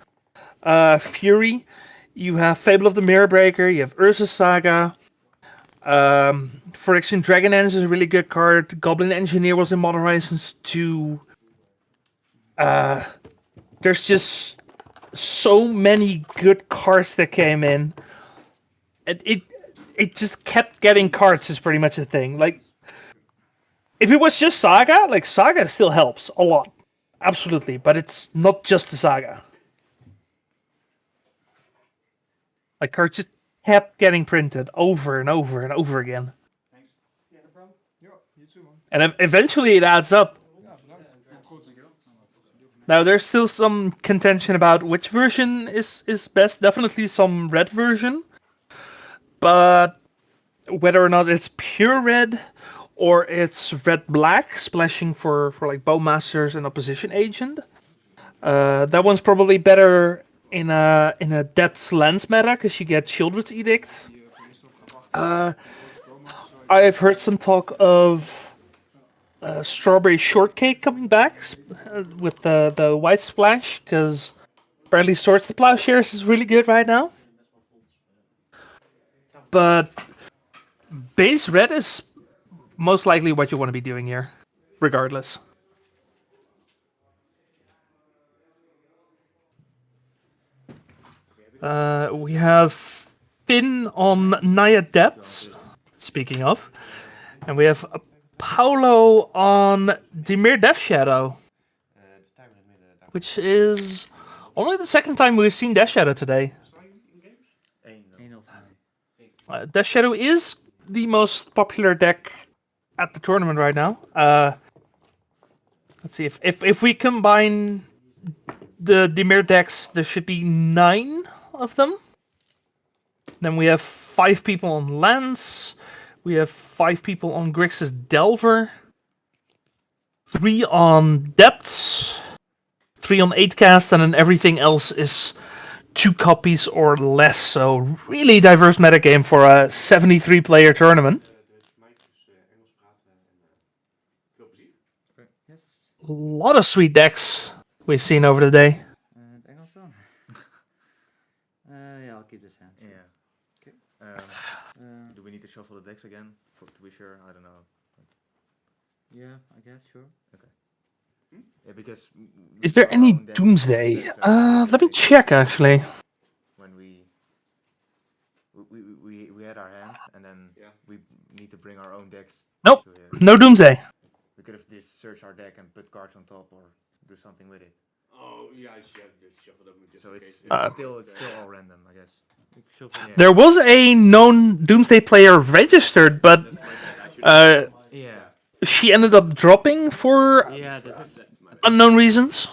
Speaker 1: Fury, you have Fable of the Mirror Breaker, you have Urza Saga. For Action, Dragon Ends is a really good card. Goblin Engineer was in Modern Horizons 2. There's just so many good cards that came in. It just kept getting cards is pretty much the thing. Like, if it was just Saga, like, Saga still helps a lot. Absolutely, but it's not just the Saga. Like, cards just kept getting printed over and over and over again.
Speaker 10: Thanks. Yeah, no problem.
Speaker 11: Yeah, you too, man.
Speaker 1: And eventually it adds up. Now, there's still some contention about which version is best. Definitely some red version. But whether or not it's pure red or it's red-black, splashing for like Bowmasters and Opposition Agent. That one's probably better in a Depth's Lens meta, because you get Children's Edict. I've heard some talk of Strawberry Shortcake coming back with the white splash, because apparently Swords to Plowshares is really good right now. But base red is most likely what you want to be doing here, regardless. We have Finn on Naya Depths, speaking of. And we have Paulo on Dimir Death Shadow, which is only the second time we've seen Death Shadow today. Death Shadow is the most popular deck at the tournament right now. Let's see, if we combine the Dimir decks, there should be 9 of them. Then we have 5 people on Lance. We have 5 people on Grixis Delver. 3 on Depths. 3 on 8cast, and then everything else is 2 copies or less. So really diverse metagame for a 73-player tournament. A lot of sweet decks we've seen over the day.
Speaker 12: And Engels dan? Yeah, I'll keep this hand.
Speaker 4: Yeah. Okay. Do we need to shuffle the decks again to be sure? I don't know.
Speaker 12: Yeah, I guess, sure.
Speaker 4: Okay. Yeah, because
Speaker 1: is there any Doomsday? Let me check actually.
Speaker 4: When we had our hand, and then we need to bring our own decks.
Speaker 1: Nope, no Doomsday.
Speaker 4: We could have just searched our deck and put cards on top, or do something with it.
Speaker 6: Oh yeah, just shuffle them.
Speaker 4: So it's still all random, I guess.
Speaker 1: Yeah. There was a known Doomsday player registered, but she ended up dropping for unknown reasons.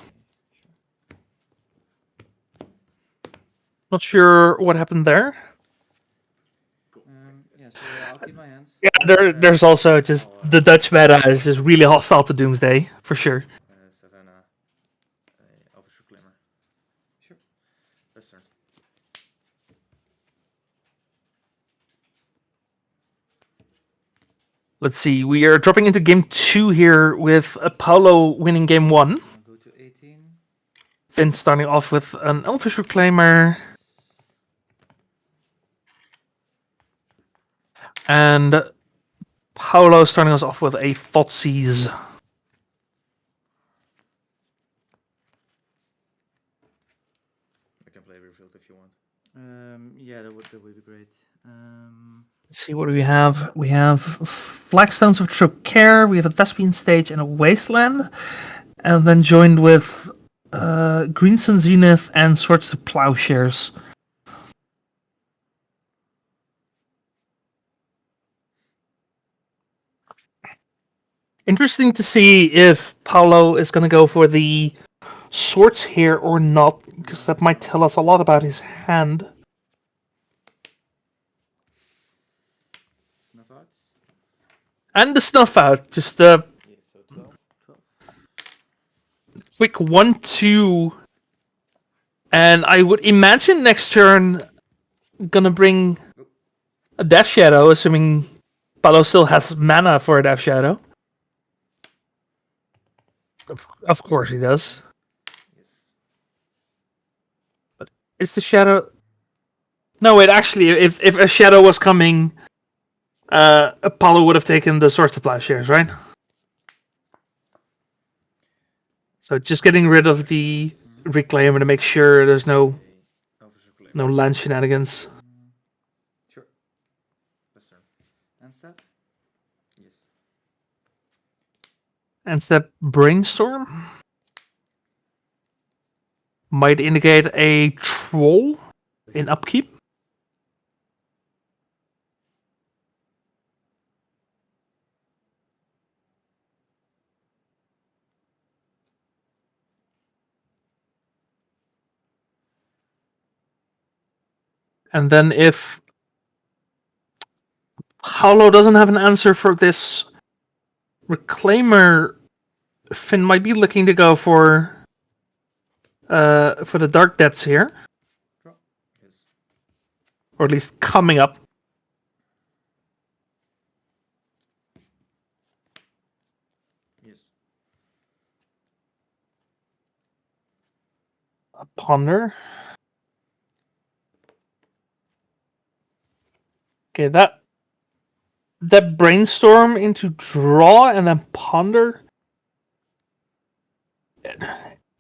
Speaker 1: Not sure what happened there.
Speaker 12: So I'll keep my hands.
Speaker 1: Yeah, there's also just the Dutch meta is just really hostile to Doomsday, for sure.
Speaker 4: Savannah, Officer Glimmer.
Speaker 12: Sure.
Speaker 4: That's turn.
Speaker 1: Let's see, we are dropping into game 2 here with Paulo winning game 1.
Speaker 12: I'll go to 18.
Speaker 1: Finn starting off with an Elfish Reclaimer. And Paulo starting us off with a Thoughtseize.
Speaker 4: I can play Revealed if you want.
Speaker 12: Yeah, that would be great.
Speaker 1: Let's see, what do we have? We have Blackstones of Trocare, we have a Thespian Stage and a Wasteland. And then joined with Greensun Zenith and Swords to Plowshares. Interesting to see if Paulo is going to go for the swords here or not, because that might tell us a lot about his hand.
Speaker 12: Snuff out.
Speaker 1: And the snuff out, just a quick 1-2. And I would imagine next turn gonna bring a Death Shadow, assuming Paulo still has mana for a Death Shadow. Of course he does.
Speaker 4: Yes.
Speaker 1: But is the Shadow... No, wait, actually, if a Shadow was coming, Paulo would have taken the Swords to Plowshares, right? So just getting rid of the Reclaimer to make sure there's no land shenanigans.
Speaker 4: Sure. Best turn.
Speaker 12: And step?
Speaker 4: Yes.
Speaker 1: And step Brainstorm. Might indicate a Troll in upkeep. And then if Paulo doesn't have an answer for this Reclaimer, Finn might be looking to go for the Dark Depths here.
Speaker 4: Yes.
Speaker 1: Or at least coming up.
Speaker 4: Yes.
Speaker 1: A Ponder. Okay, that Brainstorm into draw and then Ponder.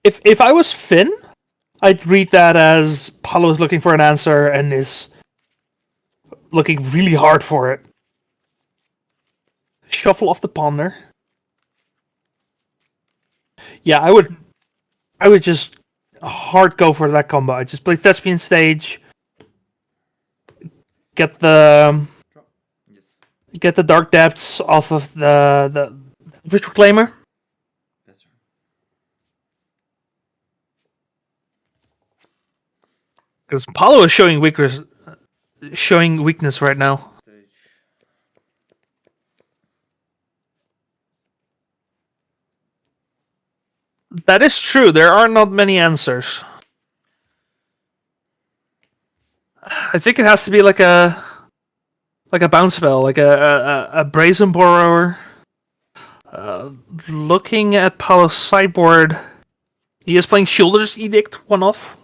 Speaker 1: If I was Finn, I'd read that as Paulo is looking for an answer and is looking really hard for it. Shuffle off the ponder. Yeah, I would just hard go for that combo. I just play Thespian Stage. Get the Dark Depths off of the Witch Reclaimer.
Speaker 12: That's right.
Speaker 1: Because Paulo is showing weakness right now. That is true. There are not many answers. I think it has to be like a bounce spell, like a Brazen Borrower. Looking at Paulo's sideboard, he is playing Shoulder's Edict, one off.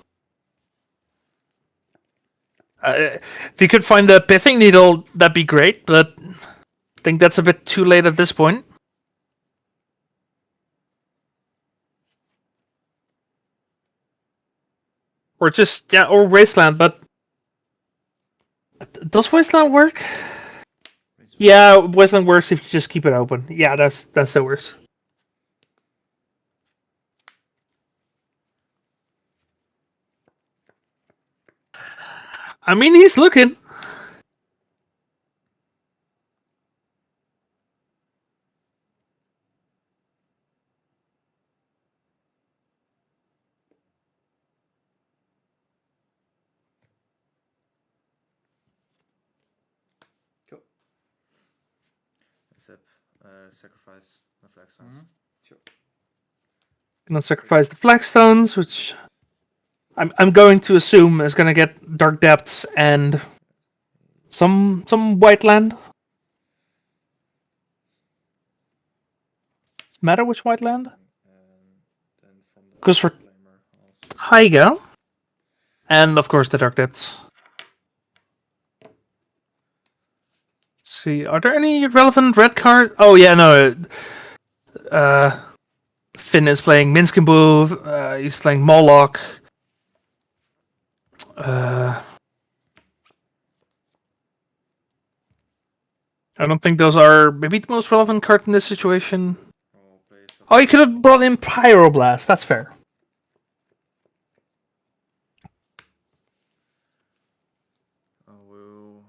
Speaker 1: If you could find the Pithing Needle, that'd be great, but I think that's a bit too late at this point. Or just, yeah, or Wasteland, but does Wasteland work? Yeah, Wasteland works if you just keep it open. Yeah, that's the worst. I mean, he's looking.
Speaker 12: Cool.
Speaker 4: Except sacrifice the flagstones.
Speaker 12: Sure.
Speaker 1: Gonna sacrifice the Flagstones, which I'm going to assume is gonna get Dark Depths and some white land. Does it matter which white land? Goes for Taiga. And of course the Dark Depths. Let's see, are there any relevant red cards? Oh yeah, no. Finn is playing Minsc and Boov, he's playing Moloch. I don't think those are maybe the most relevant card in this situation. Oh, you could have brought in Pyroblast, that's fair.
Speaker 4: I will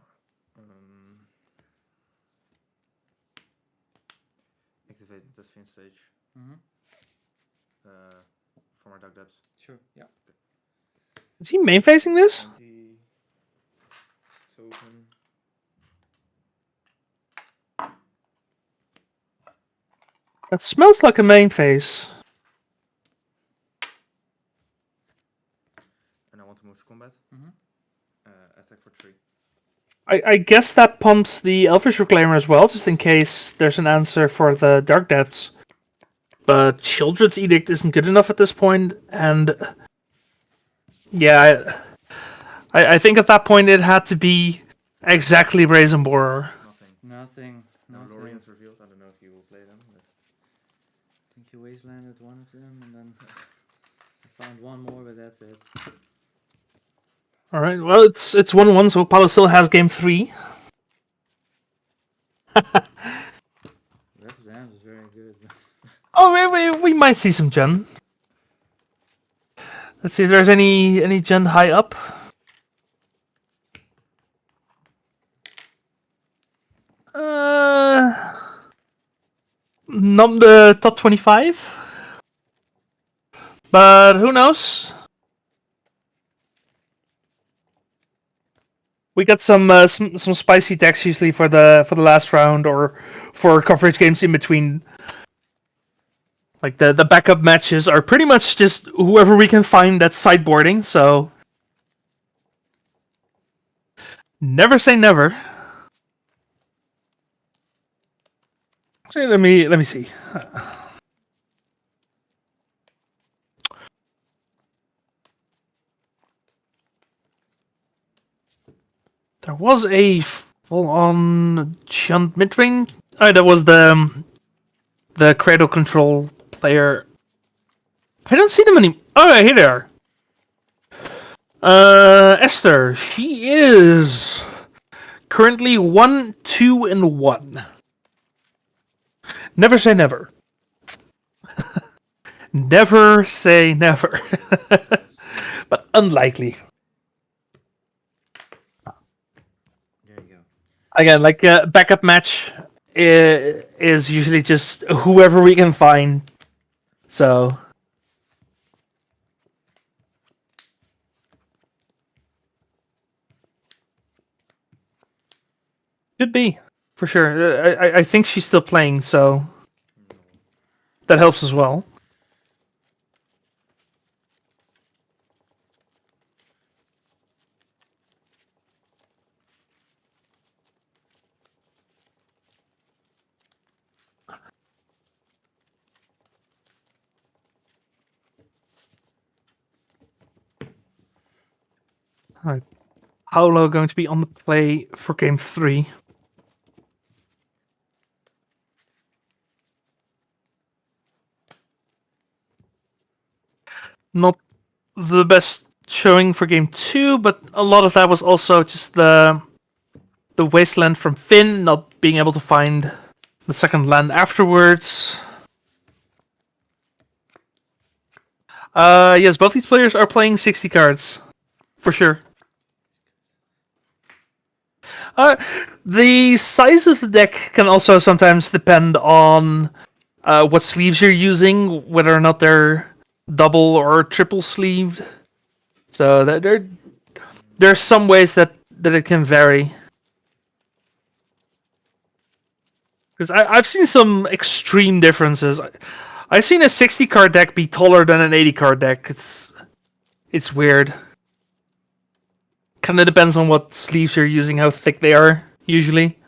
Speaker 4: activate the spin stage for my Dark Depths.
Speaker 12: Sure, yeah.
Speaker 1: Is he main facing this?
Speaker 4: Token.
Speaker 1: That smells like a main phase.
Speaker 4: And I want to move to combat. Attack for 3.
Speaker 1: I guess that pumps the Elvish Reclaimer as well, just in case there's an answer for the Dark Depths. But Children's Edict isn't good enough at this point, and yeah, I think at that point it had to be exactly Brazen Borer.
Speaker 12: Nothing.
Speaker 4: No, Lorian's revealed. I don't know if you will play them. But
Speaker 12: I think you wastelanded one of them, and then I found one more, but that's it.
Speaker 1: Alright, well, it's 1-1, so Paulo still has game 3.
Speaker 12: The rest of the hand was very good.
Speaker 1: Oh, we might see some Gen. Let's see if there's any Gen high up. Not the top 25. But who knows? We got some spicy decks usually for the last round or for coverage games in between. Like the backup matches are pretty much just whoever we can find that's sideboarding, so never say never. Actually, let me see. There was a full-on Shunt mid-range. Oh, that was the Cradle Control player. I don't see them any. Oh, here they are. Esther, she is currently 1, 2, and 1. Never say never. Never say never. But unlikely.
Speaker 12: There you go.
Speaker 1: Again, like a backup match is usually just whoever we can find. So. Could be, for sure. I think she's still playing, so that helps as well. Alright. Paolo going to be on the play for game 3. Not the best showing for game 2, but a lot of that was also just the wasteland from Finn, not being able to find the second land afterwards. Yes, both these players are playing 60 cards. For sure. The size of the deck can also sometimes depend on what sleeves you're using, whether or not they're double or triple sleeved. So that there are some ways that it can vary. Because I've seen some extreme differences. I've seen a 60 card deck be taller than an 80 card deck. It's weird. Kind of depends on what sleeves you're using, how thick they are, usually.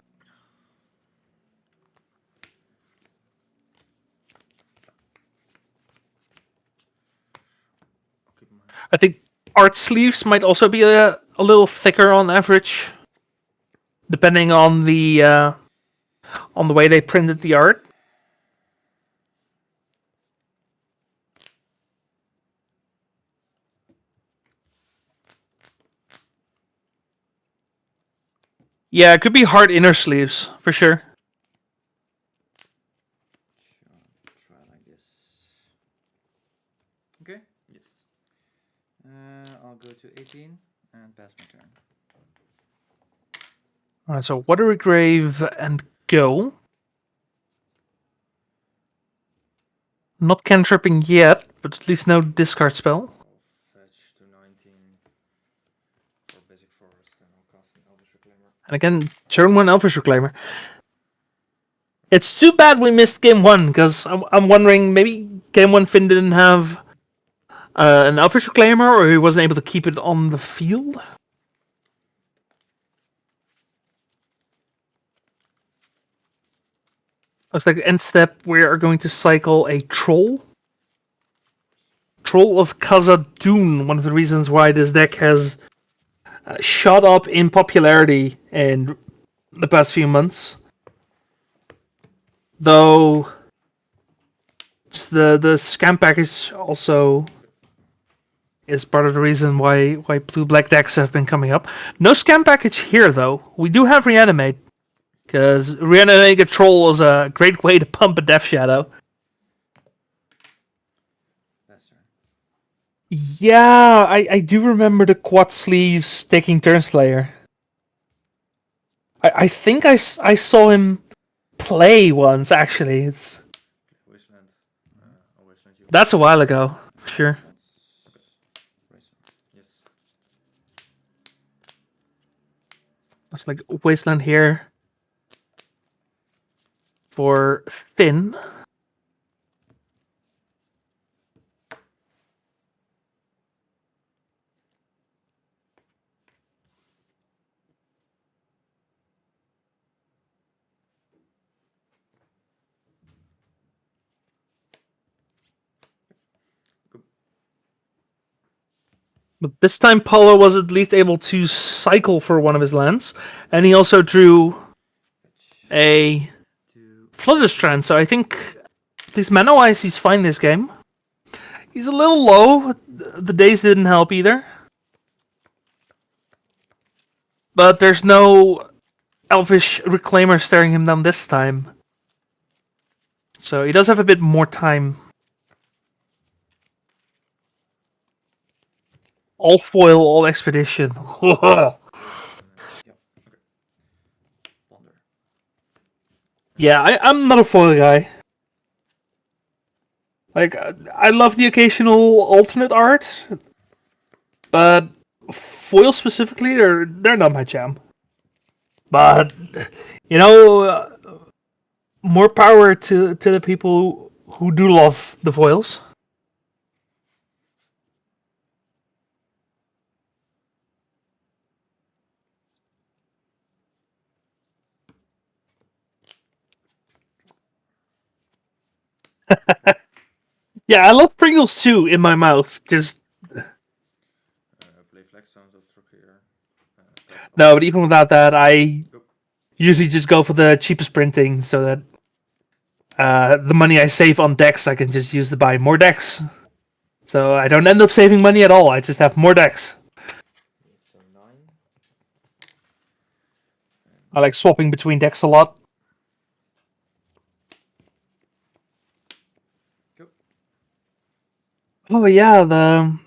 Speaker 1: I think art sleeves might also be a little thicker on average, depending on the way they printed the art. Yeah, it could be hard inner sleeves, for sure.
Speaker 12: Sure, try like this. Okay.
Speaker 4: Yes.
Speaker 12: I'll go to 18 and pass my turn.
Speaker 1: Alright, so Watery Grave and go. Not cantripping yet, but at least no discard spell.
Speaker 4: Fetch to 19 for basic forest, and I'll cast an Elvish Reclaimer.
Speaker 1: And again, turn 1 Elvish Reclaimer. It's too bad we missed game 1, because I'm wondering, maybe game 1 Finn didn't have an Elvish Reclaimer, or he wasn't able to keep it on the field. Looks like end step, we are going to cycle a Troll. Troll of Khazad-dûm, one of the reasons why this deck has shot up in popularity in the past few months. Though the scam package also is part of the reason why blue-black decks have been coming up. No scam package here, though. We do have Reanimate, because Reanimating a Troll is a great way to pump a Death Shadow. Yeah, I do remember the quad sleeves taking turns player. I think I saw him play once, actually.
Speaker 4: Wasteland.
Speaker 1: That's a while ago, for sure.
Speaker 4: Yes.
Speaker 1: It's like Wasteland here for Finn. But this time Paulo was at least able to cycle for one of his lands, and he also drew a Flutterstrand, so I think, at least mana-wise, he's fine this game. He's a little low, the days didn't help either. But there's no Elvish Reclaimer staring him down this time. So he does have a bit more time. All foil, all expedition. Yeah, I'm not a foil guy. Like, I love the occasional alternate art, but foil specifically, they're not my jam. But you know, more power to the people who do love the foils. Yeah, I love Pringles too in my mouth. Just
Speaker 4: Play Flagstones, that's here.
Speaker 1: no, but even without that, I usually just go for the cheapest printing so that the money I save on decks I can just use to buy more decks. So I don't end up saving money at all. I just have more decks.
Speaker 4: So 9.
Speaker 1: I like swapping between decks a lot. Oh yeah, the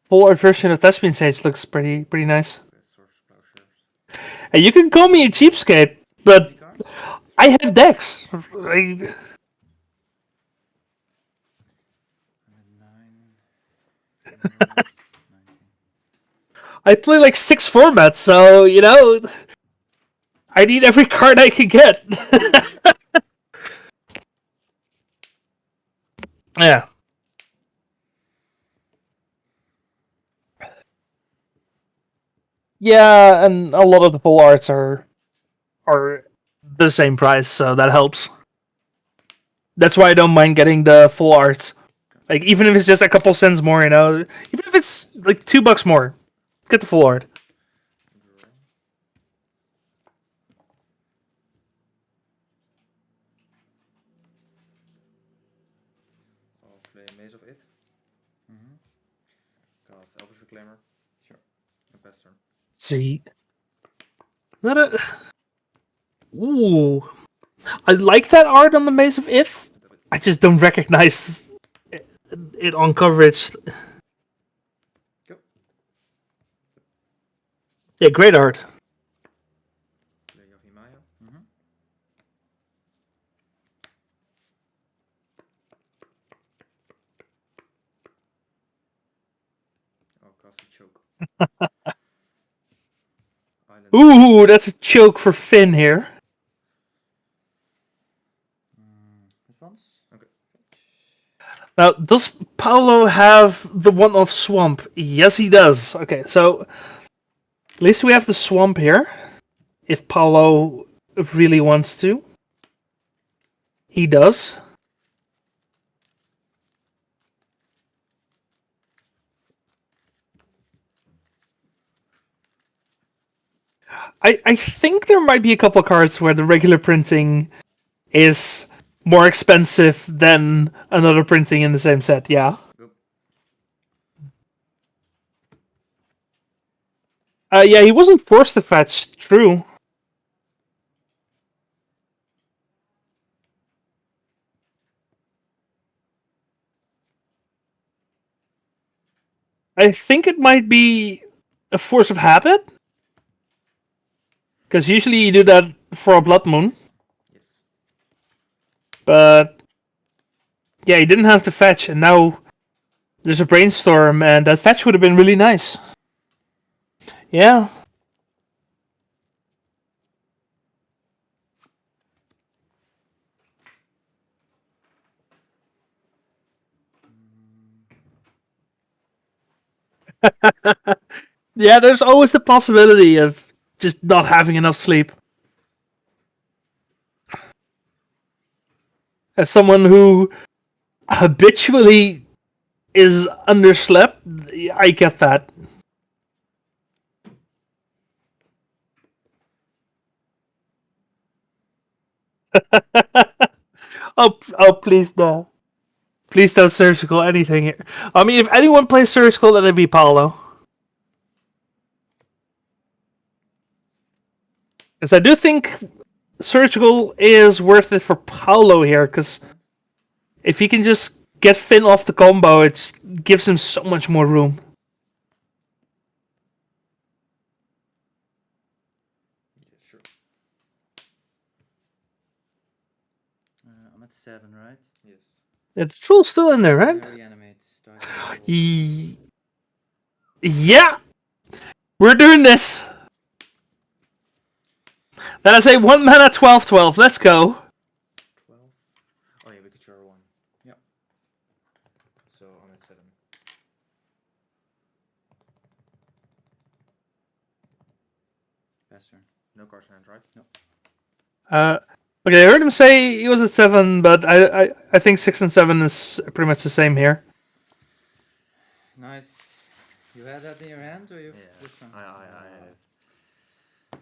Speaker 1: full art version of Thespian Sage looks pretty nice. And you can call me a cheapskate, but I have decks. I play like 6 formats, so you know I need every card I can get. Yeah. Yeah, and a lot of the full arts are the same price, so that helps. That's why I don't mind getting the full arts. Like, even if it's just a couple cents more, you know, even if it's like $2 more, get the full art.
Speaker 4: I'll play Maze of It. Cast Elvish Reclaimer.
Speaker 10: Sure.
Speaker 4: And pass turn.
Speaker 1: See. Not a... Ooh. I like that art on the Maze of If. I just don't recognize it on coverage.
Speaker 4: Go.
Speaker 1: Yeah, great art.
Speaker 4: Play Maya. Oh, cast a choke.
Speaker 1: Ooh, that's a choke for Finn here.
Speaker 10: Response?
Speaker 4: Okay.
Speaker 1: Now, does Paolo have the one-off swamp? Yes, he does. Okay, so at least we have the swamp here. If Paolo really wants to. He does. I think there might be a couple cards where the regular printing is more expensive than another printing in the same set, yeah. Yeah, he wasn't forced to fetch, true. I think it might be a force of habit. Because usually you do that for a Blood Moon.
Speaker 4: Yes.
Speaker 1: But yeah, he didn't have to fetch, and now there's a brainstorm, and that fetch would have been really nice. Yeah. Yeah, there's always the possibility of just not having enough sleep. As someone who habitually is underslept, I get that. Oh, please no. Please don't surgical anything here. I mean, if anyone plays surgical, then it'd be Paolo. Because I do think Surgical is worth it for Paolo here, because if he can just get Finn off the combo, it just gives him so much more room.
Speaker 4: Yeah, sure.
Speaker 12: I'm at 7, right?
Speaker 4: Yes.
Speaker 1: Yeah, the troll's still in there, right?
Speaker 12: Reanimate.
Speaker 1: Yeah! We're doing this! Then I say 1 mana 12/12, let's go!
Speaker 4: 12. Oh yeah, we could share one.
Speaker 10: Yep.
Speaker 4: So I'm at 7.
Speaker 12: Best turn.
Speaker 4: No cards in hand, right?
Speaker 12: No.
Speaker 1: Okay, I heard him say he was at 7, but I think 6 and 7 is pretty much the same here.
Speaker 12: Nice. You had that in your hand, or you?
Speaker 4: Yeah,
Speaker 12: Which one?
Speaker 4: I had it.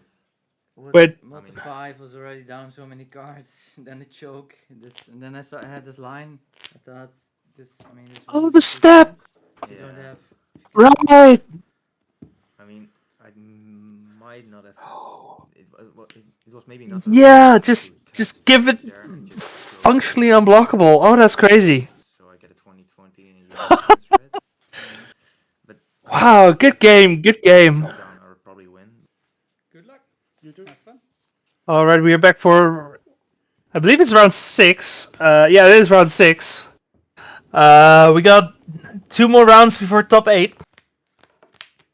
Speaker 1: Wait.
Speaker 12: Multi 5 was already down so many cards. Then the choke. And then I had this line. I thought this. I mean, this.
Speaker 1: Oh, the step.
Speaker 12: You don't have.
Speaker 1: Right.
Speaker 4: I mean, I might not have. It was maybe not.
Speaker 1: Yeah, just give it functionally unblockable. Oh, that's crazy.
Speaker 4: So I get a 20/20 and you but
Speaker 1: Wow, good game, good game.
Speaker 4: I would probably win.
Speaker 11: Good luck. You too. Have fun.
Speaker 1: All right, we are back for. I believe it's round 6. Yeah, it is round 6. We got 2 more rounds before top 8.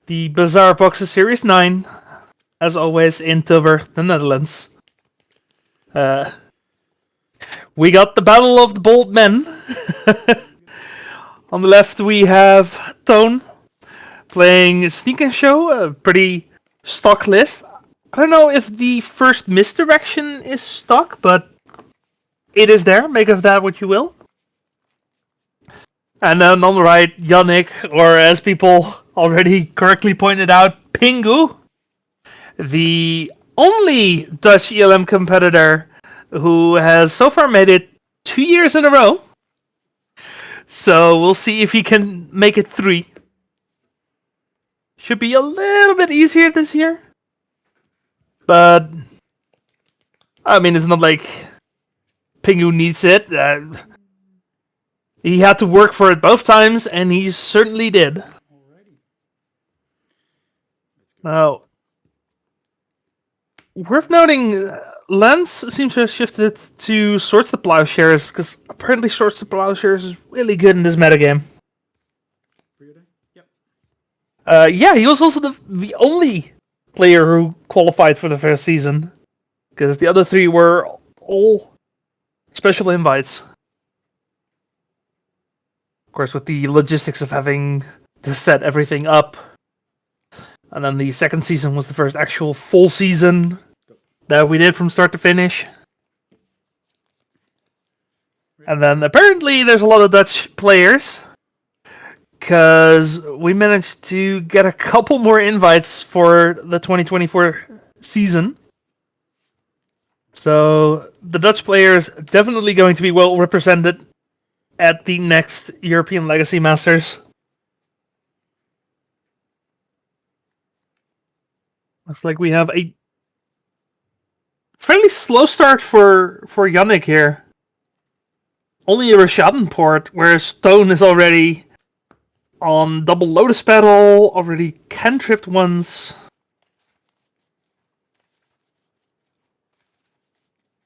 Speaker 1: The Bazaar of Boxes Series 9, as always in Tilburg, the Netherlands. We got the Battle of the Bold Men. On the left, we have Tone playing Sneak and Show, a pretty stock list. I don't know if the first misdirection is stock, but it is there. Make of that what you will. And then on the right, Yannick, or as people already correctly pointed out, Pingu, the only Dutch ELM competitor who has so far made it 2 years in a row. So we'll see if he can make it 3. Should be a little bit easier this year. But, I mean, it's not like Pingu needs it. He had to work for it both times, and he certainly did. Now, worth noting, Lance seems to have shifted to Swords to Plowshares, because apparently Swords to Plowshares is really good in this metagame.
Speaker 11: Yep.
Speaker 1: Yeah, he was also the only player who qualified for the first season, because the other 3 were all special invites. Of course, with the logistics of having to set everything up. And then the second season was the first actual full season that we did from start to finish. And then apparently there's a lot of Dutch players, because we managed to get a couple more invites for the 2024 season. So the Dutch players definitely going to be well represented at the next European Legacy Masters. Looks like we have a fairly slow start for Yannick here. Only a Rashadan port, whereas Stone is already on double Lotus Petal, already cantripped once.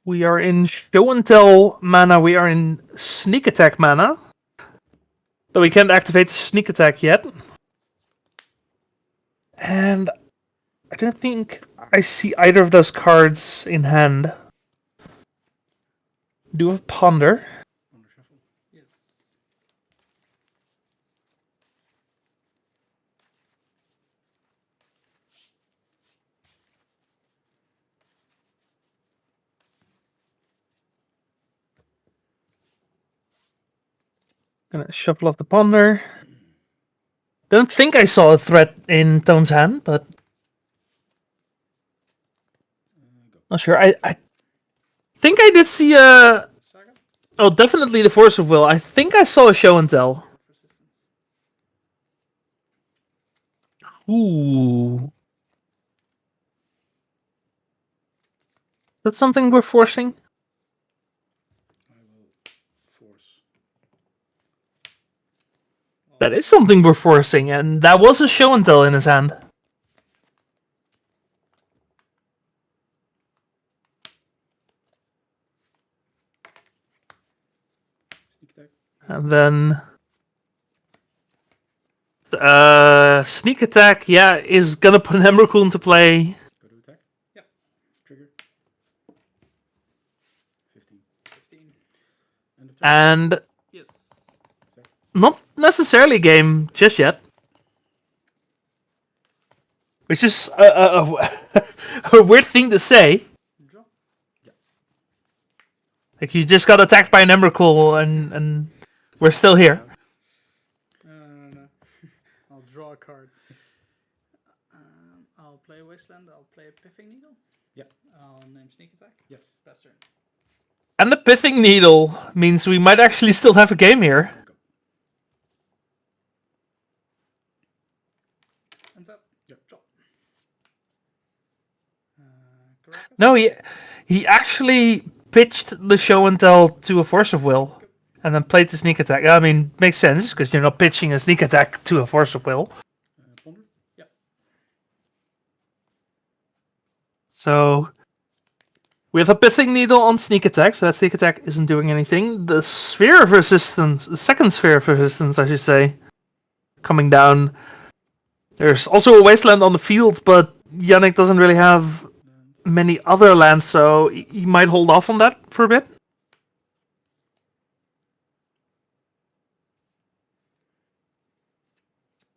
Speaker 1: We are in Show and Tell mana, we are in Sneak Attack mana. Though we can't activate Sneak Attack yet. And I don't think I see either of those cards in hand. Do a Ponder.
Speaker 11: Ponder shuffle. Yes.
Speaker 1: Gonna shuffle off the Ponder. Don't think I saw a threat in Tone's hand, but not sure. I think I did see a. Oh, definitely the Force of Will. I think I saw a Show and Tell. Ooh. That's something we're forcing.
Speaker 11: I will force.
Speaker 1: That is something we're forcing, and that was a show and tell in his hand.
Speaker 11: Sneak attack.
Speaker 1: And then sneak attack, yeah, is gonna put an Emrakul into play.
Speaker 11: Go to attack. Yep. Trigger. 15.
Speaker 10: 15.
Speaker 11: End of turn.
Speaker 1: And
Speaker 10: Yes.
Speaker 1: not necessarily game just yet. Which is a weird thing to say.
Speaker 11: Draw. Yeah.
Speaker 1: Like, you just got attacked by an Emrakul and we're still here.
Speaker 10: No. I'll draw a card. I'll play Wasteland. I'll play Pithing Needle.
Speaker 11: Yeah.
Speaker 10: I'll name Sneak Attack.
Speaker 11: Yes.
Speaker 10: Best turn.
Speaker 1: And the Pithing Needle means we might actually still have a game here.
Speaker 10: Ends up.
Speaker 11: Yep.
Speaker 10: Drop. Caracas.
Speaker 1: No, he actually pitched the show and tell to a Force of Will, and then played the sneak attack. I mean, makes sense because you're not pitching a sneak attack to a Force of Will.
Speaker 11: Ponder.
Speaker 10: Yep.
Speaker 1: So we have a Pithing Needle on sneak attack, so that sneak attack isn't doing anything. The Sphere of Resistance, the second Sphere of Resistance, I should say, coming down. There's also a Wasteland on the field, but Yannick doesn't really have many other lands, so he might hold off on that for a bit.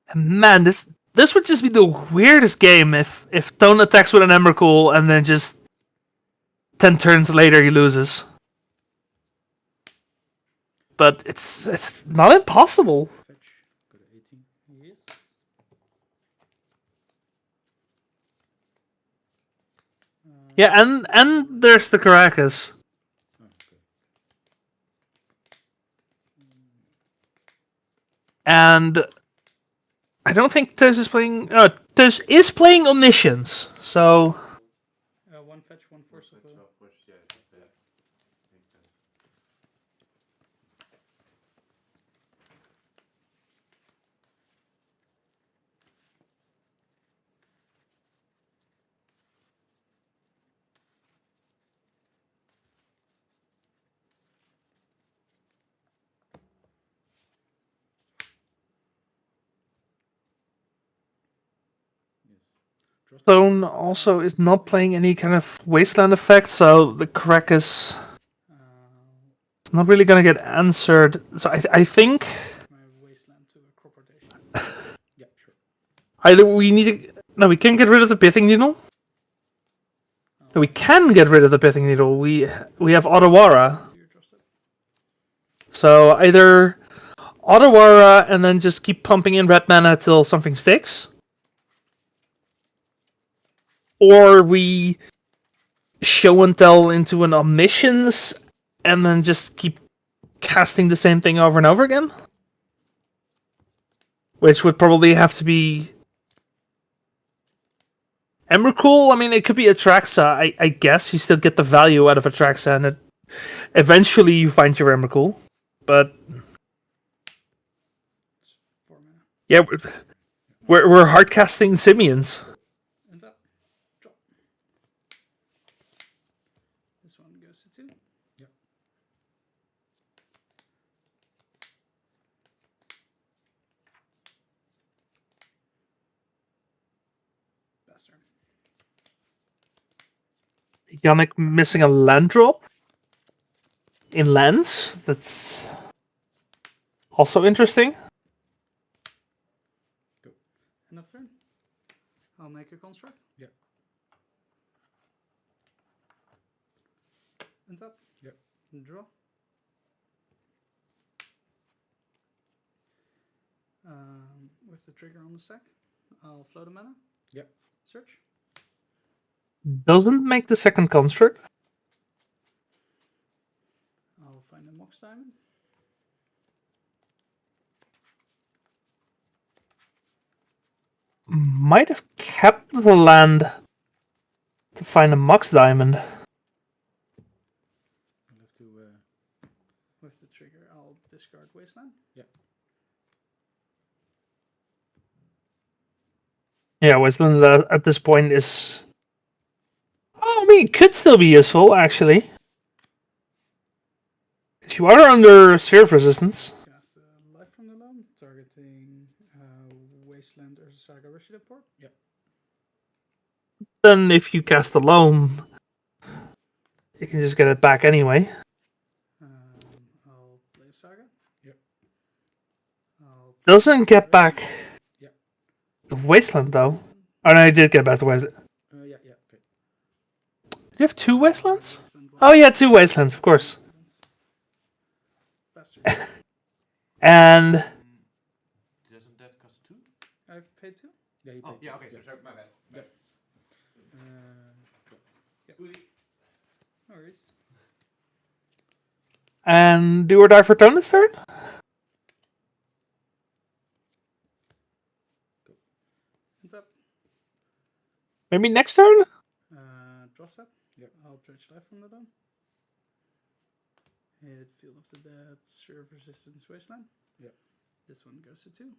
Speaker 1: And man, this would just be the weirdest game if Tone attacks with an Emrakul and then just 10 turns later he loses. But it's not impossible.
Speaker 11: Fetch. Go to 18.
Speaker 10: Yes.
Speaker 1: Yeah, and there's the Caracas.
Speaker 11: Oh, okay.
Speaker 1: And I don't think Tez is playing... Tez is playing Omniscience, so...
Speaker 10: One fetch, one Force of Will.
Speaker 1: Stone also is not playing any kind of Wasteland effect, so the Caracas is not really going to get answered. So I think
Speaker 10: My Wasteland to a crop rotation.
Speaker 11: Yeah, sure.
Speaker 1: either we need to... No, we can get rid of the Pithing Needle. No, we can get rid of the Pithing Needle. We have Otawara. So either Otawara and then just keep pumping in red mana till something sticks. Or we show and tell into an Omniscience and then just keep casting the same thing over and over again. Which would probably have to be Emrakul. I mean, it could be Atraxa. I guess you still get the value out of Atraxa, and eventually you find your Emrakul. But yeah, we're hard casting Simians.
Speaker 10: Ends up. Drop. This one goes to 2.
Speaker 11: Yep.
Speaker 10: Best turn.
Speaker 1: Yannick missing a land drop in lands. That's also interesting.
Speaker 10: End of turn. I'll make a construct.
Speaker 11: Yeah.
Speaker 10: Ends up.
Speaker 11: Yep.
Speaker 10: Draw. With the trigger on the stack, I'll float a mana.
Speaker 11: Yep.
Speaker 10: Search.
Speaker 1: Doesn't make the second construct.
Speaker 10: I'll find a Mox Diamond.
Speaker 1: Might have kept the land to find a Mox Diamond.
Speaker 11: Wasteland. Yeah.
Speaker 1: Yeah, Wasteland at this point is... Oh, I mean, it could still be useful, actually. You are under sphere of resistance.
Speaker 11: Cast Life from the Loam, targeting Wasteland or Saga Resident Port. Yep.
Speaker 1: Then if you cast the Loam, you can just get it back anyway.
Speaker 11: I'll play a Saga. Yep.
Speaker 1: Doesn't get back
Speaker 11: Yep.
Speaker 1: the Wasteland, though. Oh, no, I did get back the Wasteland.
Speaker 11: Yeah, okay.
Speaker 1: Do you have 2 Wastelands? Oh, yeah, 2 Wastelands, of course. And...
Speaker 6: Doesn't that cost 2?
Speaker 11: I've paid 2? Yeah, you paid 2.
Speaker 6: Yeah, okay, so my bad.
Speaker 11: Yeah. No worries.
Speaker 1: And do or die for turn this turn?
Speaker 11: Hands up.
Speaker 1: Maybe next turn?
Speaker 11: Draw set. Yep. I'll dredge life from the dome. Hit Field of the Dead, Sphere of Resistance, Wasteland. Yep. This one goes to 2.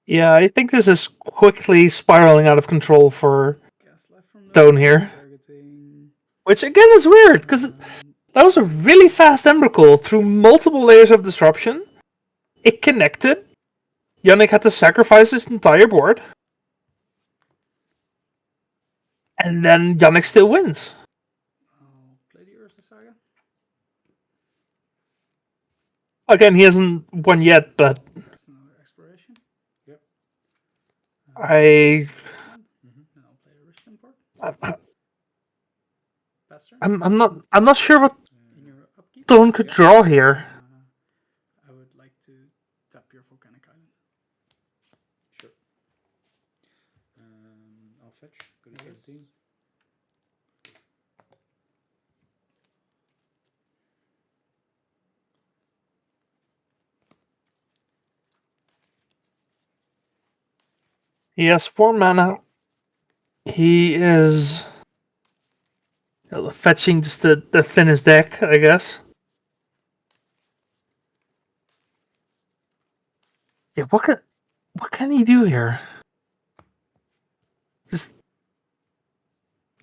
Speaker 1: Yeah, I think this is quickly spiraling out of control for Stone here. Which again is weird, because that was a really fast Emrakul through multiple layers of disruption. It connected. Yannick had to sacrifice his entire board. And then Yannick still wins.
Speaker 11: I'll play the Ursa Saga.
Speaker 1: Again, he hasn't won yet, but
Speaker 11: That's another exploration. Yep.
Speaker 1: I...
Speaker 11: And I'll play a Rishin Port.
Speaker 1: I'm not sure what Stone could draw here.
Speaker 11: I would like to tap your Volcanic Island.
Speaker 10: Sure. I'll fetch. Go to 17.
Speaker 1: He has 4 mana. He is fetching just the thinnest deck, I guess. Yeah, what can he do here? Just,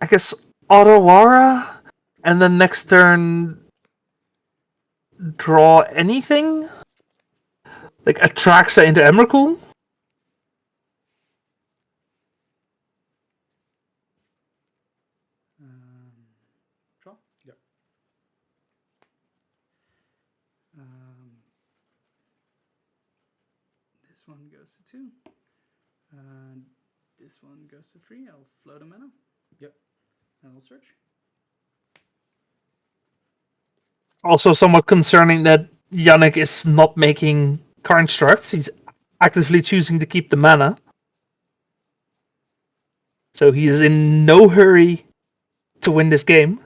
Speaker 1: I guess, Otawara, and then next turn draw anything? Like Atraxa into Emrakul?
Speaker 11: Draw? Yep. This one goes to 2. And this one goes to 3. I'll float a mana. Yep. And I'll search.
Speaker 1: Also somewhat concerning that Yannick is not making constructs. He's actively choosing to keep the mana. So he is in no hurry to win this game.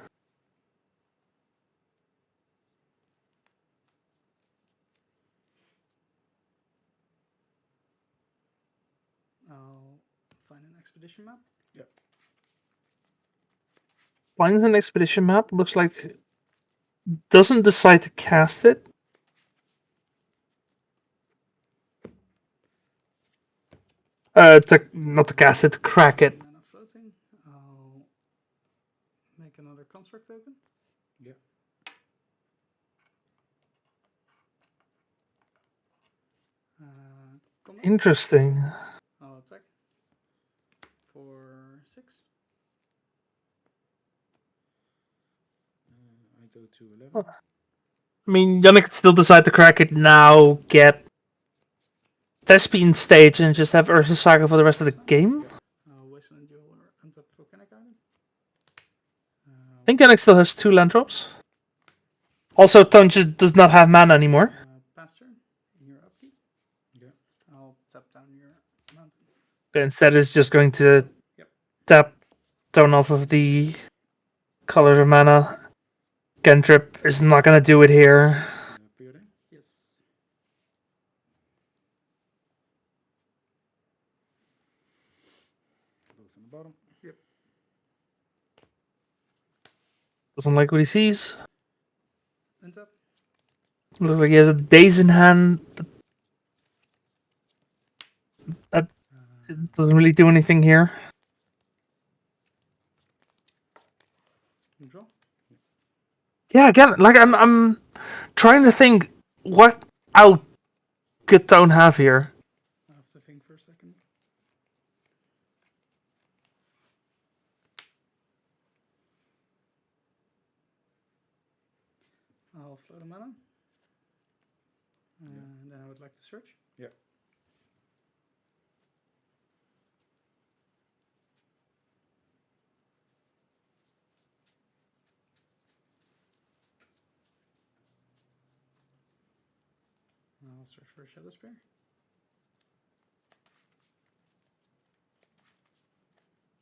Speaker 11: I'll find an expedition map. Yep.
Speaker 1: Finds an expedition map. Looks like doesn't decide to cast it. Not to cast it, to crack it.
Speaker 11: Mana floating. I'll make another construct token.
Speaker 10: Yep.
Speaker 1: Interesting.
Speaker 11: I'll attack for 6.
Speaker 10: I go to 11.
Speaker 1: Oh. I mean, Yannick could still decide to crack it now, get Thespian stage, and just have Ursa Saga for the rest of the game.
Speaker 11: Wasteland Duel or untap Volcanic Island.
Speaker 1: I think Yannick still has 2 land drops. Also, Tone just does not have mana anymore.
Speaker 11: Pass turn in your upkeep.
Speaker 10: Yeah.
Speaker 11: I'll tap down your mountain.
Speaker 1: But instead, is just going to tap Tone off of the colors of mana. Cantrip is not going to do it here.
Speaker 11: Yes.
Speaker 10: Both on the bottom.
Speaker 11: Yep.
Speaker 1: Doesn't like what he sees.
Speaker 11: Ends up.
Speaker 1: Looks like he has a Daze in hand. But that doesn't really do anything here.
Speaker 11: Draw.
Speaker 1: Yeah, again, like I'm trying to think what out could Tone have here.
Speaker 11: I have to think for a second. I'll float a mana. And then I would like to search.
Speaker 10: Yeah.
Speaker 11: I'll search for a Shadow Spear.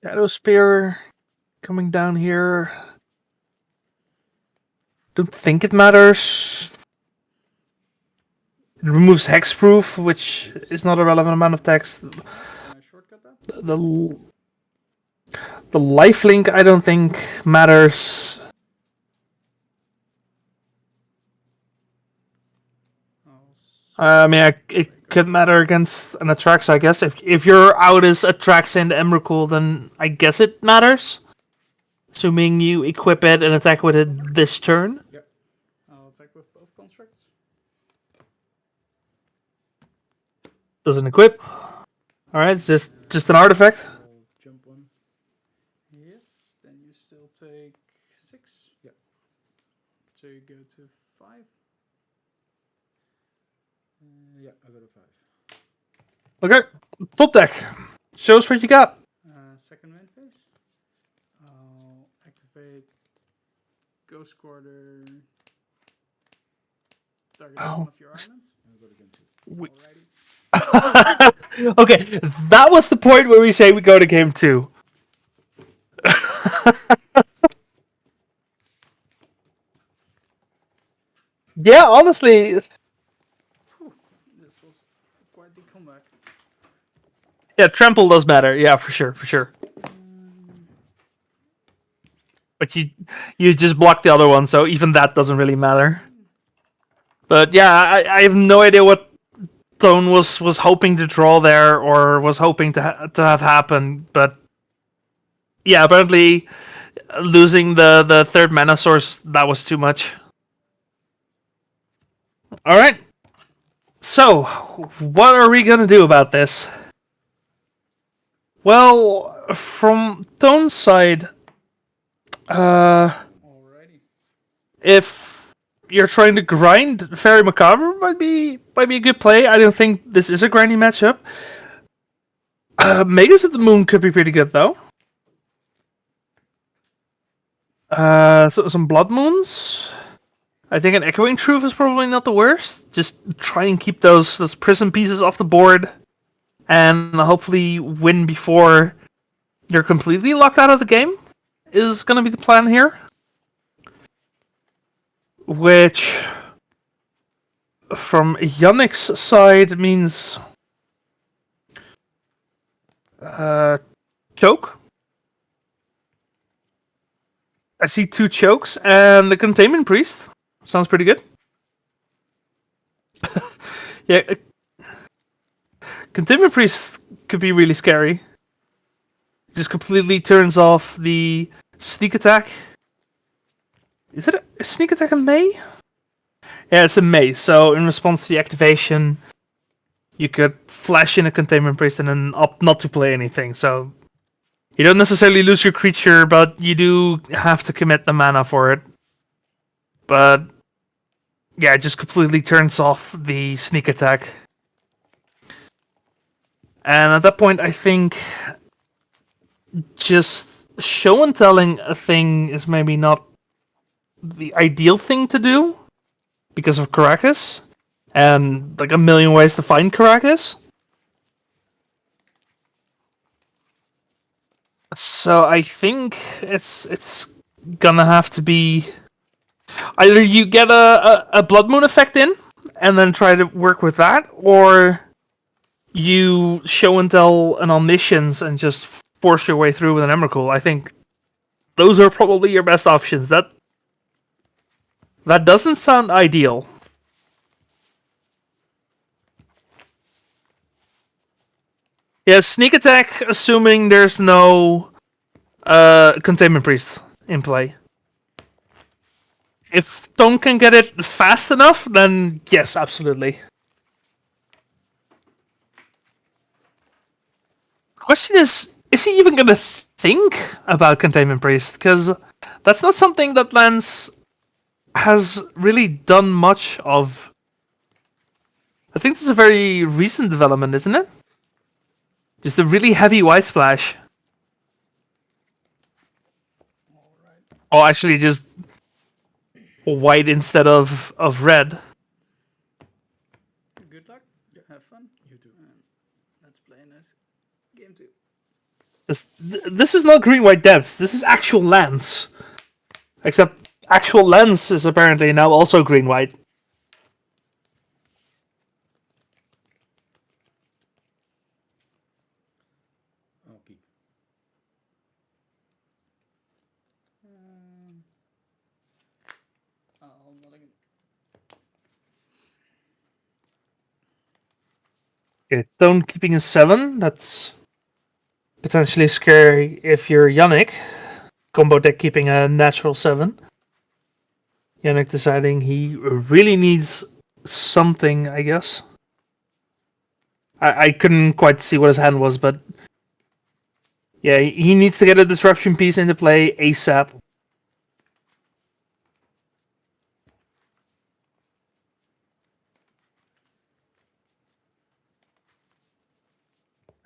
Speaker 1: Shadow Spear coming down here. Don't think it matters. It removes Hexproof, which is not a relevant amount of text.
Speaker 11: Can I shortcut that?
Speaker 1: The lifelink I don't think matters. I mean, it could matter against an Atrax, I guess. If your out is Atrax and Emrakul, then I guess it matters. Assuming you equip it and attack with it this turn.
Speaker 11: Yep. I'll attack with both constructs.
Speaker 1: Doesn't equip. Alright, it's just an artifact.
Speaker 11: I'll jump one. Yes, then you still take 6.
Speaker 10: Yep.
Speaker 11: So you go to 5.
Speaker 10: Yeah, I go to 5.
Speaker 1: Okay, top deck. Show us what you got.
Speaker 11: Second main phase. I'll activate Ghost Quarter. Target one of your islands.
Speaker 10: I'll go to game 2.
Speaker 11: Alrighty.
Speaker 1: Okay, that was the point where we say we go to game 2. Yeah, honestly.
Speaker 11: This was quite the comeback.
Speaker 1: Yeah, trample does matter. Yeah, for sure. But you just blocked the other one, so even that doesn't really matter. But yeah, I have no idea what Tone was hoping to draw there, or was hoping to have happen. But yeah, apparently losing the third mana source, that was too much. All right. So, what are we gonna do about this? Well, from Tone's side,
Speaker 11: Alrighty.
Speaker 1: if you're trying to grind, Fairy Macabre might be a good play. I don't think this is a grindy matchup. Magus of the Moon could be pretty good though. So some Blood Moons. I think an Echoing Truth is probably not the worst. Just try and keep those prison pieces off the board, and hopefully win before you're completely locked out of the game. Is going to be the plan here. Which, from Yannick's side, means choke. I see 2 chokes and the Containment Priest. Sounds pretty good. Yeah, Containment Priest could be really scary. Just completely turns off the sneak attack. Is it a sneak attack in May? Yeah, it's in May. So in response to the activation, you could flash in a Containment Priest and then opt not to play anything. So you don't necessarily lose your creature, but you do have to commit the mana for it. But yeah, it just completely turns off the sneak attack. And at that point, I think just show and telling a thing is maybe not the ideal thing to do because of Caracas and like a million ways to find Caracas. So I think it's gonna have to be either you get a Blood Moon effect in and then try to work with that, or you show and tell an Omniscience and just force your way through with an Emrakul. I think those are probably your best options. That That doesn't sound ideal. Yeah, sneak attack, assuming there's no Containment Priest in play. If Tone can get it fast enough, then yes, absolutely. Question is he even gonna think about Containment Priest? Because that's not something that Lance has really done much of. I think this is a very recent development, isn't it? Just a really heavy white splash. Oh, actually, just white instead of red.
Speaker 11: Good luck. Have fun. You too. Let's play a nice game too.
Speaker 1: This is not green-white depths. This is actual lands. Except actual lens is apparently now also green-white.
Speaker 10: Okay.
Speaker 1: Okay, Tone keeping a 7. That's potentially scary if you're Yannick. Combo deck keeping a natural 7. Yannick deciding he really needs something, I guess. I couldn't quite see what his hand was, but yeah, he needs to get a disruption piece into play ASAP.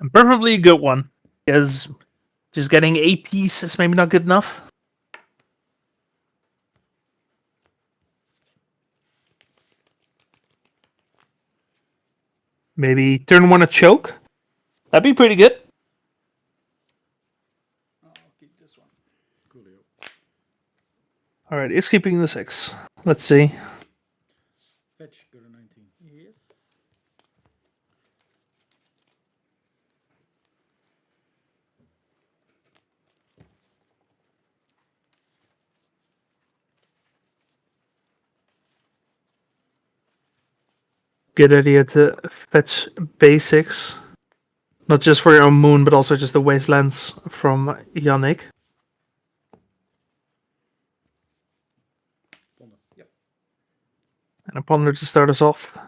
Speaker 1: And preferably a good one, because just getting a piece is maybe not good enough. Maybe turn 1 a choke. That'd be pretty good.
Speaker 11: I'll keep this one.
Speaker 10: Coolio.
Speaker 1: Alright, he's keeping the 6. Let's see.
Speaker 10: Fetch, go to 19.
Speaker 11: Yes.
Speaker 1: Good idea to fetch basics. Not just for your own moon, but also just the wastelands from Yannick.
Speaker 10: Ponder. Yep.
Speaker 1: And a ponder to start us off.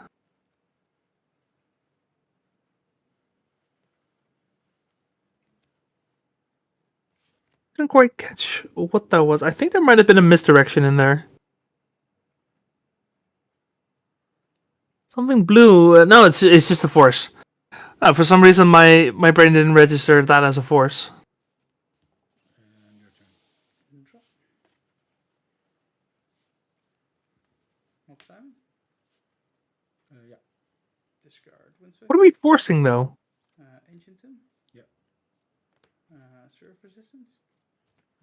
Speaker 1: Didn't quite catch what that was. I think there might have been a misdirection in there. Something blue. No, it's just a force. For some reason, my brain didn't register that as a force.
Speaker 10: And your turn. Neutral. Not silent? Yeah. Discard Windswept.
Speaker 1: What are we forcing, though?
Speaker 10: Ancient Tomb? Yep. Surf Resistance?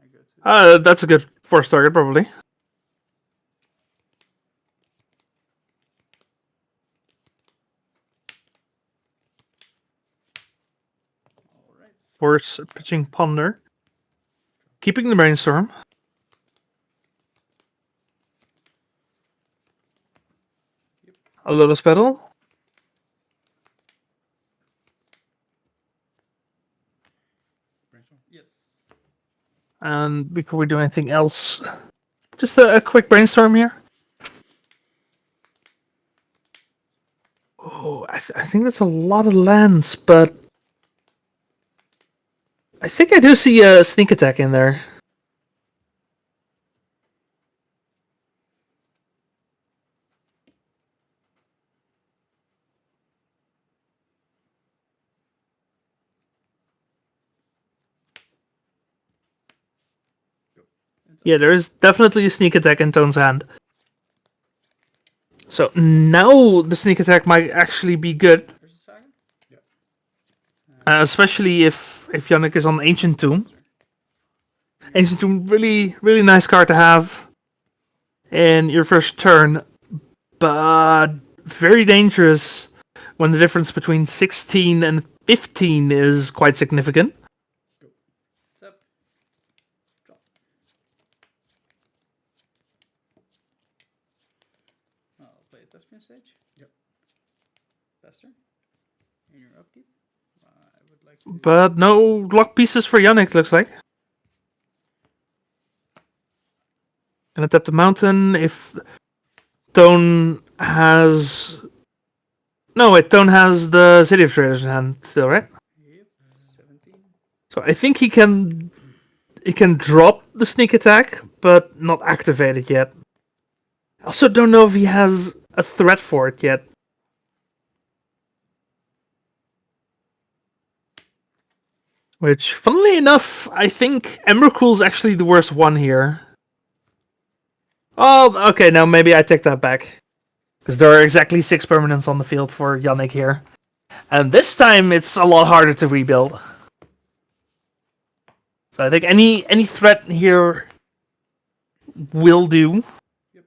Speaker 10: I go to...
Speaker 1: That's a good force target, probably.
Speaker 10: Alright.
Speaker 1: Force pitching ponder. Keeping the brainstorm.
Speaker 10: Yep.
Speaker 1: A Lotus Petal.
Speaker 10: Brainstorm? Yes.
Speaker 1: And before we do anything else, just a quick brainstorm here. Oh, I think that's a lot of lands, but I think I do see a sneak attack in there. Yeah, there is definitely a sneak attack in Tone's hand. So now the sneak attack might actually be good. Especially if Yannick is on Ancient Tomb. Ancient Tomb, really, really nice card to have in your first turn, but very dangerous when the difference between 16 and 15 is quite significant.
Speaker 11: play a Thespian Sage.
Speaker 6: Yep.
Speaker 11: Pester. In your upkeep. I would like to...
Speaker 1: But no lock pieces for Yannick, looks like. Gonna tap the mountain if Tone has... No, wait, Tone has the City of Traders in hand still, right?
Speaker 11: Yep, 17.
Speaker 1: So I think he can drop the sneak attack, but not activate it yet. I also don't know if he has a threat for it yet. Which, funnily enough, I think Emrakul's actually the worst one here. Oh, okay, now maybe I take that back. Because there are exactly 6 permanents on the field for Yannick here. And this time it's a lot harder to rebuild. So I think any threat here will do.
Speaker 11: Yep.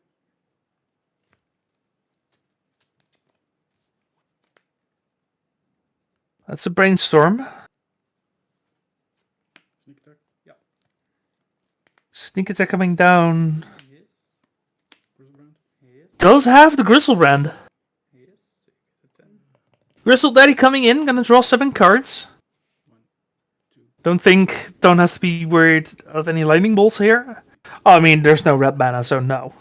Speaker 1: That's a brainstorm.
Speaker 11: Sneak attack. Yeah.
Speaker 1: Sneak attack coming down.
Speaker 11: Yes. Grizzlebrand. Yes.
Speaker 1: Does have the Grizzlebrand.
Speaker 11: Yes. So you get a 10.
Speaker 1: Grizzle Daddy coming in, gonna draw 7 cards.
Speaker 11: 1, 2.
Speaker 1: Don't has to be worried of any lightning bolts here. Oh, I mean, there's no red mana, so no.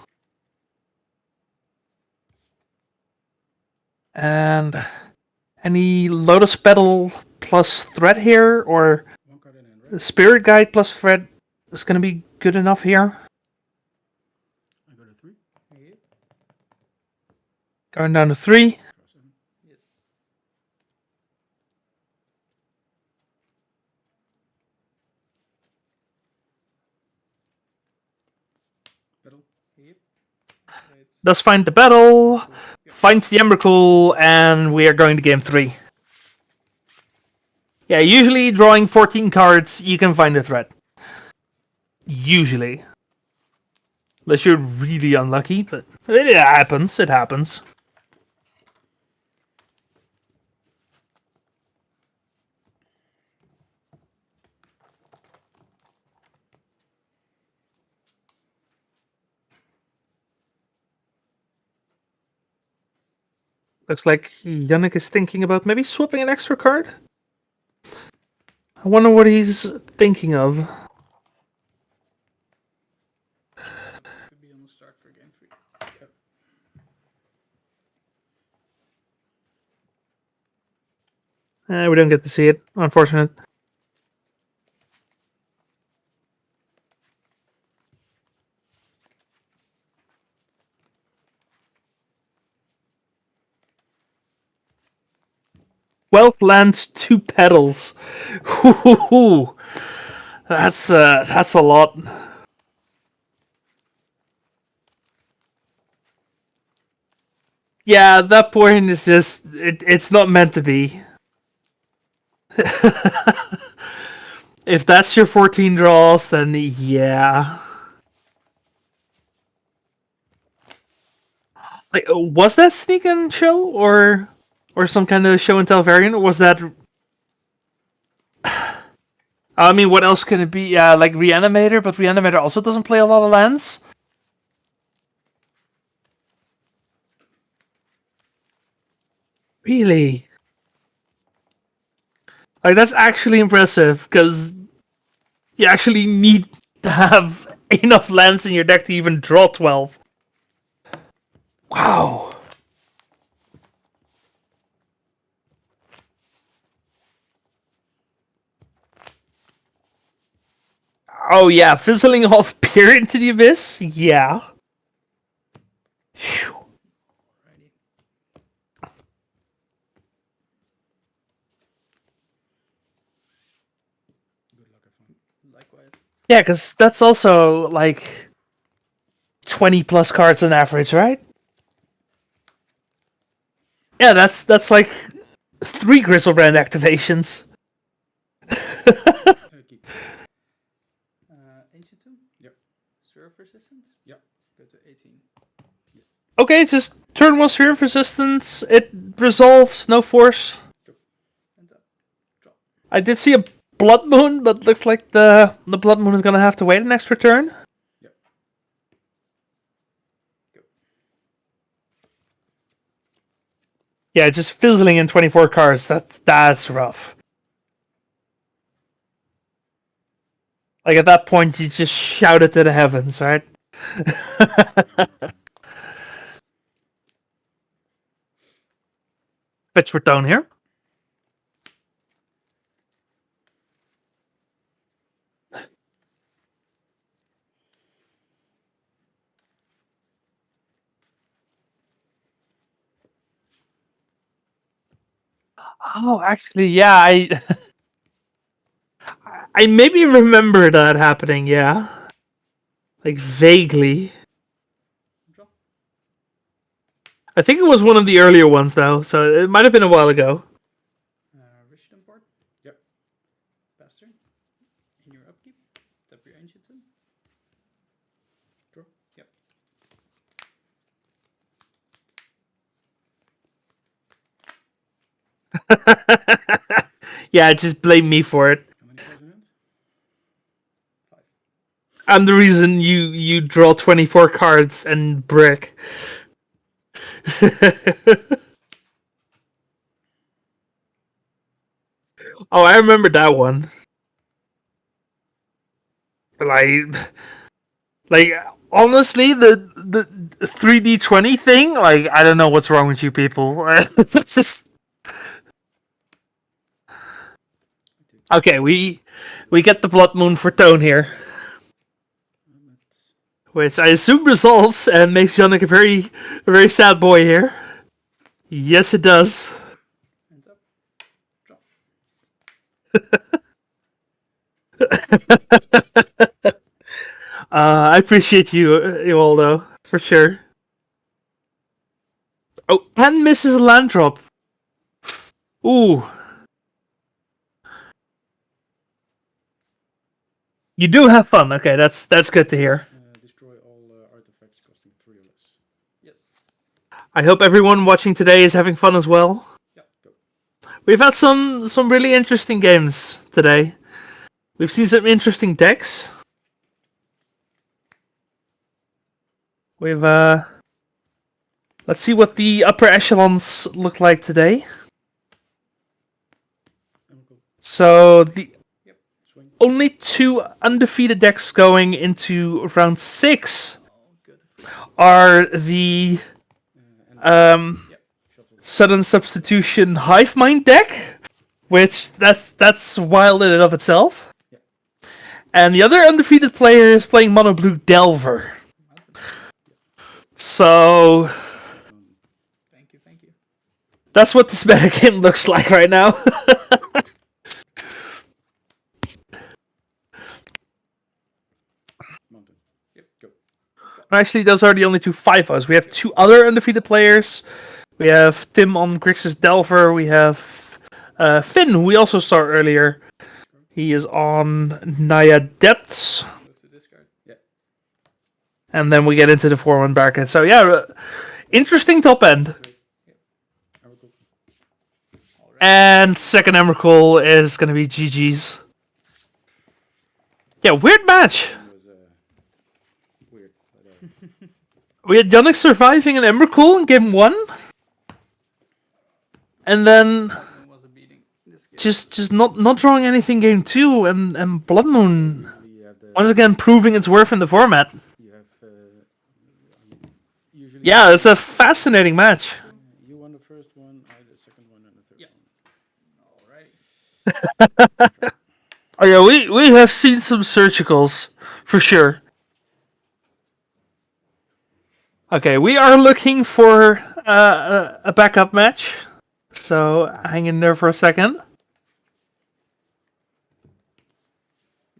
Speaker 1: And any Lotus Petal plus threat here, or
Speaker 11: 1 card in hand, right?
Speaker 1: Spirit Guide plus threat is gonna be good enough here.
Speaker 11: I go to 3. Yep.
Speaker 1: Going down to 3.
Speaker 11: Draw 7. Yes. Battle. Yep. Right.
Speaker 1: Does find the battle, finds the Emrakul, and we are going to game 3. Yeah, usually drawing 14 cards, you can find a threat. Usually. Unless you're really unlucky, but it happens, it happens. Looks like Yannick is thinking about maybe swapping an extra card. I wonder what he's thinking of.
Speaker 11: To be on the start for game 3. Yep.
Speaker 1: We don't get to see it, unfortunate. Wealth lands 2 petals. Hoo-hoo-hoo. That's a lot. Yeah, that point is just it's not meant to be. If that's your 14 draws, then yeah. Like, was that sneak and show or some kind of show and tell variant? Or was that? I mean, what else can it be? Yeah, like Reanimator, but Reanimator also doesn't play a lot of lands. Really? Like, that's actually impressive, because you actually need to have enough lands in your deck to even draw 12. Wow. Oh yeah, fizzling off Peer into the Abyss? Yeah. Phew.
Speaker 11: Good luck, everyone. Likewise.
Speaker 1: Yeah, because that's also like 20 plus cards on average, right? Yeah, that's like 3 Grizzlebrand activations.
Speaker 11: Keep. Ancient Tomb? Yep. Serve Resistance? Yep. Go to 18. Yes.
Speaker 1: Okay, just turn 1 Sphere of Resistance. It resolves, no force.
Speaker 11: Go. Ends up. Drop.
Speaker 1: I did see a Blood Moon, but looks like the Blood Moon is gonna have to wait an extra turn.
Speaker 11: Yep. Go.
Speaker 1: Yeah, just fizzling in 24 cards. That's rough. Like at that point, you just shout it to the heavens, right? Fetch for tone here. Oh, actually, yeah, I maybe remember that happening, yeah. Like, vaguely. I think it was one of the earlier ones, though, so it might have been a while ago.
Speaker 11: Rich import. Yep. Bastard. In your upkeep. Tap your ancient in. Draw. Yep.
Speaker 1: Yeah, just blame me for it.
Speaker 11: How many cards in it? 5.
Speaker 1: I'm the reason you draw 24 cards and brick. Oh, I remember that one. Like honestly, the 3D20 thing, like I don't know what's wrong with you people. It's just okay. We get the Blood Moon for tone here, which I assume resolves and makes Yannick a very sad boy here. Yes, it does.
Speaker 11: Hands up. Draw.
Speaker 1: I appreciate you all though, for sure. Oh, and Mrs. Landrop. Ooh. You do have fun. Okay, that's good to hear.
Speaker 11: Destroy all artifacts costing 3 or less. Yes.
Speaker 1: I hope everyone watching today is having fun as well.
Speaker 11: Yeah, go.
Speaker 1: We've had some really interesting games today. We've seen some interesting decks. We've let's see what the upper echelons look like today. So the only 2 undefeated decks going into round 6 are the sudden substitution Hive Mind deck, which that's wild in and of itself. And the other undefeated player is playing Mono Blue Delver. So
Speaker 11: Thank you.
Speaker 1: that's what this metagame looks like right now.
Speaker 11: Yep, go.
Speaker 1: Actually, those are the only 2 5-0s. We have 2 other undefeated players. We have Tim on Grixis Delver. We have Finn, who we also saw earlier. He is on Naya Depths.
Speaker 11: That's a discard. Yeah.
Speaker 1: And then we get into the 4-1 bracket. So yeah, interesting top end. And second Emrakul is going to be GG's. Yeah, weird match.
Speaker 11: Weird.
Speaker 1: We had Yannick surviving an Emrakul in game 1. And then just not drawing anything game 2 and Blood Moon once again proving its worth in the format. Yeah, it's a fascinating match.
Speaker 11: You won the first one, I the second one, and the third one. Alright.
Speaker 1: Oh yeah, we have seen some surgicals for sure. Okay, we are looking for a backup match, so hang in there for a second.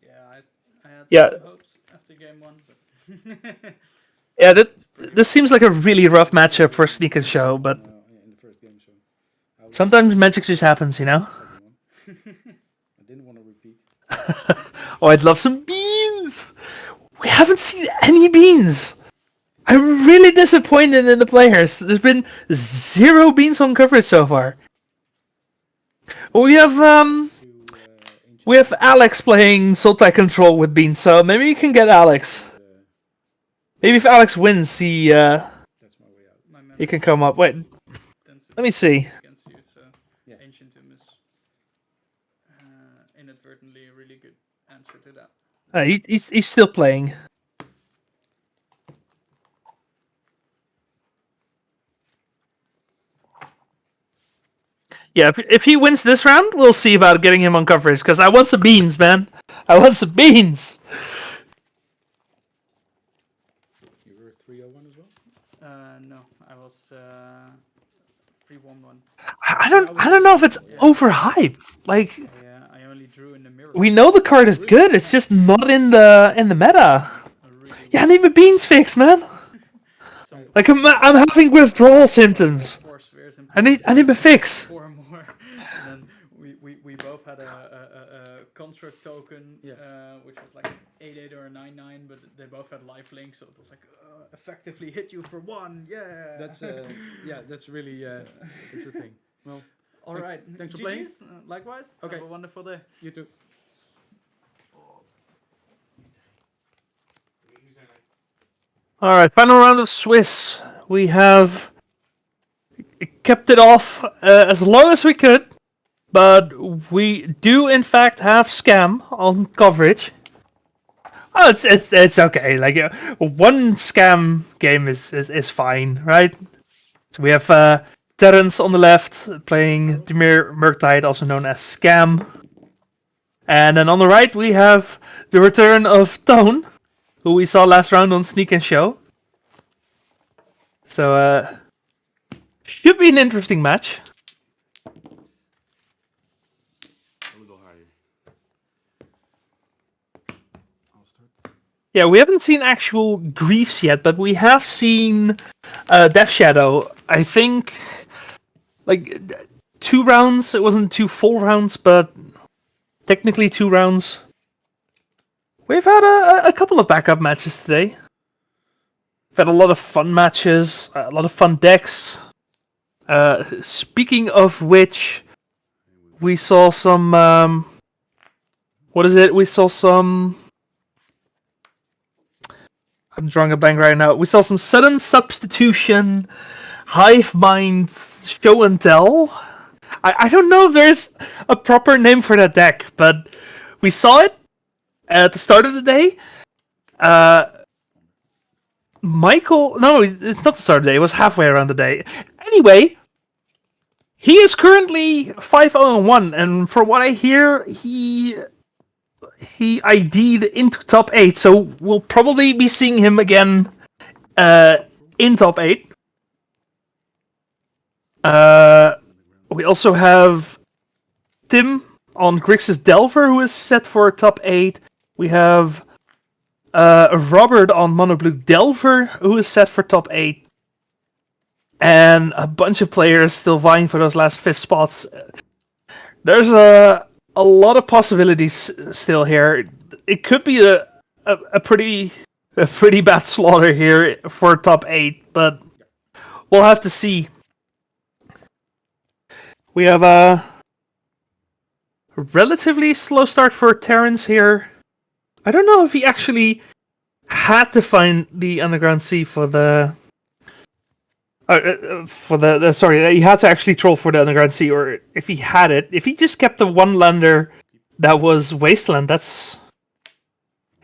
Speaker 11: Yeah, I had some hopes after game 1, but
Speaker 1: yeah, this seems like a really rough matchup for Sneak and Show, but
Speaker 11: in the first game, so
Speaker 1: sometimes magic just happens, you know?
Speaker 11: I didn't want to repeat.
Speaker 1: Oh, I'd love some beans! We haven't seen any beans! I'm really disappointed in the players. There's been 0 beans on coverage so far. We have Alex playing Sultai Control with beans, so maybe you can get Alex. Maybe if Alex wins, he can come up. Wait. Let me see.
Speaker 11: Against you, so
Speaker 10: Yeah.
Speaker 11: Ancient Tomb is inadvertently a really good answer to that.
Speaker 1: He's still playing. Yeah, if he wins this round, we'll see about getting him on coverage, because I want some beans, man. I want some beans.
Speaker 10: You were 301 as well?
Speaker 11: No, I was 3-1-1.
Speaker 1: I don't know if it's overhyped. Like,
Speaker 11: I only drew in the mirror.
Speaker 1: we know the card is good. It's just not in the meta. Yeah, I need my beans fixed, man. Like I'm having withdrawal symptoms. I need my fix.
Speaker 11: 4 more. And then we both had a construct token, which was like 8/8 or a 9/9, but they both had lifelink, so it was like effectively hit you for 1. Yeah.
Speaker 10: That's that's really it's a thing. Well,
Speaker 11: all right.
Speaker 10: Thanks for playing.
Speaker 11: Likewise.
Speaker 10: Okay.
Speaker 11: Have a wonderful day.
Speaker 10: You too.
Speaker 1: All right, final round of Swiss. We have kept it off as long as we could, but we do in fact have Scam on coverage. Oh, it's okay. Like one Scam game is fine, right? So we have Terrence on the left playing Dimir Murktide, also known as Scam, and then on the right we have the return of Tone, who we saw last round on Sneak and Show. So, should be an interesting match. Yeah, we haven't seen actual Griefs yet, but we have seen Death Shadow. I think, like, 2 rounds. It wasn't 2 full rounds, but technically 2 rounds. We've had a couple of backup matches today. We've had a lot of fun matches, a lot of fun decks. Speaking of which, we saw some... what is it? We saw some... I'm drawing a blank right now. We saw some sudden substitution, Hive Mind, Show and Tell. I don't know if there's a proper name for that deck, but we saw it at the start of the day. Michael... No, it's not the start of the day. It was halfway around the day. Anyway, he is currently 5-0-1, and from what I hear, he ID'd into top 8, so we'll probably be seeing him again in top 8. We also have Tim on Grixis Delver, who is set for top 8. We have Robert on Mono Blue Delver, who is set for top 8. And a bunch of players still vying for those last 5th spots. There's a lot of possibilities still here. It could be a pretty bad slaughter here for top 8, but we'll have to see. We have a relatively slow start for Terrence here. I don't know if he actually had to find the Underground Sea for the... sorry, he had to actually troll for the Underground Sea, or if he had it. If he just kept the one lander that was Wasteland, that's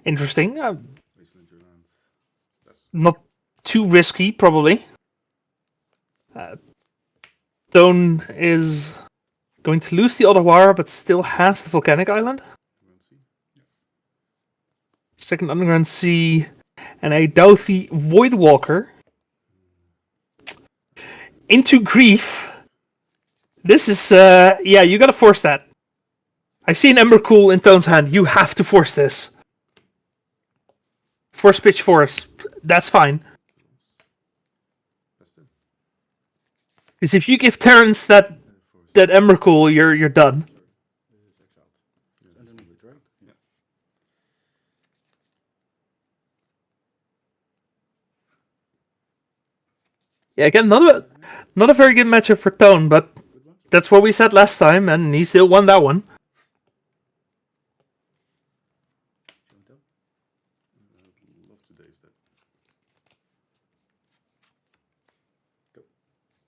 Speaker 1: interesting. Not too risky, probably. Stone is going to lose the Ottawa, but still has the Volcanic Island. Second Underground Sea, and a Doughty Voidwalker. Into Grief. This is, yeah, you gotta force that. I see an Embercool in Tone's hand. You have to force this. Force pitch force. That's fine. Because if you give Terrence that Embercool, you're done. Yeah, again, not a very good matchup for Tone, but that's what we said last time, and he still won that one.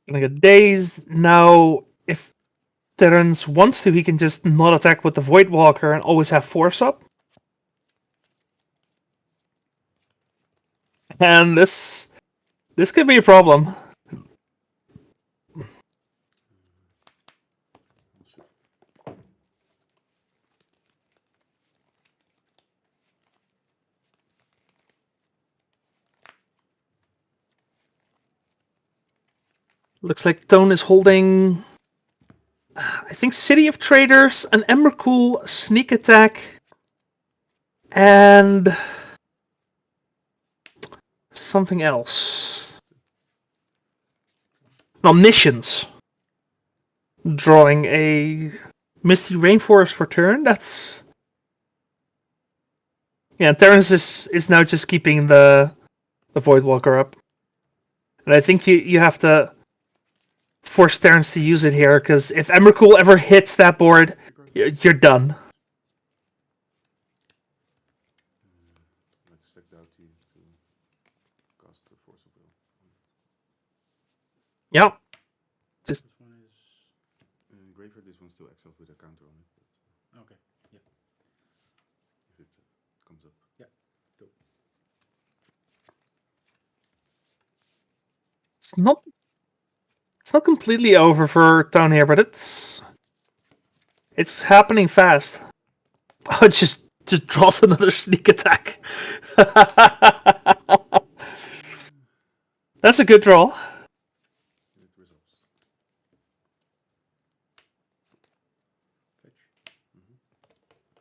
Speaker 1: Gonna get dazed. Now, if Terrence wants to, he can just not attack with the Voidwalker and always have force up. And this could be a problem. Looks like Tone is holding, I think, City of Traders, an Emrakul, Sneak Attack, and something else. Omniscience. Drawing a Misty Rainforest for turn. That's... Yeah, Terrence is now just keeping the Voidwalker up. And I think you have to force Terrence to use it here, because if Emrakul ever hits that board, you're done.
Speaker 7: Let's check out to cast the Force of Will.
Speaker 1: Yep. Just
Speaker 7: this one is Graveyard. This one's still exiled with a counter on it.
Speaker 10: Okay. Yeah.
Speaker 7: If it comes up.
Speaker 10: Yeah. Go.
Speaker 1: It's not completely over for Town here, but it's happening fast. Oh, it just draws another sneak attack. That's a good draw.
Speaker 7: It resolves.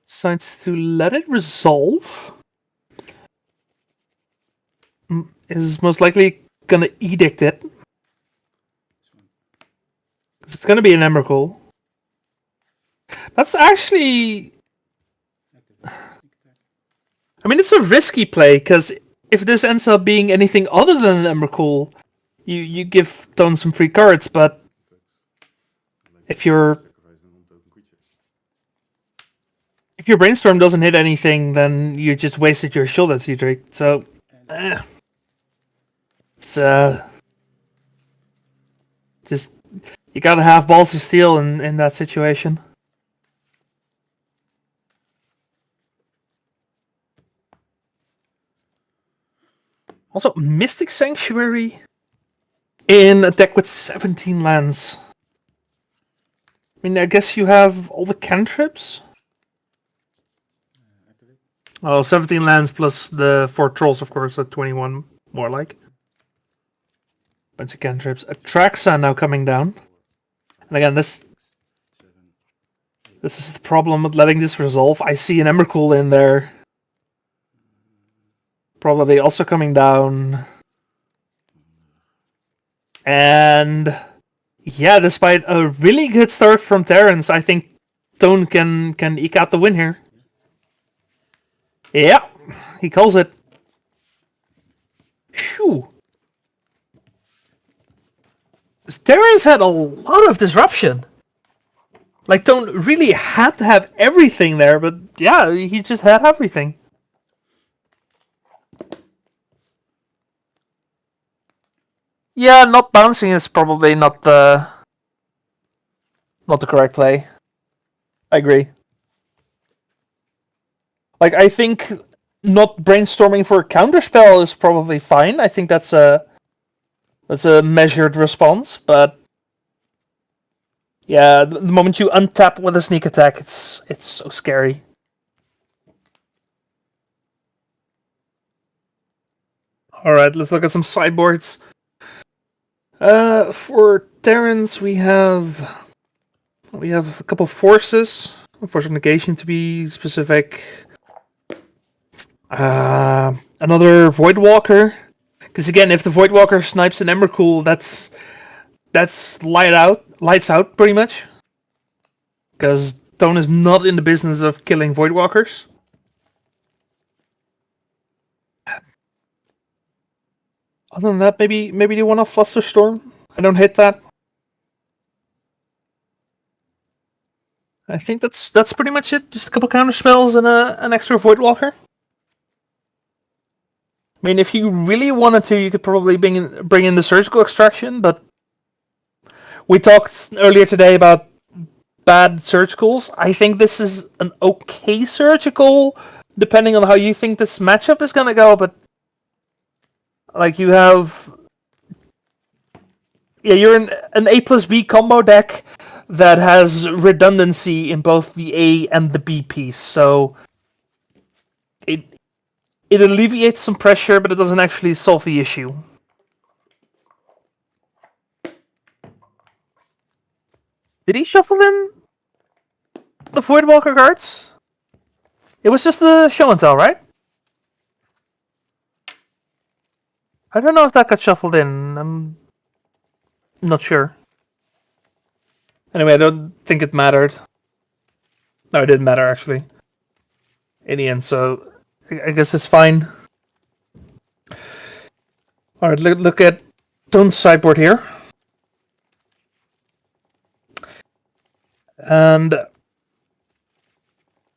Speaker 1: Decides to let it resolve. Is most likely gonna edict it. It's gonna be an Emrakul. That's actually... I mean, it's a risky play, because if this ends up being anything other than an Emrakul, you give Tone some free cards, but if your Brainstorm doesn't hit anything, then you just wasted your Shield at Cedric, so... It's, just... You gotta have balls of steel in that situation. Also, Mystic Sanctuary in a deck with 17 lands. I mean, I guess you have all the cantrips? Oh, 17 lands plus the 4 trolls, of course, at 21, more like. Bunch of cantrips. Atraxa now coming down. And again, this is the problem with letting this resolve. I see an Emrakul in there. Probably also coming down. And yeah, despite a really good start from Terrence, I think Tone can eke out the win here. Yeah, he calls it. Phew. Terrence had a lot of disruption. Like, Tone really had to have everything there, but yeah, he just had everything. Yeah, not bouncing is probably not the correct play. I agree. Like, I think not brainstorming for a counterspell is probably fine. I think that's a measured response, but yeah, the moment you untap with a sneak attack, it's so scary. All right, let's look at some sideboards. For Terrence, we have a couple forces. Force of negation, to be specific. Another Voidwalker. Because again, if the Voidwalker snipes an Emrakul, that's lights out, pretty much. Because Tone is not in the business of killing Voidwalkers. Other than that, maybe they want a Flusterstorm. I don't hit that. I think that's pretty much it. Just a couple counter spells and an extra Voidwalker. I mean, if you really wanted to, you could probably bring in the Surgical Extraction, but we talked earlier today about bad surgicals. I think this is an okay surgical, depending on how you think this matchup is gonna go. But like you have, you're in an A plus B combo deck that has redundancy in both the A and the B piece, so it alleviates some pressure, but it doesn't actually solve the issue. Did he shuffle in the Voidwalker cards? It was just the show and tell, right? I don't know if that got shuffled in. I'm not sure. Anyway, I don't think it mattered. No, it didn't matter, actually. In the end, so I guess it's fine. Alright, look at Tone's sideboard here. And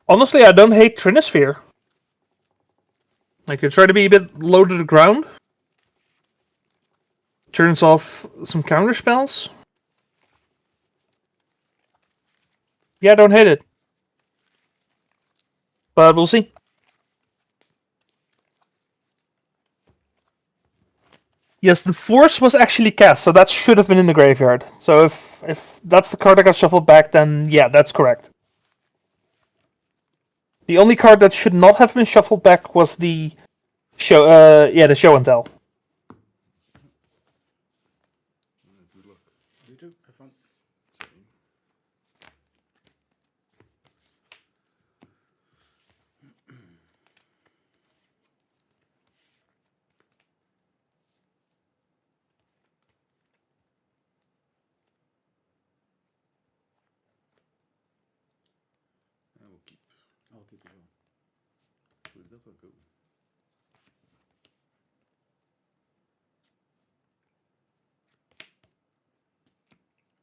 Speaker 1: honestly, I don't hate Trinisphere. Like, you try to be a bit low to the ground. Turns off some counter spells. Yeah, I don't hate it. But we'll see. Yes, the Force was actually cast, so that should have been in the graveyard. So if that's the card that got shuffled back, then yeah, that's correct. The only card that should not have been shuffled back was the show. The show and tell.
Speaker 10: You too. Have fun. I'll keep as well.
Speaker 4: Goed, dat ook goed.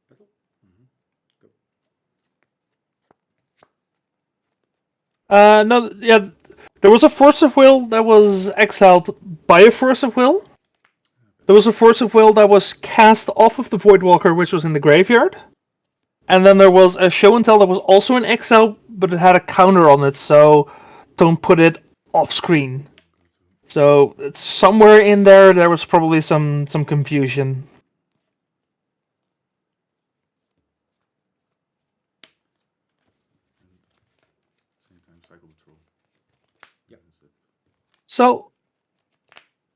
Speaker 10: Battle? Go.
Speaker 1: No, yeah, there was a Force of Will that was exiled by a Force of Will. There was a Force of Will that was cast off of the Voidwalker, which was in the graveyard. And then there was a Show and Tell that was also in exile, but it had a counter on it, so don't put it off screen. So it's somewhere in there was probably some confusion.
Speaker 4: Same time, cycle the troll.
Speaker 10: Yeah.
Speaker 1: So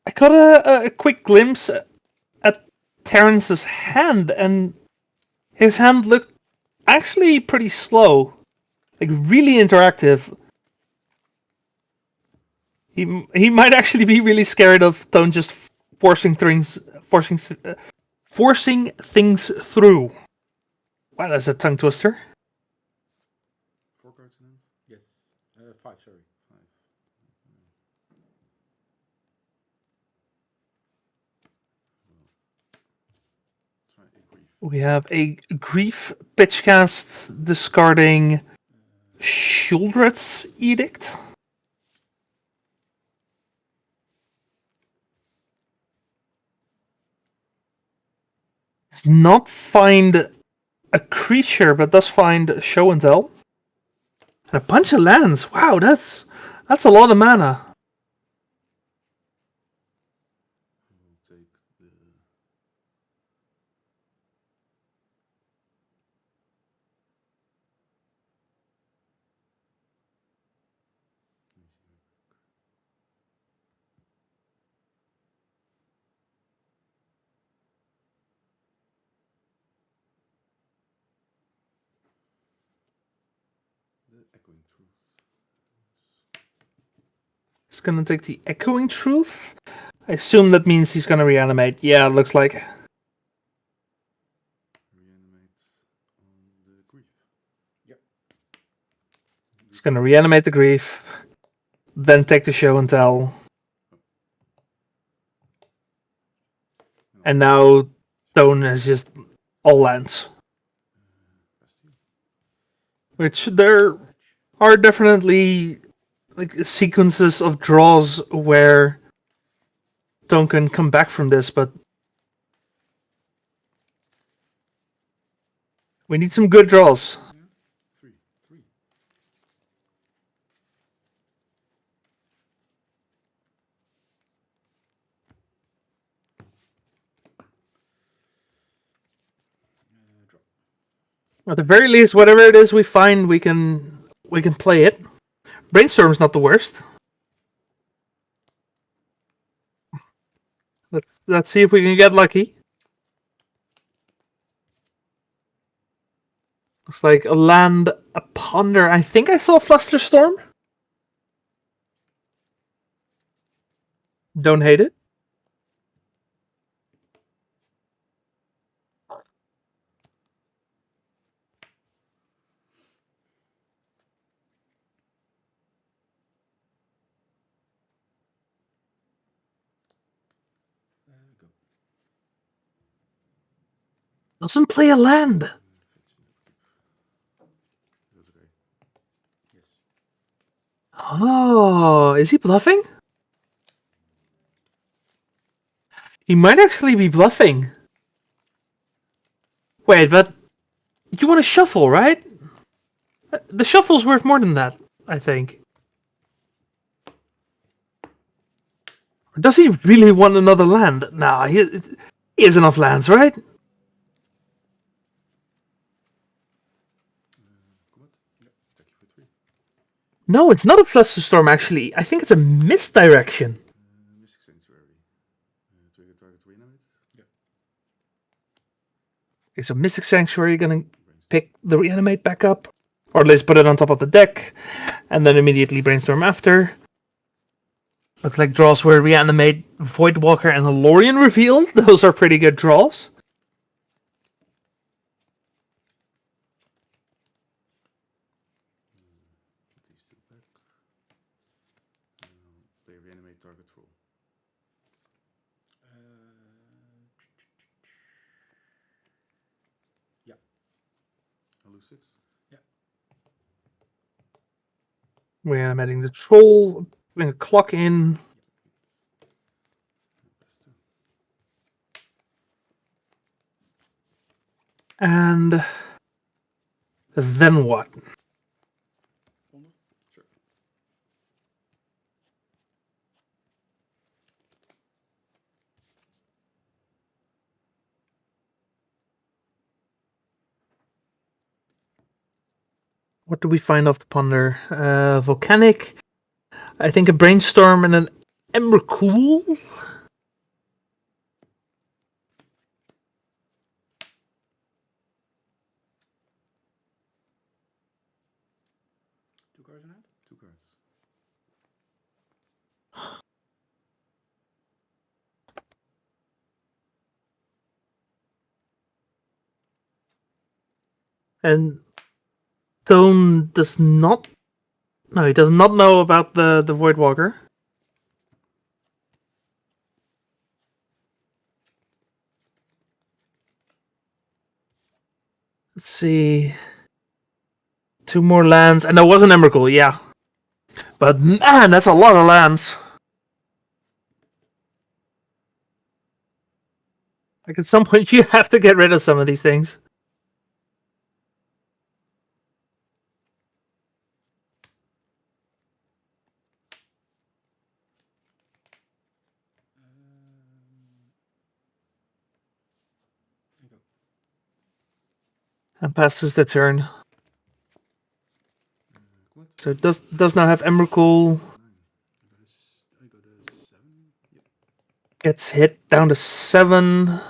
Speaker 1: I got a quick glimpse at Terrence's hand, and his hand looked actually pretty slow. Like, really interactive. He might actually be really scared of Tone just forcing things through. Wow, that's a tongue twister.
Speaker 4: 4 cards in hand?
Speaker 10: Yes. 5, sorry.
Speaker 4: 5. Try a grief.
Speaker 1: We have a Grief pitchcast discarding Shuldred's Edict. Does not find a creature, but does find Show and Tell. And a bunch of lands. Wow, that's a lot of mana.
Speaker 4: We'll take the... Echoing Truth.
Speaker 1: He's gonna take the Echoing Truth. I assume that means he's gonna reanimate. Yeah, it looks like.
Speaker 4: Reanimate on the grief.
Speaker 10: Yep.
Speaker 1: He's gonna reanimate the Grief, then take the Show and Tell. And now Tone has just all lands. Which there are definitely like sequences of draws where Tone can come back from this, but We need some good draws.
Speaker 10: Three. Draw.
Speaker 1: At the very least, whatever it is we find, we can play it. Brainstorm's not the worst. Let's see if we can get lucky. Looks like a land, a ponder. I think I saw Flusterstorm. Don't hate it.
Speaker 10: Go.
Speaker 1: Doesn't play a land.
Speaker 10: That's okay. Yes.
Speaker 1: Oh, is he bluffing? He might actually be bluffing. Wait, but you want to shuffle, right? The shuffle's worth more than that, I think. Or does he really want another land? Nah, he has enough lands, right?
Speaker 10: Come on. Yep. Attack you for 3.
Speaker 1: No, it's not a Flusterstorm, actually. I think it's a misdirection.
Speaker 10: Mystic Sanctuary. Trigger target reanimate. Yeah.
Speaker 1: Okay, so Mystic Sanctuary gonna pick the Reanimate back up. Or at least put it on top of the deck. And then immediately Brainstorm after. Looks like draws were Reanimate, Voidwalker, and a Lorien revealed. Those are pretty good draws.
Speaker 10: These 2 back. Play reanimate target roll. Yeah. I'll lose 6. Yeah.
Speaker 1: Reanimating the Troll. Putting a clock in. And then what?
Speaker 10: Sure.
Speaker 1: What do we find off the ponder? Volcanic. I think a Brainstorm and an Emrakul.
Speaker 10: 2 cards in hand? 2 cards.
Speaker 1: And Stone does not. No, he does not know about the Voidwalker. Let's see. 2 more lands, and there was an Emrakul, yeah. But man, that's a lot of lands. Like at some point, you have to get rid of some of these things. And passes the turn. So it does now have Emrakul.
Speaker 10: I go to 7. Yep.
Speaker 1: Gets hit down to 7.
Speaker 10: Plus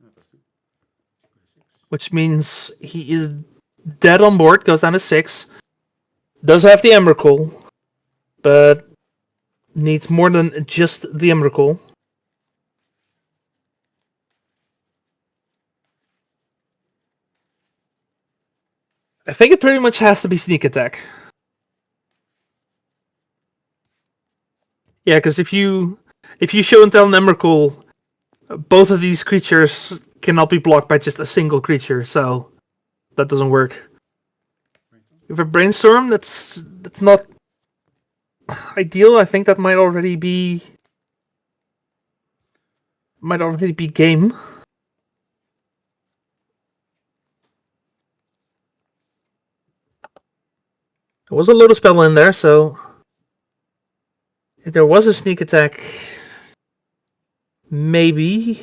Speaker 10: 2. Go to 6.
Speaker 1: Which means he is dead on board. Goes down to 6. Does have the Emrakul. But needs more than just the Emrakul. I think it pretty much has to be sneak attack. Yeah, because if you show and tell an Emrakul, both of these creatures cannot be blocked by just a single creature, so that doesn't work. If a Brainstorm, that's not ideal. I think that might already be game. There was a Lotus Spell in there, so if there was a sneak attack, maybe.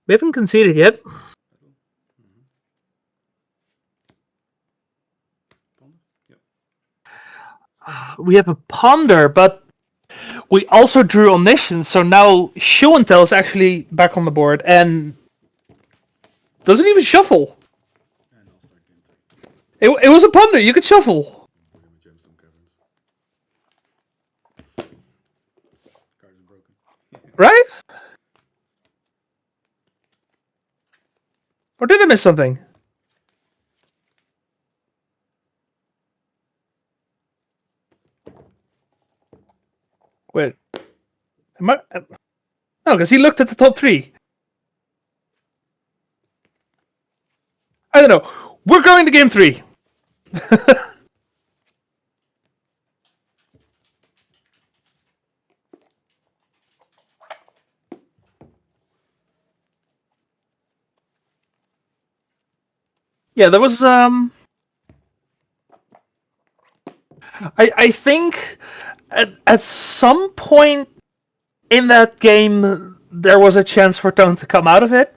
Speaker 1: We haven't conceded yet. We have a Ponder, but we also drew Omniscience, so now Show and Tell is actually back on the board and doesn't even shuffle. It was a Ponder, you could shuffle. Right? Or did I miss something? Wait. Am I... No, because he looked at the top 3. I don't know. We're going to game 3. Yeah, there was I think at some point in that game there was a chance for Tone to come out of it,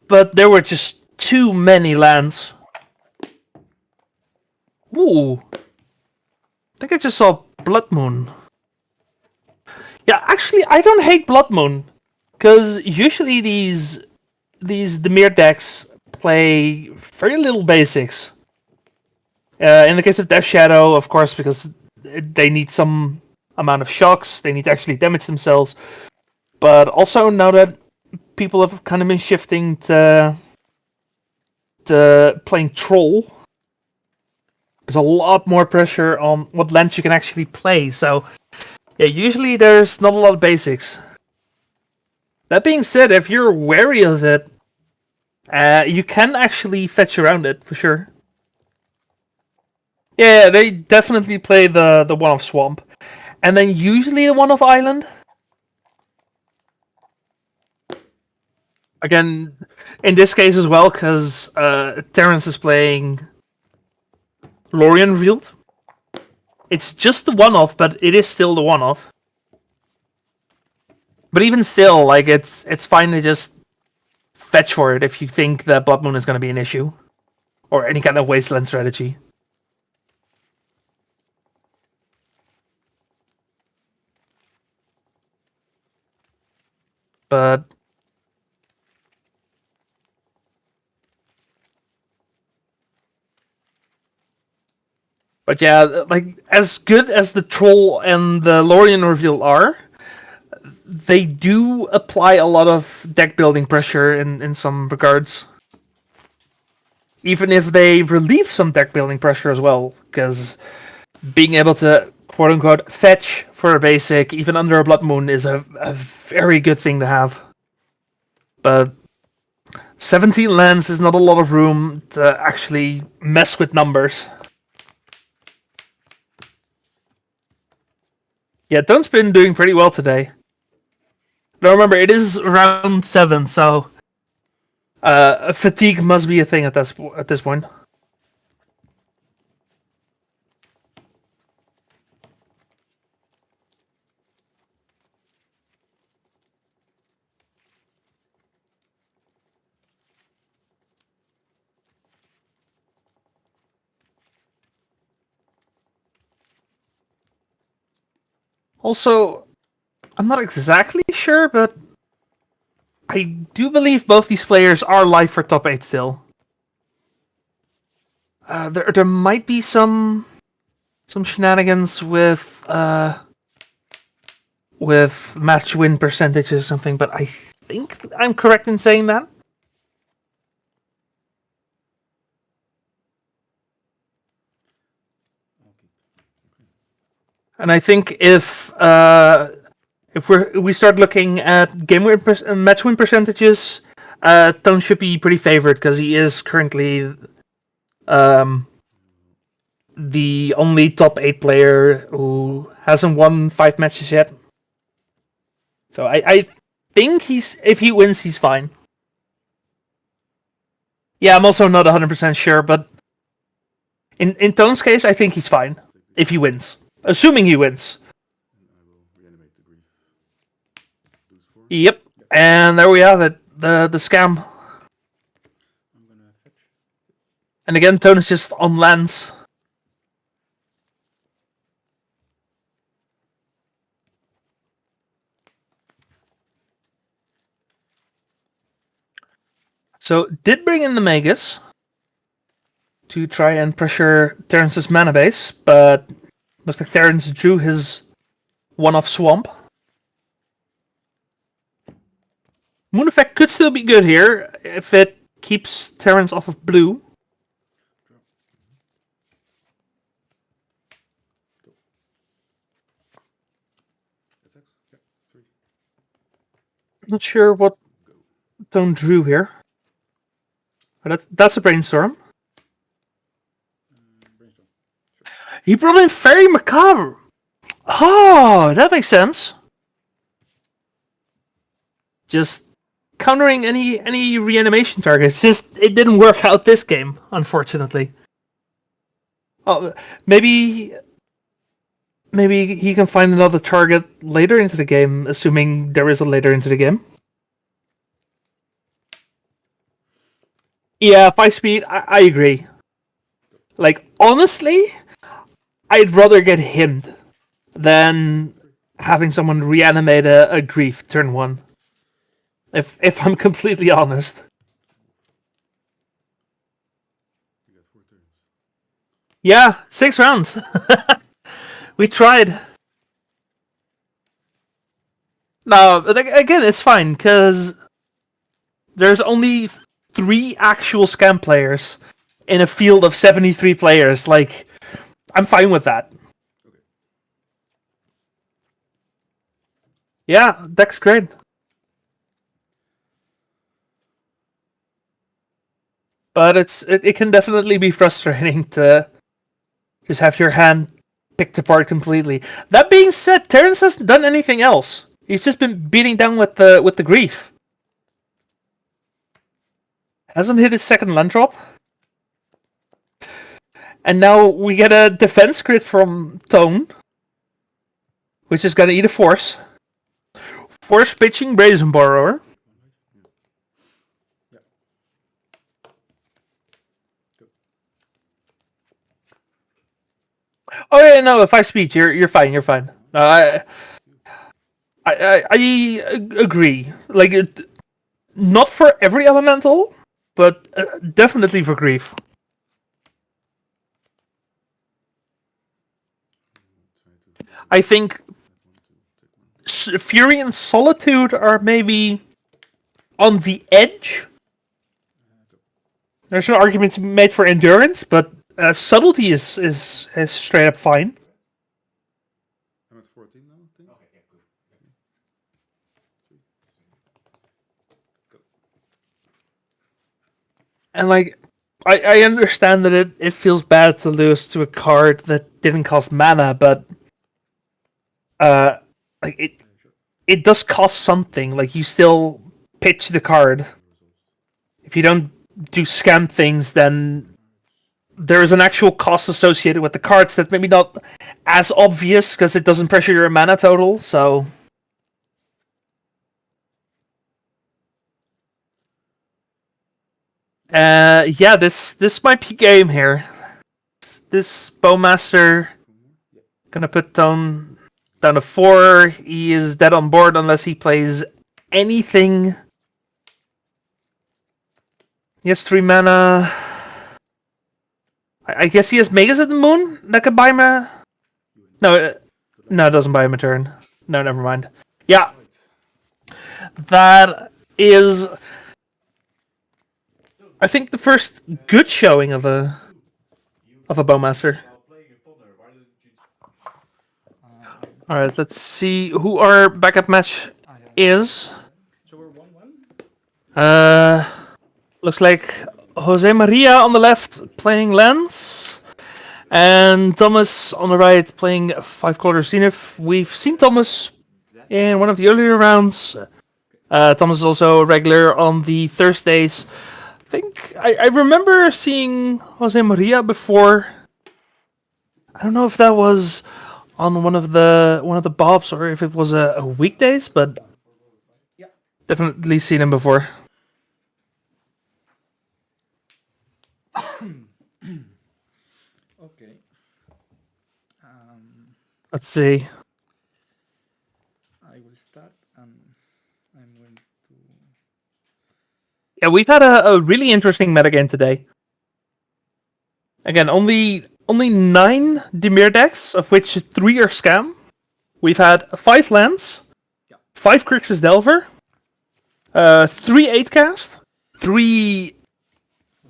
Speaker 1: but there were just too many lands. Ooh. I think I just saw Blood Moon. Yeah, actually I don't hate Blood Moon, because usually these Dimir decks play very little basics. In the case of Death Shadow, of course, because they need some amount of shocks, they need to actually damage themselves. But also now that people have kind of been shifting to playing Troll, there's a lot more pressure on what lands you can actually play. So yeah, usually there's not a lot of basics. That being said, if you're wary of it, you can actually fetch around it for sure. Yeah, they definitely play the one-off Swamp. And then usually the one-off Island. Again, in this case as well, because Terrence is playing Lorien Revealed. It's just the one-off, but it is still the one-off. But even still, like it's fine to just fetch for it if you think that Blood Moon is going to be an issue. Or any kind of wasteland strategy. But yeah, like as good as the Troll and the Lorien Reveal are, they do apply a lot of deck building pressure in some regards. Even if they relieve some deck building pressure as well, because being able to quote unquote fetch for a basic, even under a Blood Moon, is a very good thing to have. But 17 lands is not a lot of room to actually mess with numbers. Yeah, Tone's been doing pretty well today. Now remember, it is round 7, so fatigue must be a thing at this point. Also, I'm not exactly sure, but I do believe both these players are live for top 8 still. There might be some shenanigans with match win percentages or something, but I think I'm correct in saying that. And I think if we start looking at match win percentages, Tone should be pretty favored because he is currently the only top 8 player who hasn't won 5 matches yet. So I think if he wins, he's fine. Yeah, I'm also not 100% sure, but In Tone's case, I think he's fine if he wins, assuming he wins. Yep, and there we have it, the scam. And again, Tone is just on lands. So, did bring in the Magus to try and pressure Terrance's mana base, but looks like Terrance drew his one-off swamp. Moon Effect could still be good here if it keeps Terrance off of blue. Not sure what Tone drew here. But that's a brainstorm. He brought in Fairy Macabre. Oh, that makes sense. Just countering any reanimation targets. Just it didn't work out this game, unfortunately. Oh, maybe he can find another target later into the game, assuming there is a later into the game. Yeah, by speed, I agree. Like, honestly, I'd rather get himmed than having someone reanimate a Grief turn 1. If I'm completely honest. Yeah, 6 rounds. We tried. No, but again, it's fine, because there's only 3 actual scam players in a field of 73 players. Like, I'm fine with that. Yeah, deck's great. But it can definitely be frustrating to just have your hand picked apart completely. That being said, Terrance hasn't done anything else. He's just been beating down with the Grief. Hasn't hit his second land drop. And now we get a defense crit from Tone, which is gonna eat a force. Force pitching Brazen Borrower. Oh yeah, no, if I speak, you're fine. You're fine. I agree. Like, not for every elemental, but definitely for Grief. I think Fury and Solitude are maybe on the edge. There's an argument to be made for Endurance, but Subtlety is straight up fine.
Speaker 7: I'm at 14 now, I think. Okay, yeah, good. Go.
Speaker 1: And like, I understand that it feels bad to lose to a card that didn't cost mana, but like it does cost something. Like, you still pitch the card. If you don't do scam things, then there is an actual cost associated with the cards that's maybe not as obvious because it doesn't pressure your mana total. So yeah, this might be game here. This Bowmaster gonna put Tone down to 4. He is dead on board unless he plays anything. He has 3 mana. I guess he has Magus at the Moon that could buy him a... No, it doesn't buy him a turn. No, never mind. Yeah. That is, I think, the first good showing of a Bowmaster. Alright, let's see who our backup match is.
Speaker 11: So we're 1-1?
Speaker 1: Looks like Jose Maria on the left playing Lens, and Thomas on the right playing 5-color Zenith. We've seen Thomas in one of the earlier rounds. Thomas is also a regular on the Thursdays. I think I remember seeing Jose Maria before I don't know if that was on one of the bobs or if it was a weekdays, but definitely seen him before.
Speaker 11: Okay.
Speaker 1: Let's see.
Speaker 11: I will start, and I'm going to.
Speaker 1: Yeah, we've had a really interesting metagame today. Again, only 9 Dimir decks, of which 3 are scam. We've had 5 lands, 5 Grixis Delver, 3 8-cast, 3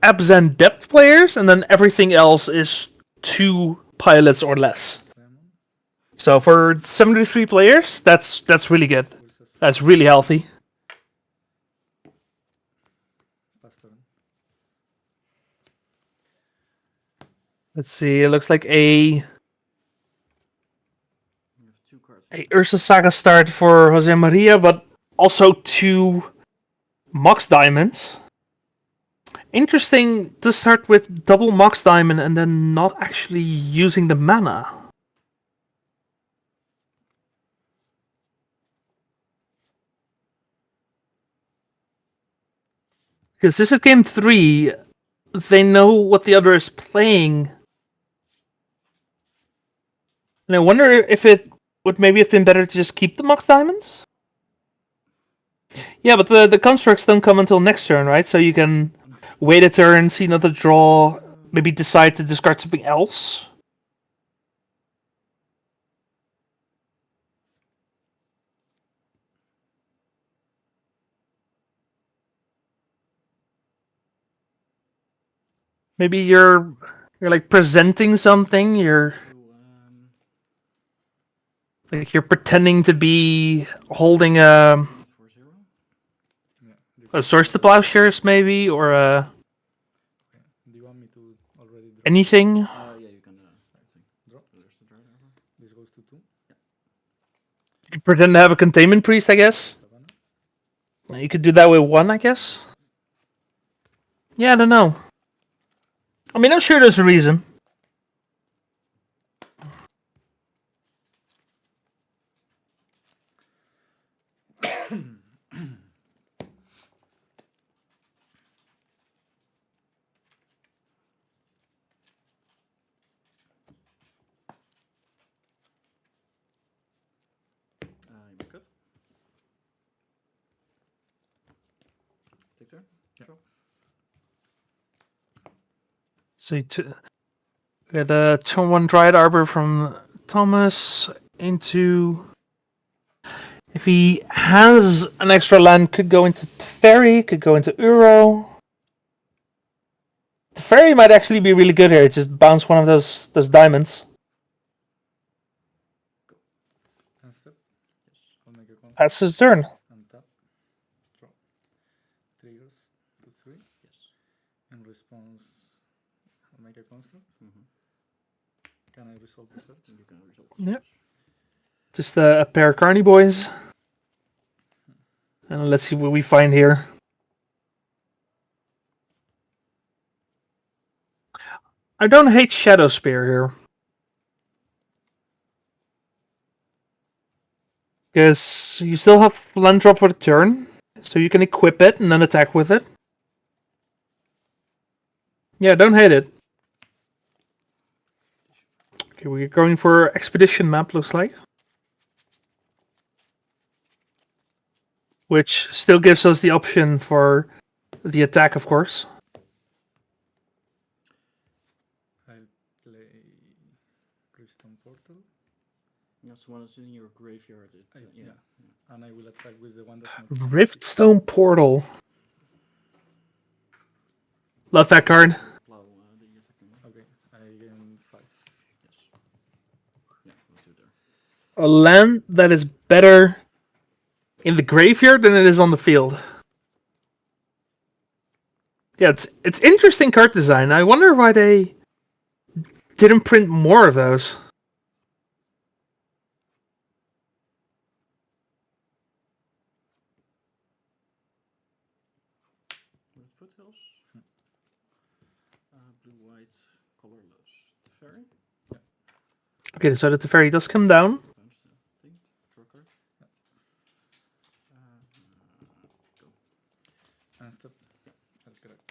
Speaker 1: Abzan depth players, and then everything else is 2 pilots or less. So for 73 players, that's really good. That's really healthy. Let's see, it looks like a Ursa Saga start for Jose Maria, but also 2 Mox Diamonds. Interesting to start with double Mox Diamond and then not actually using the mana. Because this is game 3, they know what the other is playing. And I wonder if it would maybe have been better to just keep the Mox Diamonds? Yeah, but the constructs don't come until next turn, right? So you can wait a turn, see another draw, maybe decide to discard something else. Maybe you're like presenting something, you're like you're pretending to be holding a Source to Plowshares maybe, or a
Speaker 11: Do you want me to already draw?
Speaker 1: anything.
Speaker 9: Yeah, you can
Speaker 11: Draw. This goes to 2.
Speaker 1: You pretend to have a Containment Priest, I guess. You could do that with 1, I guess. Yeah, I don't know. I mean, I'm sure there's a reason.
Speaker 9: You cut. Take turn. Sure.
Speaker 1: So we had a turn 1 Dryad Arbor from Thomas into. If he has an extra land, could go into Teferi, could go into Uro. Teferi might actually be really good here. Just bounce one of those diamonds.
Speaker 11: And step. Yes. I'll make a con.
Speaker 1: That's his turn.
Speaker 11: And tap. Draw. Triggers to 3.
Speaker 9: Yes.
Speaker 11: In response, I'll make a construct. Can I resolve this search?
Speaker 9: You can resolve.
Speaker 1: Yep. Just a pair of Carney boys. And let's see what we find here. I don't hate Shadow Spear here. Because you still have land drop for the turn. So you can equip it and then attack with it. Yeah, don't hate it. Okay, we're going for Expedition map, looks like. Which still gives us the option for the attack, of course.
Speaker 11: I'll play Gravestone Portal.
Speaker 9: That's one that's in your graveyard.
Speaker 11: Yeah. And I will attack with the one that's not.
Speaker 1: Riftstone Portal. Love that card.
Speaker 11: Okay, I gain 5.
Speaker 9: Yes. Yeah, let's do it there.
Speaker 1: A land that is better in the graveyard than it is on the field. Yeah, it's interesting card design. I wonder why they didn't print more of those.
Speaker 9: Red Foothills. Blue, white, colorless. Teferi.
Speaker 11: Yeah.
Speaker 1: Okay, so the Teferi does come down.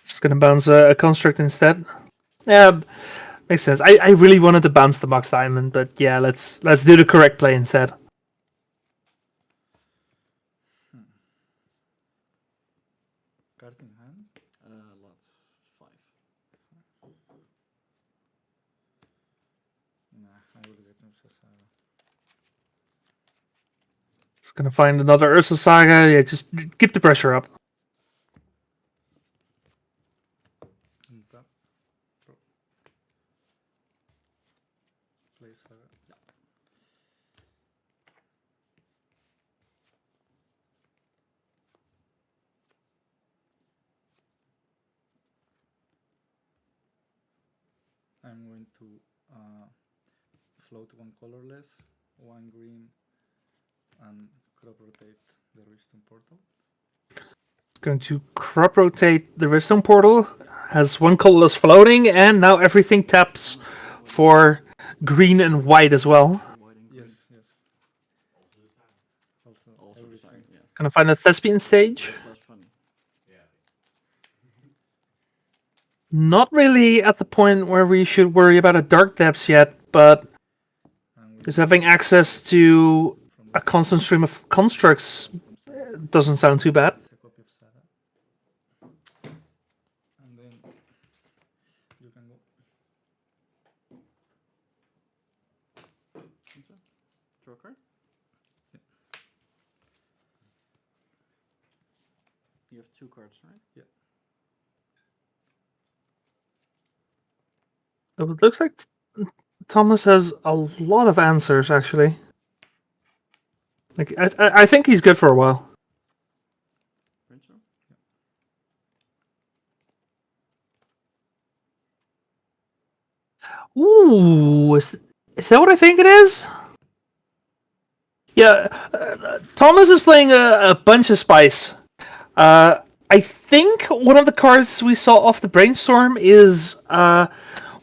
Speaker 1: It's gonna bounce a construct instead. Yeah, makes sense. I really wanted to bounce the Mox Diamond, but yeah, let's do the correct play instead.
Speaker 9: Cards in hand? Lots. 5. Nah, I will get Ursa Saga.
Speaker 1: It's gonna find another Ursa Saga. Yeah, just keep the pressure up.
Speaker 9: Play Saga. Yeah. I'm going to float 1 colorless, 1 green, and crop rotate the Redstone portal.
Speaker 1: Going to crop rotate the Redstone portal. Has 1 colorless floating, and now everything taps for green and white as well.
Speaker 9: Yes, yes. Also everything. Yeah.
Speaker 1: Gonna find a Thespian stage.
Speaker 9: Funny.
Speaker 1: Not really at the point where we should worry about a Dark Depths yet, but just having access to a constant stream of constructs doesn't sound too bad.
Speaker 9: And then you can go. Draw a card? Yeah. You have 2 cards, right? Yeah.
Speaker 1: It looks like Thomas has a lot of answers, actually. Like I think he's good for a while. Ooh, is that what I think it is? Yeah, Thomas is playing a bunch of spice. I think one of the cards we saw off the brainstorm is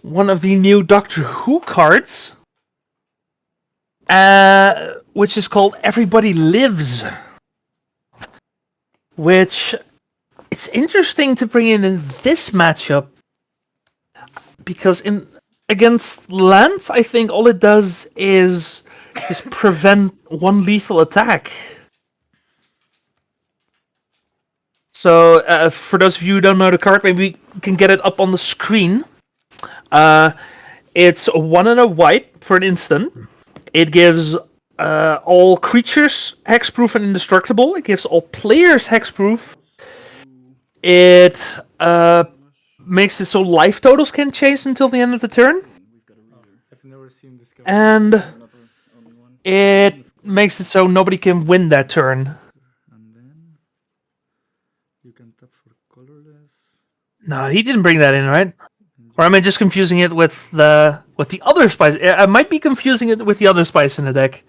Speaker 1: one of the new Doctor Who cards, which is called Everybody Lives. Which it's interesting to bring in this matchup because against lands, I think all it does is prevent 1 lethal attack. So, for those of you who don't know the card, maybe we can get it up on the screen. It's a 1 and a white for an instant. It gives all creatures hexproof and indestructible. It gives all players hexproof. It makes it so life totals can change until the end of the turn.
Speaker 9: I've never seen this guy.
Speaker 1: And it makes it so nobody can win that turn.
Speaker 9: And then you can tap for colorless.
Speaker 1: No, he didn't bring that in, right? Or am I just confusing it with the other spice? I might be confusing it with the other spice in the deck,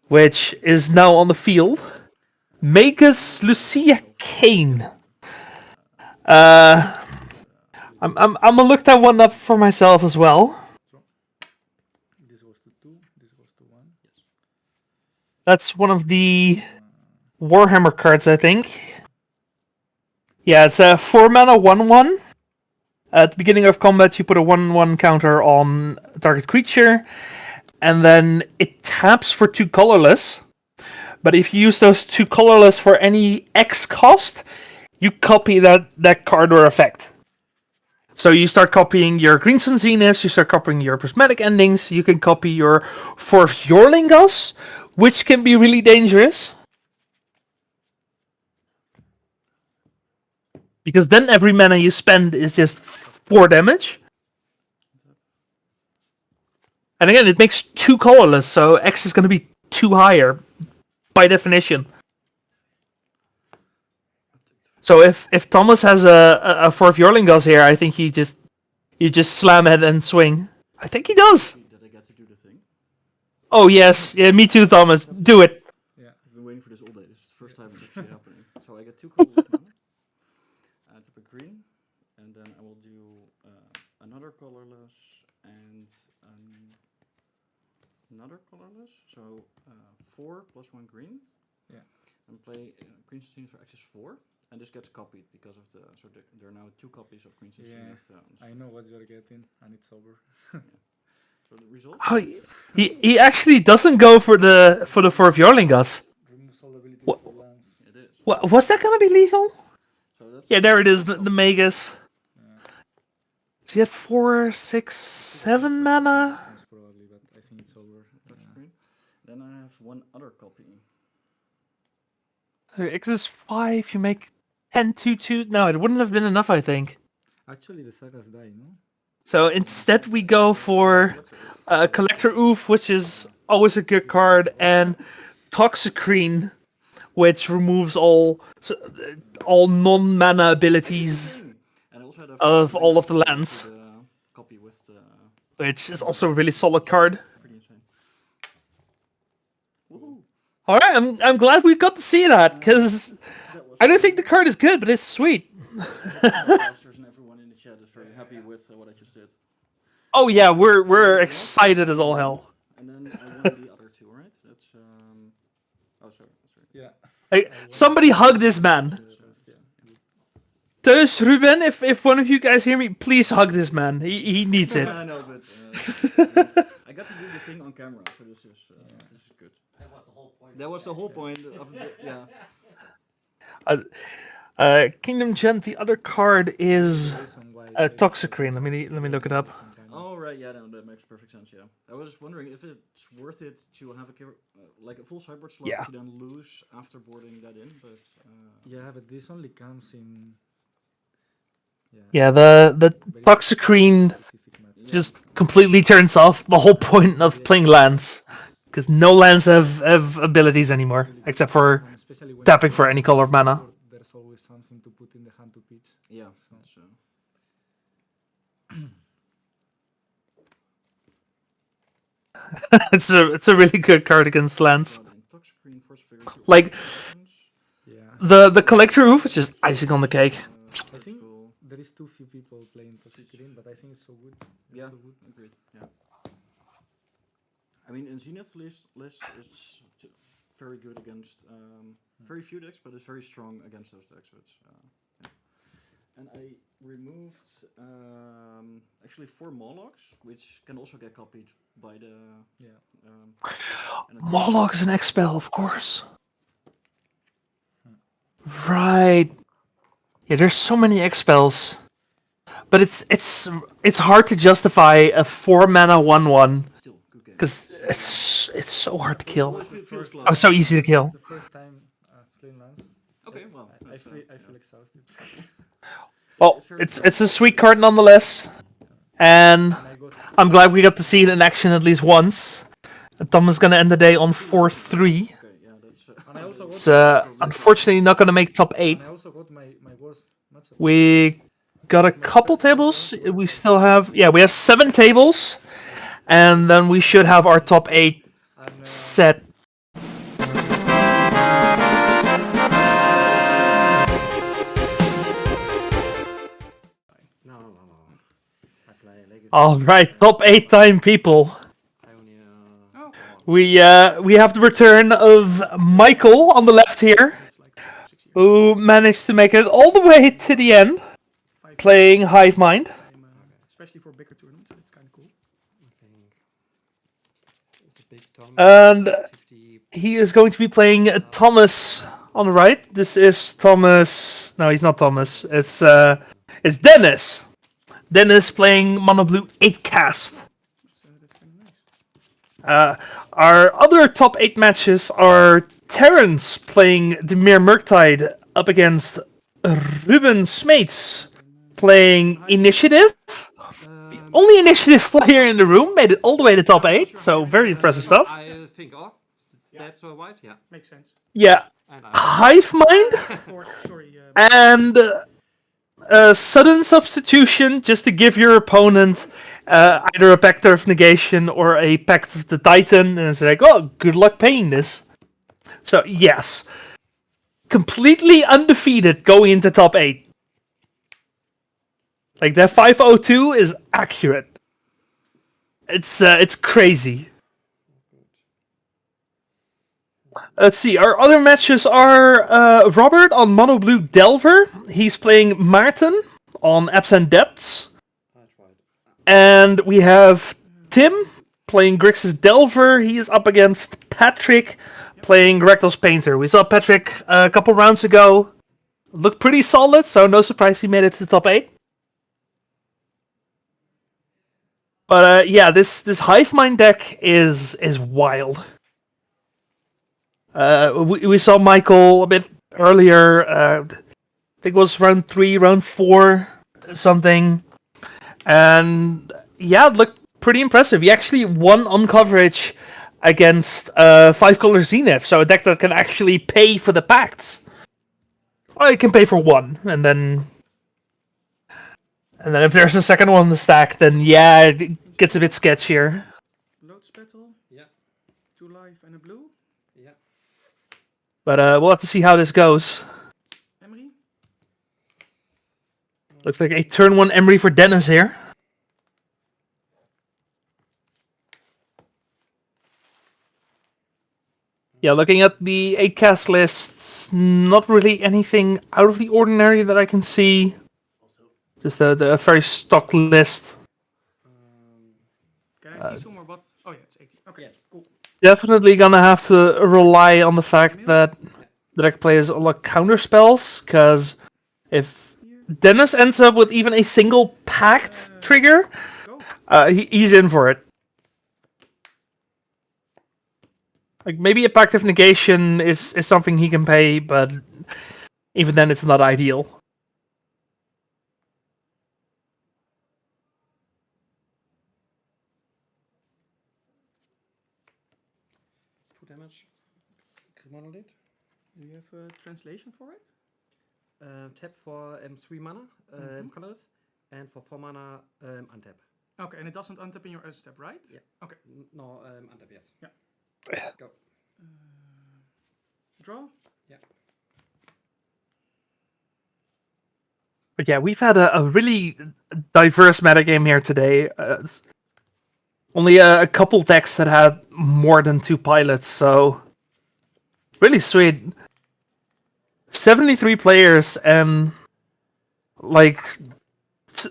Speaker 1: which is now on the field. Magus Lucia Kane. I'm gonna look that one up for myself as well.
Speaker 9: This goes to 2. This goes to 1. Yes.
Speaker 1: That's one of the Warhammer cards, I think. Yeah, it's a 4 mana 1/1. At the beginning of combat, you put a 1/1 counter on a target creature, and then it taps for 2 colorless. But if you use those 2 colorless for any X cost, you copy that card or effect. So you start copying your Greens and Zeniths, you start copying your Prismatic Endings, you can copy your 4 Fjorlingos, which can be really dangerous. Because then every mana you spend is just 4 damage. And again, it makes 2 colorless, so X is going to be 2 higher, by definition. So if Thomas has a 4 Fjorlingos here, I think you just slam it and swing. I think he does.
Speaker 9: Did I get to do the thing?
Speaker 1: Oh yes, yeah, me too, Thomas. Do it.
Speaker 9: Yeah, I've been waiting for this all day. This is the first time it's actually happening. So I get 2 colorless mana. I tap a green, and then I will do another colorless and
Speaker 13: another colorless. So 4 plus 1 green.
Speaker 9: Yeah.
Speaker 13: And play Green Zenith for access 4. And this gets copied because of the. So there are now 2 copies of Green Zenith.
Speaker 9: I know what you're getting, and it's over.
Speaker 13: So the result.
Speaker 1: Oh, he actually doesn't go for the 4 of Jorlingas.
Speaker 9: Removes all abilities
Speaker 1: What?
Speaker 9: for lands.
Speaker 13: It is.
Speaker 1: Was that gonna be lethal?
Speaker 13: So that's
Speaker 1: Yeah, there it is, the Magus. So he had 4, 6, 7 mana.
Speaker 9: Most probably, but I think it's over.
Speaker 13: Then I have one other copy.
Speaker 1: X is 5, you make 10, 2, 2. No, it wouldn't have been enough, I think.
Speaker 9: Actually, the sagas die, no?
Speaker 1: So instead we go for Collector Oof, which is always a good card, and Toxicrene, which removes all non-mana abilities of all of the lands. Which is also a really solid card. Alright, I'm glad we got to see that, because I don't think the card is good, but it's sweet.
Speaker 13: And everyone in the chat is very happy with what I just did.
Speaker 1: Oh yeah, we're excited as all hell.
Speaker 13: And then I won the other 2, right? That's oh sorry.
Speaker 9: Yeah.
Speaker 1: Hey, somebody hug this man. Dus Ruben, if one of you guys hear me, please hug this man. He needs it.
Speaker 13: I know, but I got to do the thing on camera, so this is good. That was the whole point. That was the whole point of the, yeah.
Speaker 1: Kingdom Gent, the other card is Toxicrene. Let me look it up.
Speaker 13: Oh right, yeah, no, that makes perfect sense. Yeah, I was wondering if it's worth it to have like a full sideboard slot
Speaker 1: Yeah.
Speaker 13: to then lose after boarding that in, but
Speaker 9: yeah, but this only comes in.
Speaker 1: Yeah, the Toxicrene just completely turns off the whole point of playing lands, because no lands have abilities anymore, except for tapping for any color of mana.
Speaker 9: There's always something to put in the hand to pitch.
Speaker 13: yeah.
Speaker 9: So.
Speaker 1: It's a really good card against lands.
Speaker 13: Toxicrene, force figure,
Speaker 1: Like
Speaker 9: Yeah.
Speaker 1: the Collector Roof, which is icing on the cake.
Speaker 9: I think there is too few people playing Toxicrene, but I think it's so good.
Speaker 13: Yeah, agreed. Yeah. I mean, in Zenith list is very good against very few decks, but it's very strong against those decks. So it's yeah. And I removed actually 4 Molochs, which can also get copied by the
Speaker 1: Moloch is an X spell, of course. Right. Yeah, there's so many X spells, but it's hard to justify a 4 mana 1/1 because it's so hard to kill. Oh, so easy to kill.
Speaker 9: The first time playing lands.
Speaker 13: Okay, well,
Speaker 9: I feel exhausted.
Speaker 1: Well, it's a sweet card nonetheless, and I'm glad we got to see it in action at least once. And Tom is gonna end the day on 4-3. It's unfortunately not gonna make top 8.
Speaker 9: I also got my worst matchup.
Speaker 1: We got a couple tables. We still have we have 7 tables, and then we should have our top 8 set. All right, top 8 time people. We have the return of Michael on the left here, who managed to make it all the way to the end, playing Hive Mind.
Speaker 5: Especially for bigger tournaments, it's kind of cool.
Speaker 1: And he is going to be playing Thomas on the right. This is Thomas. No, he's not Thomas. It's Dennis. Dennis playing Mono Blue 8 cast. Our other top 8 matches are Terrence playing Dimir Murktide up against Ruben Smeets playing Initiative. The only Initiative player in the room made it all the way to top 8, so very impressive stuff.
Speaker 14: I think, that's right, yeah.
Speaker 5: Makes sense.
Speaker 1: Yeah, Hive Mind
Speaker 5: Sorry.
Speaker 1: and sudden substitution just to give your opponent either a Pact of Negation or a Pact of the Titan, and it's like, oh, good luck paying this. So yes, completely undefeated going into top 8. Like that 502 is accurate. It's crazy. Let's see. Our other matches are Robert on Mono Blue Delver. He's playing Maarten on Abzan Depths. And we have Tim playing Grixis Delver. He is up against Patrick playing Rakdos Painter. We saw Patrick a couple rounds ago. Looked pretty solid, so no surprise he made it to the top 8. But yeah, this Hive Mind deck is wild. We saw Michael a bit earlier. I think it was round 3, round 4, something. And yeah, it looked pretty impressive. He actually won on coverage against 5-color Zenith, so a deck that can actually pay for the pacts. Or it can pay for 1, and then if there's a second one in the stack, then yeah, it gets a bit sketchier.
Speaker 11: Loads battle.
Speaker 14: Yeah.
Speaker 11: 2 life and a blue.
Speaker 14: Yeah.
Speaker 1: But we'll have to see how this goes.
Speaker 11: Emery.
Speaker 1: Looks like a turn 1 Emery for Dennis here. Yeah, looking at the 8-cast lists, not really anything out of the ordinary that I can see. Just a very stock list.
Speaker 11: Can I see some more? What? Oh yeah, it's 18. Okay, yes, cool.
Speaker 1: Definitely gonna have to rely on the fact that the deck plays a lot of counter spells, because if Dennis ends up with even a single pact trigger, he's in for it. Like, maybe a Pact of Negation is something he can pay, but even then it's not ideal.
Speaker 14: Damage. Monolith.
Speaker 11: Do you have a translation for it?
Speaker 14: Tap for 3 mana, colors, and for 4 mana, untap.
Speaker 11: Okay, and it doesn't untap in your other step, right?
Speaker 14: Yeah.
Speaker 11: Okay.
Speaker 14: No, untap, yes.
Speaker 11: Yeah.
Speaker 14: Go.
Speaker 11: Draw?
Speaker 14: Yeah.
Speaker 1: But yeah, we've had a really diverse metagame here today. Only a couple decks that had more than 2 pilots, so really sweet. 73 players and like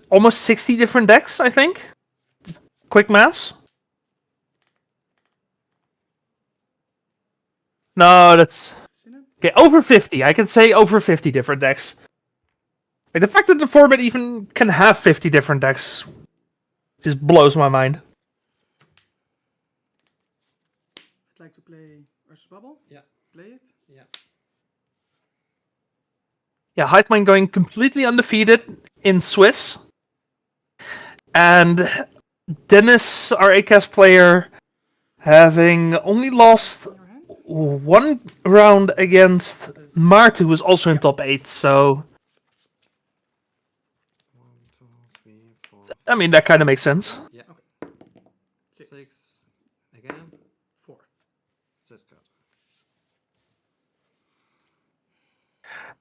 Speaker 1: almost 60 different decks, I think. Just quick maths. No, that's okay. Over 50. I can say over 50 different decks. Like, the fact that the format even can have 50 different decks just blows my mind.
Speaker 11: I'd like to play Ursus Bubble.
Speaker 14: Yeah.
Speaker 11: Play it.
Speaker 14: Yeah.
Speaker 1: Yeah, Hive Mind going completely undefeated in Swiss. And Dennis, our ACAS player, having only lost 1 round against Maarten, who was also in top 8, so...
Speaker 14: 1, 2, 3, 4.
Speaker 1: I mean, that kind of makes sense.
Speaker 14: Yeah.
Speaker 11: Okay. 6.
Speaker 14: Again.
Speaker 11: 4.
Speaker 14: 6 cards.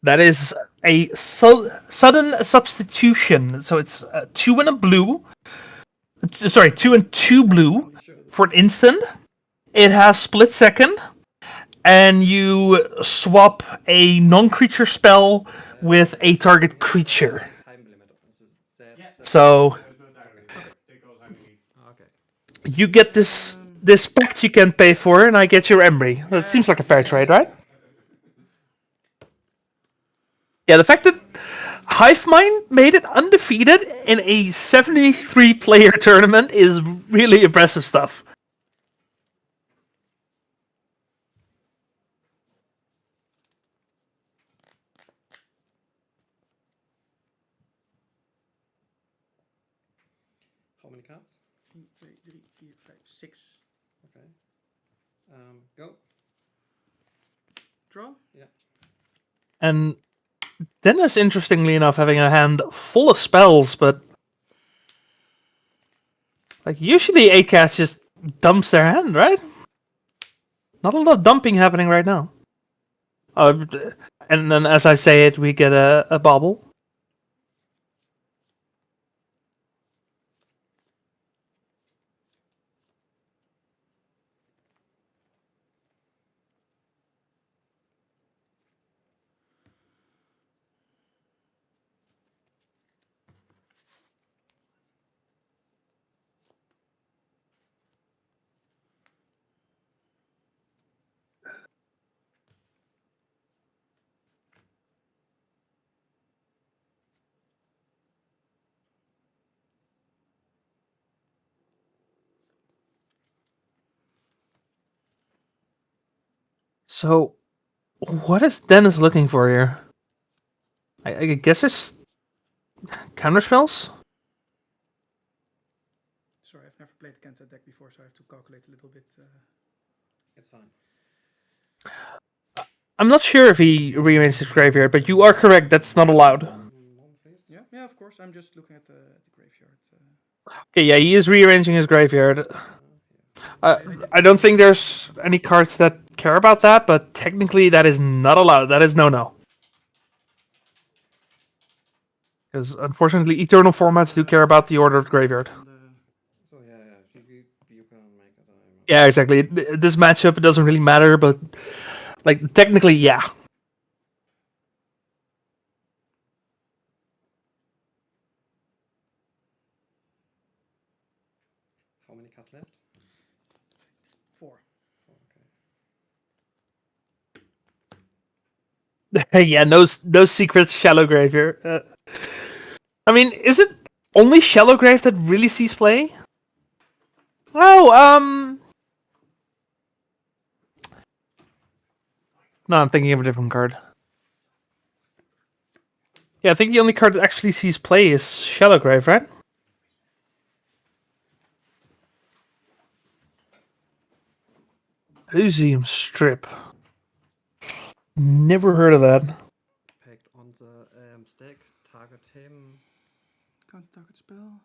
Speaker 1: That is a sudden substitution. So it's 2 and a blue. Sorry, 2 and 2 blue for an instant. It has split second. And you swap a non-creature spell with a target creature. So you get this pact you can't pay for, and I get your Emery. That seems like a fair trade, right? Yeah, the fact that Hive Mind made it undefeated in a 73-player tournament is really impressive stuff.
Speaker 14: How many cards?
Speaker 11: 1, 2, 3, 4, 5, 6.
Speaker 14: Okay. Go.
Speaker 11: Draw?
Speaker 14: Yeah.
Speaker 1: And Dennis, interestingly enough, having a hand full of spells, but like usually ACAS just dumps their hand, right? Not a lot of dumping happening right now. And then as I say it, we get a bobble. So, what is Dennis looking for here? I guess it's counter spells.
Speaker 11: Sorry, I've never played against that deck before, so I have to calculate a little bit.
Speaker 14: It's fine.
Speaker 1: I'm not sure if he rearranged his graveyard, but you are correct. That's not allowed.
Speaker 11: Yeah, of course. I'm just looking at the graveyard.
Speaker 1: Okay, yeah, he is rearranging his graveyard. I don't think there's any cards that care about that, but technically that is not allowed. That is no-no. Because unfortunately, Eternal formats do care about the order of graveyard.
Speaker 14: So yeah, you can make it.
Speaker 1: Yeah, exactly. This matchup, it doesn't really matter, but like technically, yeah.
Speaker 14: How many cards left?
Speaker 11: 4.
Speaker 1: Yeah, no secret shallow graveyard. I mean, is it only shallow grave that really sees play? Oh, no, I'm thinking of a different card. Yeah, I think the only card that actually sees play is Shallow Grave, right? Museum Strip. Never heard of that.
Speaker 14: Packed on the stack, target him.
Speaker 11: Can't target spell.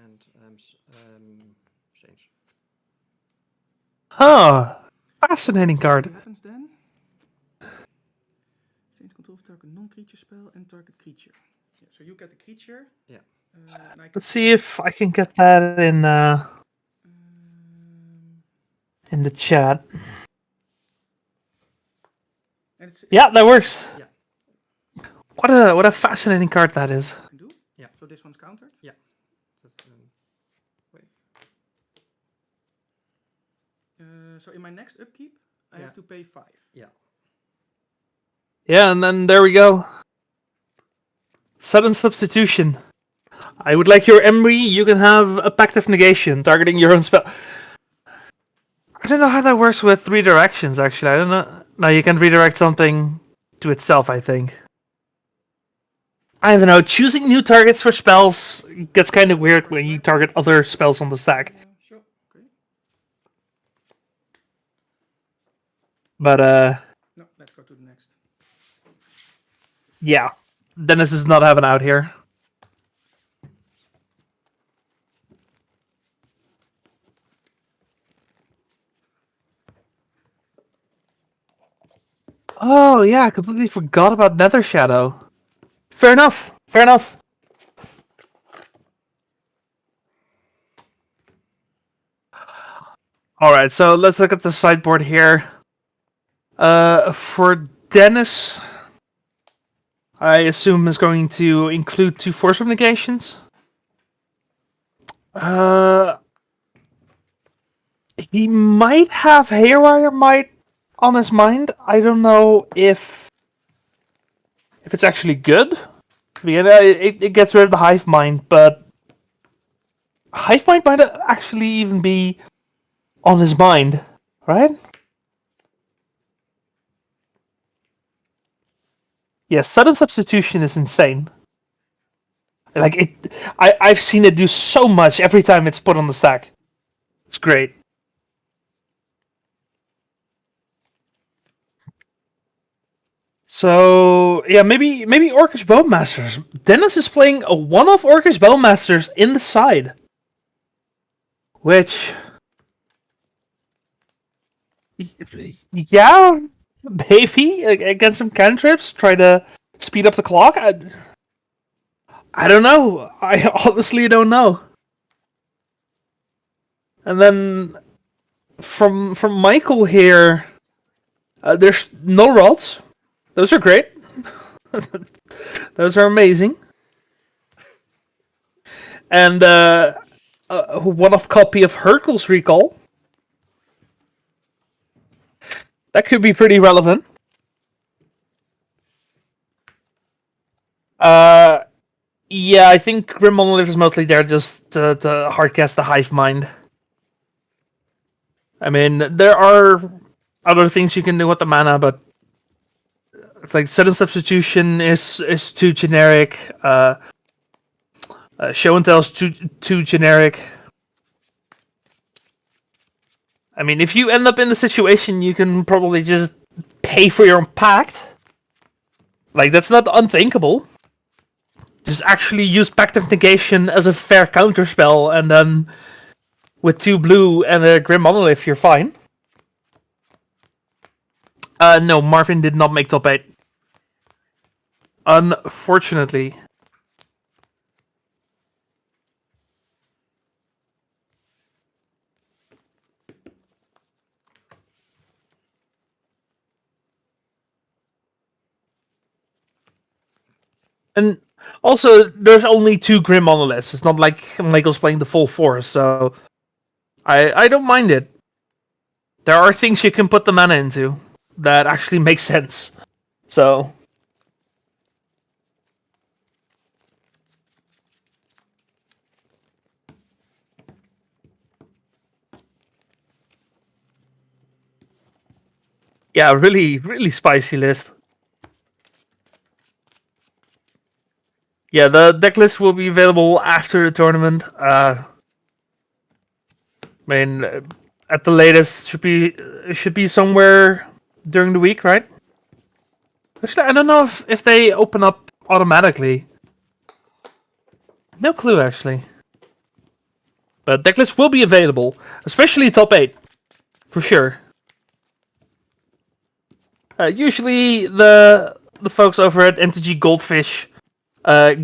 Speaker 14: And change.
Speaker 1: Huh. Fascinating card.
Speaker 11: What happens then? Change control of target non-creature spell and target creature. Yeah, so you get the creature.
Speaker 14: Yeah.
Speaker 1: Let's see if I can get that in the chat. Yeah, that works.
Speaker 14: Yeah.
Speaker 1: What a fascinating card that is.
Speaker 11: Can do.
Speaker 14: Yeah.
Speaker 11: So this one's countered.
Speaker 14: Yeah. Just wait.
Speaker 11: So in my next upkeep, I have to pay 5.
Speaker 14: Yeah.
Speaker 1: Yeah, and then there we go. Sudden substitution. I would like your Emery. You can have a Pact of Negation, targeting your own spell. I don't know how that works with redirections, actually. I don't know. No, you can redirect something to itself, I think. I don't know. Choosing new targets for spells gets kind of weird when you target other spells on the stack.
Speaker 11: Sure. Okay.
Speaker 1: But,
Speaker 11: No, let's go to the next.
Speaker 1: yeah. Dennis is not having out here. Oh, yeah, I completely forgot about Nether Shadow. Fair enough. Fair enough. Alright, so let's look at the sideboard here. For Dennis, I assume is going to include 2 Force of Negations. He might have Haywire Might on his mind. I don't know if it's actually good. It gets rid of the Hive Mind, but Hive Mind might actually even be on his mind, right? Yeah, sudden substitution is insane. Like I've seen it do so much every time it's put on the stack. It's great. So yeah, maybe Orcish Bowmasters. Dennis is playing a one-off Orcish Bowmasters in the side, which, yeah, maybe against some cantrips, try to speed up the clock. I don't know. I honestly don't know. And then from Michael here, there's no rods. Those are great. Those are amazing. And one-off copy of Hercules Recall. That could be pretty relevant. Yeah, I think Grim Monolith is mostly there just to hardcast the Hive Mind. I mean, there are other things you can do with the mana, but it's like sudden substitution is too generic. Show and tell is too generic. I mean, if you end up in the situation, you can probably just pay for your own pact. Like, that's not unthinkable. Just actually use Pact of Negation as a fair counterspell, and then with 2 blue and a Grim Monolith, you're fine. No, Marvin did not make top 8. Unfortunately. And also, there's only 2 Grim Monoliths. It's not like Michael's playing the full force, so I don't mind it. There are things you can put the mana into that actually make sense. So yeah, really spicy list. Yeah, the deck list will be available after the tournament. I mean, at the latest, should be somewhere during the week, right? Actually, I don't know if they open up automatically. No clue, actually. But deck list will be available, especially top 8, for sure. Usually, the folks over at MTG Goldfish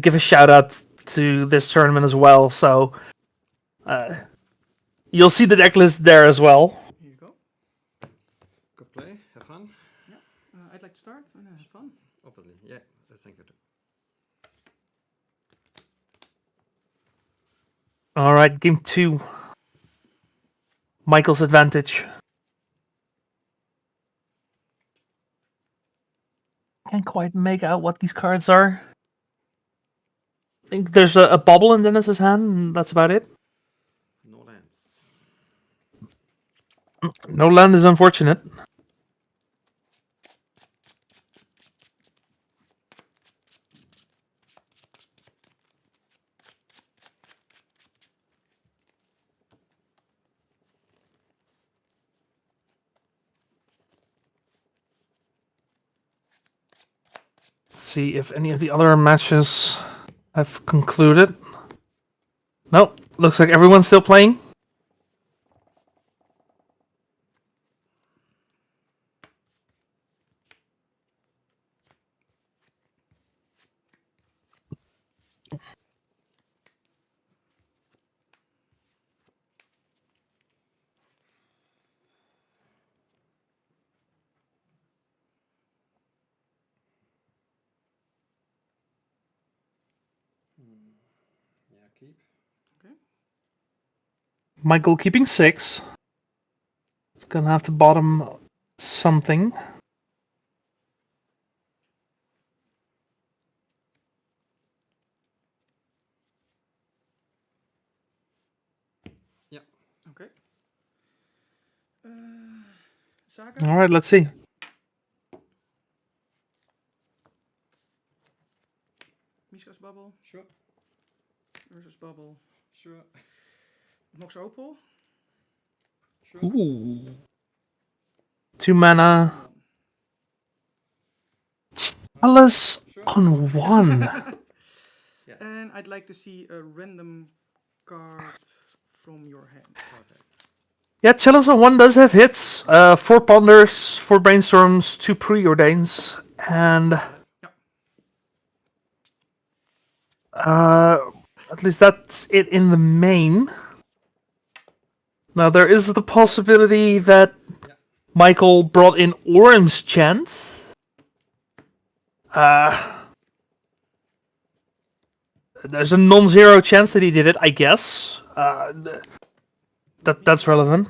Speaker 1: give a shout out to this tournament as well, so you'll see the deck list there as well.
Speaker 11: Here you go.
Speaker 14: Good play. Have fun.
Speaker 11: Yeah. I'd like to start and have fun.
Speaker 14: Obviously, yeah. Thank you.
Speaker 1: All right, game 2. Michael's advantage. Can't quite make out what these cards are. I think there's a bubble in Dennis's hand, and that's about it.
Speaker 14: No lands.
Speaker 1: No land is unfortunate. See if any of the other matches have concluded. Nope, looks like everyone's still playing.
Speaker 14: Yeah, keep.
Speaker 11: Okay.
Speaker 1: Michael keeping 6. He's gonna have to bottom something.
Speaker 11: Yeah. Okay. Saga.
Speaker 1: All right, let's see.
Speaker 11: Mishka's Bubble.
Speaker 14: Sure.
Speaker 11: Versus Bubble.
Speaker 14: Sure.
Speaker 11: Mox Opal.
Speaker 14: Sure.
Speaker 1: Ooh. 2 mana. Chalice on 1.
Speaker 14: Yeah.
Speaker 11: And I'd like to see a random card from your hand. Okay.
Speaker 1: Yeah, Chalice on 1 does have hits. 4 Ponders, 4 Brainstorms, 2 Preordains, and at least that's it in the main. Now there is the possibility that Michael brought in Orim's Chant. There's a non-zero chance that he did it, I guess. That's relevant.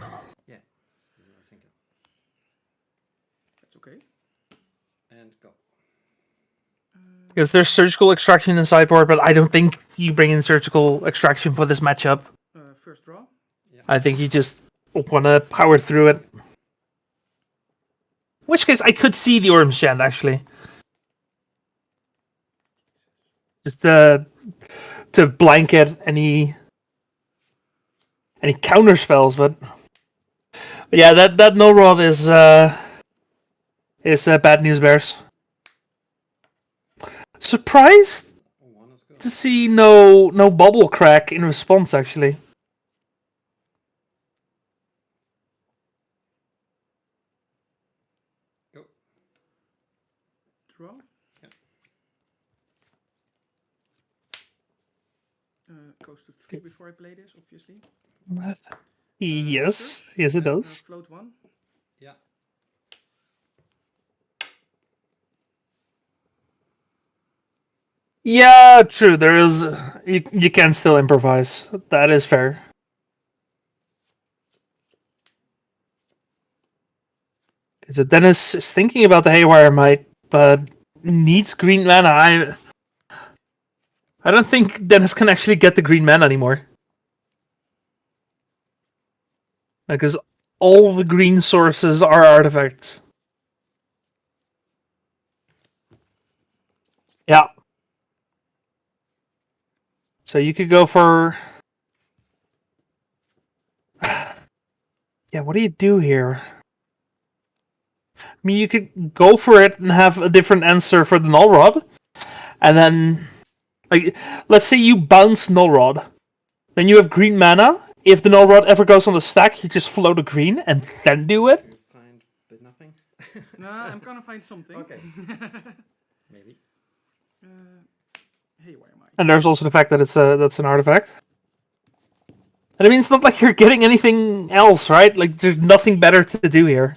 Speaker 14: Yeah.
Speaker 11: That's okay.
Speaker 14: And go.
Speaker 1: Because there's Surgical Extraction in sideboard, but I don't think you bring in Surgical Extraction for this matchup.
Speaker 11: First draw.
Speaker 14: Yeah.
Speaker 1: I think you just want to power through it. In which case, I could see the Orm's Chant, actually. Just to blanket any counter spells, but yeah, that no rod is bad news bears. Surprised to see no bubble crack in response, actually.
Speaker 11: Go. Draw. Yeah. Goes to 3 before I play this, obviously.
Speaker 1: Yes, yes, it does.
Speaker 11: Float 1.
Speaker 12: Yeah.
Speaker 1: Yeah, true. There is you can still improvise. That is fair. So Dennis is thinking about the Haywire Might, but needs green mana. I don't think Dennis can actually get the green mana anymore. Because all the green sources are artifacts. Yeah. So you could go for... Yeah, what do you do here? I mean, you could go for it and have a different answer for the Null Rod. And then... like, let's say you bounce Null Rod. Then you have green mana. If the Null Rod ever goes on the stack, you just float a green and then do it.
Speaker 14: Find but nothing.
Speaker 11: Nah, I'm gonna find something.
Speaker 14: Okay. Maybe.
Speaker 11: Haywire Might.
Speaker 1: And there's also the fact that that's an artifact. And I mean, it's not like you're getting anything else, right? Like, there's nothing better to do here.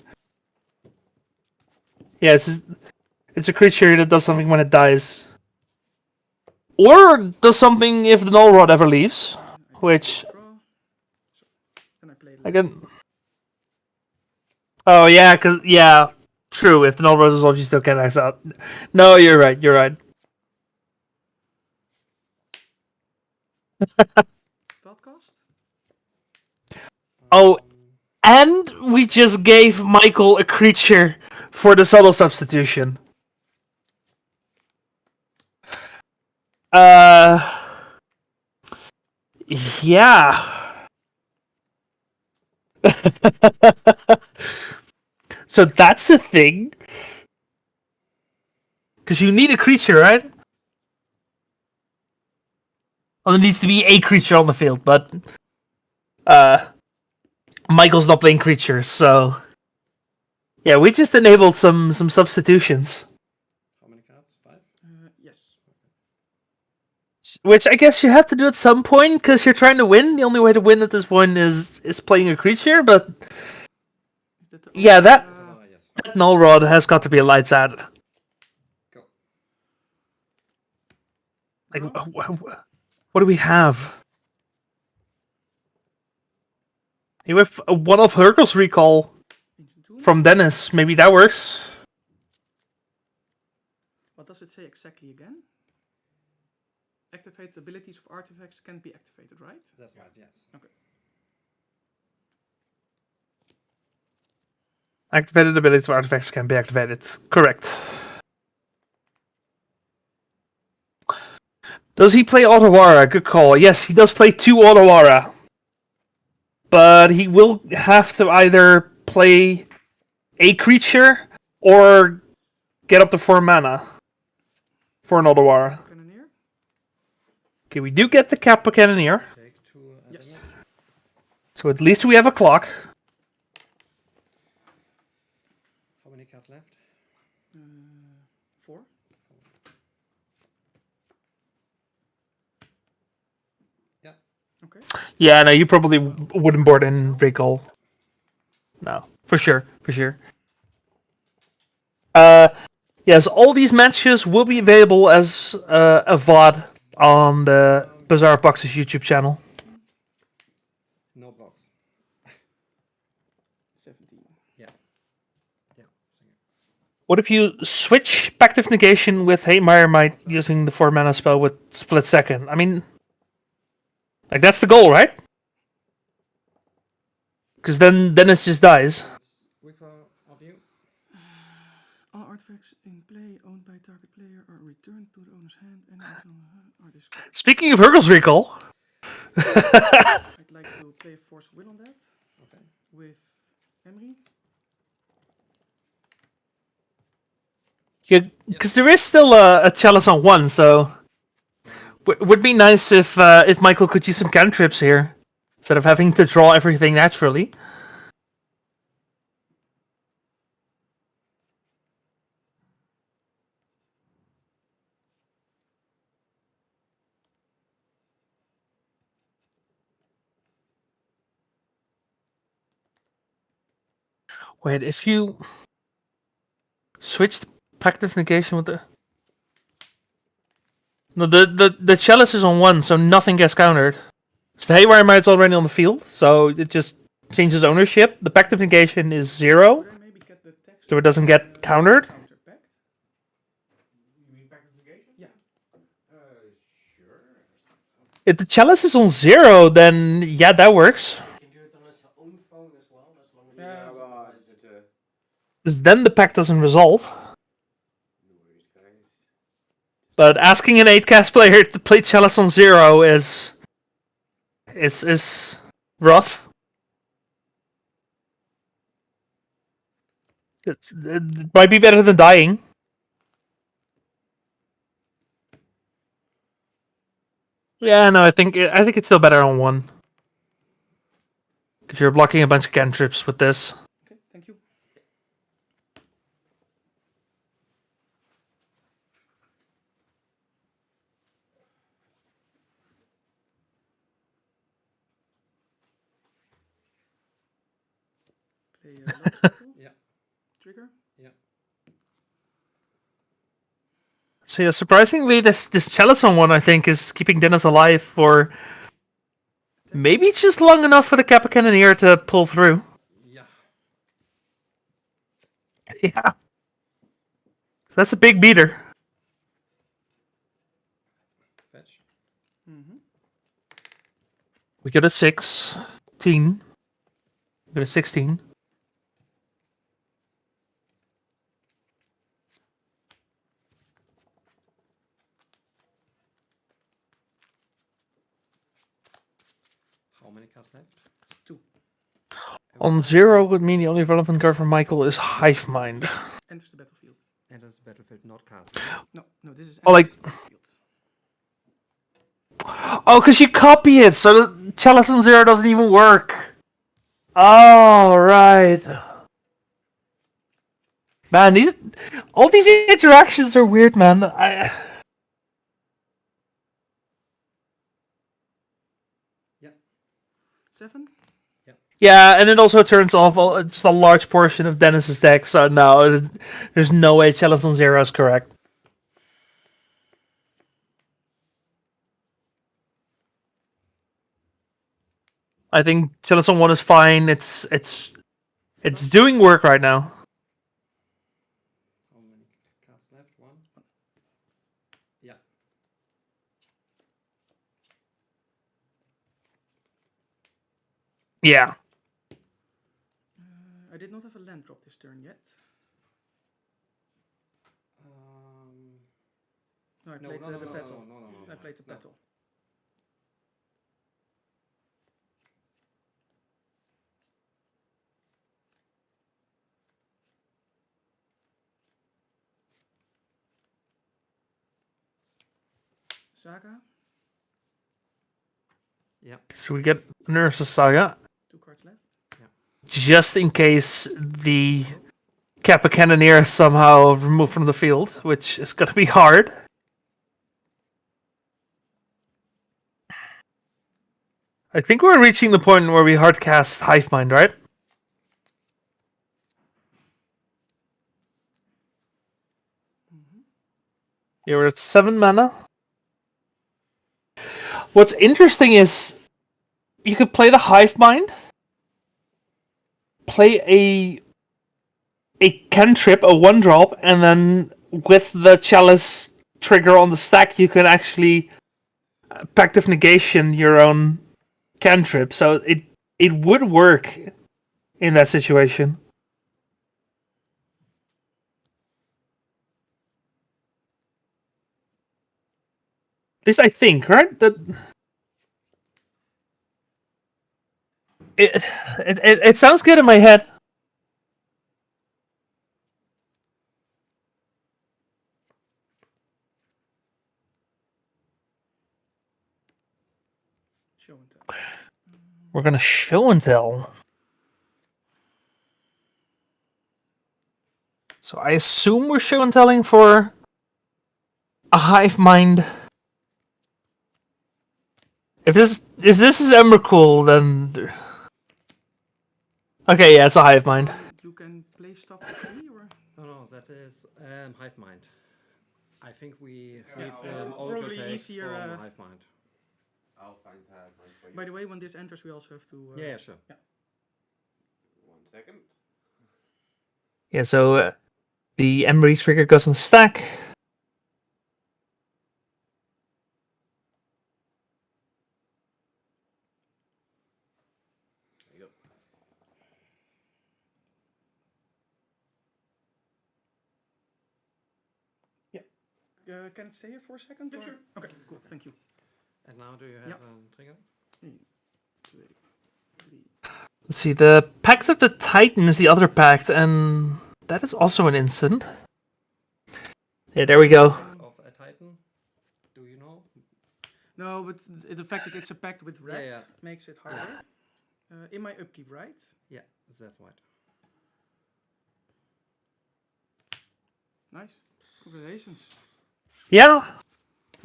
Speaker 1: Yeah, it's a creature that does something when it dies. Or does something if the Null Rod ever leaves. Which... Again... Oh, yeah, yeah, true. If the Null Rod is off, you still can't X out. No, you're right, you're right.
Speaker 11: Cost?
Speaker 1: Oh, and we just gave Michael a creature for the subtle substitution. Yeah. So that's a thing. Because you need a creature, right? Well, there needs to be a creature on the field, but Michael's not playing creatures, so yeah, we just enabled some substitutions.
Speaker 14: How many cards? 5?
Speaker 11: Yes.
Speaker 1: Which I guess you have to do at some point because you're trying to win. The only way to win at this point is playing a creature, but yeah, that Null Rod has got to be a lights out.
Speaker 14: Go.
Speaker 1: Like, what do we have? You have a one-off Hercules recall from Dennis. Maybe that works.
Speaker 11: What does it say exactly again? Activate abilities of artifacts can be activated, right?
Speaker 14: That's right, yes.
Speaker 11: Okay.
Speaker 1: Activated abilities of artifacts can be activated. Correct. Does he play Otawara? Good call. Yes, he does play 2 Otawara. But he will have to either play a creature or get up to 4 mana for an Otawara. Okay, we do get the Kappa Cannoneer.
Speaker 11: Yes.
Speaker 1: So at least we have a clock.
Speaker 14: How many cards left?
Speaker 11: 4.
Speaker 14: Yeah.
Speaker 11: Okay.
Speaker 1: Yeah, no, you probably wouldn't board in recall. No, for sure, for sure. Yes, all these matches will be available as a VOD on the Bazaar of Boxes YouTube channel.
Speaker 14: No blocks.
Speaker 11: 17.
Speaker 14: Yeah. Yeah.
Speaker 1: What if you switch Pact Negation with Haywire Might using the 4 mana spell with Split Second? I mean, like, that's the goal, right? Because then Dennis just dies.
Speaker 10: Recall of you.
Speaker 11: All artifacts in play owned by target player are returned to the owner's hand and are discarded.
Speaker 1: Speaking of Hurgle's Recall.
Speaker 11: I'd like to play Force Will on that.
Speaker 10: Okay.
Speaker 11: With Emery.
Speaker 1: Yeah, because there is still a chalice on 1, so would be nice if Michael could use some cantrips here instead of having to draw everything naturally. Wait, if you switched Pact of Negation with the... No, the chalice is on 1, so nothing gets countered. So the Haywire Mite's already on the field, so it just changes ownership. The Pact of Negation is 0, so it doesn't get countered.
Speaker 6: You mean Pact of Negation?
Speaker 11: Yeah.
Speaker 6: Sure.
Speaker 1: If the chalice is on 0, then yeah, that works.
Speaker 6: You can do it on his own phone as well, as long as you it.
Speaker 1: Because then the pact doesn't resolve. But asking an 8-cast player to play chalice on 0 is rough. It might be better than dying. Yeah, no, I think it's still better on 1. Because you're blocking a bunch of cantrips with this.
Speaker 11: Okay, thank you. Play Lord Spectre.
Speaker 10: Yeah.
Speaker 11: Trigger.
Speaker 10: Yeah.
Speaker 1: So yeah, surprisingly, this chalice on 1, I think, is keeping Dennis alive for maybe just long enough for the Kappa Cannoneer to pull through.
Speaker 10: Yeah.
Speaker 1: Yeah. That's a big beater.
Speaker 10: Fetch.
Speaker 11: Mm-hmm.
Speaker 1: We got a 16. We got a 16.
Speaker 10: How many cards left?
Speaker 11: 2.
Speaker 1: On 0 would mean the only relevant card for Michael is Hive Mind.
Speaker 11: Enters the battlefield.
Speaker 14: Enters the battlefield, not cast.
Speaker 11: No, this is
Speaker 1: Oh, like...
Speaker 11: enters the battlefield.
Speaker 1: Oh, because you copy it, so the chalice on 0 doesn't even work. Oh, right. Man, all these interactions are weird, man.
Speaker 11: 7.
Speaker 1: Yeah, and it also turns off just a large portion of Dennis's deck, so no, there's no way chalice on 0 is correct. I think chalice on 1 is fine. It's doing work right now.
Speaker 10: How many cards left? 1. Yeah.
Speaker 1: Yeah.
Speaker 11: I did not have a land drop this turn yet. No, I played the battle. I played the battle. Saga.
Speaker 14: Yeah.
Speaker 1: So we get Nurse's Saga.
Speaker 11: 2 cards left.
Speaker 14: Yeah.
Speaker 1: Just in case the Kappa Cannoneer is somehow removed from the field, which is going to be hard. I think we're reaching the point where we hardcast Hive Mind, right? Yeah, we're at 7 mana. What's interesting is you could play the Hive Mind, play a cantrip, a 1-drop, and then with the Chalice trigger on the stack, you can actually Pact of Negation your own cantrip. So it would work in that situation. At least I think, right? That it sounds good in my head.
Speaker 11: Show and tell.
Speaker 1: We're gonna show and tell. So I assume we're show and telling for a hive mind. If this is Emrakul, then okay, yeah, it's a hive mind.
Speaker 11: You can play stuff for free, or
Speaker 14: No, that is Hive Mind. I think we
Speaker 11: Yeah,
Speaker 14: need
Speaker 11: probably
Speaker 14: Overtakes
Speaker 11: easier,
Speaker 14: from Hive Mind.
Speaker 6: I'll find Hive Mind for you.
Speaker 11: by the way, when this enters, we also have to.
Speaker 14: Yeah, sure.
Speaker 11: Yeah.
Speaker 6: 1 second.
Speaker 1: Yeah, so the Emery trigger goes on stack.
Speaker 6: There you go.
Speaker 11: Can it stay here for a second? Sure. Okay, cool. Thank you.
Speaker 14: And now do you have trigger?
Speaker 1: Let's see, the Pact of the Titan is the other pact, and that is also an instant. Yeah, there we go.
Speaker 14: Of a Titan? Do you know?
Speaker 11: No, but the fact that it's a pact with red
Speaker 14: Yeah.
Speaker 11: makes it harder. In my upkeep, right?
Speaker 14: Yeah, that's right.
Speaker 11: Nice. Congratulations.
Speaker 1: Yeah,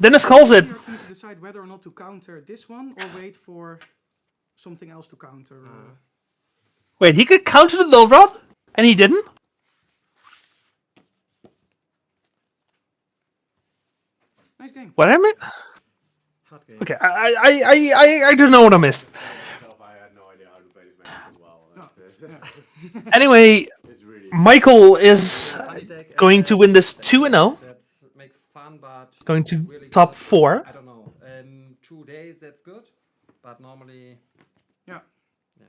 Speaker 1: Dennis calls it.
Speaker 11: You have to decide whether or not to counter this one or wait for something else to counter.
Speaker 1: Wait, he could counter the Null Rod, and he didn't?
Speaker 11: Nice game.
Speaker 1: What I mean?
Speaker 14: Hard game.
Speaker 1: Okay, I don't know what I missed.
Speaker 6: I had no idea how to play this match as well.
Speaker 1: Anyway,
Speaker 6: It's really
Speaker 1: Michael is going to win this 2-0.
Speaker 14: That's make fun, but
Speaker 1: Going to
Speaker 14: really
Speaker 1: top
Speaker 14: good.
Speaker 1: 4.
Speaker 14: I don't know. 2 days, that's good, but normally.
Speaker 11: Yeah.
Speaker 14: Yeah.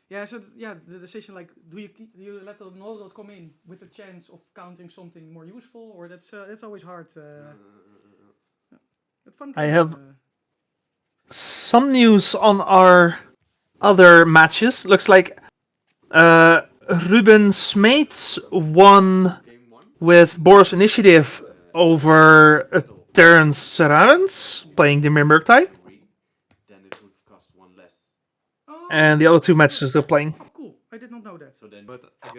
Speaker 11: Yeah, so the decision, like, do you let the null dot come in with the chance of countering something more useful, or that's always hard. But fun
Speaker 1: I
Speaker 11: game,
Speaker 1: have some news on our other matches. Looks like Ruben Smeets won with Boros Initiative over Terrence Serrarens, playing Dimir Murktide.
Speaker 6: then it would cost 1 less.
Speaker 1: And the other 2 matches are still playing.
Speaker 11: Oh, cool. I did not know that.
Speaker 6: So then,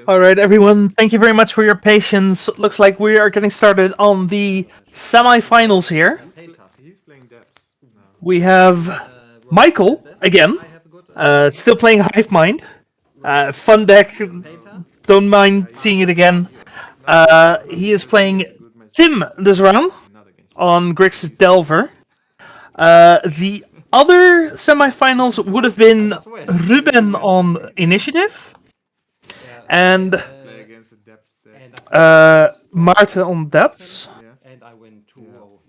Speaker 1: Alright, everyone, thank you very much for your patience. Looks like we are getting started on the semi-finals here.
Speaker 4: He's playing depths. No.
Speaker 1: We have Michael, again, still playing Hive Mind. Fun deck, don't mind seeing it again. He is playing Tim this round on Grixis Delver. The other semi-finals would have been Ruben on Initiative and Maarten on Depths,
Speaker 14: And I win 2-0.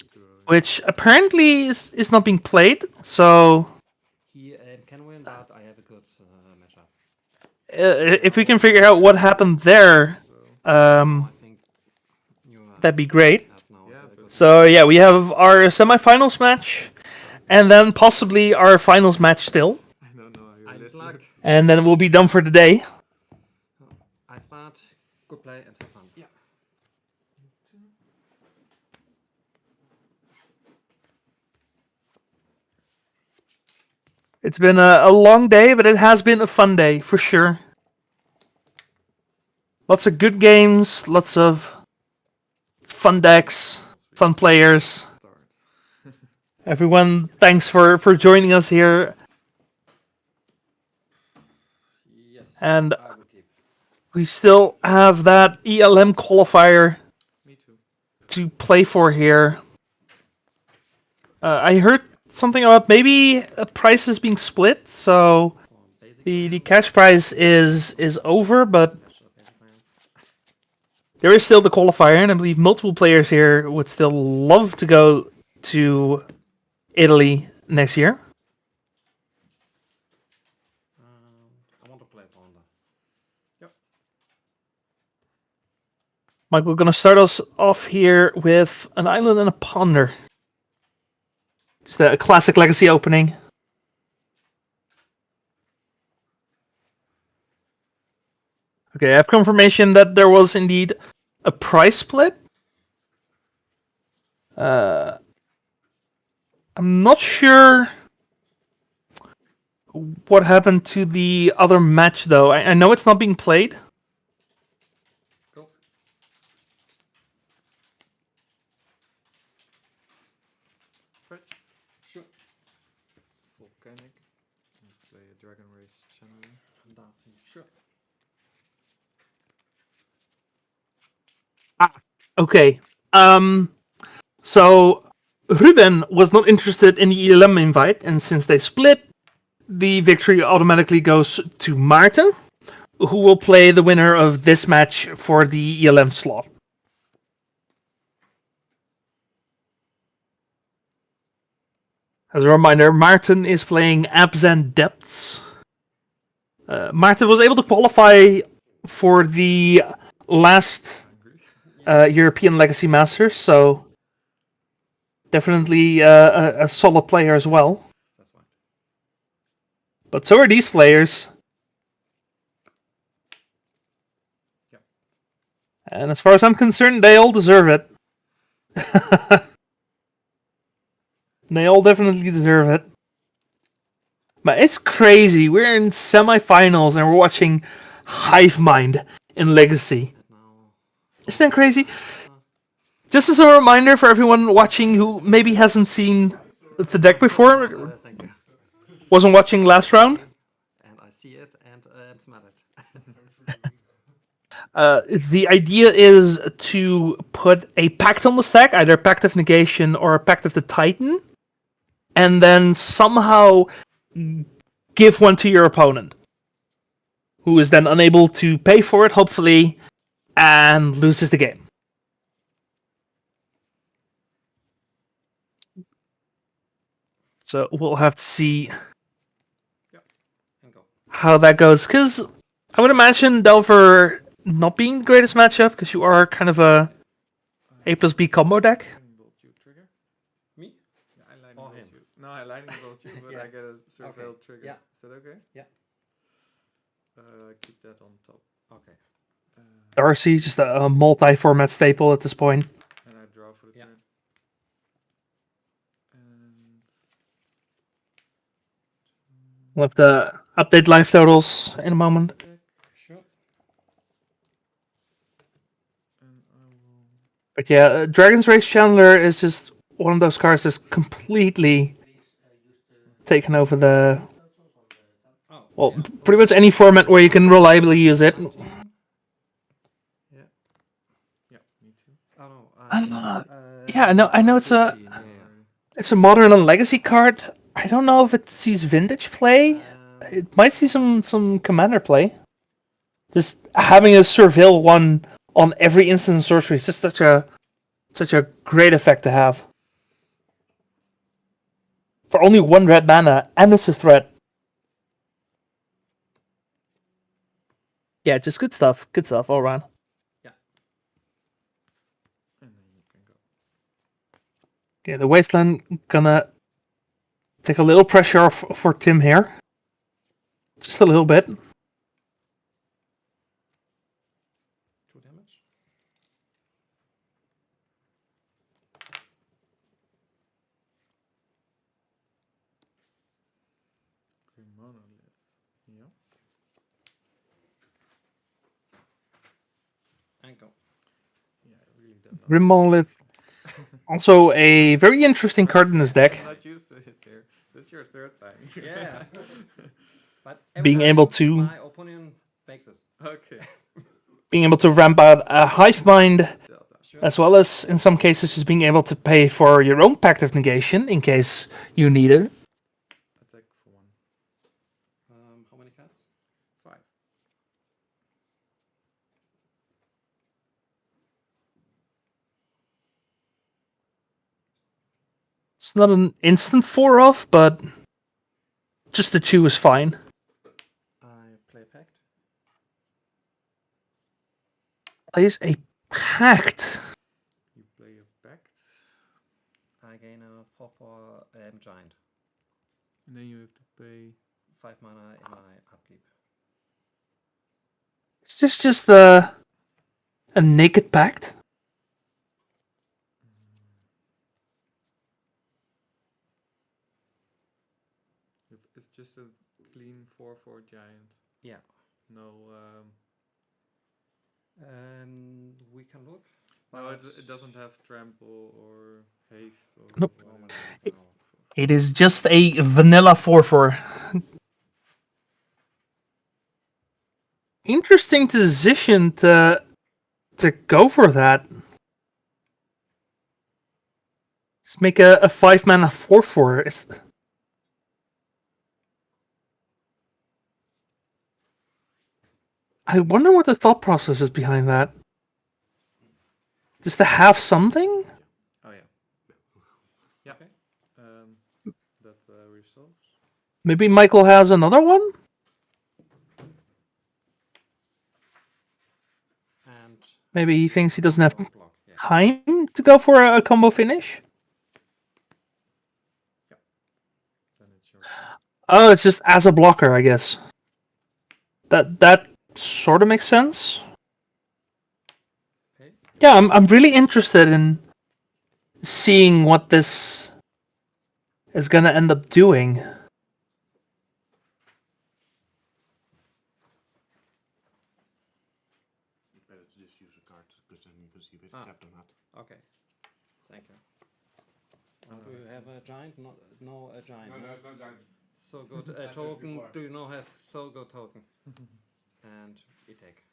Speaker 1: which apparently is not being played, so
Speaker 14: He can win, but I have a good matchup.
Speaker 1: if we can figure out what happened there, that'd be great. So yeah, we have our semi-finals match, and then possibly our finals match still,
Speaker 4: I don't know how you listen.
Speaker 1: and then we'll be done for the day.
Speaker 14: I start, good play, and have fun.
Speaker 11: Yeah.
Speaker 1: It's been a long day, but it has been a fun day for sure. Lots of good games, lots of fun decks, fun players. Everyone, thanks for joining us here.
Speaker 14: Yes,
Speaker 1: And
Speaker 14: I will keep.
Speaker 1: we still have that ELM qualifier to play for here. I heard something about maybe a prize is being split, so the cash prize is over, but there is still the qualifier, and I believe multiple players here would still love to go to Italy next year.
Speaker 14: I want
Speaker 1: Mike, we're gonna start us off here with an island and a ponder. It's the classic legacy opening. Okay, I have confirmation that there was indeed a price split. I'm not sure what happened to the other match, though. I know it's not being played.
Speaker 10: Go.
Speaker 13: Sure. Volcanic. Play a Dragon Race Channeling.
Speaker 10: Dancing. Sure.
Speaker 1: Okay. So Ruben was not interested in the ELM invite, and since they split, the victory automatically goes to Maarten, who will play the winner of this match for the ELM slot. As a reminder, Maarten is playing Abzan Depths. Maarten was able to qualify for the last European Legacy Masters, so definitely a solid player as well. But so are these players.
Speaker 10: Yep.
Speaker 1: And as far as I'm concerned, they all deserve it. They all definitely deserve it. But it's crazy. We're in semifinals and we're watching Hive Mind in Legacy. Isn't that crazy? Just as a reminder for everyone watching who maybe hasn't seen the deck before,
Speaker 14: Thank you.
Speaker 1: wasn't watching last round.
Speaker 14: And I see it and smell it.
Speaker 1: The idea is to put a Pact on the stack, either Pact of Negation or a Pact of the Titan, and then somehow give one to your opponent, who is then unable to pay for it, hopefully, and loses the game. So we'll have to see how that goes, because I would imagine Delver not being the greatest matchup, because you are kind of a A+B combo deck.
Speaker 10: Me?
Speaker 6: Yeah, I lightning
Speaker 10: Or
Speaker 6: bolt
Speaker 10: him?
Speaker 6: you. No, I lightning bolt you, but
Speaker 10: Yeah.
Speaker 6: I get a surveil
Speaker 10: Okay.
Speaker 6: trigger.
Speaker 10: Yeah.
Speaker 6: Is that okay?
Speaker 10: Yeah.
Speaker 6: Keep that on top.
Speaker 10: Okay.
Speaker 1: Darcy, just a multi-format staple at this point.
Speaker 6: And I draw for the
Speaker 10: Yeah.
Speaker 6: turn. And
Speaker 1: We'll have to update life totals in a moment.
Speaker 10: Sure.
Speaker 6: and I will.
Speaker 1: But yeah, Dragon's Race Chandler is just one of those cards that's completely taken over the...
Speaker 10: Oh.
Speaker 1: Well,
Speaker 10: Yeah.
Speaker 1: pretty much any format where you can reliably use it.
Speaker 6: Yeah. Yeah, me too.
Speaker 14: Oh no.
Speaker 1: Yeah, I know it's a
Speaker 14: 15, yeah.
Speaker 1: it's a modern and legacy card. I don't know if it sees vintage play. It might see some commander play. Just having a surveil one on every instant sorcery is just such a great effect to have. For only 1 red mana, and it's a threat. Yeah, just good stuff. Good stuff all around.
Speaker 6: And then you can go.
Speaker 1: Okay, the Wasteland gonna take a little pressure off for Tim here. Just a little bit.
Speaker 10: 2 damage.
Speaker 6: Green monolith. Yeah.
Speaker 10: And go.
Speaker 6: Yeah, I really don't know.
Speaker 1: Grim Monolith. Also a very interesting card in this deck.
Speaker 6: I'm not used to it here. This is your third time.
Speaker 10: Yeah. But every
Speaker 1: Being
Speaker 10: time
Speaker 1: able to-
Speaker 10: my opponent makes it.
Speaker 6: Okay.
Speaker 1: Being able to ramp out a Hive Mind,
Speaker 6: Delta.
Speaker 10: Sure.
Speaker 1: as well as in some cases just being able to pay for your own Pact of Negation in case you need it.
Speaker 6: Attack for 1.
Speaker 10: How many cards?
Speaker 6: 5.
Speaker 1: It's not an instant 4-off, but just the 2 is fine.
Speaker 10: I play Pact.
Speaker 1: Plays a Pact.
Speaker 9: You play a pact.
Speaker 14: I gain a 4/4 giant.
Speaker 9: And then you have to pay
Speaker 14: 5 mana in my upkeep.
Speaker 1: Is this just a naked pact?
Speaker 9: It's just a clean 4/4 giant.
Speaker 14: Yeah.
Speaker 9: No.
Speaker 14: We can look.
Speaker 9: No, it doesn't have trample or haste or.
Speaker 1: Nope.
Speaker 9: whatever.
Speaker 1: It is just a vanilla 4/4. Interesting decision to go for that. Just make a 5 mana 4/4. I wonder what the thought process is behind that. Just to have something?
Speaker 9: Oh yeah. Yeah. That resolves.
Speaker 1: Maybe Michael has another one?
Speaker 14: And
Speaker 1: Maybe he thinks he doesn't have time to go for a combo finish?
Speaker 9: Then it's your
Speaker 1: Oh, it's just as a blocker, I guess. That sort of makes sense. Yeah, I'm really interested in seeing what this is gonna end up doing.
Speaker 13: Better to just use a card because then you can see if it's tapped or not.
Speaker 14: Okay. Thank you. Do you have a giant? No, a giant.
Speaker 6: No, there's no giant.
Speaker 14: So good.
Speaker 6: I said
Speaker 14: Token.
Speaker 6: before.
Speaker 14: Do you not have so good token? And we take.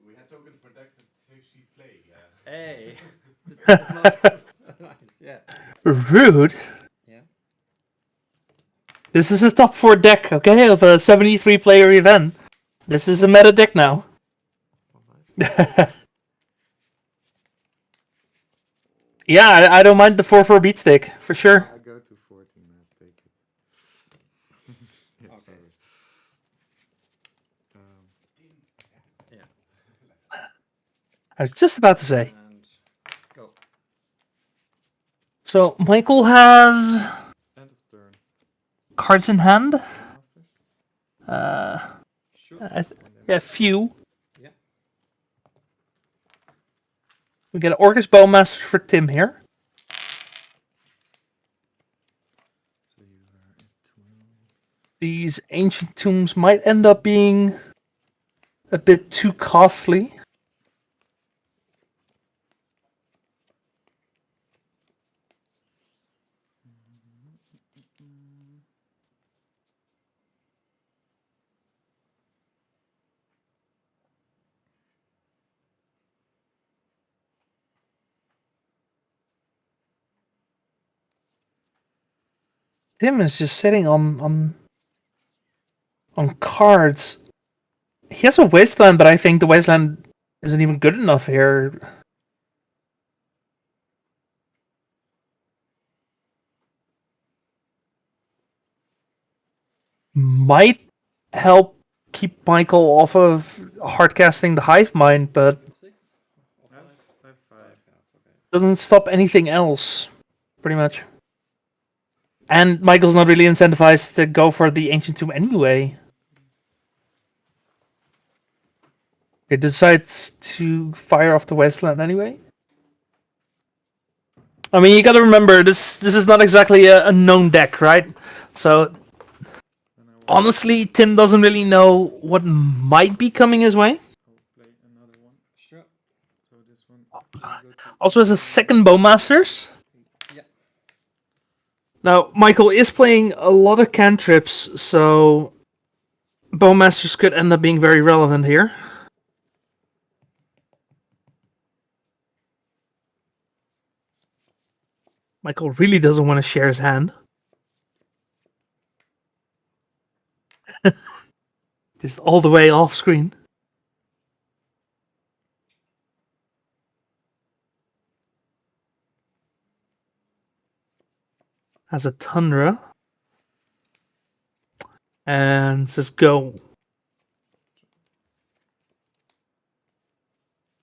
Speaker 6: We had token for decks that she play.
Speaker 14: Hey, that's not nice. Yeah.
Speaker 1: Rude.
Speaker 14: Yeah.
Speaker 1: This is a top 4 deck, okay, of a 73 player event. This is a meta deck now. Yeah, I don't mind the 4/4 beat stick for sure.
Speaker 9: I go to 14. I take it. Yes,
Speaker 14: Okay.
Speaker 9: sorry.
Speaker 14: Yeah.
Speaker 1: I was just about to say.
Speaker 14: And go.
Speaker 1: So Michael has
Speaker 9: End of turn.
Speaker 1: cards in hand.
Speaker 14: Sure.
Speaker 1: Yeah, a few.
Speaker 14: Yeah.
Speaker 1: We get an Orcus Bowmaster for Tim here.
Speaker 9: So you are at 12.
Speaker 1: These ancient tombs might end up being a bit too costly. Tim is just sitting on cards. He has a wasteland, but I think the wasteland isn't even good enough here. Might help keep Michael off of hardcasting the Hive Mind, but
Speaker 14: 6 or 5?
Speaker 9: I have 5.
Speaker 14: Okay.
Speaker 1: doesn't stop anything else, pretty much. And Michael's not really incentivized to go for the Ancient Tomb anyway. He decides to fire off the Wasteland anyway. I mean, you gotta remember, this is not exactly a known deck, right? So, honestly, Tim doesn't really know what might be coming his way.
Speaker 9: I'll play another one.
Speaker 14: Sure.
Speaker 9: So this one. Go to
Speaker 1: Also has a second Bowmasters.
Speaker 14: Yeah.
Speaker 1: Now, Michael is playing a lot of cantrips, so Bowmasters could end up being very relevant here. Michael really doesn't want to share his hand. Just all the way off screen. Has a Tundra. And says go.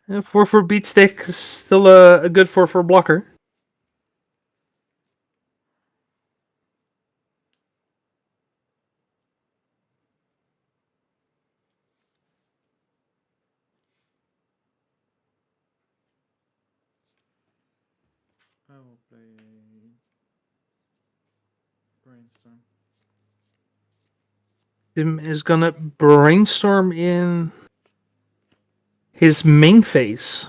Speaker 1: Yeah, 4/4 beat stick is still a good 4/4 blocker.
Speaker 13: I will play Brainstorm.
Speaker 1: Tim is gonna brainstorm in his main phase.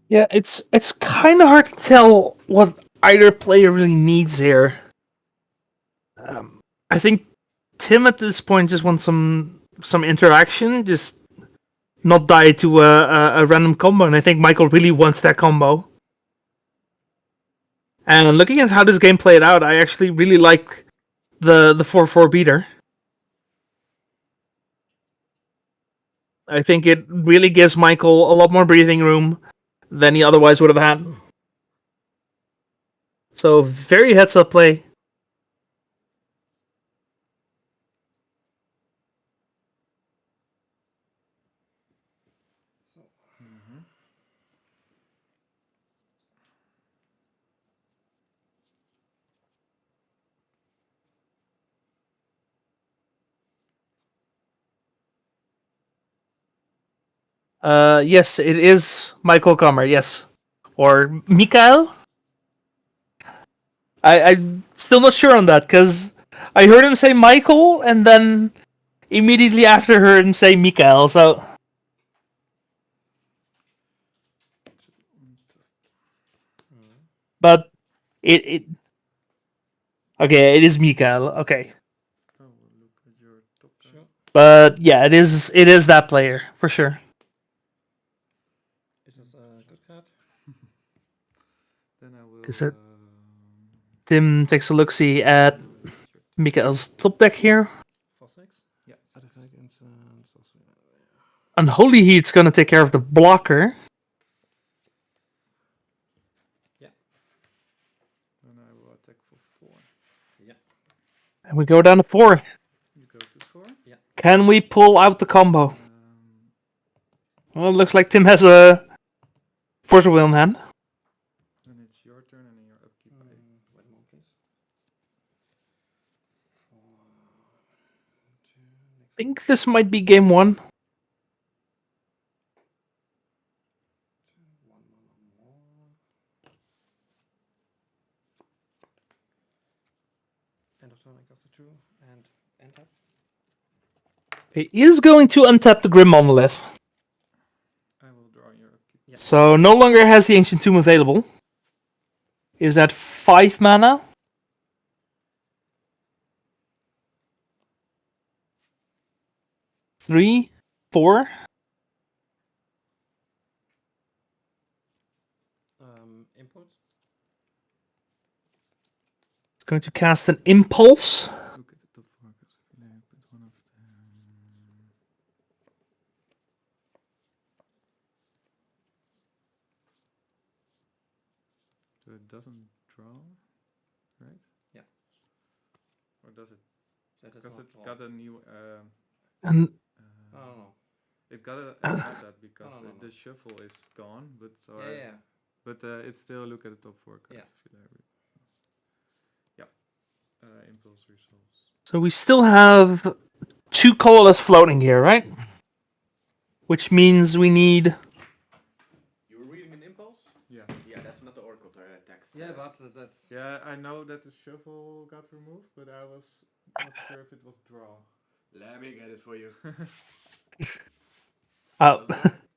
Speaker 1: Yeah, it's kind of hard to tell what either player really needs here. I think Tim at this point just wants some interaction, just not die to a random combo, and I think Michael really wants that combo. And looking at how this game played out, I actually really like the 4/4 beater. I think it really gives Michael a lot more breathing room than he otherwise would have had. So very heads up play. Yes, it is Michael Comer, yes. Or Mikael? I'm still not sure on that, because I heard him say Michael, and then immediately after heard him say Mikael, so... But it okay, it is Mikael, okay. But yeah, it is that player, for sure.
Speaker 13: Is this a good card? Then I will.
Speaker 1: Because Tim takes a look-see at Mikael's top deck here.
Speaker 13: 4/6? Yeah. Artifact, instance,
Speaker 1: Unholy Heat's gonna take care of the blocker.
Speaker 13: yeah. Then I will attack for 4. Yeah.
Speaker 1: And we go down to 4.
Speaker 13: You go to 4? Yeah.
Speaker 1: Can we pull out the combo? Well, it looks like Tim has a Force of Will in hand.
Speaker 13: Then it's your turn and your upkeep. One more, please.
Speaker 1: I think this might be game 1.
Speaker 14: End of turn, I got the 2 and end up.
Speaker 1: He is going to untap the Grim Monolith.
Speaker 13: I will draw your upkeep.
Speaker 14: Yeah.
Speaker 1: So no longer has the Ancient Tomb available. Is that 5 mana? Three, 4.
Speaker 14: Impulse.
Speaker 1: It's going to cast an Impulse.
Speaker 13: Look at the top 4. I put one of them. So it doesn't draw, right?
Speaker 14: Yeah.
Speaker 13: Or does it?
Speaker 14: So it does
Speaker 13: Because
Speaker 14: not
Speaker 13: it
Speaker 14: draw.
Speaker 13: got a new.
Speaker 1: And
Speaker 14: Oh.
Speaker 13: It got a got that because
Speaker 14: No.
Speaker 13: the shuffle is gone, but so
Speaker 14: Yeah.
Speaker 13: but it's still look at the top 4 cards.
Speaker 14: Yeah.
Speaker 13: If you like. Yeah. Impulse resolves.
Speaker 1: so we still have 2 Colorless floating here, right? Which means we need...
Speaker 6: You were reading an impulse?
Speaker 13: Yeah.
Speaker 6: Yeah, that's not the Oracle text.
Speaker 14: Yeah, but that's...
Speaker 13: Yeah, I know that the shuffle got removed, but I was not sure if it was draw.
Speaker 6: Let me get it for you.
Speaker 1: Oh.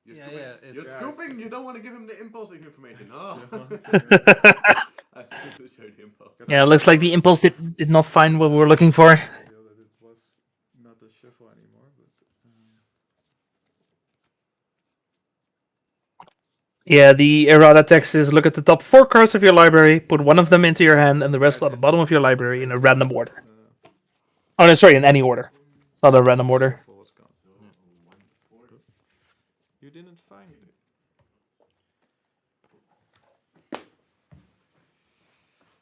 Speaker 6: You You're
Speaker 14: Yeah,
Speaker 6: scooping.
Speaker 14: yeah,
Speaker 6: You're
Speaker 14: it's-
Speaker 6: scooping. You don't want to give him the impulsing information. Oh. I still showed the impulse.
Speaker 1: Yeah, it looks like the impulse did not find what we were looking for.
Speaker 9: That it was not a shuffle anymore, but
Speaker 1: Yeah, the errata text is look at the top 4 cards of your library, put one of them into your hand, and the rest at the bottom of your library in a random order. Oh, no, sorry, in any order. Not a random order.
Speaker 9: shuffle was gone. You didn't find it.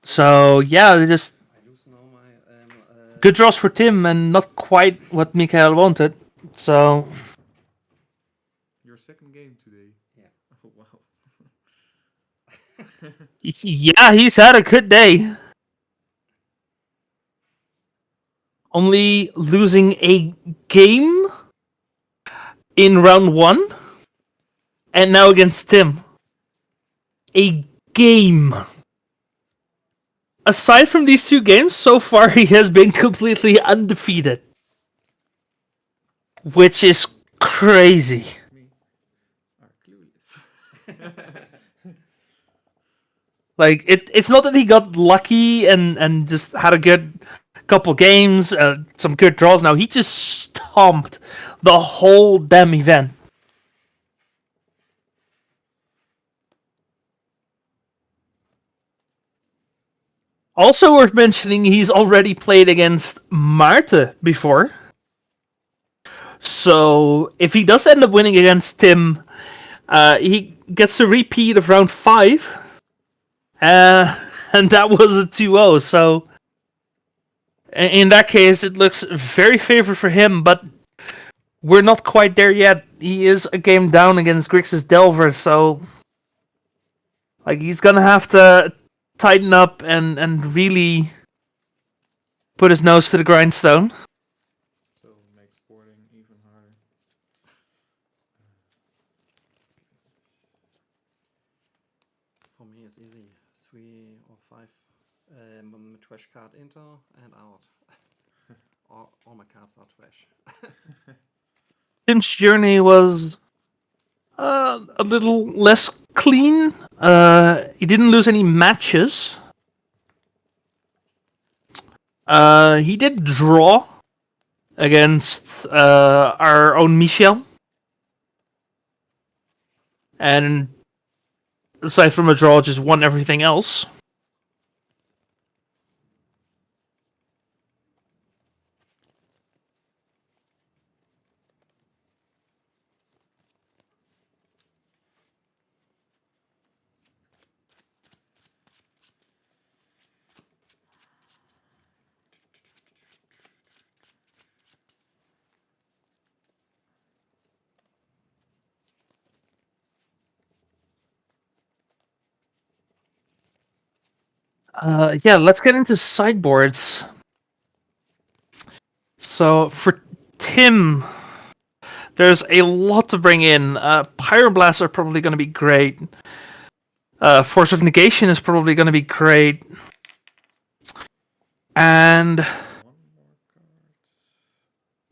Speaker 1: So, yeah, just
Speaker 14: I lose now my
Speaker 1: good draws for Tim and not quite what Mikael wanted. So,
Speaker 9: Your second game today.
Speaker 14: Yeah.
Speaker 9: Oh wow.
Speaker 1: yeah, he's had a good day. Only losing a game in round 1, and now against Tim. A game. Aside from these 2 games, so far he has been completely undefeated. Which is crazy.
Speaker 9: Are clueless.
Speaker 1: Like, it's not that he got lucky and just had a good couple games, some good draws. No, he just stomped the whole damn event. Also worth mentioning, he's already played against Maarten before. So, if he does end up winning against Tim, he gets a repeat of round 5. And that was a 2-0, so in that case, it looks very favored for him, but we're not quite there yet. He is a game down against Grixis Delver, so like he's gonna have to tighten up and really put his nose to the grindstone.
Speaker 9: So makes boarding even harder.
Speaker 14: For me, it's easy. 3 or 5 trash card into and out. all my cards are trash.
Speaker 1: Tim's journey was a little less clean. He didn't lose any matches. He did draw against our own Michel. And aside from a draw, just won everything else. Yeah, let's get into sideboards. So for Tim, there's a lot to bring in. Pyroblasts are probably going to be great. Force of Negation is probably going to be great. And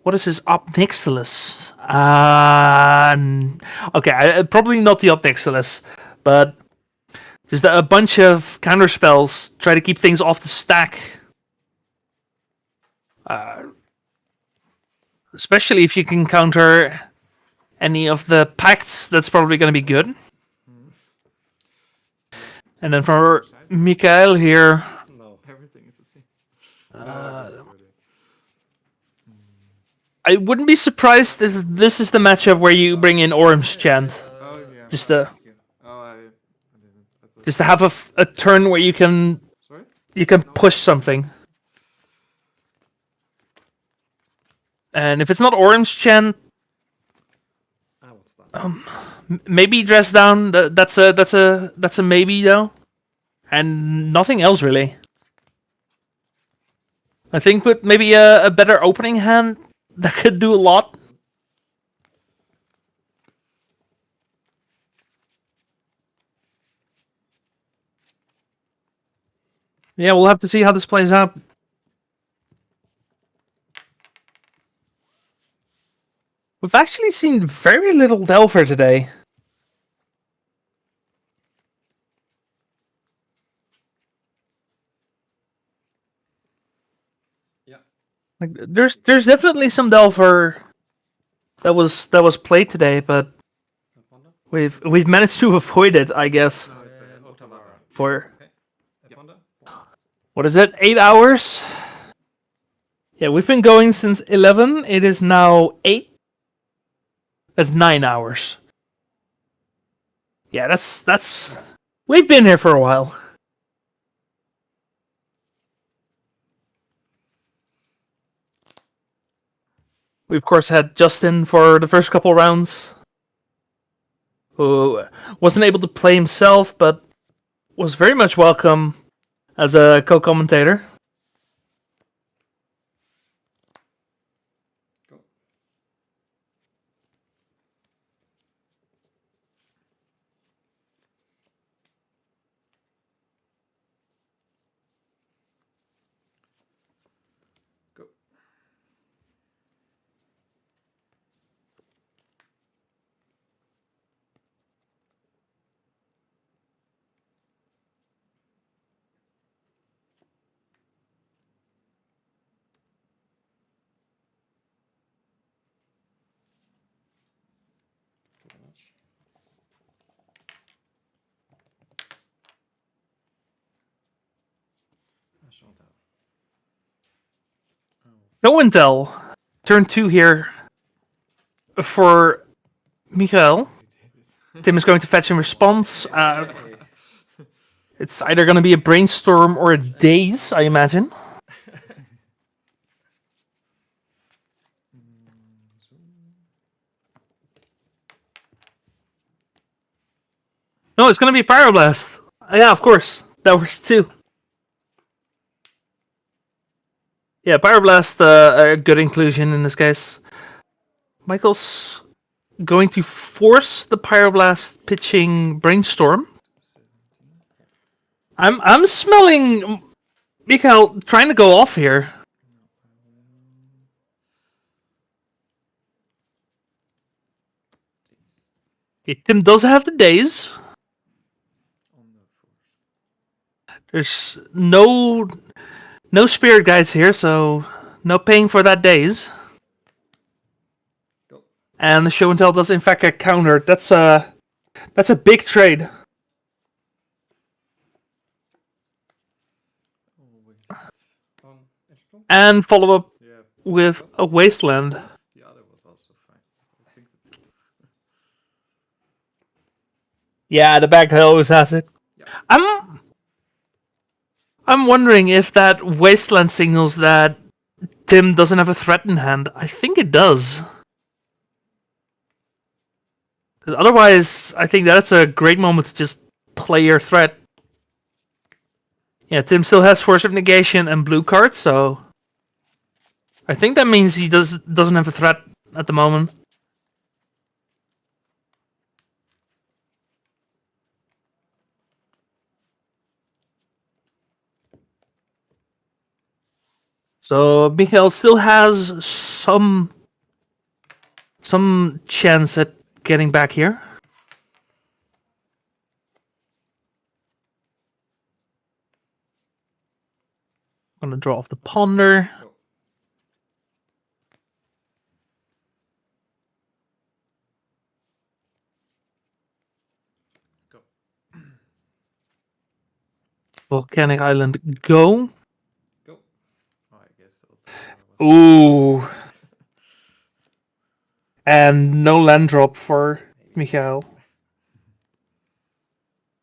Speaker 1: what is his Obnixilis? Okay, probably not the Obnixilis, but just a bunch of counter spells. Try to keep things off the stack. Especially if you can counter any of the pacts, that's probably going to be good. And then for Mikael here,
Speaker 9: No, everything is the same.
Speaker 1: I wouldn't be surprised if this is the matchup where you bring in Orm's Chant.
Speaker 9: Oh yeah.
Speaker 1: Just to
Speaker 9: I didn't. I thought
Speaker 1: just to have a turn where you can push something. And if it's not Orm's Chant, maybe Dress Down. That's a maybe though, and nothing else really. I think with maybe a better opening hand that could do a lot. Yeah, we'll have to see how this plays out. We've actually seen very little Delver today.
Speaker 9: Yeah.
Speaker 1: Like, there's definitely some Delver that was played today, but we've managed to avoid it, I guess. For what is it? 8 hours? Yeah, we've been going since 11. It is now 8. That's 9 hours. Yeah, that's. We've been here for a while. We of course had Justen for the first couple rounds, who wasn't able to play himself, but was very much welcome as a co-commentator. No one tell. Turn 2 here for Michael. Tim is going to fetch in response. It's either going to be a brainstorm or a daze, I imagine. No, it's going to be Pyroblast. Yeah, of course. That works too. Yeah, Pyroblast, a good inclusion in this case. Michael's going to force the Pyroblast pitching Brainstorm. I'm smelling Mikael trying to go off here. Okay, Tim does have the days. There's no spirit guides here, so no paying for that days. And the show and tell does in fact get countered. That's a big trade. And follow up with a wasteland.
Speaker 9: The other was also fine. I think the two.
Speaker 1: Yeah, the back always has it. I'm wondering if that wasteland signals that Tim doesn't have a threat in hand. I think it does. Because otherwise, I think that's a great moment to just play your threat. Yeah, Tim still has Force of Negation and blue cards, so I think that means he doesn't have a threat at the moment. So Michael still has some chance at getting back here. I'm gonna draw off the Ponder.
Speaker 9: Go.
Speaker 1: Volcanic Island, go.
Speaker 9: Go. Oh, I guess
Speaker 1: Ooh. And no land drop for Michael.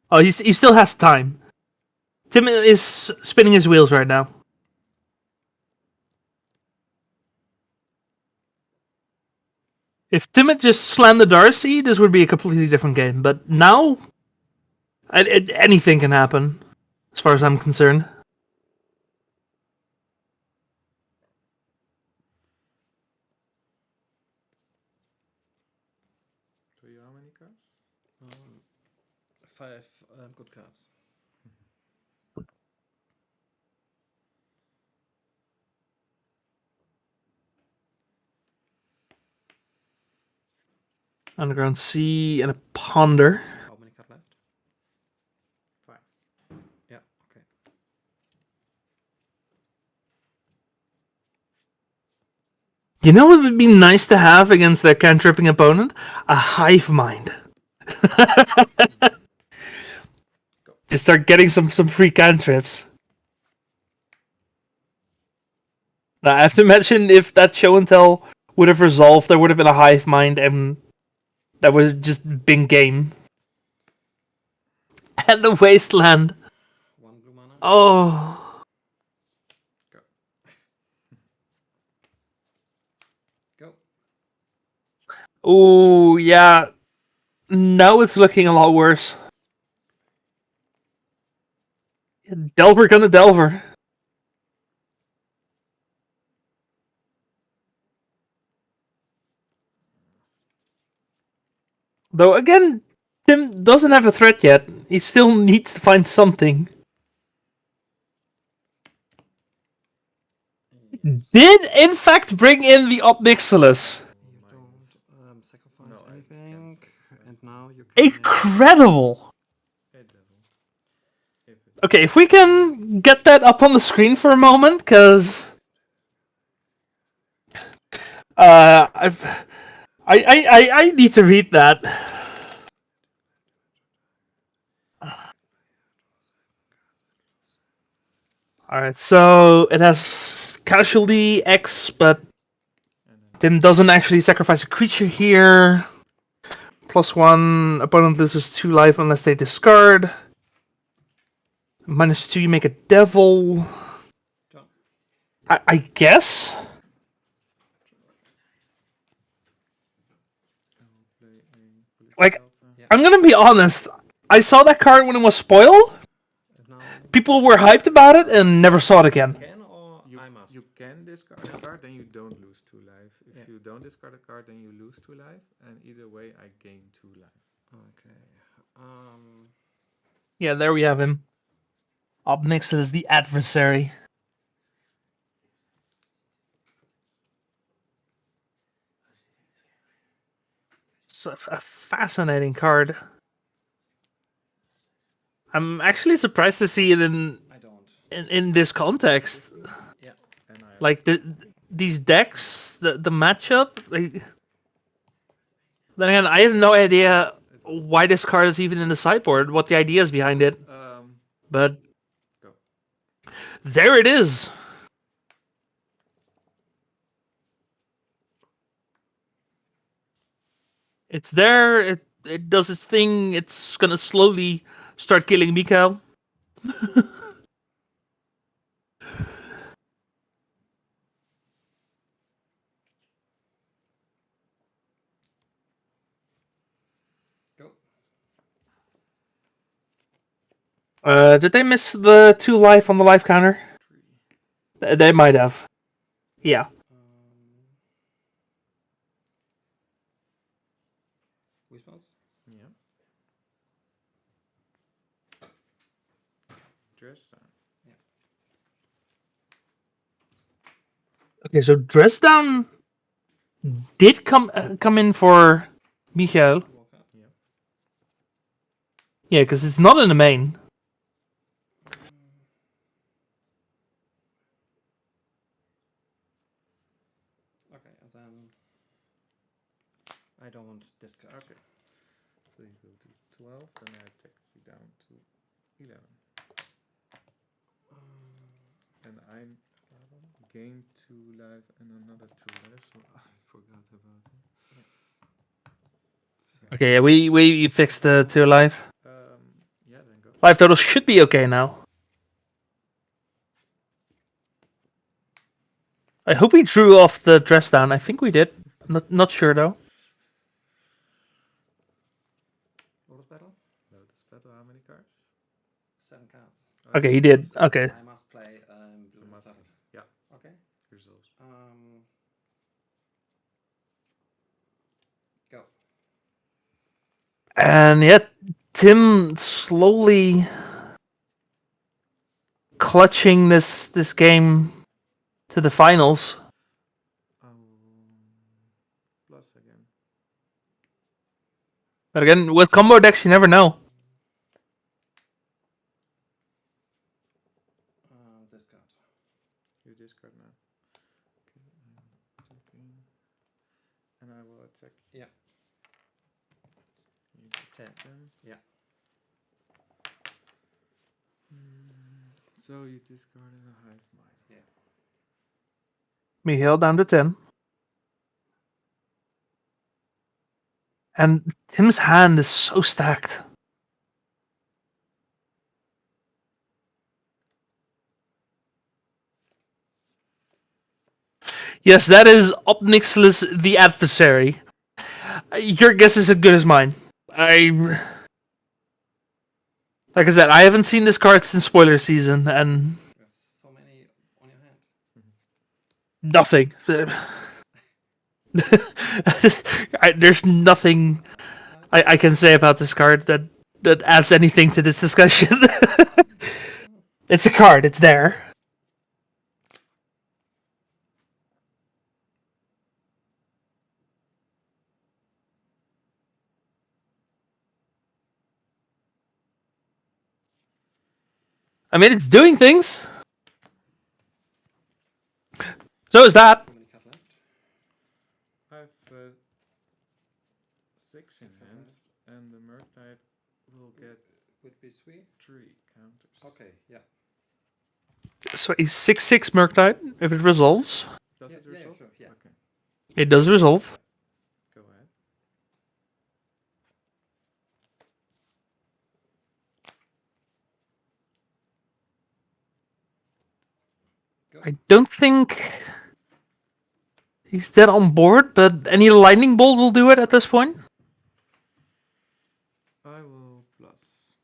Speaker 1: Oh, he still has time. Tim is spinning his wheels right now. If Tim had just slammed the Darcy, this would be a completely different game. But now, anything can happen, as far as I'm concerned.
Speaker 9: Do you how many cards?
Speaker 14: 5 good cards.
Speaker 1: Underground Sea and a Ponder.
Speaker 14: How many cards left?
Speaker 13: 5.
Speaker 14: Yeah, okay.
Speaker 1: You know what would be nice to have against their cantripping opponent? A Hive Mind. Just start getting some free cantrips. Now, I have to imagine if that show and tell would have resolved, there would have been a Hive Mind, and that would have just been game. And the Wasteland.
Speaker 14: 1 blue mana.
Speaker 1: Oh.
Speaker 14: Go. Go.
Speaker 1: Oh, yeah. Now it's looking a lot worse. Delver gonna Delver. Though again, Tim doesn't have a threat yet. He still needs to find something. Did in fact bring in the Obnixilis.
Speaker 14: You don't sacrifice anything, and now you can...
Speaker 1: Incredible! Okay, if we can get that up on the screen for a moment, because I need to read that. Alright, so it has casualty X, but Tim doesn't actually sacrifice a creature here. +1, opponent loses 2 life unless they discard. -2, you make a devil. I guess? Like, I'm gonna be honest. I saw that card when it was spoiled. People were hyped about it and never saw it again.
Speaker 4: You can discard a card, then you don't lose 2 life. If you don't discard a card, then you lose 2 life. And either way, I gain 2 life.
Speaker 14: Okay.
Speaker 1: Yeah, there we have him. Obnixilis is the adversary. It's a fascinating card. I'm actually surprised to see it in this context.
Speaker 14: Yeah.
Speaker 1: Like these decks, the matchup. Like, then again, I have no idea why this card is even in the sideboard. What the idea is behind it. But there it is. It's there. It does its thing. It's gonna slowly start killing Mikael. Did they miss the 2 life on the life counter? They might have. Yeah.
Speaker 4: Yeah. Justen.
Speaker 14: Yeah.
Speaker 1: Okay, so Dress Down did come in for Michael. Yeah, because it's not in the main.
Speaker 14: Okay, and then I don't want discard.
Speaker 4: Okay. So you go to 12, then I take you down to 11. And I gain 2 life and another 2 life, so I forgot about it.
Speaker 1: Yeah. Okay, yeah, we fixed the 2 life.
Speaker 4: Yeah, then go.
Speaker 1: Life total should be okay now. I hope we drew off the Dress Down. I think we did. Not sure though.
Speaker 14: Lotus Battle?
Speaker 4: Lotus Battle, how many cards?
Speaker 14: 7 cards.
Speaker 1: Okay, he did. Okay.
Speaker 14: I must play blue battle.
Speaker 4: Yeah.
Speaker 14: Okay.
Speaker 4: Results.
Speaker 14: Go.
Speaker 1: And yet, Tim slowly clutching this game to the finals.
Speaker 4: Plus again.
Speaker 1: But again, with combo decks, you never know.
Speaker 14: Discard.
Speaker 4: You discard now. Okay, and I will attack.
Speaker 14: Yeah.
Speaker 4: You
Speaker 14: 10.
Speaker 4: them.
Speaker 14: Yeah.
Speaker 4: So you discarded a Hive Mind.
Speaker 14: Yeah.
Speaker 1: Michael down to 10. And Tim's hand is so stacked. Yes, that is Obnixilis the Adversary. Your guess is as good as mine. Like I said, I haven't seen this card since spoiler season, and
Speaker 14: You have so many on your hand.
Speaker 1: nothing. There's nothing I can say about this card that adds anything to this discussion. It's a card. It's there. I mean, it's doing things. So is that.
Speaker 14: How many cards left?
Speaker 4: I have 6 in hand, and the Murktide will get
Speaker 14: Would be 3.
Speaker 4: 3 counters.
Speaker 14: Okay, yeah.
Speaker 1: So a 6/6 Murktide, if it resolves.
Speaker 4: Does
Speaker 14: Yeah,
Speaker 4: it
Speaker 14: yeah,
Speaker 4: resolve?
Speaker 14: sure, yeah.
Speaker 4: Okay,
Speaker 1: It does resolve.
Speaker 4: go ahead.
Speaker 14: Go.
Speaker 1: I don't think he's dead on board, but any lightning bolt will do it at this point.
Speaker 4: I will plus.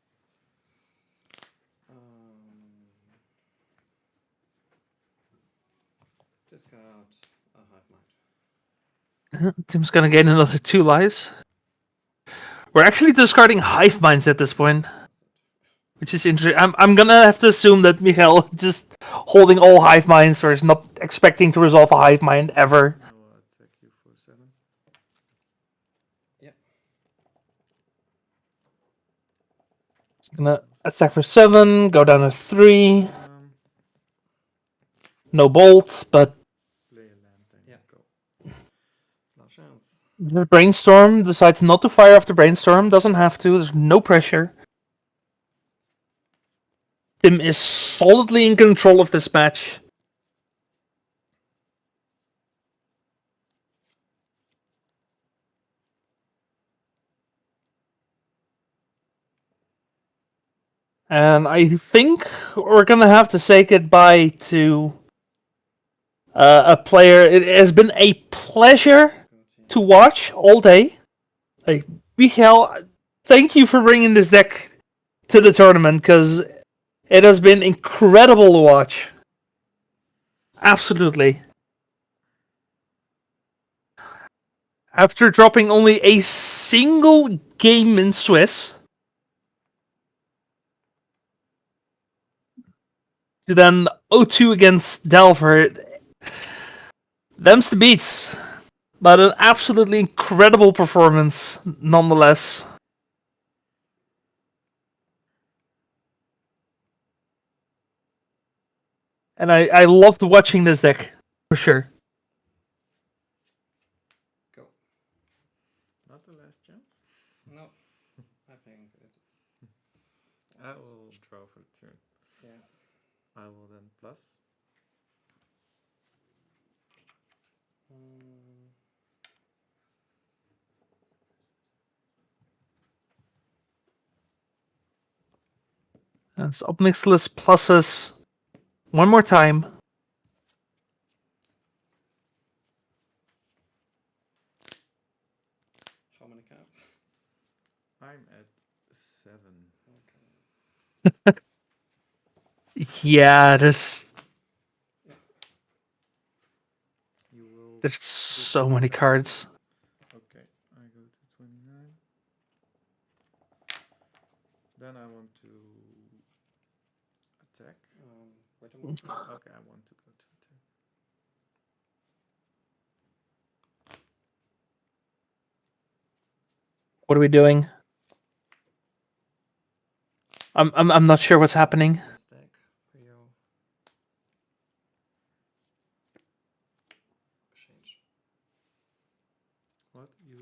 Speaker 14: Discard a Hive Mind.
Speaker 1: Tim's gonna gain another 2 lives. We're actually discarding Hive Minds at this point, which is interesting. I'm gonna have to assume that Michael just holding all Hive Minds or is not expecting to resolve a Hive Mind ever.
Speaker 4: I will attack you for 7.
Speaker 14: Yeah.
Speaker 1: It's gonna attack for 7, go down to 3. No bolts, but
Speaker 4: Play a land, then
Speaker 14: Yeah.
Speaker 4: go.
Speaker 14: Last chance.
Speaker 1: the Brainstorm decides not to fire off the Brainstorm. Doesn't have to. There's no pressure. Tim is solidly in control of this match. And I think we're gonna have to say goodbye to a player. It has been a pleasure to watch all day. Like, Michael, thank you for bringing this deck to the tournament, because it has been incredible to watch. Absolutely. After dropping only a single game in Swiss, to then 0-2 against Delver, them's the beats. But an absolutely incredible performance, nonetheless. And I loved watching this deck, for sure.
Speaker 14: Go.
Speaker 4: Not the last chance.
Speaker 14: No. I think it.
Speaker 4: I will draw for the turn.
Speaker 14: Yeah.
Speaker 4: I will then plus.
Speaker 1: That's Obnixilis pluses one more time.
Speaker 14: How many cards?
Speaker 4: I'm at 7.
Speaker 14: Okay.
Speaker 1: Yeah, there's
Speaker 4: You will.
Speaker 1: there's so many cards.
Speaker 4: Okay, I go to 29. Then I want to attack.
Speaker 14: Wait a moment.
Speaker 4: Okay, I want to go to attack.
Speaker 1: What are we doing? I'm not sure what's happening.
Speaker 14: Stack for you. Change.
Speaker 4: What? You...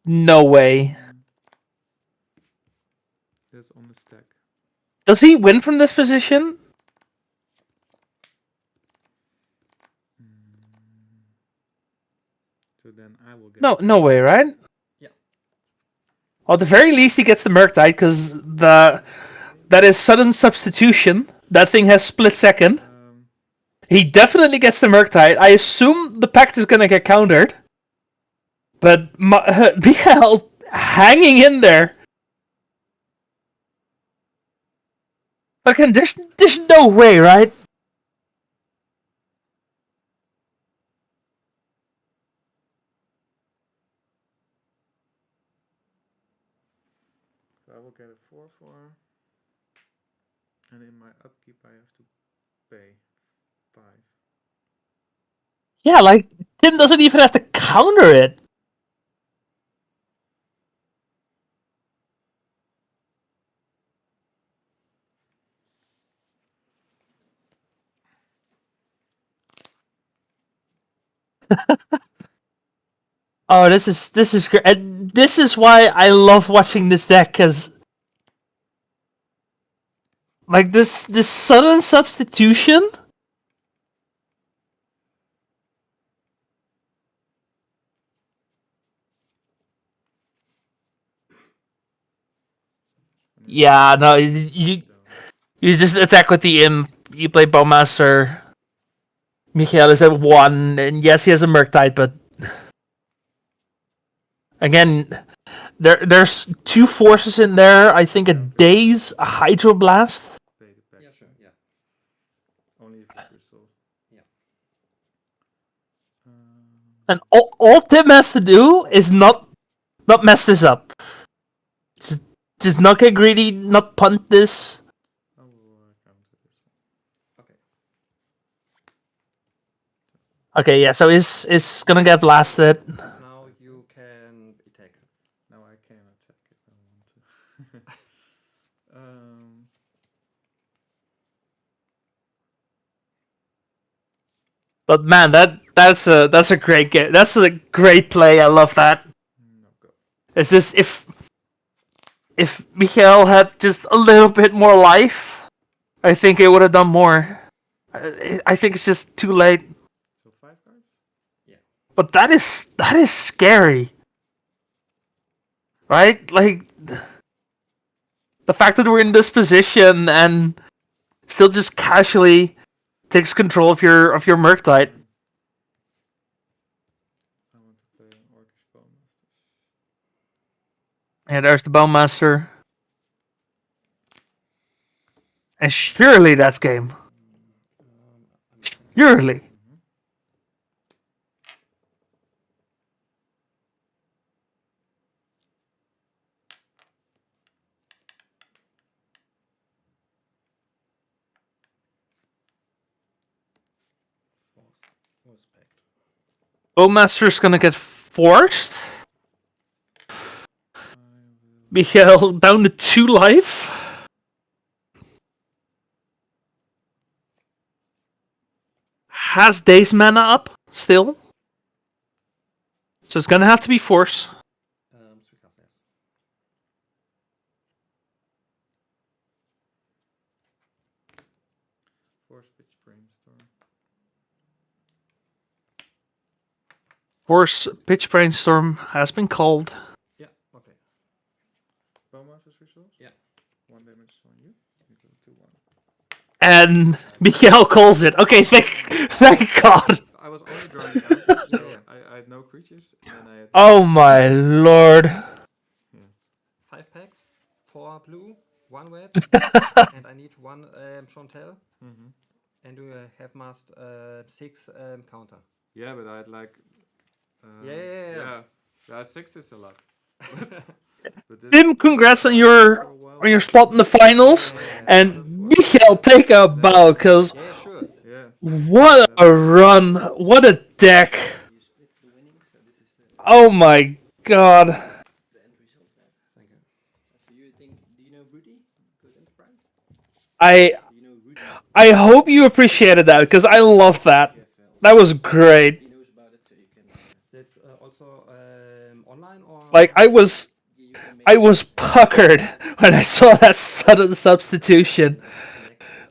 Speaker 1: No way.
Speaker 4: This on the stack.
Speaker 1: Does he win from this position?
Speaker 4: So then I will get...
Speaker 1: No way, right?
Speaker 14: Yeah.
Speaker 1: Well, at the very least, he gets the Murktide, because that is sudden substitution. That thing has split second. He definitely gets the Murktide. I assume the pact is gonna get countered. But Michael hanging in there. Again, there's no way, right?
Speaker 4: So I will get a 4/4. And in my upkeep I have to pay 5.
Speaker 1: Yeah, like, Tim doesn't even have to counter it. Oh, this is great. And this is why I love watching this deck, because like this sudden substitution. Yeah, no, you just attack with the imp. You play Bowmaster. Michael is at 1, and yes, he has a Murktide, but again, there's 2 forces in there. I think a Daze, a Hydroblast.
Speaker 14: Yeah, sure. Yeah.
Speaker 4: Only if it's resolved.
Speaker 14: Yeah.
Speaker 1: And all Tim has to do is not mess this up. Just not get greedy, not punt this.
Speaker 4: I will counter this one.
Speaker 14: Okay.
Speaker 1: Okay, yeah, so is gonna get blasted.
Speaker 14: Now you can attack.
Speaker 4: Now I can attack if I want to.
Speaker 1: But man, that's a great game. That's a great play. I love that.
Speaker 4: No, go.
Speaker 1: It's just if Michael had just a little bit more life, I think it would have done more. I think it's just too late.
Speaker 4: So 5 cards?
Speaker 14: Yeah.
Speaker 1: But that is scary. Right? Like the fact that we're in this position and still just casually takes control of your Murktide.
Speaker 4: I want to play an Orcish Bowmaster.
Speaker 1: Yeah, there's the Bowmaster. And surely that's game. Surely. Bowmaster's gonna get forced. Michael down to 2 life. Has Daze mana up still. So it's gonna have to be force.
Speaker 14: 3 cards, yes.
Speaker 4: Force Pitch Brainstorm.
Speaker 1: Force Pitch Brainstorm has been called.
Speaker 14: Yeah, okay.
Speaker 4: Bowmaster's resource?
Speaker 14: Yeah.
Speaker 4: 1 damage on you. You go 2/1.
Speaker 1: And Michael calls it. Okay, thank God.
Speaker 4: I was only drawing counters, so I had no creatures. And I had
Speaker 1: Oh my lord.
Speaker 14: 5 packs, 4 blue, 1 red, and I need 1 Chantel.
Speaker 4: Mhm.
Speaker 14: And you have must 6 counter.
Speaker 4: Yeah, but I had like.
Speaker 14: Yeah.
Speaker 4: Yeah, 6 is a lot.
Speaker 1: Tim, congrats on your spot in the finals. And Michael, take a bow, because
Speaker 14: Yeah, sure.
Speaker 4: Yeah.
Speaker 1: what a run. What a deck. Oh my god. I hope you appreciated that because I love that. That was great.
Speaker 14: That's also online or
Speaker 1: Like I was puckered when I saw that sudden substitution.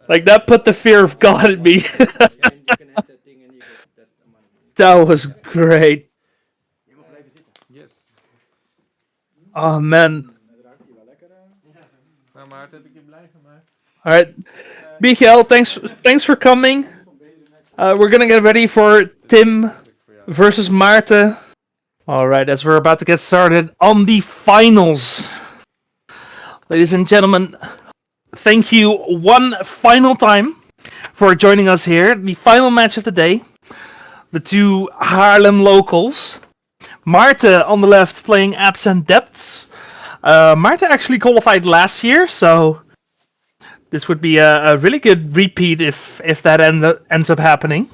Speaker 1: Like that put the fear of God in me. That was great.
Speaker 4: Yes.
Speaker 1: Oh man.
Speaker 4: Nou, Maarten, heb ik je blij gemaakt?
Speaker 1: All right, Michael, thanks for coming. We're gonna get ready for Tim versus Maarten. All right, as we're about to get started on the finals, ladies and gentlemen, thank you one final time for joining us here. The final match of the day, the two Haarlem locals. Maarten on the left playing Abzan Depths. Maarten actually qualified last year, so this would be a really good repeat if that ends up happening.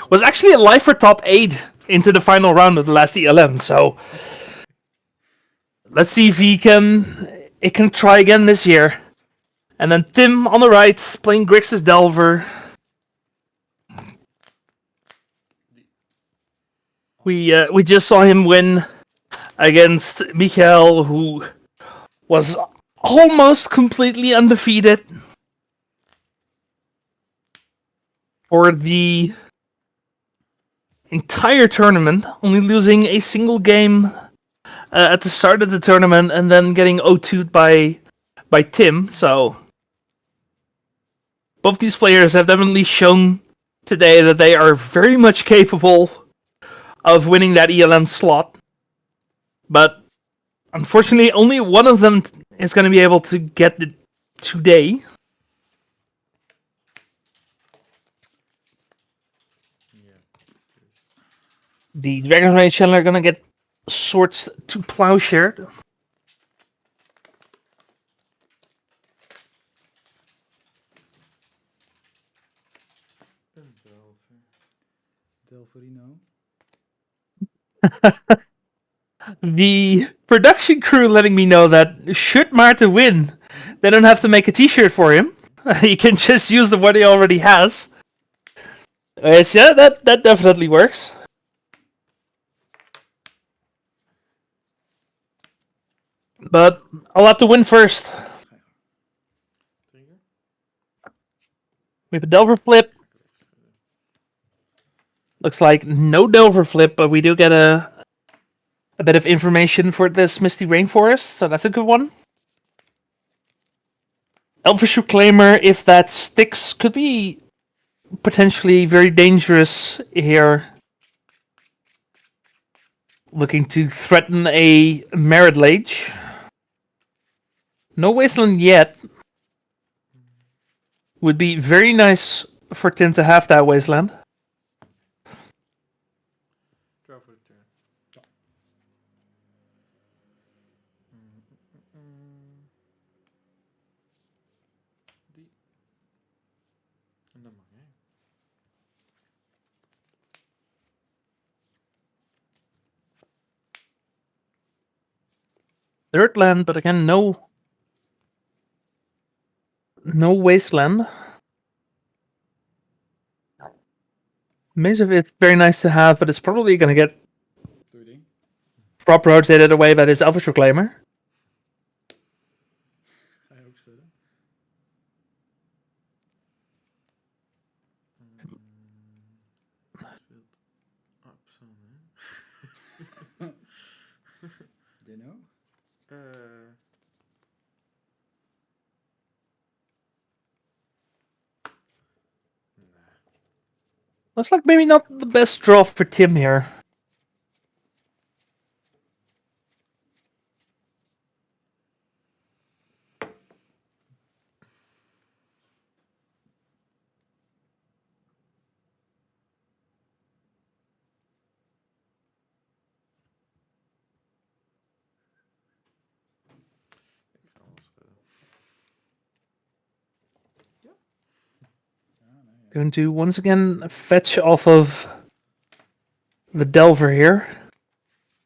Speaker 1: Was actually alive for top 8 into the final round of the last ELM, so let's see if it can try again this year. And then Tim on the right playing Grixis Delver. We just saw him win against Michael, who was almost completely undefeated for the entire tournament, only losing a single game at the start of the tournament and then getting 0-2'd by Tim. So both these players have definitely shown today that they are very much capable of winning that ELM slot. But unfortunately, only one of them is going to be able to get it today. The Dragon Rage Chandler are going to get Swords to Plowshare.
Speaker 11: Delverino.
Speaker 1: The production crew letting me know that should Maarten win, they don't have to make a t-shirt for him. He can just use the one he already has. Yeah, that definitely works. But I'll have to win first. We have a Delver flip. Looks like no Delver flip, but we do get a bit of information for this Misty Rainforest, so that's a good one. Elvish Reclaimer, if that sticks, could be potentially very dangerous here. Looking to threaten a Merit Lage. No Wasteland yet. Would be very nice for Tim to have that Wasteland.
Speaker 4: Draw for the turn. Die. En dan mag jij.
Speaker 1: Third land, but again, no Wasteland. Maze of it's very nice to have, but it's probably going to get prop rotated away by this Elvish Reclaimer.
Speaker 11: Ga je ook schudden?
Speaker 4: Abzan,
Speaker 11: Dino?
Speaker 1: Looks like maybe not the best draw for Tim here. Going to once again fetch off of the Delver here.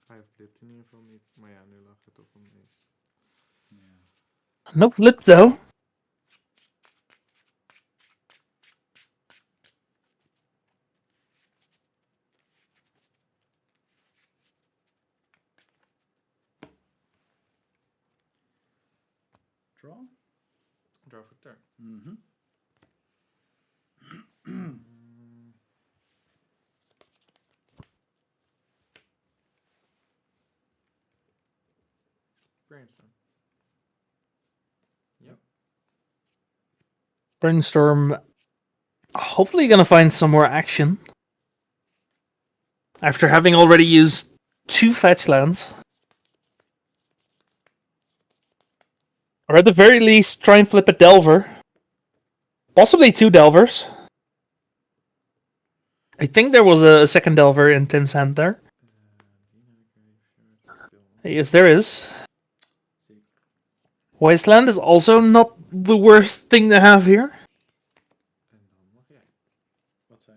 Speaker 4: Hij flipt in ieder geval niet. Maar ja, nu lag het op een mis.
Speaker 1: No flip though.
Speaker 11: Draw.
Speaker 4: Draw for turn.
Speaker 11: Mm-hmm.
Speaker 4: Brainstorm. Yep.
Speaker 1: Brainstorm. Hopefully gonna find some more action. After having already used 2 fetch lands. Or at the very least, try and flip a Delver. Possibly 2 Delvers. I think there was a second Delver in Tim's hand there. Yes, there is. Wasteland is also not the worst thing to have here.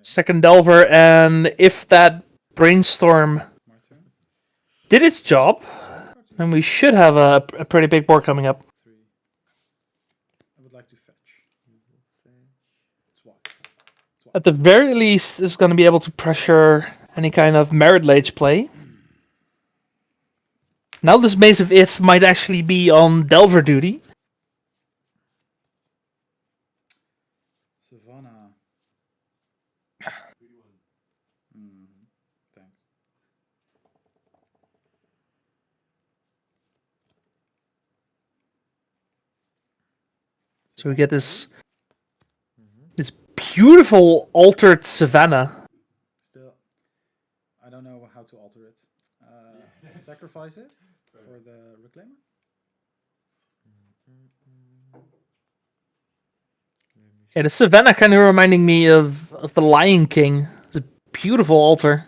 Speaker 1: Second Delver, and if that Brainstorm did its job, then we should have a pretty big board coming up.
Speaker 11: I would like to fetch.
Speaker 1: At the very least, it's going to be able to pressure any kind of Merit Lage play. Now this Maze of Ith might actually be on Delver duty.
Speaker 11: Savannah. Thanks.
Speaker 1: So we get this beautiful altered Savannah.
Speaker 11: Still, I don't know how to alter it. Sacrifice it for the Reclaimer?
Speaker 1: Yeah, the Savannah kind of reminding me of the Lion King. It's a beautiful altar.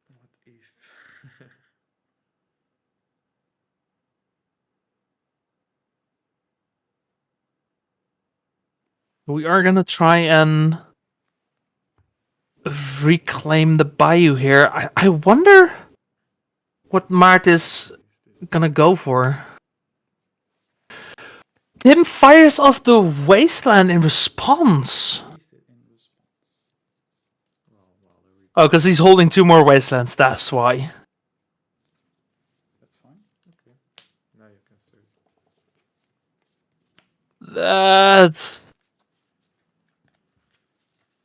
Speaker 4: What if?
Speaker 1: We are gonna try and reclaim the Bayou here. I wonder what Mart is gonna go for. Tim fires off the Wasteland in response. Oh, because he's holding 2 more Wastelands, that's why.
Speaker 11: That's fine.
Speaker 4: Okay. Now you can start.
Speaker 1: That's...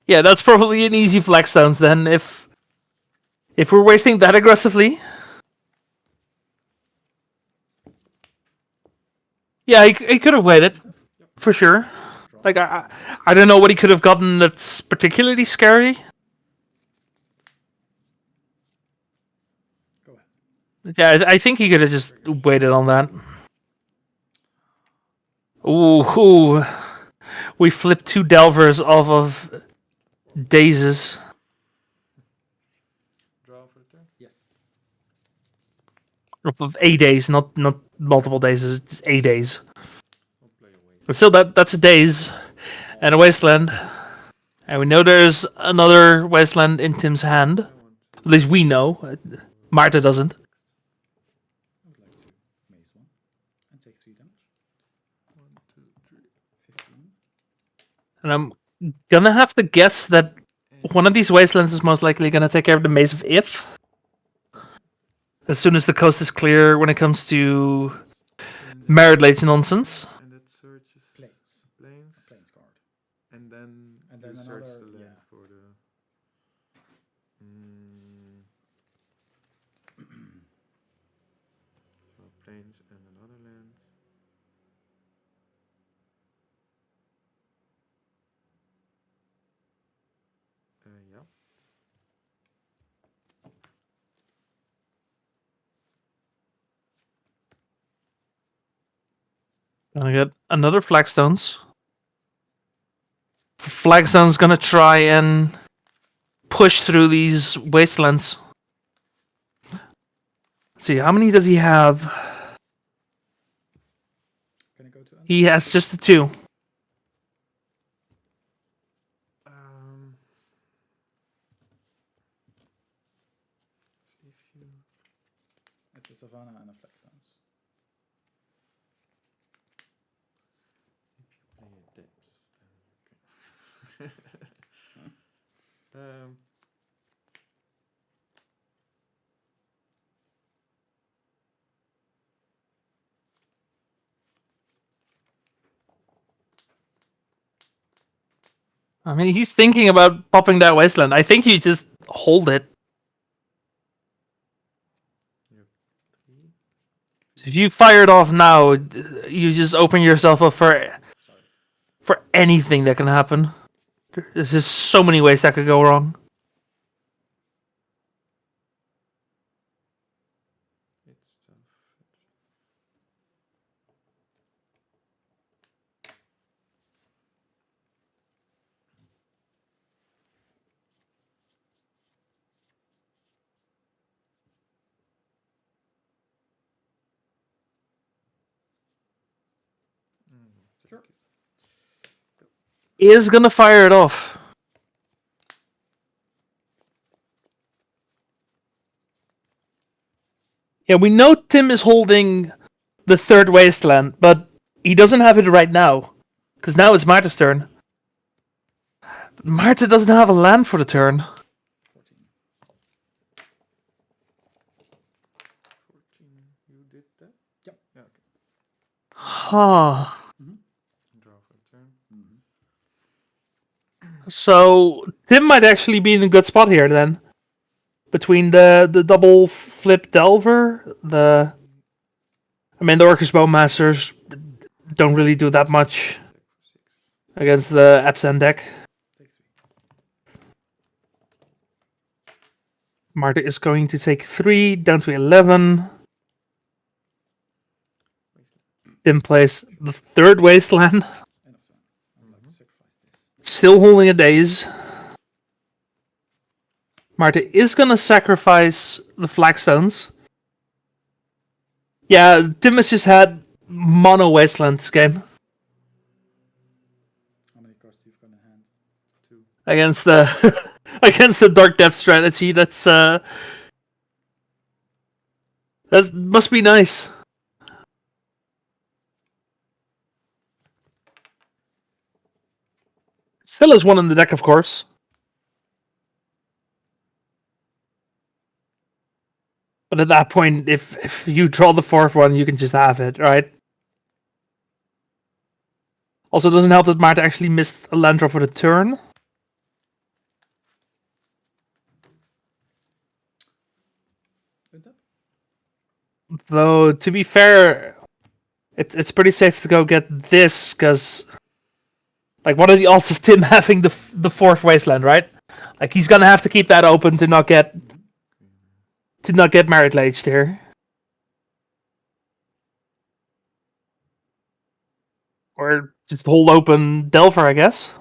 Speaker 1: Yeah, that's probably an easy flex stance then, if we're wasting that aggressively. Yeah, he could have waited, for sure. Like, I don't know what he could have gotten that's particularly scary.
Speaker 11: Go ahead.
Speaker 1: Yeah, I think he could have just waited on that. Ooh. We flipped 2 Delvers off of Dazes.
Speaker 4: Draw for the turn?
Speaker 11: Yes.
Speaker 1: Off of A days, not multiple days, it's A days.
Speaker 4: I'll play a waste.
Speaker 1: But still, that's a daze and a Wasteland. And we know there's another Wasteland in Tim's hand. At least we know. Marta doesn't.
Speaker 11: I would like to maze 1 and take 3 damage.
Speaker 4: 1, 2, 3.
Speaker 11: 15.
Speaker 1: And I'm gonna have to guess that one of these Wastelands is most likely gonna take care of the Maze of Ith. As soon as the coast is clear when it comes to Merit Lage nonsense.
Speaker 4: And it searches
Speaker 11: Plains. Plains card.
Speaker 4: And then you search
Speaker 11: another,
Speaker 4: the land
Speaker 11: yeah.
Speaker 4: for the... So plains and another land. Yeah.
Speaker 1: Gonna get another Flagstones. Flagstone's gonna try and push through these Wastelands. Let's see, how many does he have?
Speaker 11: Can I go to
Speaker 1: He has just the 2.
Speaker 11: It's a Savannah and a Flagstones.
Speaker 6: Play a depths, then you can.
Speaker 1: I mean, he's thinking about popping that Wasteland. I think you just hold it. So if you fire it off now, you just open yourself up for anything that can happen. There's just so many ways that could go wrong.
Speaker 6: It's tough.
Speaker 11: Sure.
Speaker 1: He is gonna fire it off. Yeah, we know Tim is holding the third Wasteland, but he doesn't have it right now. Because now it's Marta's turn. But Marta doesn't have a land for the turn.
Speaker 6: 14. You did that?
Speaker 11: Yep.
Speaker 6: Yeah, okay.
Speaker 1: Huh.
Speaker 6: Draw for the turn.
Speaker 1: So Tim might actually be in a good spot here then. Between the double flip Delver, the Orcish Bowmasters don't really do that much against the Abzan deck. Marta is going to take 3 down to 11. Tim plays the third Wasteland. Still holding a Daze. Marta is going to sacrifice the Flagstones. Yeah, Tim has just had mono Wasteland this game.
Speaker 11: How many cards do you have in hand?
Speaker 6: 2.
Speaker 1: Against the against the Dark Depth strategy. That must be nice. Still has one in the deck, of course. But at that point, if you draw the fourth one, you can just have it, right? Also, it doesn't help that Marta actually missed a land drop for the turn. Though, to be fair, it's pretty safe to go get this, because... Like, what are the odds of Tim having the fourth Wasteland, right? Like, he's gonna have to keep that open to not get... Merit Laged here. Or just hold open Delver, I guess.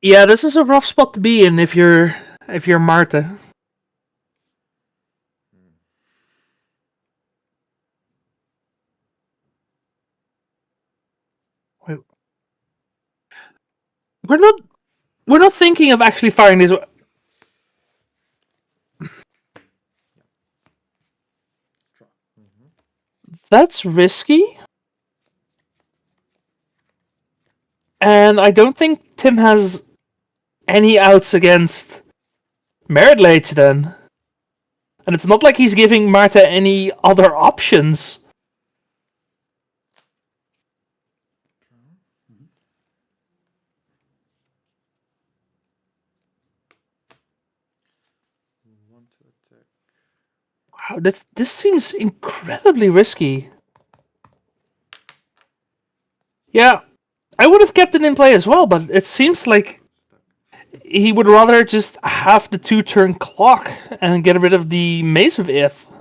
Speaker 1: Yeah, this is a rough spot to be in if you're Marta. Wait. We're not thinking of actually firing these. That's risky. And I don't think Tim has any outs against Merit Lage then. And it's not like he's giving Marta any other options.
Speaker 6: Want to attack.
Speaker 1: Wow, this seems incredibly risky. Yeah, I would have kept it in play as well, but it seems like he would rather just have the 2-turn clock and get rid of the Maze of Ith.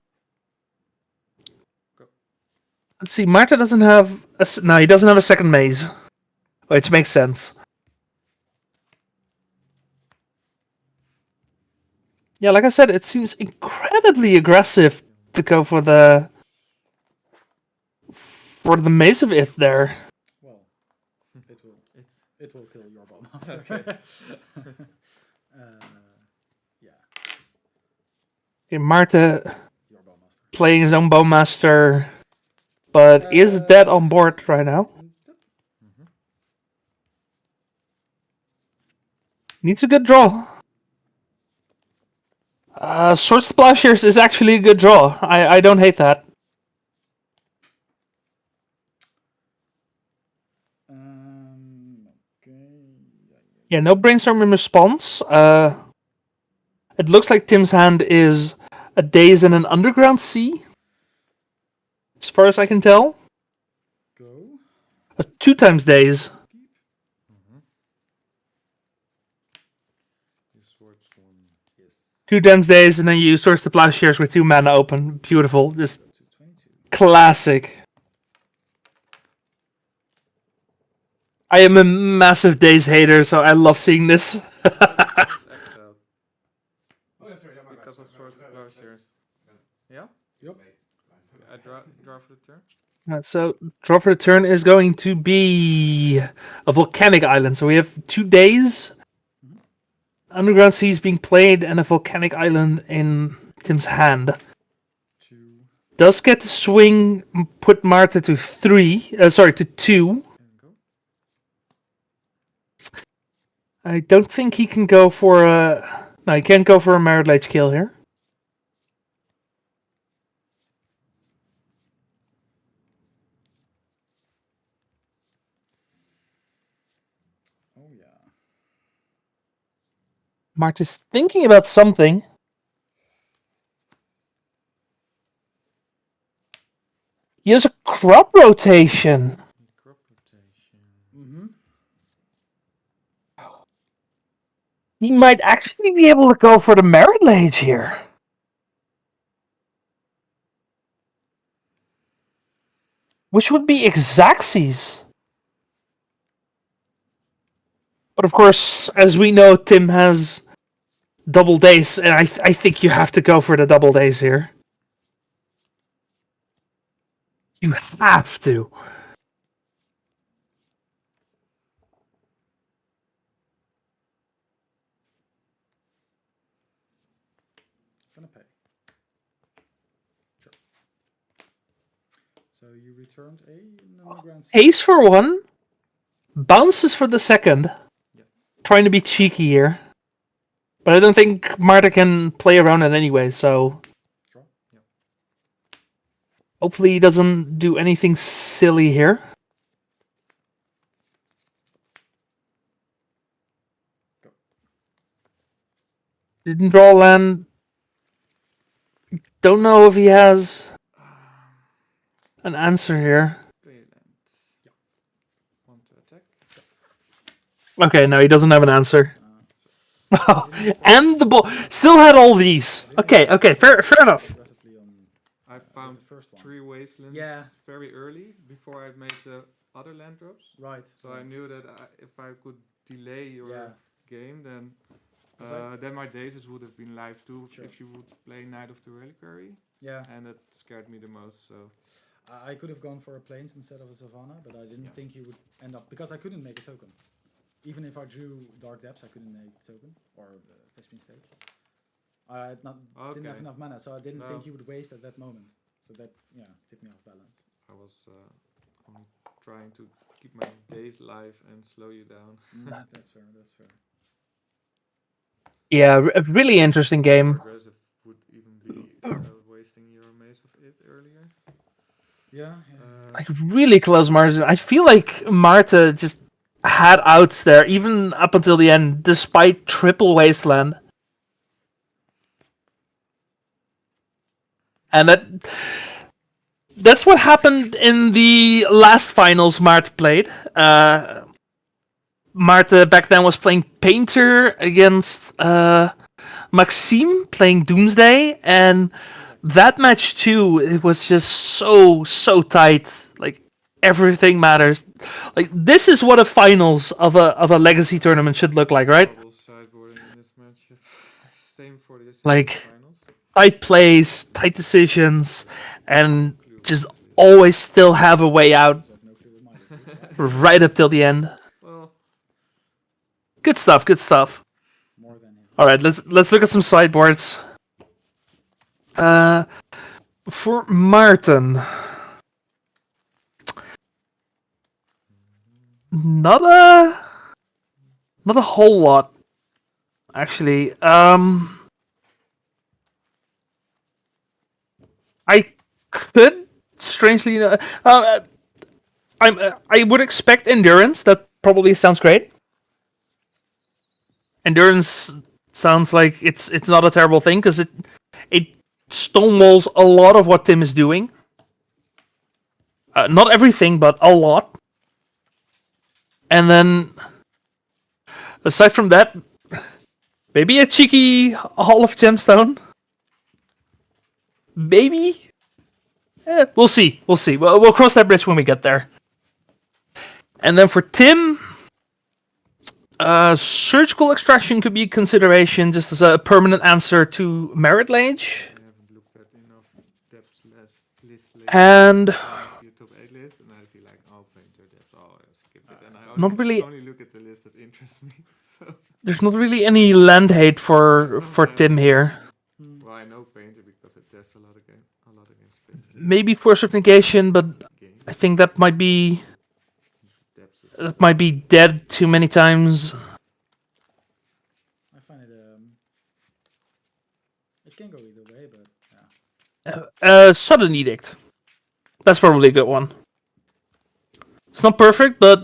Speaker 1: Let's see, Marta doesn't have... No, he doesn't have a second Maze. Which makes sense. Yeah, like I said, it seems incredibly aggressive to go for the Maze of Ith there.
Speaker 11: Well, it will kill your Bowmaster.
Speaker 4: Okay.
Speaker 11: Yeah.
Speaker 1: Okay, Marta
Speaker 11: Your Bowmaster.
Speaker 1: playing his own Bowmaster, but is that on board right now? Needs a good draw. Sword Splashers is actually a good draw. I don't hate that.
Speaker 11: Okay.
Speaker 1: Yeah, no brainstorm in response. It looks like Tim's hand is a Daze and an Underground Sea, as far as I can tell.
Speaker 11: Go.
Speaker 1: A 2 times Daze.
Speaker 4: You swords one. Yes.
Speaker 1: 2 times Daze, and then you source the Plowshares with 2 mana open. Beautiful. Just classic. I am a massive Daze hater, so I love seeing this.
Speaker 6: Oh, yeah, sorry, yeah, my bad.
Speaker 4: Because of Swords to Plowshares. Yeah?
Speaker 11: Yep.
Speaker 4: I draw for the turn.
Speaker 1: So, draw for the turn is going to be a Volcanic Island. So we have 2 days. Underground Sea is being played, and a Volcanic Island in Tim's hand. Does get the swing, put Marta to 2. I don't think he can go for a... No, he can't go for a Merit Lage kill here.
Speaker 11: Oh yeah.
Speaker 1: Marta's thinking about something. He has a crop rotation.
Speaker 11: Mm-hmm.
Speaker 1: He might actually be able to go for the Merit Lage here. Which would be Xaxis. But of course, as we know, Tim has double days, and I think you have to go for the double days here. You have to.
Speaker 11: Gonna pay. Sure. So you returned a Underground Sea.
Speaker 1: Ace for 1. Bounces for the 2nd. Trying to be cheeky here. But I don't think Marta can play around it anyway, so...
Speaker 11: Draw. Yeah.
Speaker 1: Hopefully he doesn't do anything silly here.
Speaker 11: Go.
Speaker 1: Didn't draw land. Don't know if he has an answer here.
Speaker 11: Yeah.
Speaker 4: Want to attack?
Speaker 1: Okay, no, he doesn't have an answer. And the ball still had all these. Okay, fair enough.
Speaker 4: I found 3 wastelands very early before I made the other land drops.
Speaker 11: Right.
Speaker 4: So I knew that if I could delay your game, then my daisies would have been live too.
Speaker 11: Sure.
Speaker 4: If you would play Knight of the Reliquary.
Speaker 11: Yeah.
Speaker 4: And that scared me the most. So
Speaker 11: I could have gone for a Plains instead of a Savannah, but I didn't think you would end up because I couldn't make a token. Even if I drew Dark Depths, I couldn't make a token or Thespian Stage. I didn't have enough mana, so I didn't think you would waste at that moment. So that tipped me off balance.
Speaker 4: I was only trying to keep my days live and slow you down.
Speaker 11: That's fair. That's fair.
Speaker 1: Yeah, a really interesting game.
Speaker 4: Aggressive would even be wasting your Maze of It earlier.
Speaker 11: Yeah.
Speaker 1: Like really close margin. I feel like Marta just had outs there, even up until the end, despite triple wasteland. And that's what happened in the last finals Marta played. Marta back then was playing Painter against Maxime playing Doomsday, and that match too, it was just so tight. Like everything matters. Like this is what a finals of a legacy tournament should look like, right?
Speaker 4: Sideboarding in this match. Same for the
Speaker 1: Like
Speaker 4: finals.
Speaker 1: tight plays, tight decisions, and just always still have a way out right up till the end.
Speaker 4: Well,
Speaker 1: Good stuff. Good stuff.
Speaker 11: More than him.
Speaker 1: All right, let's look at some sideboards. For Martin, not a whole lot, actually. I could strangely, I would expect endurance. That probably sounds great. Endurance sounds like it's not a terrible thing because it stonewalls a lot of what Tim is doing. Not everything, but a lot. And then, aside from that, maybe a cheeky Hall of Gemstone. Maybe. We'll see. We'll see. We'll cross that bridge when we get there. And then for Tim, surgical extraction could be a consideration just as a permanent answer to Merit Lage.
Speaker 4: I haven't looked at enough depths list
Speaker 1: And
Speaker 4: I see a top 8 list, and I see like, oh, painter depths, oh, I skip it. And I
Speaker 1: not really.
Speaker 4: only look at the list that interests me. So
Speaker 1: There's not really any land hate for Tim here.
Speaker 4: well, I know painter because it tests a lot against painter.
Speaker 1: Maybe Force of Negation, but I think that might be dead too many times.
Speaker 11: I find it it can go either way, but yeah.
Speaker 1: Sudden Edict. That's probably a good one. It's not perfect, but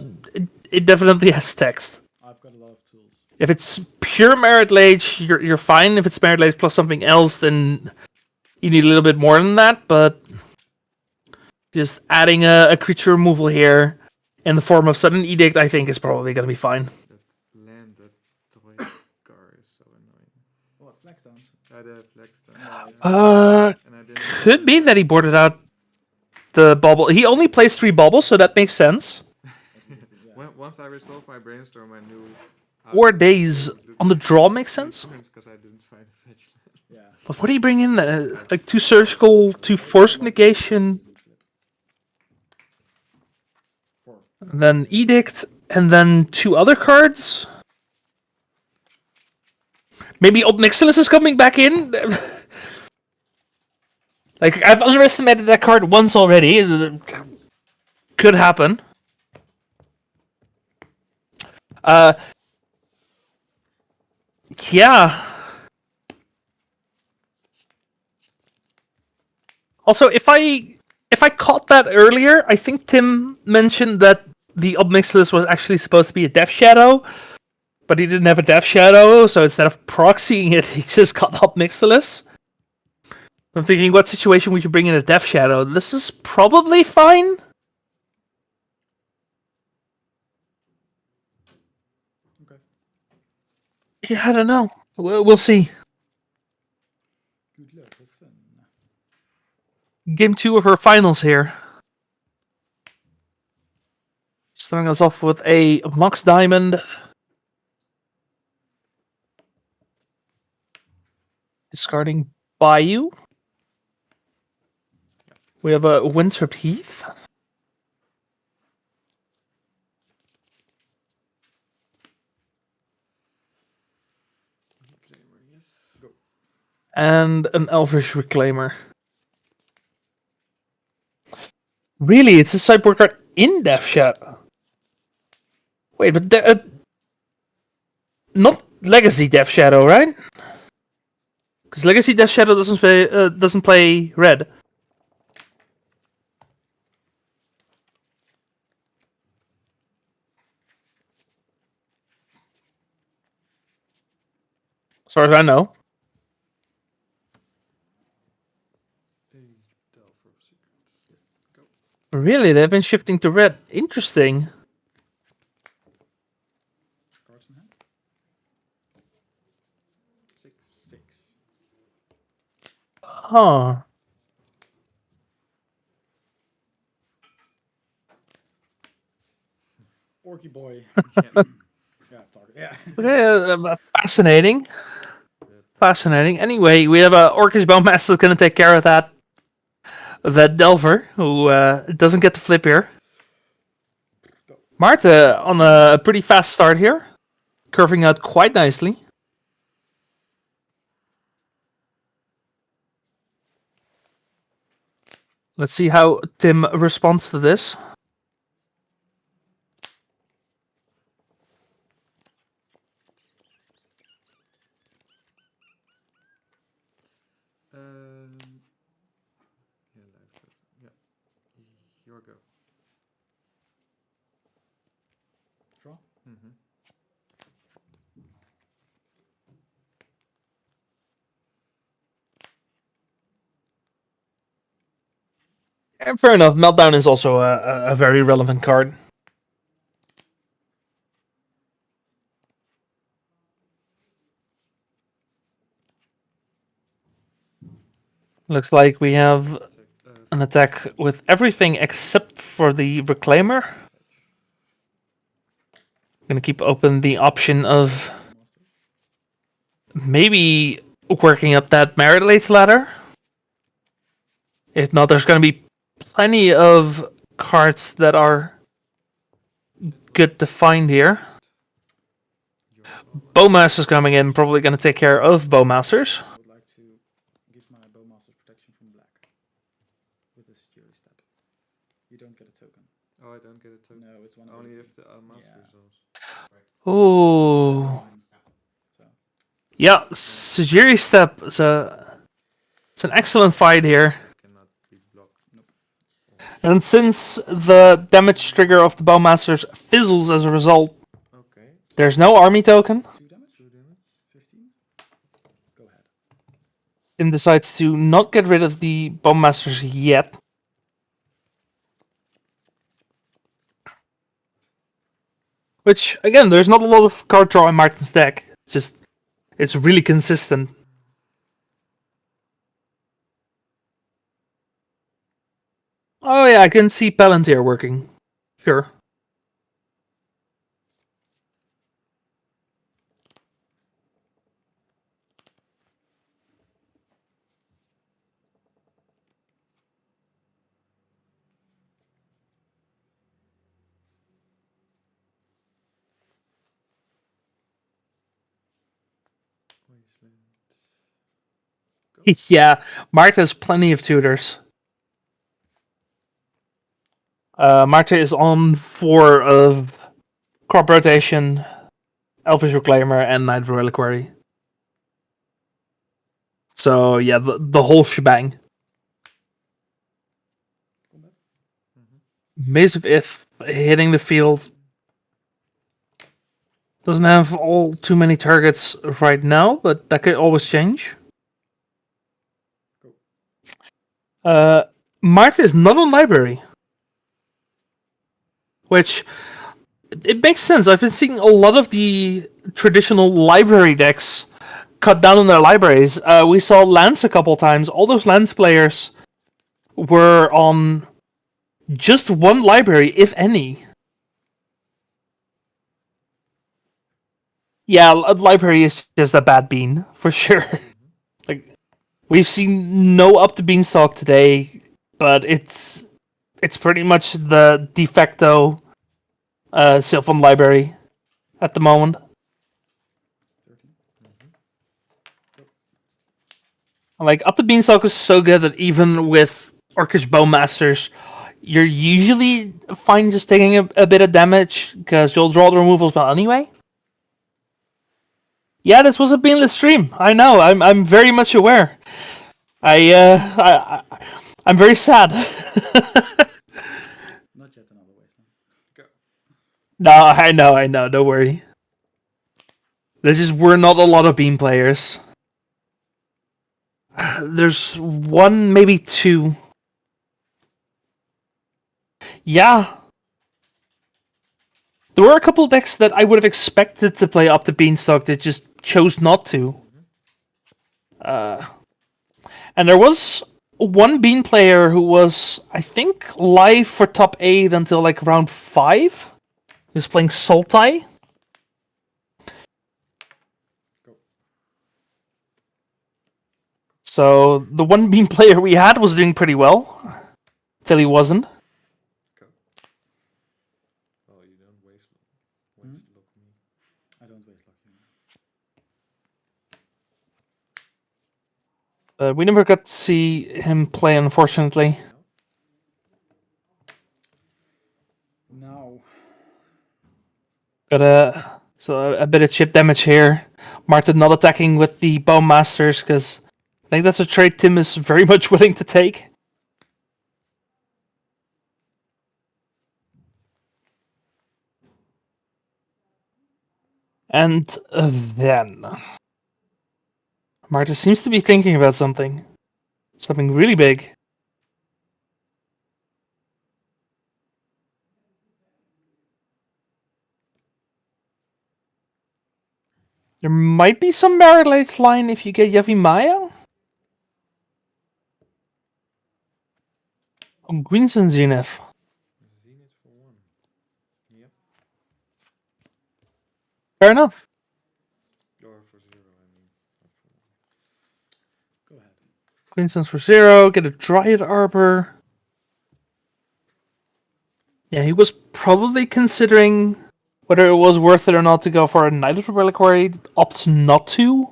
Speaker 1: it definitely has text.
Speaker 11: I've got a lot of tools.
Speaker 1: If it's pure Merit Lage, you're fine. If it's Merit Lage plus something else, then you need a little bit more than that. But just adding a creature removal here in the form of Sudden Edict, I think, is probably going to be fine.
Speaker 4: That land, that Troygar is so annoying.
Speaker 11: What, Flagstones?
Speaker 4: The Flagstone.
Speaker 1: Could be that he boarded out the bubble. He only plays 3 bubbles, so that makes sense.
Speaker 4: Once I resolved my brainstorm, I knew.
Speaker 1: 4 days on the draw makes sense.
Speaker 4: Because I didn't find a fetch land.
Speaker 11: Yeah.
Speaker 1: But what do you bring in there? Like 2 surgical, 2 force of negation, and then edict, and then 2 other cards. Maybe Obnixilis is coming back in. Like I've underestimated that card once already. Could happen. Yeah. Also, if I caught that earlier, I think Tim mentioned that the Obnixilis was actually supposed to be a Death Shadow, but he didn't have a Death Shadow, so instead of proxying it, he just got Obnixilis. I'm thinking, what situation would you bring in a Death Shadow? This is probably fine.
Speaker 11: Okay.
Speaker 1: Yeah, I don't know. We'll see.
Speaker 11: Good luck, have fun.
Speaker 1: Game 2 of our finals here. Starting us off with a Mox Diamond. Discarding Bayou. We have a Windswept Heath. And an Elvish Reclaimer. Really? It's a sideboard card in Death Shadow? Wait, but not Legacy Death Shadow, right? Because Legacy Death Shadow doesn't play red. As far as I know. Really? They've been shifting to red. Interesting.
Speaker 11: Cards in hand? 6.
Speaker 1: Huh.
Speaker 11: Orky boy. Yeah.
Speaker 1: Okay, fascinating. Fascinating. Anyway, we have a Orcish Bowmaster that's going to take care of that Delver, who doesn't get to flip here. Marta on a pretty fast start here. curving out quite nicely. Let's see how Tim responds to this.
Speaker 4: Yeah, yeah. Your go.
Speaker 11: Draw.
Speaker 4: Mm-hmm.
Speaker 1: And fair enough, Meltdown is also a very relevant card. Looks like we have an attack with everything except for the Reclaimer. Gonna keep open the option of maybe working up that Merit ladder. If not, there's gonna be plenty of cards that are good to find here. Bowmaster's coming in, probably gonna take care of Bowmasters.
Speaker 11: I would like to give my Bowmaster's protection from black with this Jury step. You don't get a token.
Speaker 4: Oh, I don't get a token.
Speaker 11: No, it's one of
Speaker 4: only
Speaker 11: the
Speaker 4: if the master resolves.
Speaker 1: Ooh. Yeah, Sajiri Step is it's an excellent fight here.
Speaker 4: Cannot be blocked.
Speaker 11: Nope.
Speaker 1: And since the damage trigger of the Bowmasters fizzles as a result,
Speaker 4: okay.
Speaker 1: There's no army token.
Speaker 11: 2 damage? 15? Go ahead.
Speaker 1: Tim decides to not get rid of the Bowmasters yet. Which, again, there's not a lot of card draw in Martin's deck. It's really consistent. Oh yeah, I can see Palantir working. Sure. Yeah, Marta has plenty of tutors. Marta is on 4 of Crop Rotation, Elvish Reclaimer, and Night Reliquary. So yeah, the whole shebang. Maze of If hitting the field. Doesn't have all too many targets right now, but that could always change. Marta is not on library. Which, it makes sense. I've been seeing a lot of the traditional library decks cut down on their libraries. We saw Lance a couple times. All those Lance players were on just one library, if any. Yeah, library is just a bad bean, for sure. Like, we've seen no up the beanstalk today, but it's pretty much the de facto Sylvan library at the moment. Like, Up the Beanstalk is so good that even with Orcish Bowmasters, you're usually fine just taking a bit of damage, because you'll draw the removal spell anyway. Yeah, this was a beanless stream. I know. I'm very much aware. I'm very sad.
Speaker 11: Not yet another wasteland. Go.
Speaker 1: No, I know. Don't worry. We're not a lot of bean players. There's 1, maybe 2. Yeah. There were a couple decks that I would have expected to play Up the Beanstalk that just chose not to. And there was 1 bean player who was, I think, live for top 8 until like round 5. He was playing Sultai. So the 1 bean player we had was doing pretty well. Till he wasn't.
Speaker 4: Oh, you don't waste lock me.
Speaker 11: I
Speaker 9: don't waste luck here.
Speaker 1: We never got to see him play, unfortunately.
Speaker 9: Now.
Speaker 1: Got a bit of chip damage here. Martin not attacking with the Bowmasters, because I think that's a trade Tim is very much willing to take. And then Martin seems to be thinking about something. Something really big. There might be some Marmalade line if you get Yavimaya. On Greens and Zenith.
Speaker 4: Zenith for 1. Yep.
Speaker 1: Fair enough.
Speaker 4: Or for 0, I mean.
Speaker 9: Go ahead.
Speaker 1: Queenslands for 0, get a Dryad Arbor. Yeah, he was probably considering whether it was worth it or not to go for a Knight of the Reliquary. Opts not to.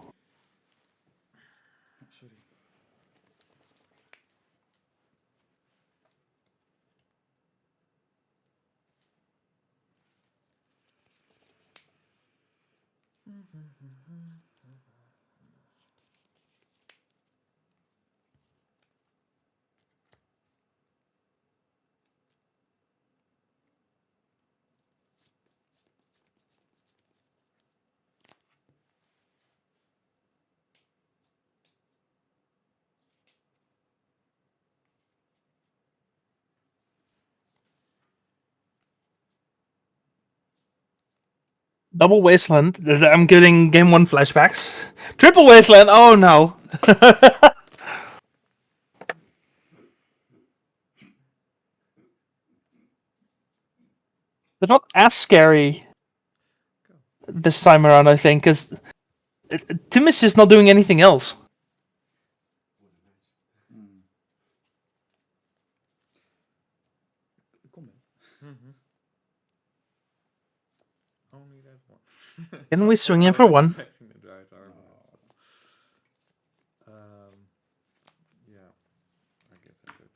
Speaker 1: Double Wasteland. I'm getting game 1 flashbacks. Triple Wasteland. Oh no. They're not as scary this time around, I think, because Tim is just not doing anything else.
Speaker 4: Only that one.
Speaker 1: Can we swing in for 1?
Speaker 4: Yeah, I guess I go to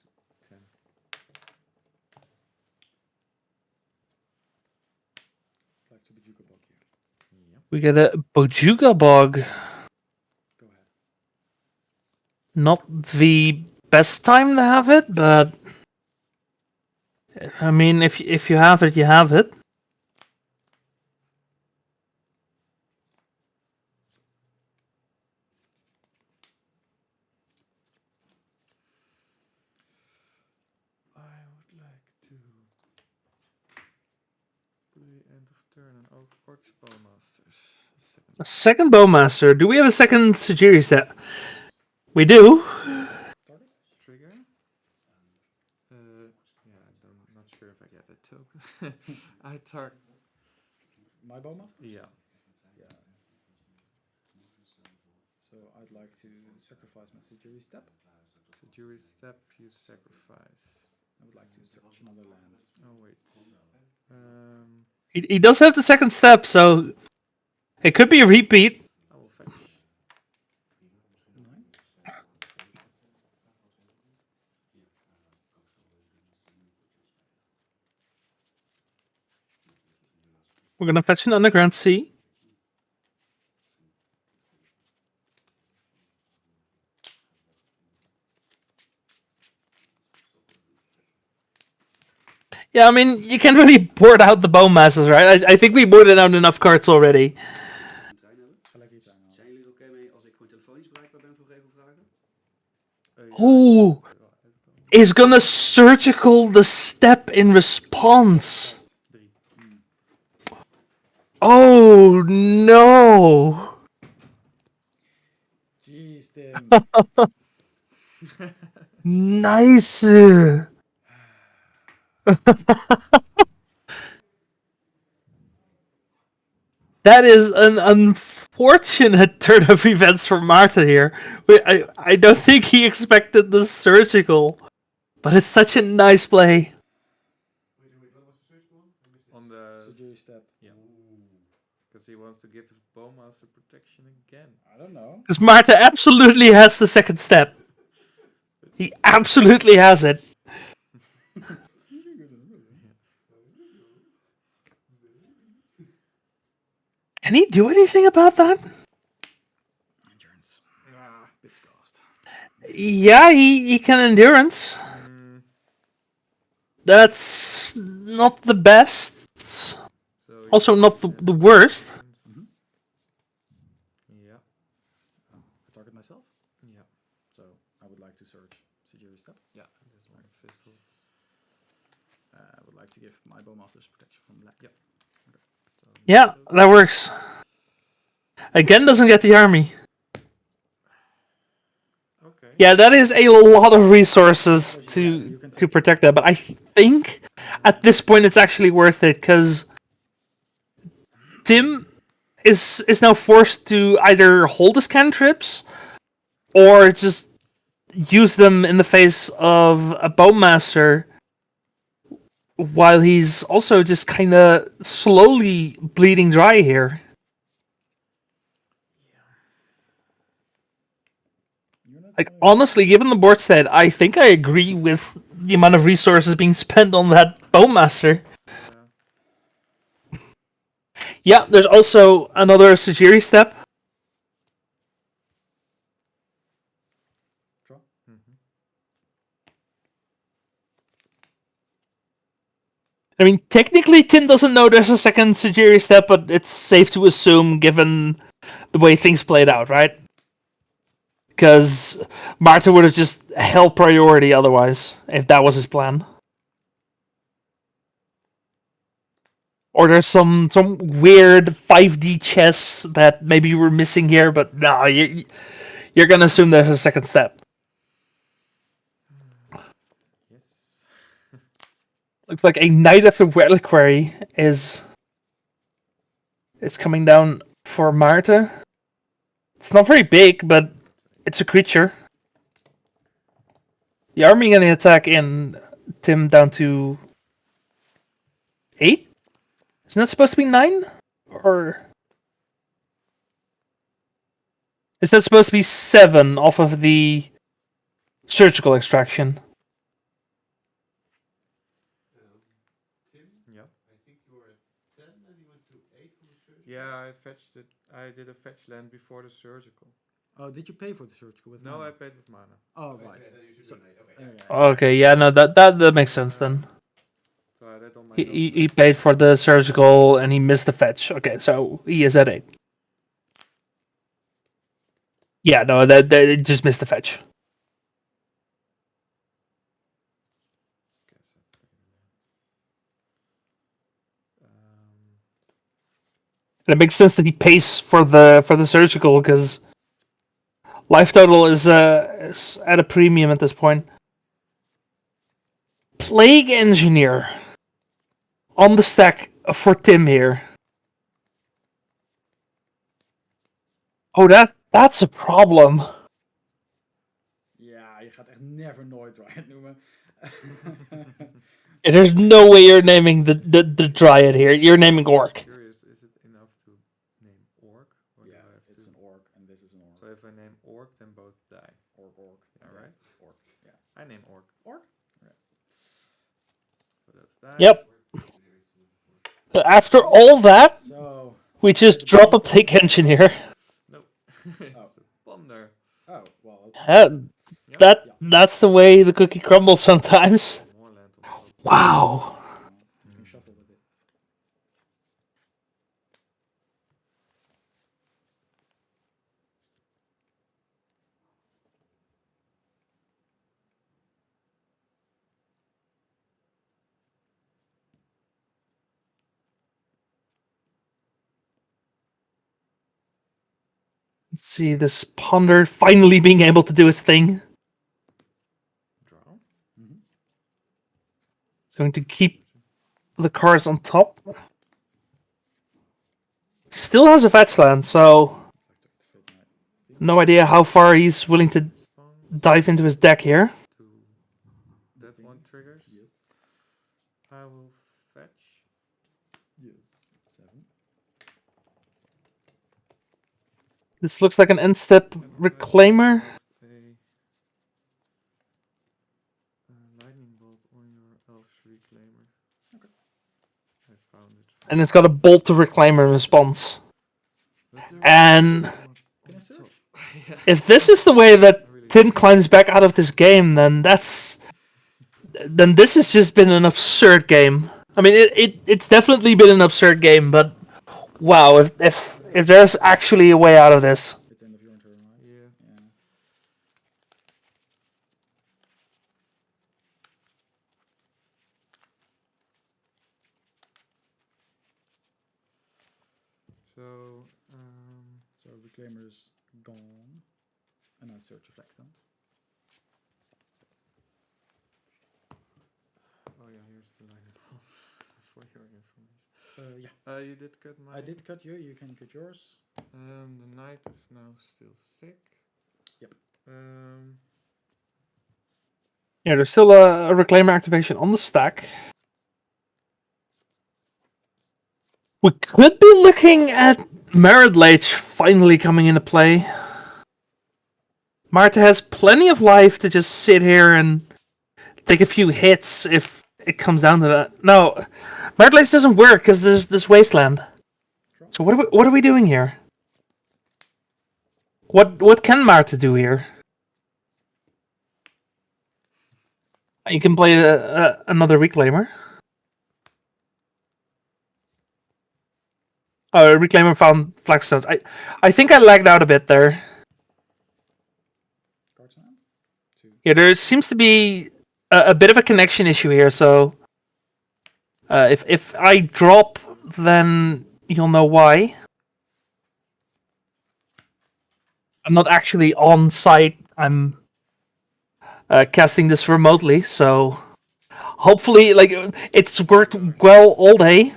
Speaker 4: 10.
Speaker 9: Like to Bojuka Bog here.
Speaker 4: Yep.
Speaker 1: We get a Bojuka Bog.
Speaker 9: Go ahead.
Speaker 1: Not the best time to have it, but I mean, if you have it, you have it.
Speaker 4: I would like to play end of turn and Orcs Bowmasters.
Speaker 1: A second Bowmaster. Do we have a second Sajiri set? We do.
Speaker 4: Target? Trigger? Yeah, I'm not sure if I get that token. I target.
Speaker 9: My Bowmaster?
Speaker 4: Yeah.
Speaker 9: So I'd like to sacrifice my Sajiri Step.
Speaker 4: Sajiri Step, you sacrifice.
Speaker 9: I would like to search another land.
Speaker 4: Oh, wait.
Speaker 1: He does have the second step, so it could be a repeat.
Speaker 4: I will fetch.
Speaker 9: 9.
Speaker 1: We're gonna fetch an Underground Sea. Yeah, I mean, you can't really board out the Bowmasters, right? I think we boarded out enough cards already.
Speaker 3: Zijn jullie oké mee als ik gewoon telefonisch bereikbaar ben voor regelvragen?
Speaker 1: Ooh, is gonna surgical the step in response. Oh no!
Speaker 11: Jeez, Tim.
Speaker 1: Nice. That is an unfortunate turn of events for Marta here. I don't think he expected the surgical, but it's such a nice play.
Speaker 4: On the
Speaker 9: Sajiri Step.
Speaker 4: yeah. Because he wants to give activate Bowmaster protection again?
Speaker 11: I don't know.
Speaker 1: Because Marta absolutely has the second step. He absolutely has it. Can he do anything about that?
Speaker 13: Endurance. Bits cost.
Speaker 1: Yeah, he can endurance. That's not the best.
Speaker 4: So
Speaker 1: Also not the worst.
Speaker 4: Yeah.
Speaker 13: I target myself?
Speaker 4: Yeah.
Speaker 13: So I would like to search Sigiri's step.
Speaker 4: Yeah. This one pistols.
Speaker 13: I would like to give my Bowmaster's protection from black.
Speaker 4: Yep.
Speaker 13: Okay.
Speaker 4: So
Speaker 1: Yeah, that works. Again, doesn't get the army.
Speaker 4: okay.
Speaker 1: Yeah, that is a lot of resources to protect that, but I think at this point it's actually worth it, because Tim is now forced to either hold his cantrips or just use them in the face of a Bowmaster, while he's also just kind of slowly bleeding dry here. Like, honestly, given the board state, I think I agree with the amount of resources being spent on that Bowmaster. Yeah, there's also another Sajiri step.
Speaker 13: Draw.
Speaker 1: I mean, technically, Tim doesn't know there's a second Sajiri step, but it's safe to assume given the way things played out, right? Because Marta would have just held priority otherwise, if that was his plan. Or there's some weird 5D chess that maybe we're missing here, but no, you're gonna assume there's a second step.
Speaker 4: Yes.
Speaker 1: Looks like a Knight of the Reliquary is coming down for Marta. It's not very big, but it's a creature. The army getting attack in Tim down to 8? Isn't that supposed to be 9? Or is that supposed to be 7 off of the surgical extraction?
Speaker 6: Tim?
Speaker 4: Yeah.
Speaker 6: I think you were at 10 and you went to 8 from the surgical?
Speaker 4: Yeah, I fetched it. I did a fetch land before the surgical.
Speaker 13: Oh, did you pay for the surgical with
Speaker 4: No,
Speaker 13: mana?
Speaker 4: I paid with mana.
Speaker 13: Oh,
Speaker 6: Okay,
Speaker 13: right.
Speaker 6: then you should
Speaker 13: So,
Speaker 6: be an 8. Okay.
Speaker 1: Okay, yeah, no, that makes sense then.
Speaker 4: So I did on my
Speaker 1: He paid for the surgical and he missed the fetch. Okay, so he is at 8. Yeah, no, that it just missed the fetch. It makes sense that he pays for the surgical, because life total is at a premium at this point. Plague Engineer on the stack for Tim here. Oh, that's a problem.
Speaker 11: Ja, je gaat echt never nooit Riot noemen.
Speaker 1: And there's no way you're naming the Dryad here. You're naming Orc.
Speaker 4: Curious, is it enough to name Orc? Or
Speaker 13: yeah,
Speaker 4: do I have
Speaker 13: it's
Speaker 4: to...
Speaker 13: an Orc and this is an Orc.
Speaker 4: So if I name Orc, then both die.
Speaker 13: Orc.
Speaker 4: Yeah, right?
Speaker 13: Orc. Yeah.
Speaker 4: I name Orc.
Speaker 13: Orc?
Speaker 4: Yeah. So those die.
Speaker 1: Yep. After all that,
Speaker 13: So
Speaker 1: we just drop a Plague Engineer.
Speaker 4: Nope. It's a Ponder.
Speaker 13: Oh, well.
Speaker 1: That's the way the cookie crumbles sometimes. Wow.
Speaker 13: You can shuffle with it.
Speaker 1: Let's see this Ponder finally being able to do its thing.
Speaker 4: Draw.
Speaker 1: It's going to keep the cards on top. Still has a fetch land, so no idea how far he's willing to dive into his deck here.
Speaker 4: That one triggers.
Speaker 13: Yes.
Speaker 4: I will fetch.
Speaker 13: Yes. 7.
Speaker 1: This looks like an end step reclaimer.
Speaker 4: Lightning bolt on your elf's reclaimer.
Speaker 11: Okay.
Speaker 4: I found it.
Speaker 1: And it's got a bolt to reclaimer response. And
Speaker 11: Can I search?
Speaker 1: if this is the way that Tim climbs back out of this game, then this has just been an absurd game. I mean, it's definitely been an absurd game, but wow, if there's actually a way out of this.
Speaker 11: It's end of your turn, right?
Speaker 4: Yeah.
Speaker 11: So reclaimer is gone, and I search a flag stand.
Speaker 4: Oh yeah, here's the line for your information.
Speaker 11: Yeah.
Speaker 4: You did cut mine.
Speaker 11: I did cut you. You can cut yours.
Speaker 4: The knight is now still sick.
Speaker 11: Yep.
Speaker 1: Yeah, there's still a reclaimer activation on the stack. We could be looking at Merit Lage finally coming into play. Marta has plenty of life to just sit here and take a few hits if it comes down to that. No, Merit Lage doesn't work because there's this wasteland. So what are we doing here? What can Marta do here? You can play another reclaimer. Oh, reclaimer found flagstones. I think I lagged out a bit there. Yeah, there seems to be a bit of a connection issue here. So if I drop, then you'll know why. I'm not actually on site. I'm casting this remotely, so hopefully, like, it's worked well all day.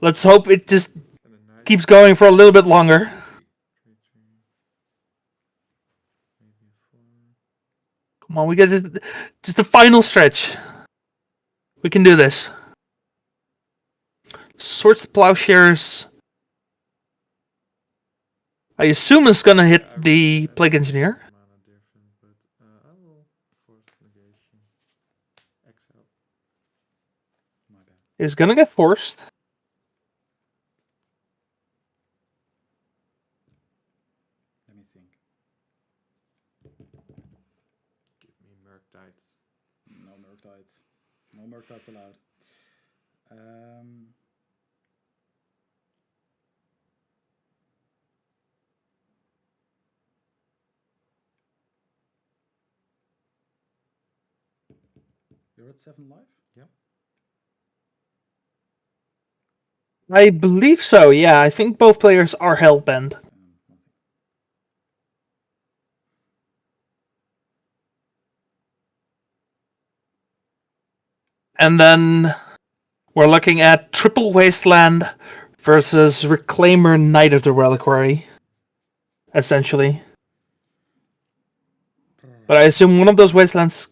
Speaker 1: Let's hope it just keeps going for a little bit longer. Come on, we get just the final stretch. We can do this. Swords to Plowshares. I assume it's gonna hit the Plague Engineer. It's gonna get forced.
Speaker 11: Let me think.
Speaker 4: Give me Murktides.
Speaker 11: No Murktides. No Murktides allowed. You're at 7 life?
Speaker 4: Yeah.
Speaker 1: I believe so, yeah. I think both players are hellbent. And then we're looking at Triple Wasteland versus Reclaimer Knight of the Reliquary, essentially. But I assume one of those Wastelands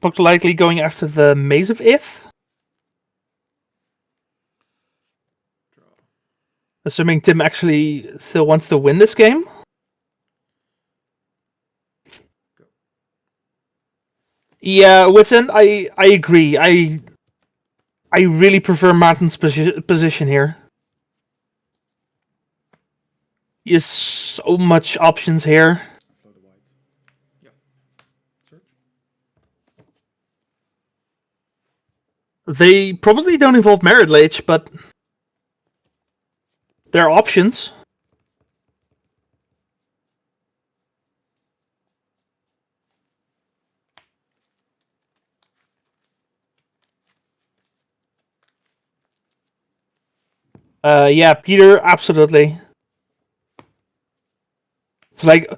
Speaker 1: most likely going after the Maze of If? Assuming Tim actually still wants to win this game? Yeah, Whitson, I agree. I really prefer Martin's position here. He has so much options here. They probably don't involve Merit Lage, but there are options. Yeah, Peter, absolutely. It's like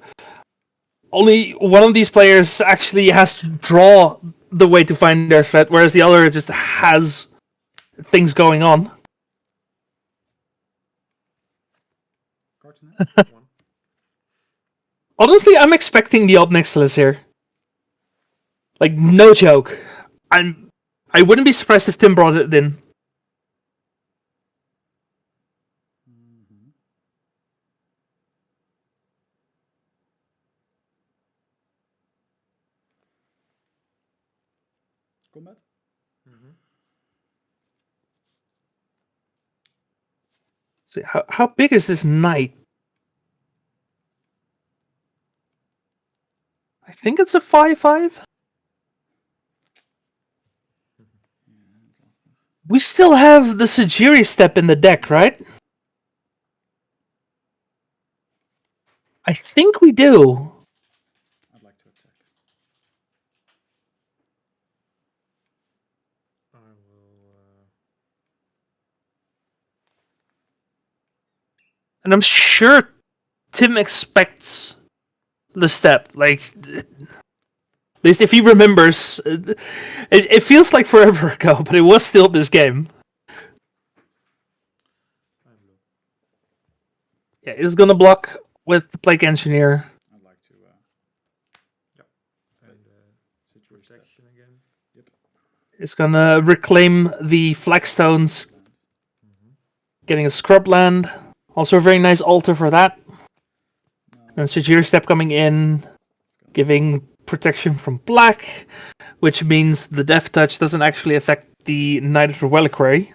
Speaker 1: only one of these players actually has to draw the way to find their threat, whereas the other just has things going on. Honestly, I'm expecting the Ob Nixilis here. Like, no joke. I wouldn't be surprised if Tim brought it in.
Speaker 11: Combat.
Speaker 1: See, how big is this knight? I think it's a 5/5. We still have the Sajiri step in the deck, right? I think we do.
Speaker 11: I'd like to attack.
Speaker 4: I will.
Speaker 1: And I'm sure Tim expects the step. Like, at least if he remembers. It feels like forever ago, but it was still this game. Yeah, it's gonna block with the Plague Engineer.
Speaker 11: I'd like to.
Speaker 4: Yep. And protection again.
Speaker 11: Yep.
Speaker 1: It's gonna reclaim the Flagstones. Getting a scrub land. Also a very nice altar for that. And Sajiri Step coming in. Giving protection from black. Which means the Death Touch doesn't actually affect the Knight of the Reliquary.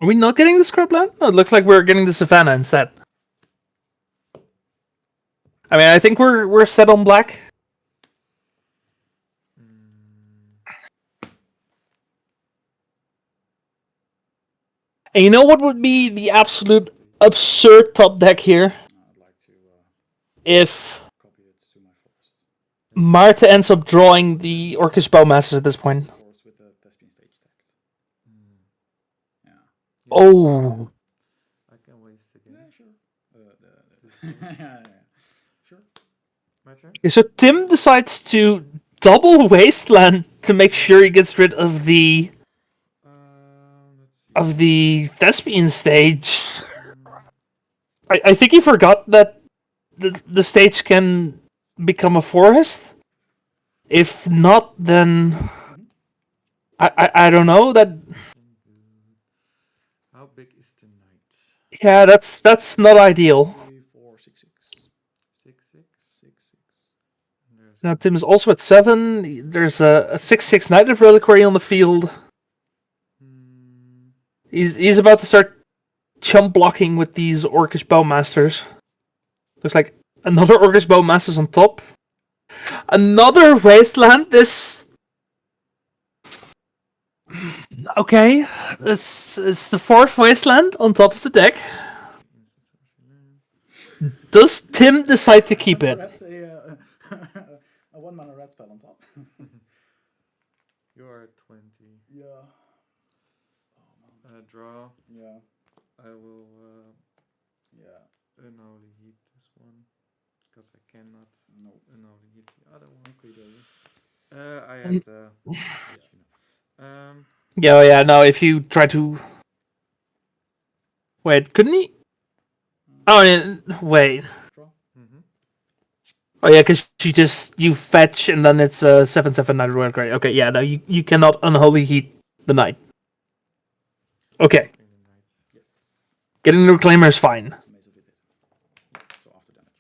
Speaker 1: Are we not getting the scrub land? No, it looks like we're getting the Savannah instead. I mean, I think we're set on black. And you know what would be the absolute absurd top deck here? If Marta ends up drawing the Orcish Bowmasters at this point. Oh.
Speaker 4: I can waste again.
Speaker 11: Yeah, sure. Sure.
Speaker 4: My turn.
Speaker 1: Okay, so Tim decides to double Wasteland to make sure he gets rid of the Thespian stage. I think he forgot that the stage can become a forest. If not, then I don't know that.
Speaker 4: How big is the knight?
Speaker 1: Yeah, that's not ideal.
Speaker 11: 3, 4, 6, 6.
Speaker 4: 6, 6, 6, 6.
Speaker 1: Now Tim is also at 7. There's a 6/6 Knight of Reliquary on the field. He's about to start chump blocking with these Orcish Bowmasters. Looks like another Orcish Bowmasters on top. Another Wasteland. This. Okay, it's the 4th Wasteland on top of the deck. Does Tim decide to keep it?
Speaker 11: Perhaps a 1-mana red spell on top.
Speaker 4: You are at 20.
Speaker 11: Yeah.
Speaker 4: Draw.
Speaker 11: Yeah.
Speaker 4: I will
Speaker 11: Yeah.
Speaker 4: unholy heat this one. Because I cannot unholy heat the other one. I had
Speaker 1: Yeah, no, if you try to... Wait, couldn't he? Oh, yeah, wait. Oh yeah, because you fetch and then it's a 7/7 Knight of Reliquary. Okay, yeah, no, you cannot unholy heat the Knight. Okay.
Speaker 11: Yes.
Speaker 1: Getting the Reclaimer is fine.
Speaker 11: So after damage.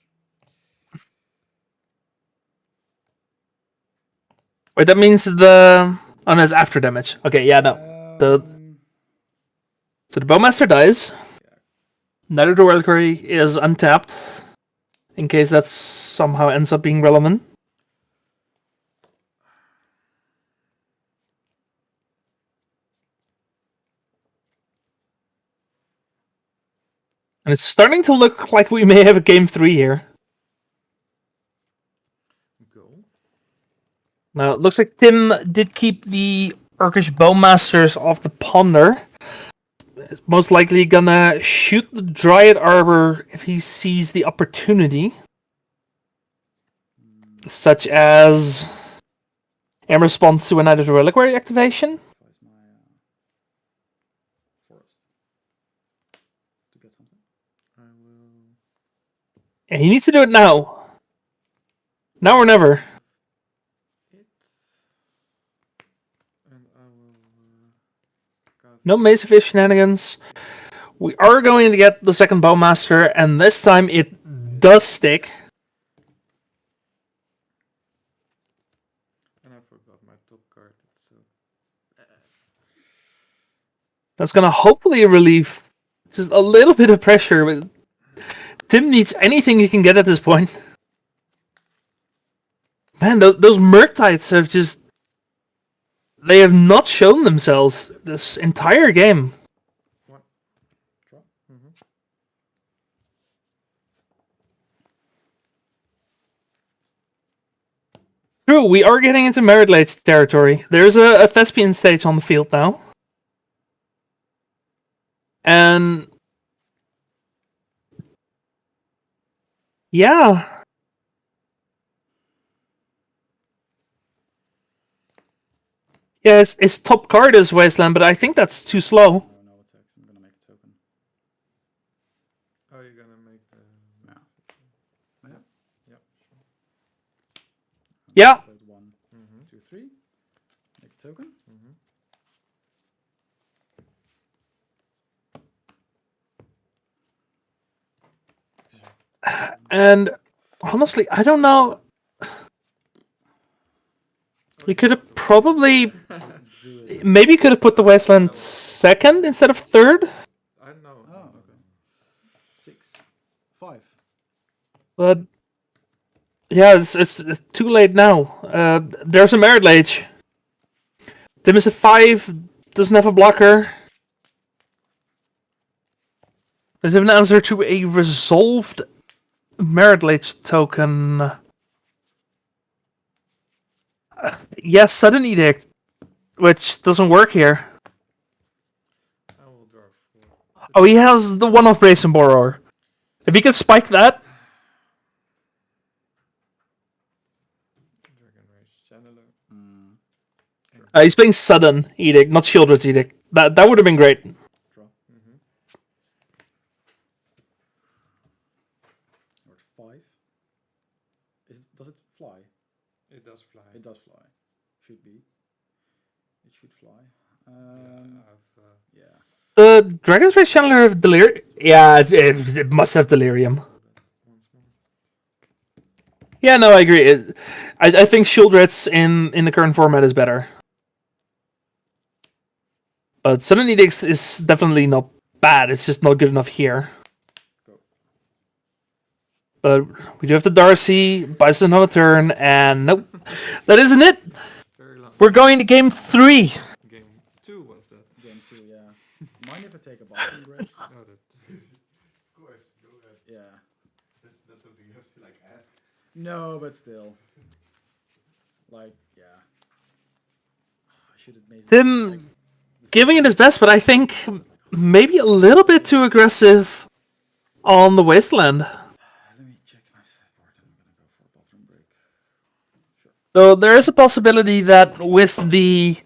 Speaker 1: Wait, that means the... Oh, no, it's after damage. Okay, yeah, no. So the Bowmaster dies. Knight of the Reliquary is untapped. In case that somehow ends up being relevant. And it's starting to look like we may have a game 3 here.
Speaker 4: Go.
Speaker 1: Now, it looks like Tim did keep the Orcish Bowmasters off the Ponder. Is most likely gonna shoot the Dryad Arbor if he sees the opportunity. Such as in response to a Knight of the Reliquary activation. And he needs to do it now. Now or never. No Mace of Ith shenanigans. We are going to get the second Bowmaster, and this time it does stick. That's gonna hopefully relieve just a little bit of pressure. But Tim needs anything he can get at this point. Man, those Murktides have just... They have not shown themselves this entire game.
Speaker 4: Draw.
Speaker 1: True, we are getting into Merit Late territory. There's a Thespian stage on the field now. And... Yeah. Yeah, his top card is Wasteland, but I think that's too slow.
Speaker 13: No attacks. I'm gonna make a token.
Speaker 4: Oh, you're gonna make the.
Speaker 13: Yeah. Yeah.
Speaker 4: Yeah.
Speaker 1: Yeah.
Speaker 13: Played 1, 2, 3. Make a token.
Speaker 1: And honestly, I don't know. We could have probably... Maybe could have put the Wasteland second instead of third.
Speaker 4: I know.
Speaker 13: Oh, okay. 6, 5.
Speaker 1: But... Yeah, it's too late now. There's a Merit Lage. Tim is at 5, doesn't have a blocker. Does have an answer to a resolved Merit Lage token. Yes, Sudden Edict, which doesn't work here.
Speaker 4: I will draw 4.
Speaker 1: Oh, he has the one-off Brazen Borer. If he could spike that...
Speaker 4: Dragon Rage Channeler.
Speaker 1: he's playing Sudden Edict, not Shieldred's Edict. That would have been great.
Speaker 13: Draw. Or 5. Does it fly?
Speaker 4: It does fly.
Speaker 13: It does fly. Should be. It should fly.
Speaker 1: Yeah. Dragon's Rage Channeler have Delirium? Yeah, it must have Delirium. Yeah, no, I agree. I think Shieldred's in the current format is better. But Sudden Edict is definitely not bad, it's just not good enough here. But we do have the Darcy, buys another turn, and nope. That isn't it! We're going to game 3!
Speaker 4: Game 2 was that?
Speaker 13: Game 2, yeah. Mind if I take a bathroom break?
Speaker 6: Oh, of course, go ahead.
Speaker 13: Yeah.
Speaker 6: That's something you have to like ask.
Speaker 13: No, but still. Like, yeah. I should have made
Speaker 1: Tim giving it his best, but I think maybe a little bit too aggressive on the Wasteland.
Speaker 13: Let me check my sideboard. I'm gonna go for a bathroom break. Sure.
Speaker 1: So there is a possibility that with the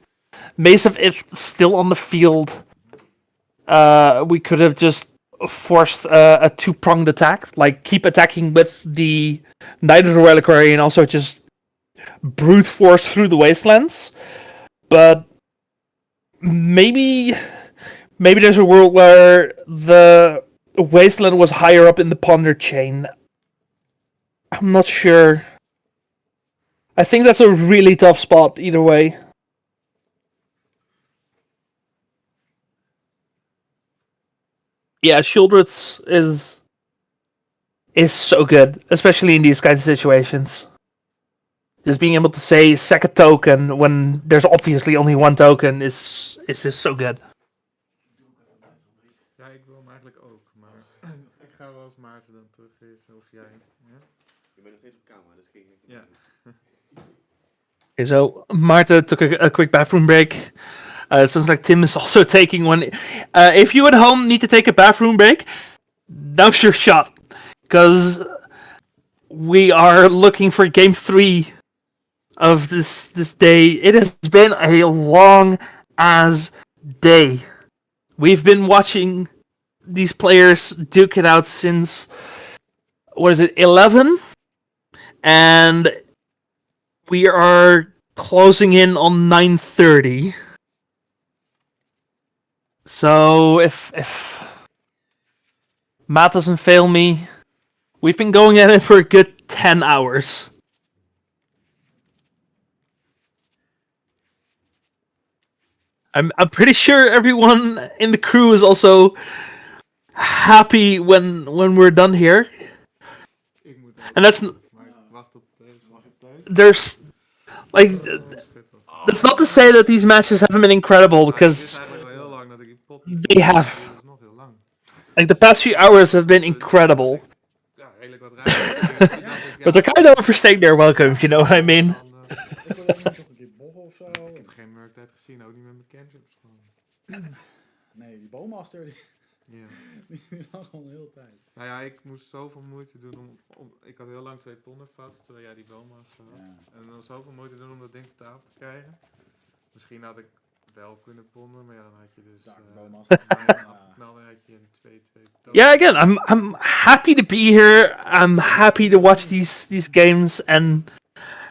Speaker 1: Mace of Ith still on the field, we could have just forced a two-pronged attack, like keep attacking with the Knight of the Reliquary and also just brute force through the Wastelands. But maybe there's a world where the Wasteland was higher up in the Ponder chain. I'm not sure. I think that's a really tough spot either way. Yeah, Shieldred's is so good, especially in these kinds of situations. Just being able to say second token when there's obviously only one token is just so good.
Speaker 4: Ja, ik wil hem eigenlijk ook, maar ik ga wel als Maarten dan terug is, of jij. Ja?
Speaker 6: Je bent nog steeds op camera, dus ging ik.
Speaker 4: Ja.
Speaker 1: Okay, so Marta took a quick bathroom break. It sounds like Tim is also taking one. If you at home need to take a bathroom break, now's your shot. Because we are looking for game 3 of this day. It has been a long as day. We've been watching these players duke it out since, what is it, 11? And we are closing in on 9:30. So if math doesn't fail me, we've been going at it for a good 10 hours. I'm pretty sure everyone in the crew is also happy when we're done here.
Speaker 4: Ik moet
Speaker 1: And that's
Speaker 4: maar ik wacht op thuis.
Speaker 1: there's like that's not to say that these matches haven't been incredible, because they have. Like the past few hours have been incredible. But they're kind of overstaying their welcome, if you know what I mean.
Speaker 4: Ik wil ook nog een keer boggen of zo. Ik heb geen Merc tijd gezien, ook niet met mijn cantrips.
Speaker 13: Nee, die Bowmaster die...
Speaker 4: Ja.
Speaker 13: Die lag al een hele tijd.
Speaker 4: Nou ja, ik moest zoveel moeite doen om ik had heel lang 2 ponden vast, terwijl jij die Bowmaster had. Ja. En dan zoveel moeite doen om dat ding op tafel te krijgen. Misschien had ik wel kunnen ponden, maar ja, dan had je dus... dan had je een 2-2.
Speaker 1: Yeah, again, I'm happy to be here. I'm happy to watch these games and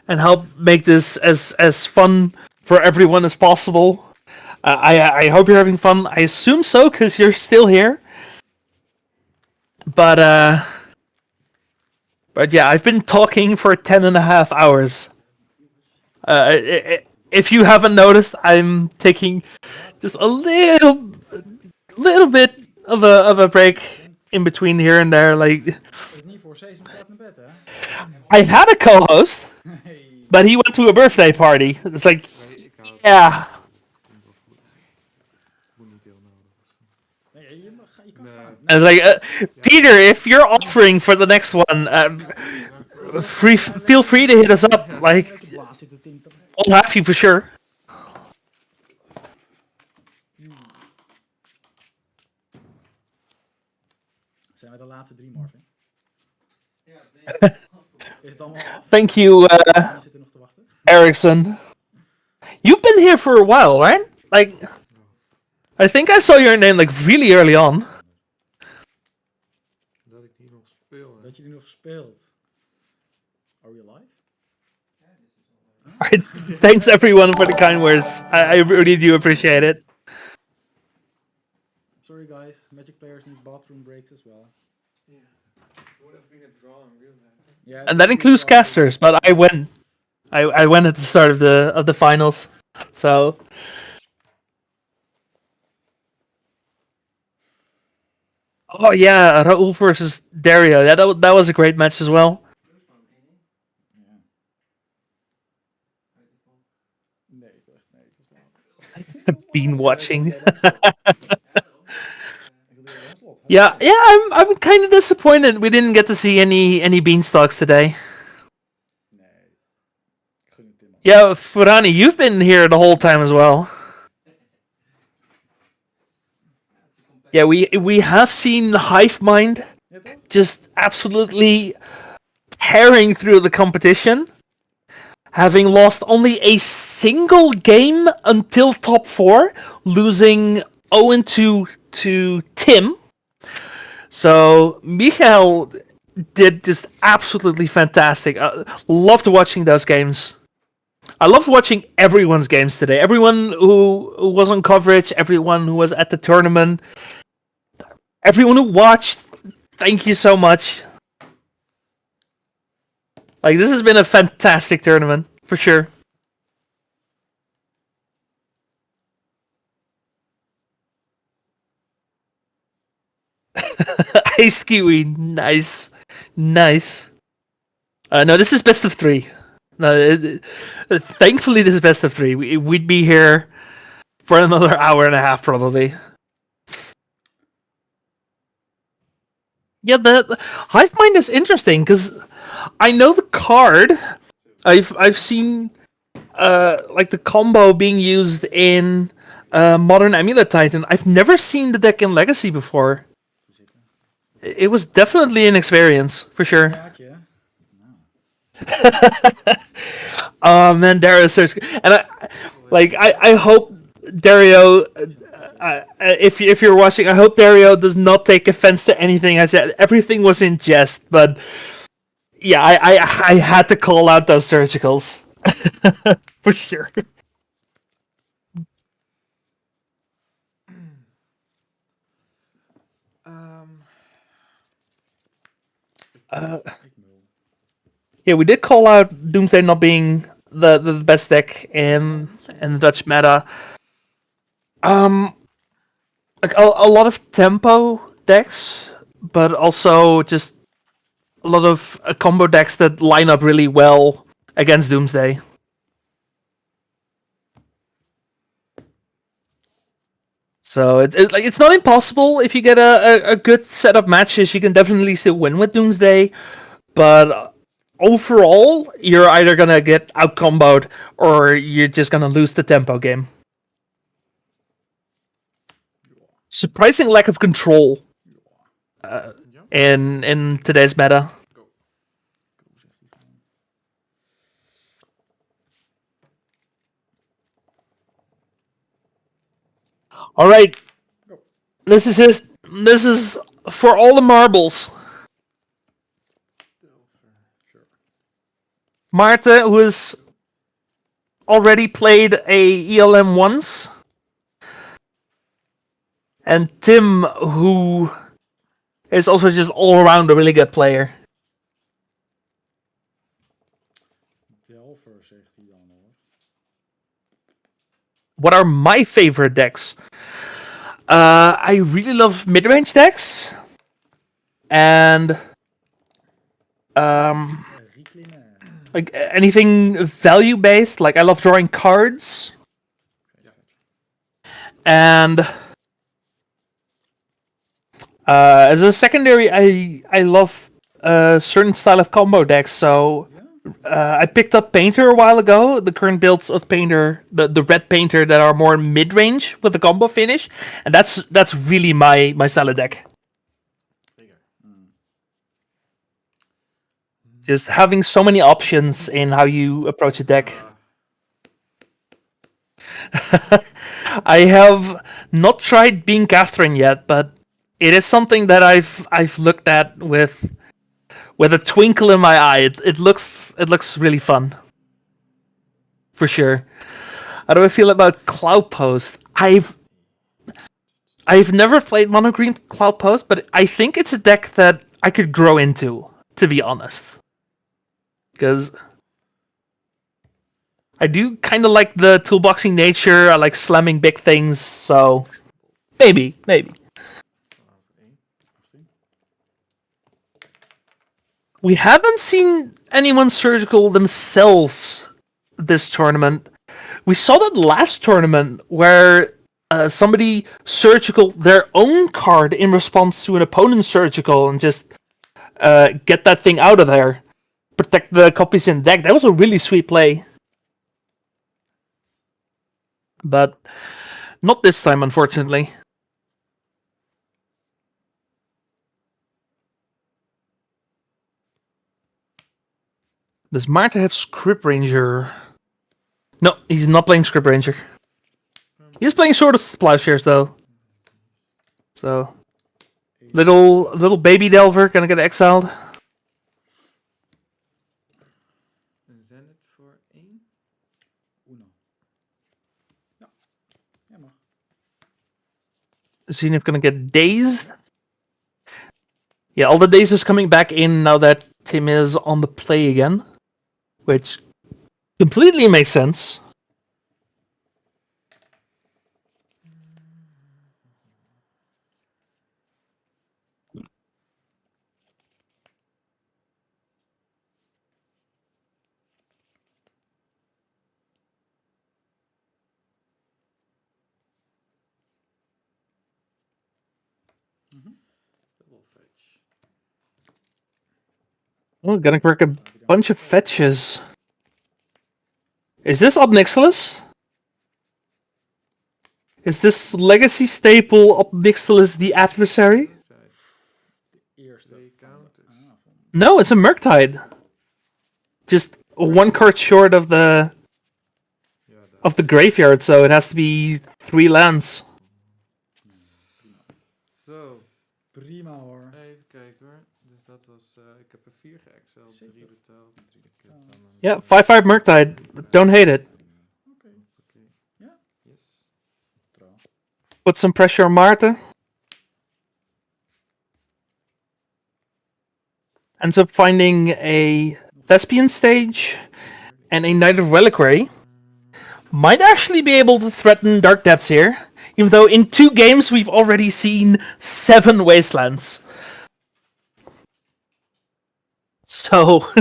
Speaker 1: help make this as fun for everyone as possible. I hope you're having fun. I assume so, because you're still here. But yeah, I've been talking for 10.5 hours. If you haven't noticed, I'm taking just a little bit of a break in between here and there. Like, I had a co-host, but he went to a birthday party. It's like, yeah. And like, Peter, if you're offering for the next one, feel free to hit us up. Like, I'll have you for sure.
Speaker 13: Zijn we de laatste 3, Marvin? Is het allemaal af?
Speaker 1: Thank you, Erickson. You've been here for a while, right? Like, I think I saw your name like really early on.
Speaker 4: Dat ik die nog speel.
Speaker 13: Dat je die nog speelt. Are we alive?
Speaker 1: Alright, thanks everyone for the kind words. I really do appreciate it.
Speaker 13: Sorry guys, Magic players need bathroom breaks as well.
Speaker 4: Yeah. Would have been a draw in real life.
Speaker 13: Yeah,
Speaker 1: And that includes casters, but I went. I went at the start of the finals, so. Oh yeah, Raul versus Dario. Yeah, that was a great match as well. Been watching. Yeah, I'm kind of disappointed we didn't get to see any beanstalks today. Yeah, Furani, you've been here the whole time as well. Yeah, we have seen Hive Mind just absolutely tearing through the competition, having lost only a single game until top 4, losing 0-2 to Tim. So Michael did just absolutely fantastic. Loved watching those games. I loved watching everyone's games today. Everyone who was on coverage, everyone who was at the tournament, everyone who watched, thank you so much. Like, this has been a fantastic tournament, for sure. Ice Kiwi, nice. Nice. No, this is best of 3. No, thankfully this is best of 3. We'd be here for another hour and a half, probably. Yeah, the Hive Mind is interesting, because I know the card. I've seen like the combo being used in Modern Amulet Titan. I've never seen the deck in Legacy before. It was definitely an experience, for sure. Oh man, Dario search, and I hope Dario, if you're watching, I hope Dario does not take offense to anything I said. Everything was in jest, but yeah, I had to call out those surgicals for sure. Yeah, we did call out Doomsday not being the best deck in the Dutch meta. Like a lot of tempo decks, but also just a lot of combo decks that line up really well against Doomsday. So it's not impossible. If you get a good set of matches, you can definitely still win with Doomsday. But overall, you're either gonna get out comboed or you're just gonna lose the tempo game. Surprising lack of control in today's meta. All right, this is for all the marbles. Marta, who has already played a ELM once, and Tim, who is also just all around a really good player.
Speaker 9: Delver, zegt hij dan hoor.
Speaker 1: What are my favorite decks? I really love mid-range decks, and like anything value-based. Like I love drawing cards, and as a secondary, I love a certain style of combo decks. So I picked up Painter a while ago. The current builds of Painter, the red Painter that are more mid-range with the combo finish, and that's really my style of deck. Just having so many options in how you approach a deck. I have not tried being Catherine yet, but it is something that I've looked at with a twinkle in my eye. It looks really fun, for sure. How do I feel about Cloud Post? I've never played Mono Green Cloud Post, but I think it's a deck that I could grow into, to be honest. Because I do kind of like the toolboxing nature. I like slamming big things, so maybe. We haven't seen anyone surgical themselves this tournament. We saw that last tournament where somebody surgical their own card in response to an opponent's surgical and just get that thing out of there. Protect the copies in deck. That was a really sweet play. But not this time, unfortunately. Does Marta have Script Ranger? No, he's not playing Script Ranger. He's playing Sword of Plowshares, though. So, little baby Delver gonna get exiled.
Speaker 4: Zenith voor 1.
Speaker 9: Uno. Ja, ja mag.
Speaker 1: Zenith gonna get dazed. Yeah, all the dazes coming back in now that Tim is on the play again, which completely makes sense. Oh, gonna work a bunch of fetches. Is this Obnixilis? Is this Legacy staple Obnixilis the adversary? No, it's a Murktide. Just one card short of the graveyard, so it has to be 3 lands.
Speaker 4: Zo.
Speaker 11: Prima hoor.
Speaker 4: Even kijken hoor. Dus dat was... ik heb er 4 geëxceld, 3 betaald.
Speaker 1: Yeah, 5/5 Murktide. Don't hate it.
Speaker 4: Okay.
Speaker 11: Yeah.
Speaker 4: Yes.
Speaker 1: Put some pressure on Marta. Ends up finding a Thespian Stage and a Knight of Reliquary. Might actually be able to threaten Dark Depths here. Even though in 2 games we've already seen 7 Wastelands. So,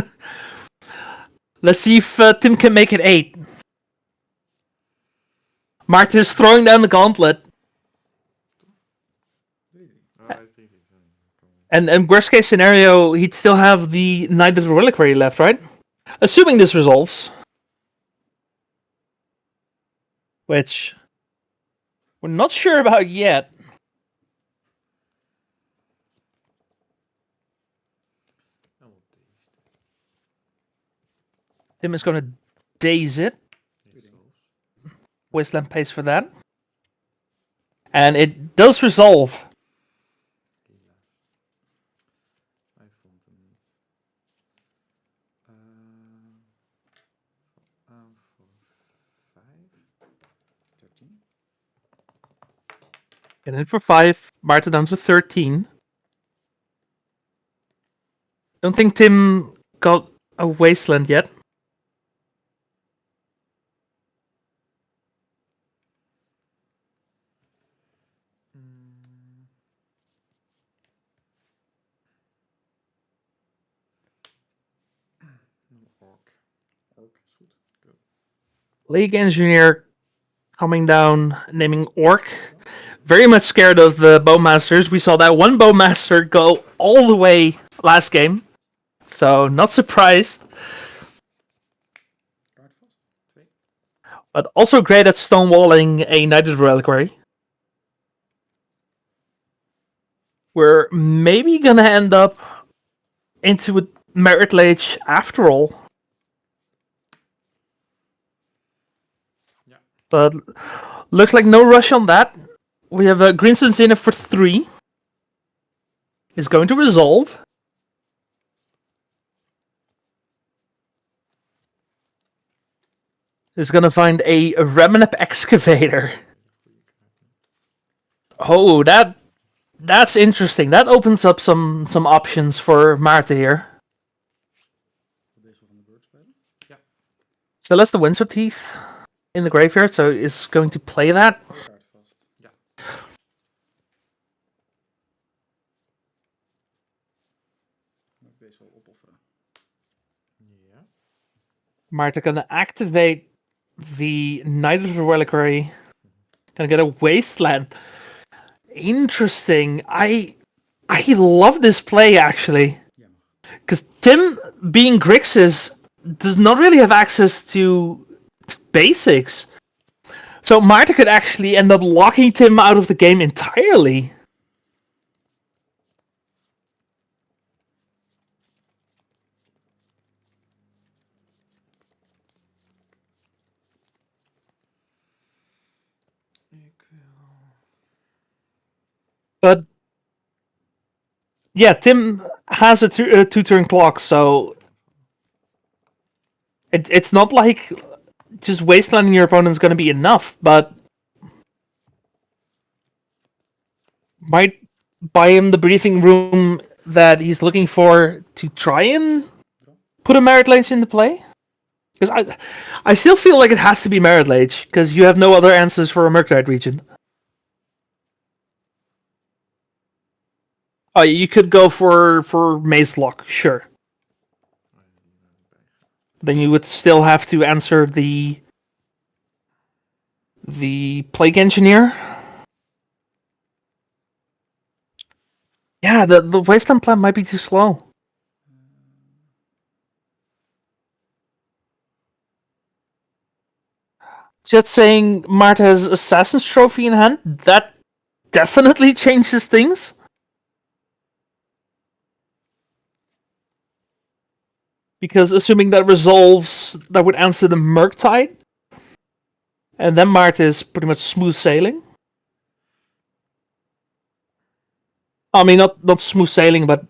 Speaker 1: let's see if Tim can make it 8. Martin is throwing down the gauntlet. And worst case scenario, he'd still have the Knight of the Reliquary left, right? Assuming this resolves. Which we're not sure about yet. Tim is going to daze it. Wasteland pays for that. And it does resolve. And in for 5, Marta down to 13. Don't think Tim got a Wasteland yet. League Engineer coming down, naming Orc. Very much scared of the Bowmasters. We saw that one Bowmaster go all the way last game. So, not surprised. But also great at stonewalling a Knight of the Reliquary. We're maybe gonna end up into a Merit Lage after all. But looks like no rush on that. We have a Grixis Zenith for 3. Is going to resolve. Is going to find a Remnant Excavator. Oh, that's interesting. That opens up some options for Marta here. Celeste Windsor Teeth in the graveyard, so is going to play that. Marta gonna activate the Knight of the Reliquary. Gonna get a Wasteland. Interesting. I love this play actually. Because Tim, being Grixis, does not really have access to basics. So Marta could actually end up locking Tim out of the game entirely. But yeah, Tim has a 2-turn clock, so it's not like just wastelanding your opponent's going to be enough, but might buy him the breathing room that he's looking for to try and put a Merit Lage into play. Because I still feel like it has to be Merit Lage, because you have no other answers for a Murktide region. Oh, you could go for Maze Lock, sure. Then you would still have to answer the Plague Engineer. Yeah, the Wasteland plan might be too slow. Just saying Marta has Assassin's Trophy in hand, that definitely changes things. Because assuming that resolves, that would answer the Murktide. And then Marta is pretty much smooth sailing. I mean, not smooth sailing, but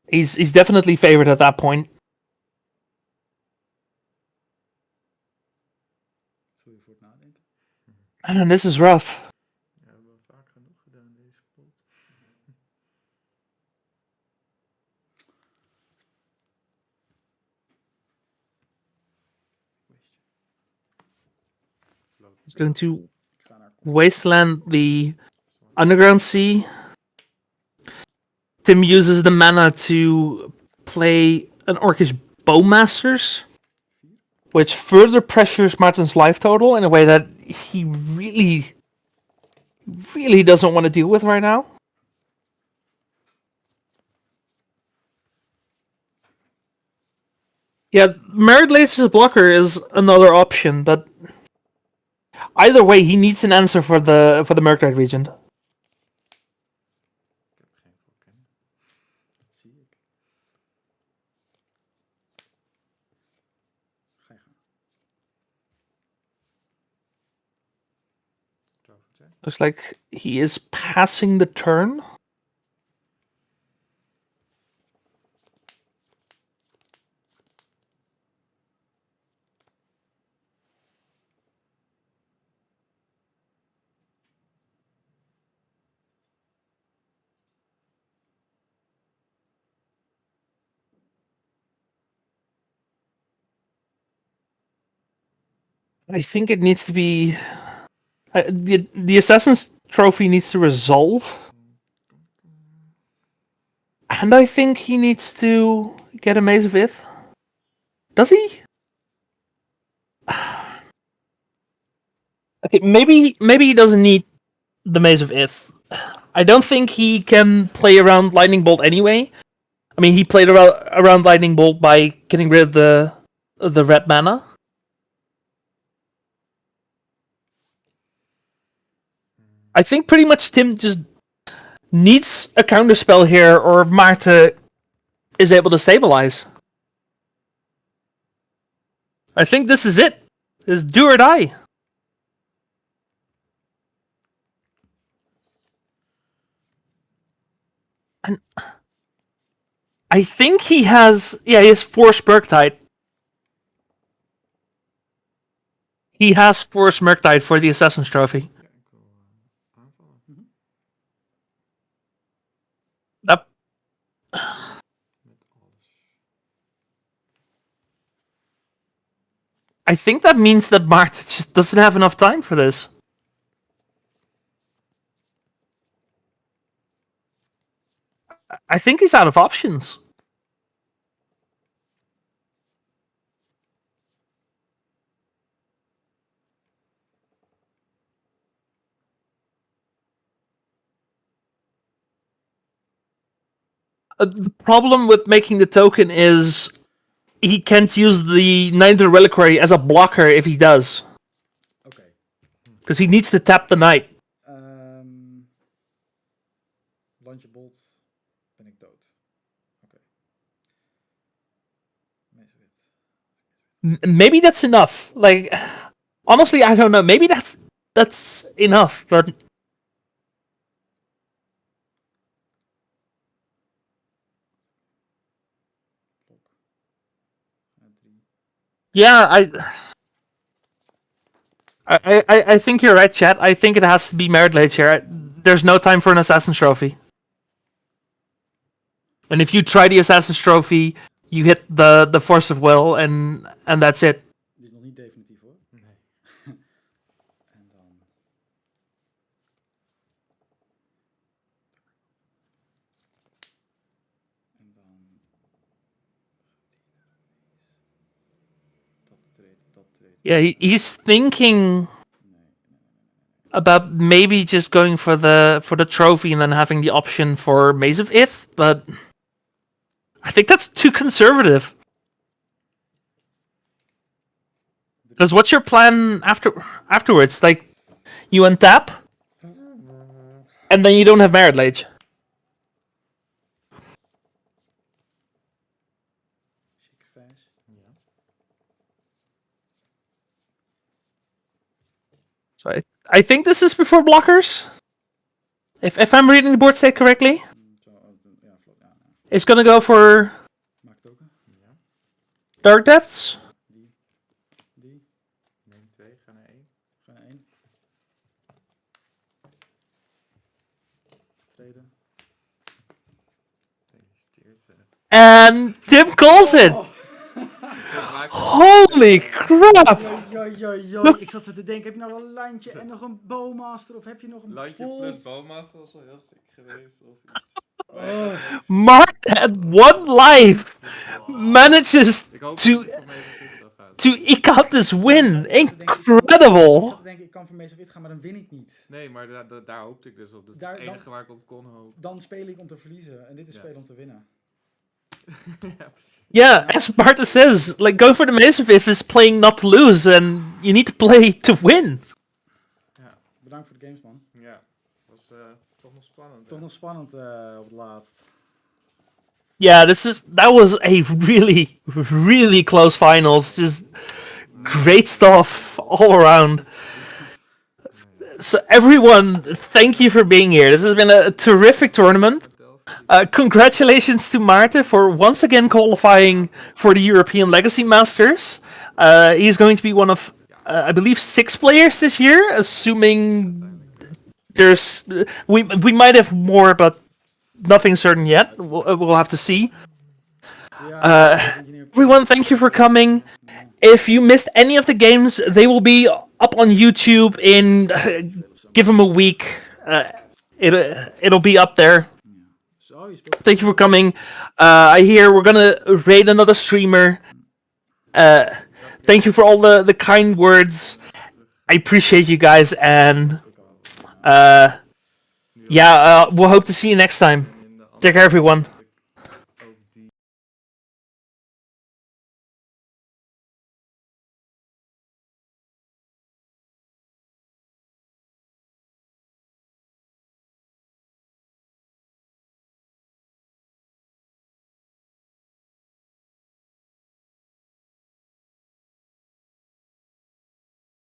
Speaker 1: he's definitely favored at that point. And this is rough. He's going to Wasteland the Underground Sea. Tim uses the mana to play an Orcish Bowmasters, which further pressures Martin's life total in a way that he really doesn't want to deal with right now. Yeah, Merit Blades as a blocker is another option, but either way, he needs an answer for the Murktide Regent. Looks like he is passing the turn. I think it needs to be... the Assassin's Trophy needs to resolve. And I think he needs to get a Maze of Ith. Does he? Okay, maybe he doesn't need the Maze of Ith. I don't think he can play around Lightning Bolt anyway. I mean, he played around Lightning Bolt by getting rid of the red mana. I think pretty much Tim just needs a counterspell here, or Marta is able to stabilize. I think this is it. It's do or die. And I think he has... Yeah, he has 4 Murktide. He has 4 Murktide for the Assassin's Trophy. Yep. I think that means that Bart just doesn't have enough time for this. I think he's out of options. The problem with making the token is he can't use the Knight Reliquary as a blocker if he does.
Speaker 11: Okay.
Speaker 1: Because he needs to tap the Knight.
Speaker 11: Launch a bolt, ben ik dood. Okay.
Speaker 1: Maybe that's enough. Like, honestly, I don't know. Maybe that's enough, but... Yeah, I think you're right, chat. I think it has to be Merit Blades here. There's no time for an Assassin's Trophy. And if you try the Assassin's Trophy, you hit the Force of Will, and that's it.
Speaker 11: Die is nog niet definitief hoor. Nee. En dan... En dan... Dat treedt.
Speaker 1: Yeah, he's thinking about maybe just going for the trophy and then having the option for Maze of Ith, but I think that's too conservative. Because what's your plan afterwards? Like, you untap, and then you don't have Merit Lage. So I think this is before blockers. If I'm reading the board state correctly. It's gonna go for Dark Depths.
Speaker 4: Neem 2, ga naar 1.
Speaker 11: Ga naar 1. Treden.
Speaker 1: And Tim calls it. Holy crap!
Speaker 11: Ik zat zo te denken, heb je nou wel een lijntje en nog een Bowmaster of heb je nog een
Speaker 4: Lijntje
Speaker 11: Bolt?
Speaker 4: plus Bowmaster was wel heel sick geweest of iets.
Speaker 1: Mark at one life manages
Speaker 4: Ik hoop
Speaker 1: to
Speaker 4: dat het voor mij zo goed zou gaan.
Speaker 1: to eke out this win.
Speaker 11: Ik
Speaker 1: Incredible.
Speaker 11: zat te denken, ik kan voor Mees of gaan, maar dan win ik niet.
Speaker 4: Nee, maar daar hoopte ik dus op. Dat is
Speaker 11: Daar-
Speaker 4: het enige
Speaker 11: dan-
Speaker 4: waar ik op kon hopen.
Speaker 11: Dan speel ik om te verliezen en dit is spelen om te winnen.
Speaker 4: Ja, precies.
Speaker 1: Yeah, as Marta says, like go for the Mesavif is playing not to lose, and you need to play to win.
Speaker 11: Ja, bedankt voor de games, man.
Speaker 4: Ja, was toch nog spannend.
Speaker 11: Toch nog spannend op het laatst.
Speaker 1: Yeah, that was a really, really close finals. Just great stuff all around. So everyone, thank you for being here. This has been a terrific tournament. Congratulations to Maarten for once again qualifying for the European Legacy Masters. He's going to be one of, I believe, 6 players this year, assuming there's we might have more, but nothing certain yet. We'll have to see. Everyone, thank you for coming. If you missed any of the games, they will be up on YouTube in give them a week. It'll be up there. Thank you for coming. I hear we're gonna raid another streamer. Thank you for all the kind words. I appreciate you guys, and we'll hope to see you next time. Take care, everyone.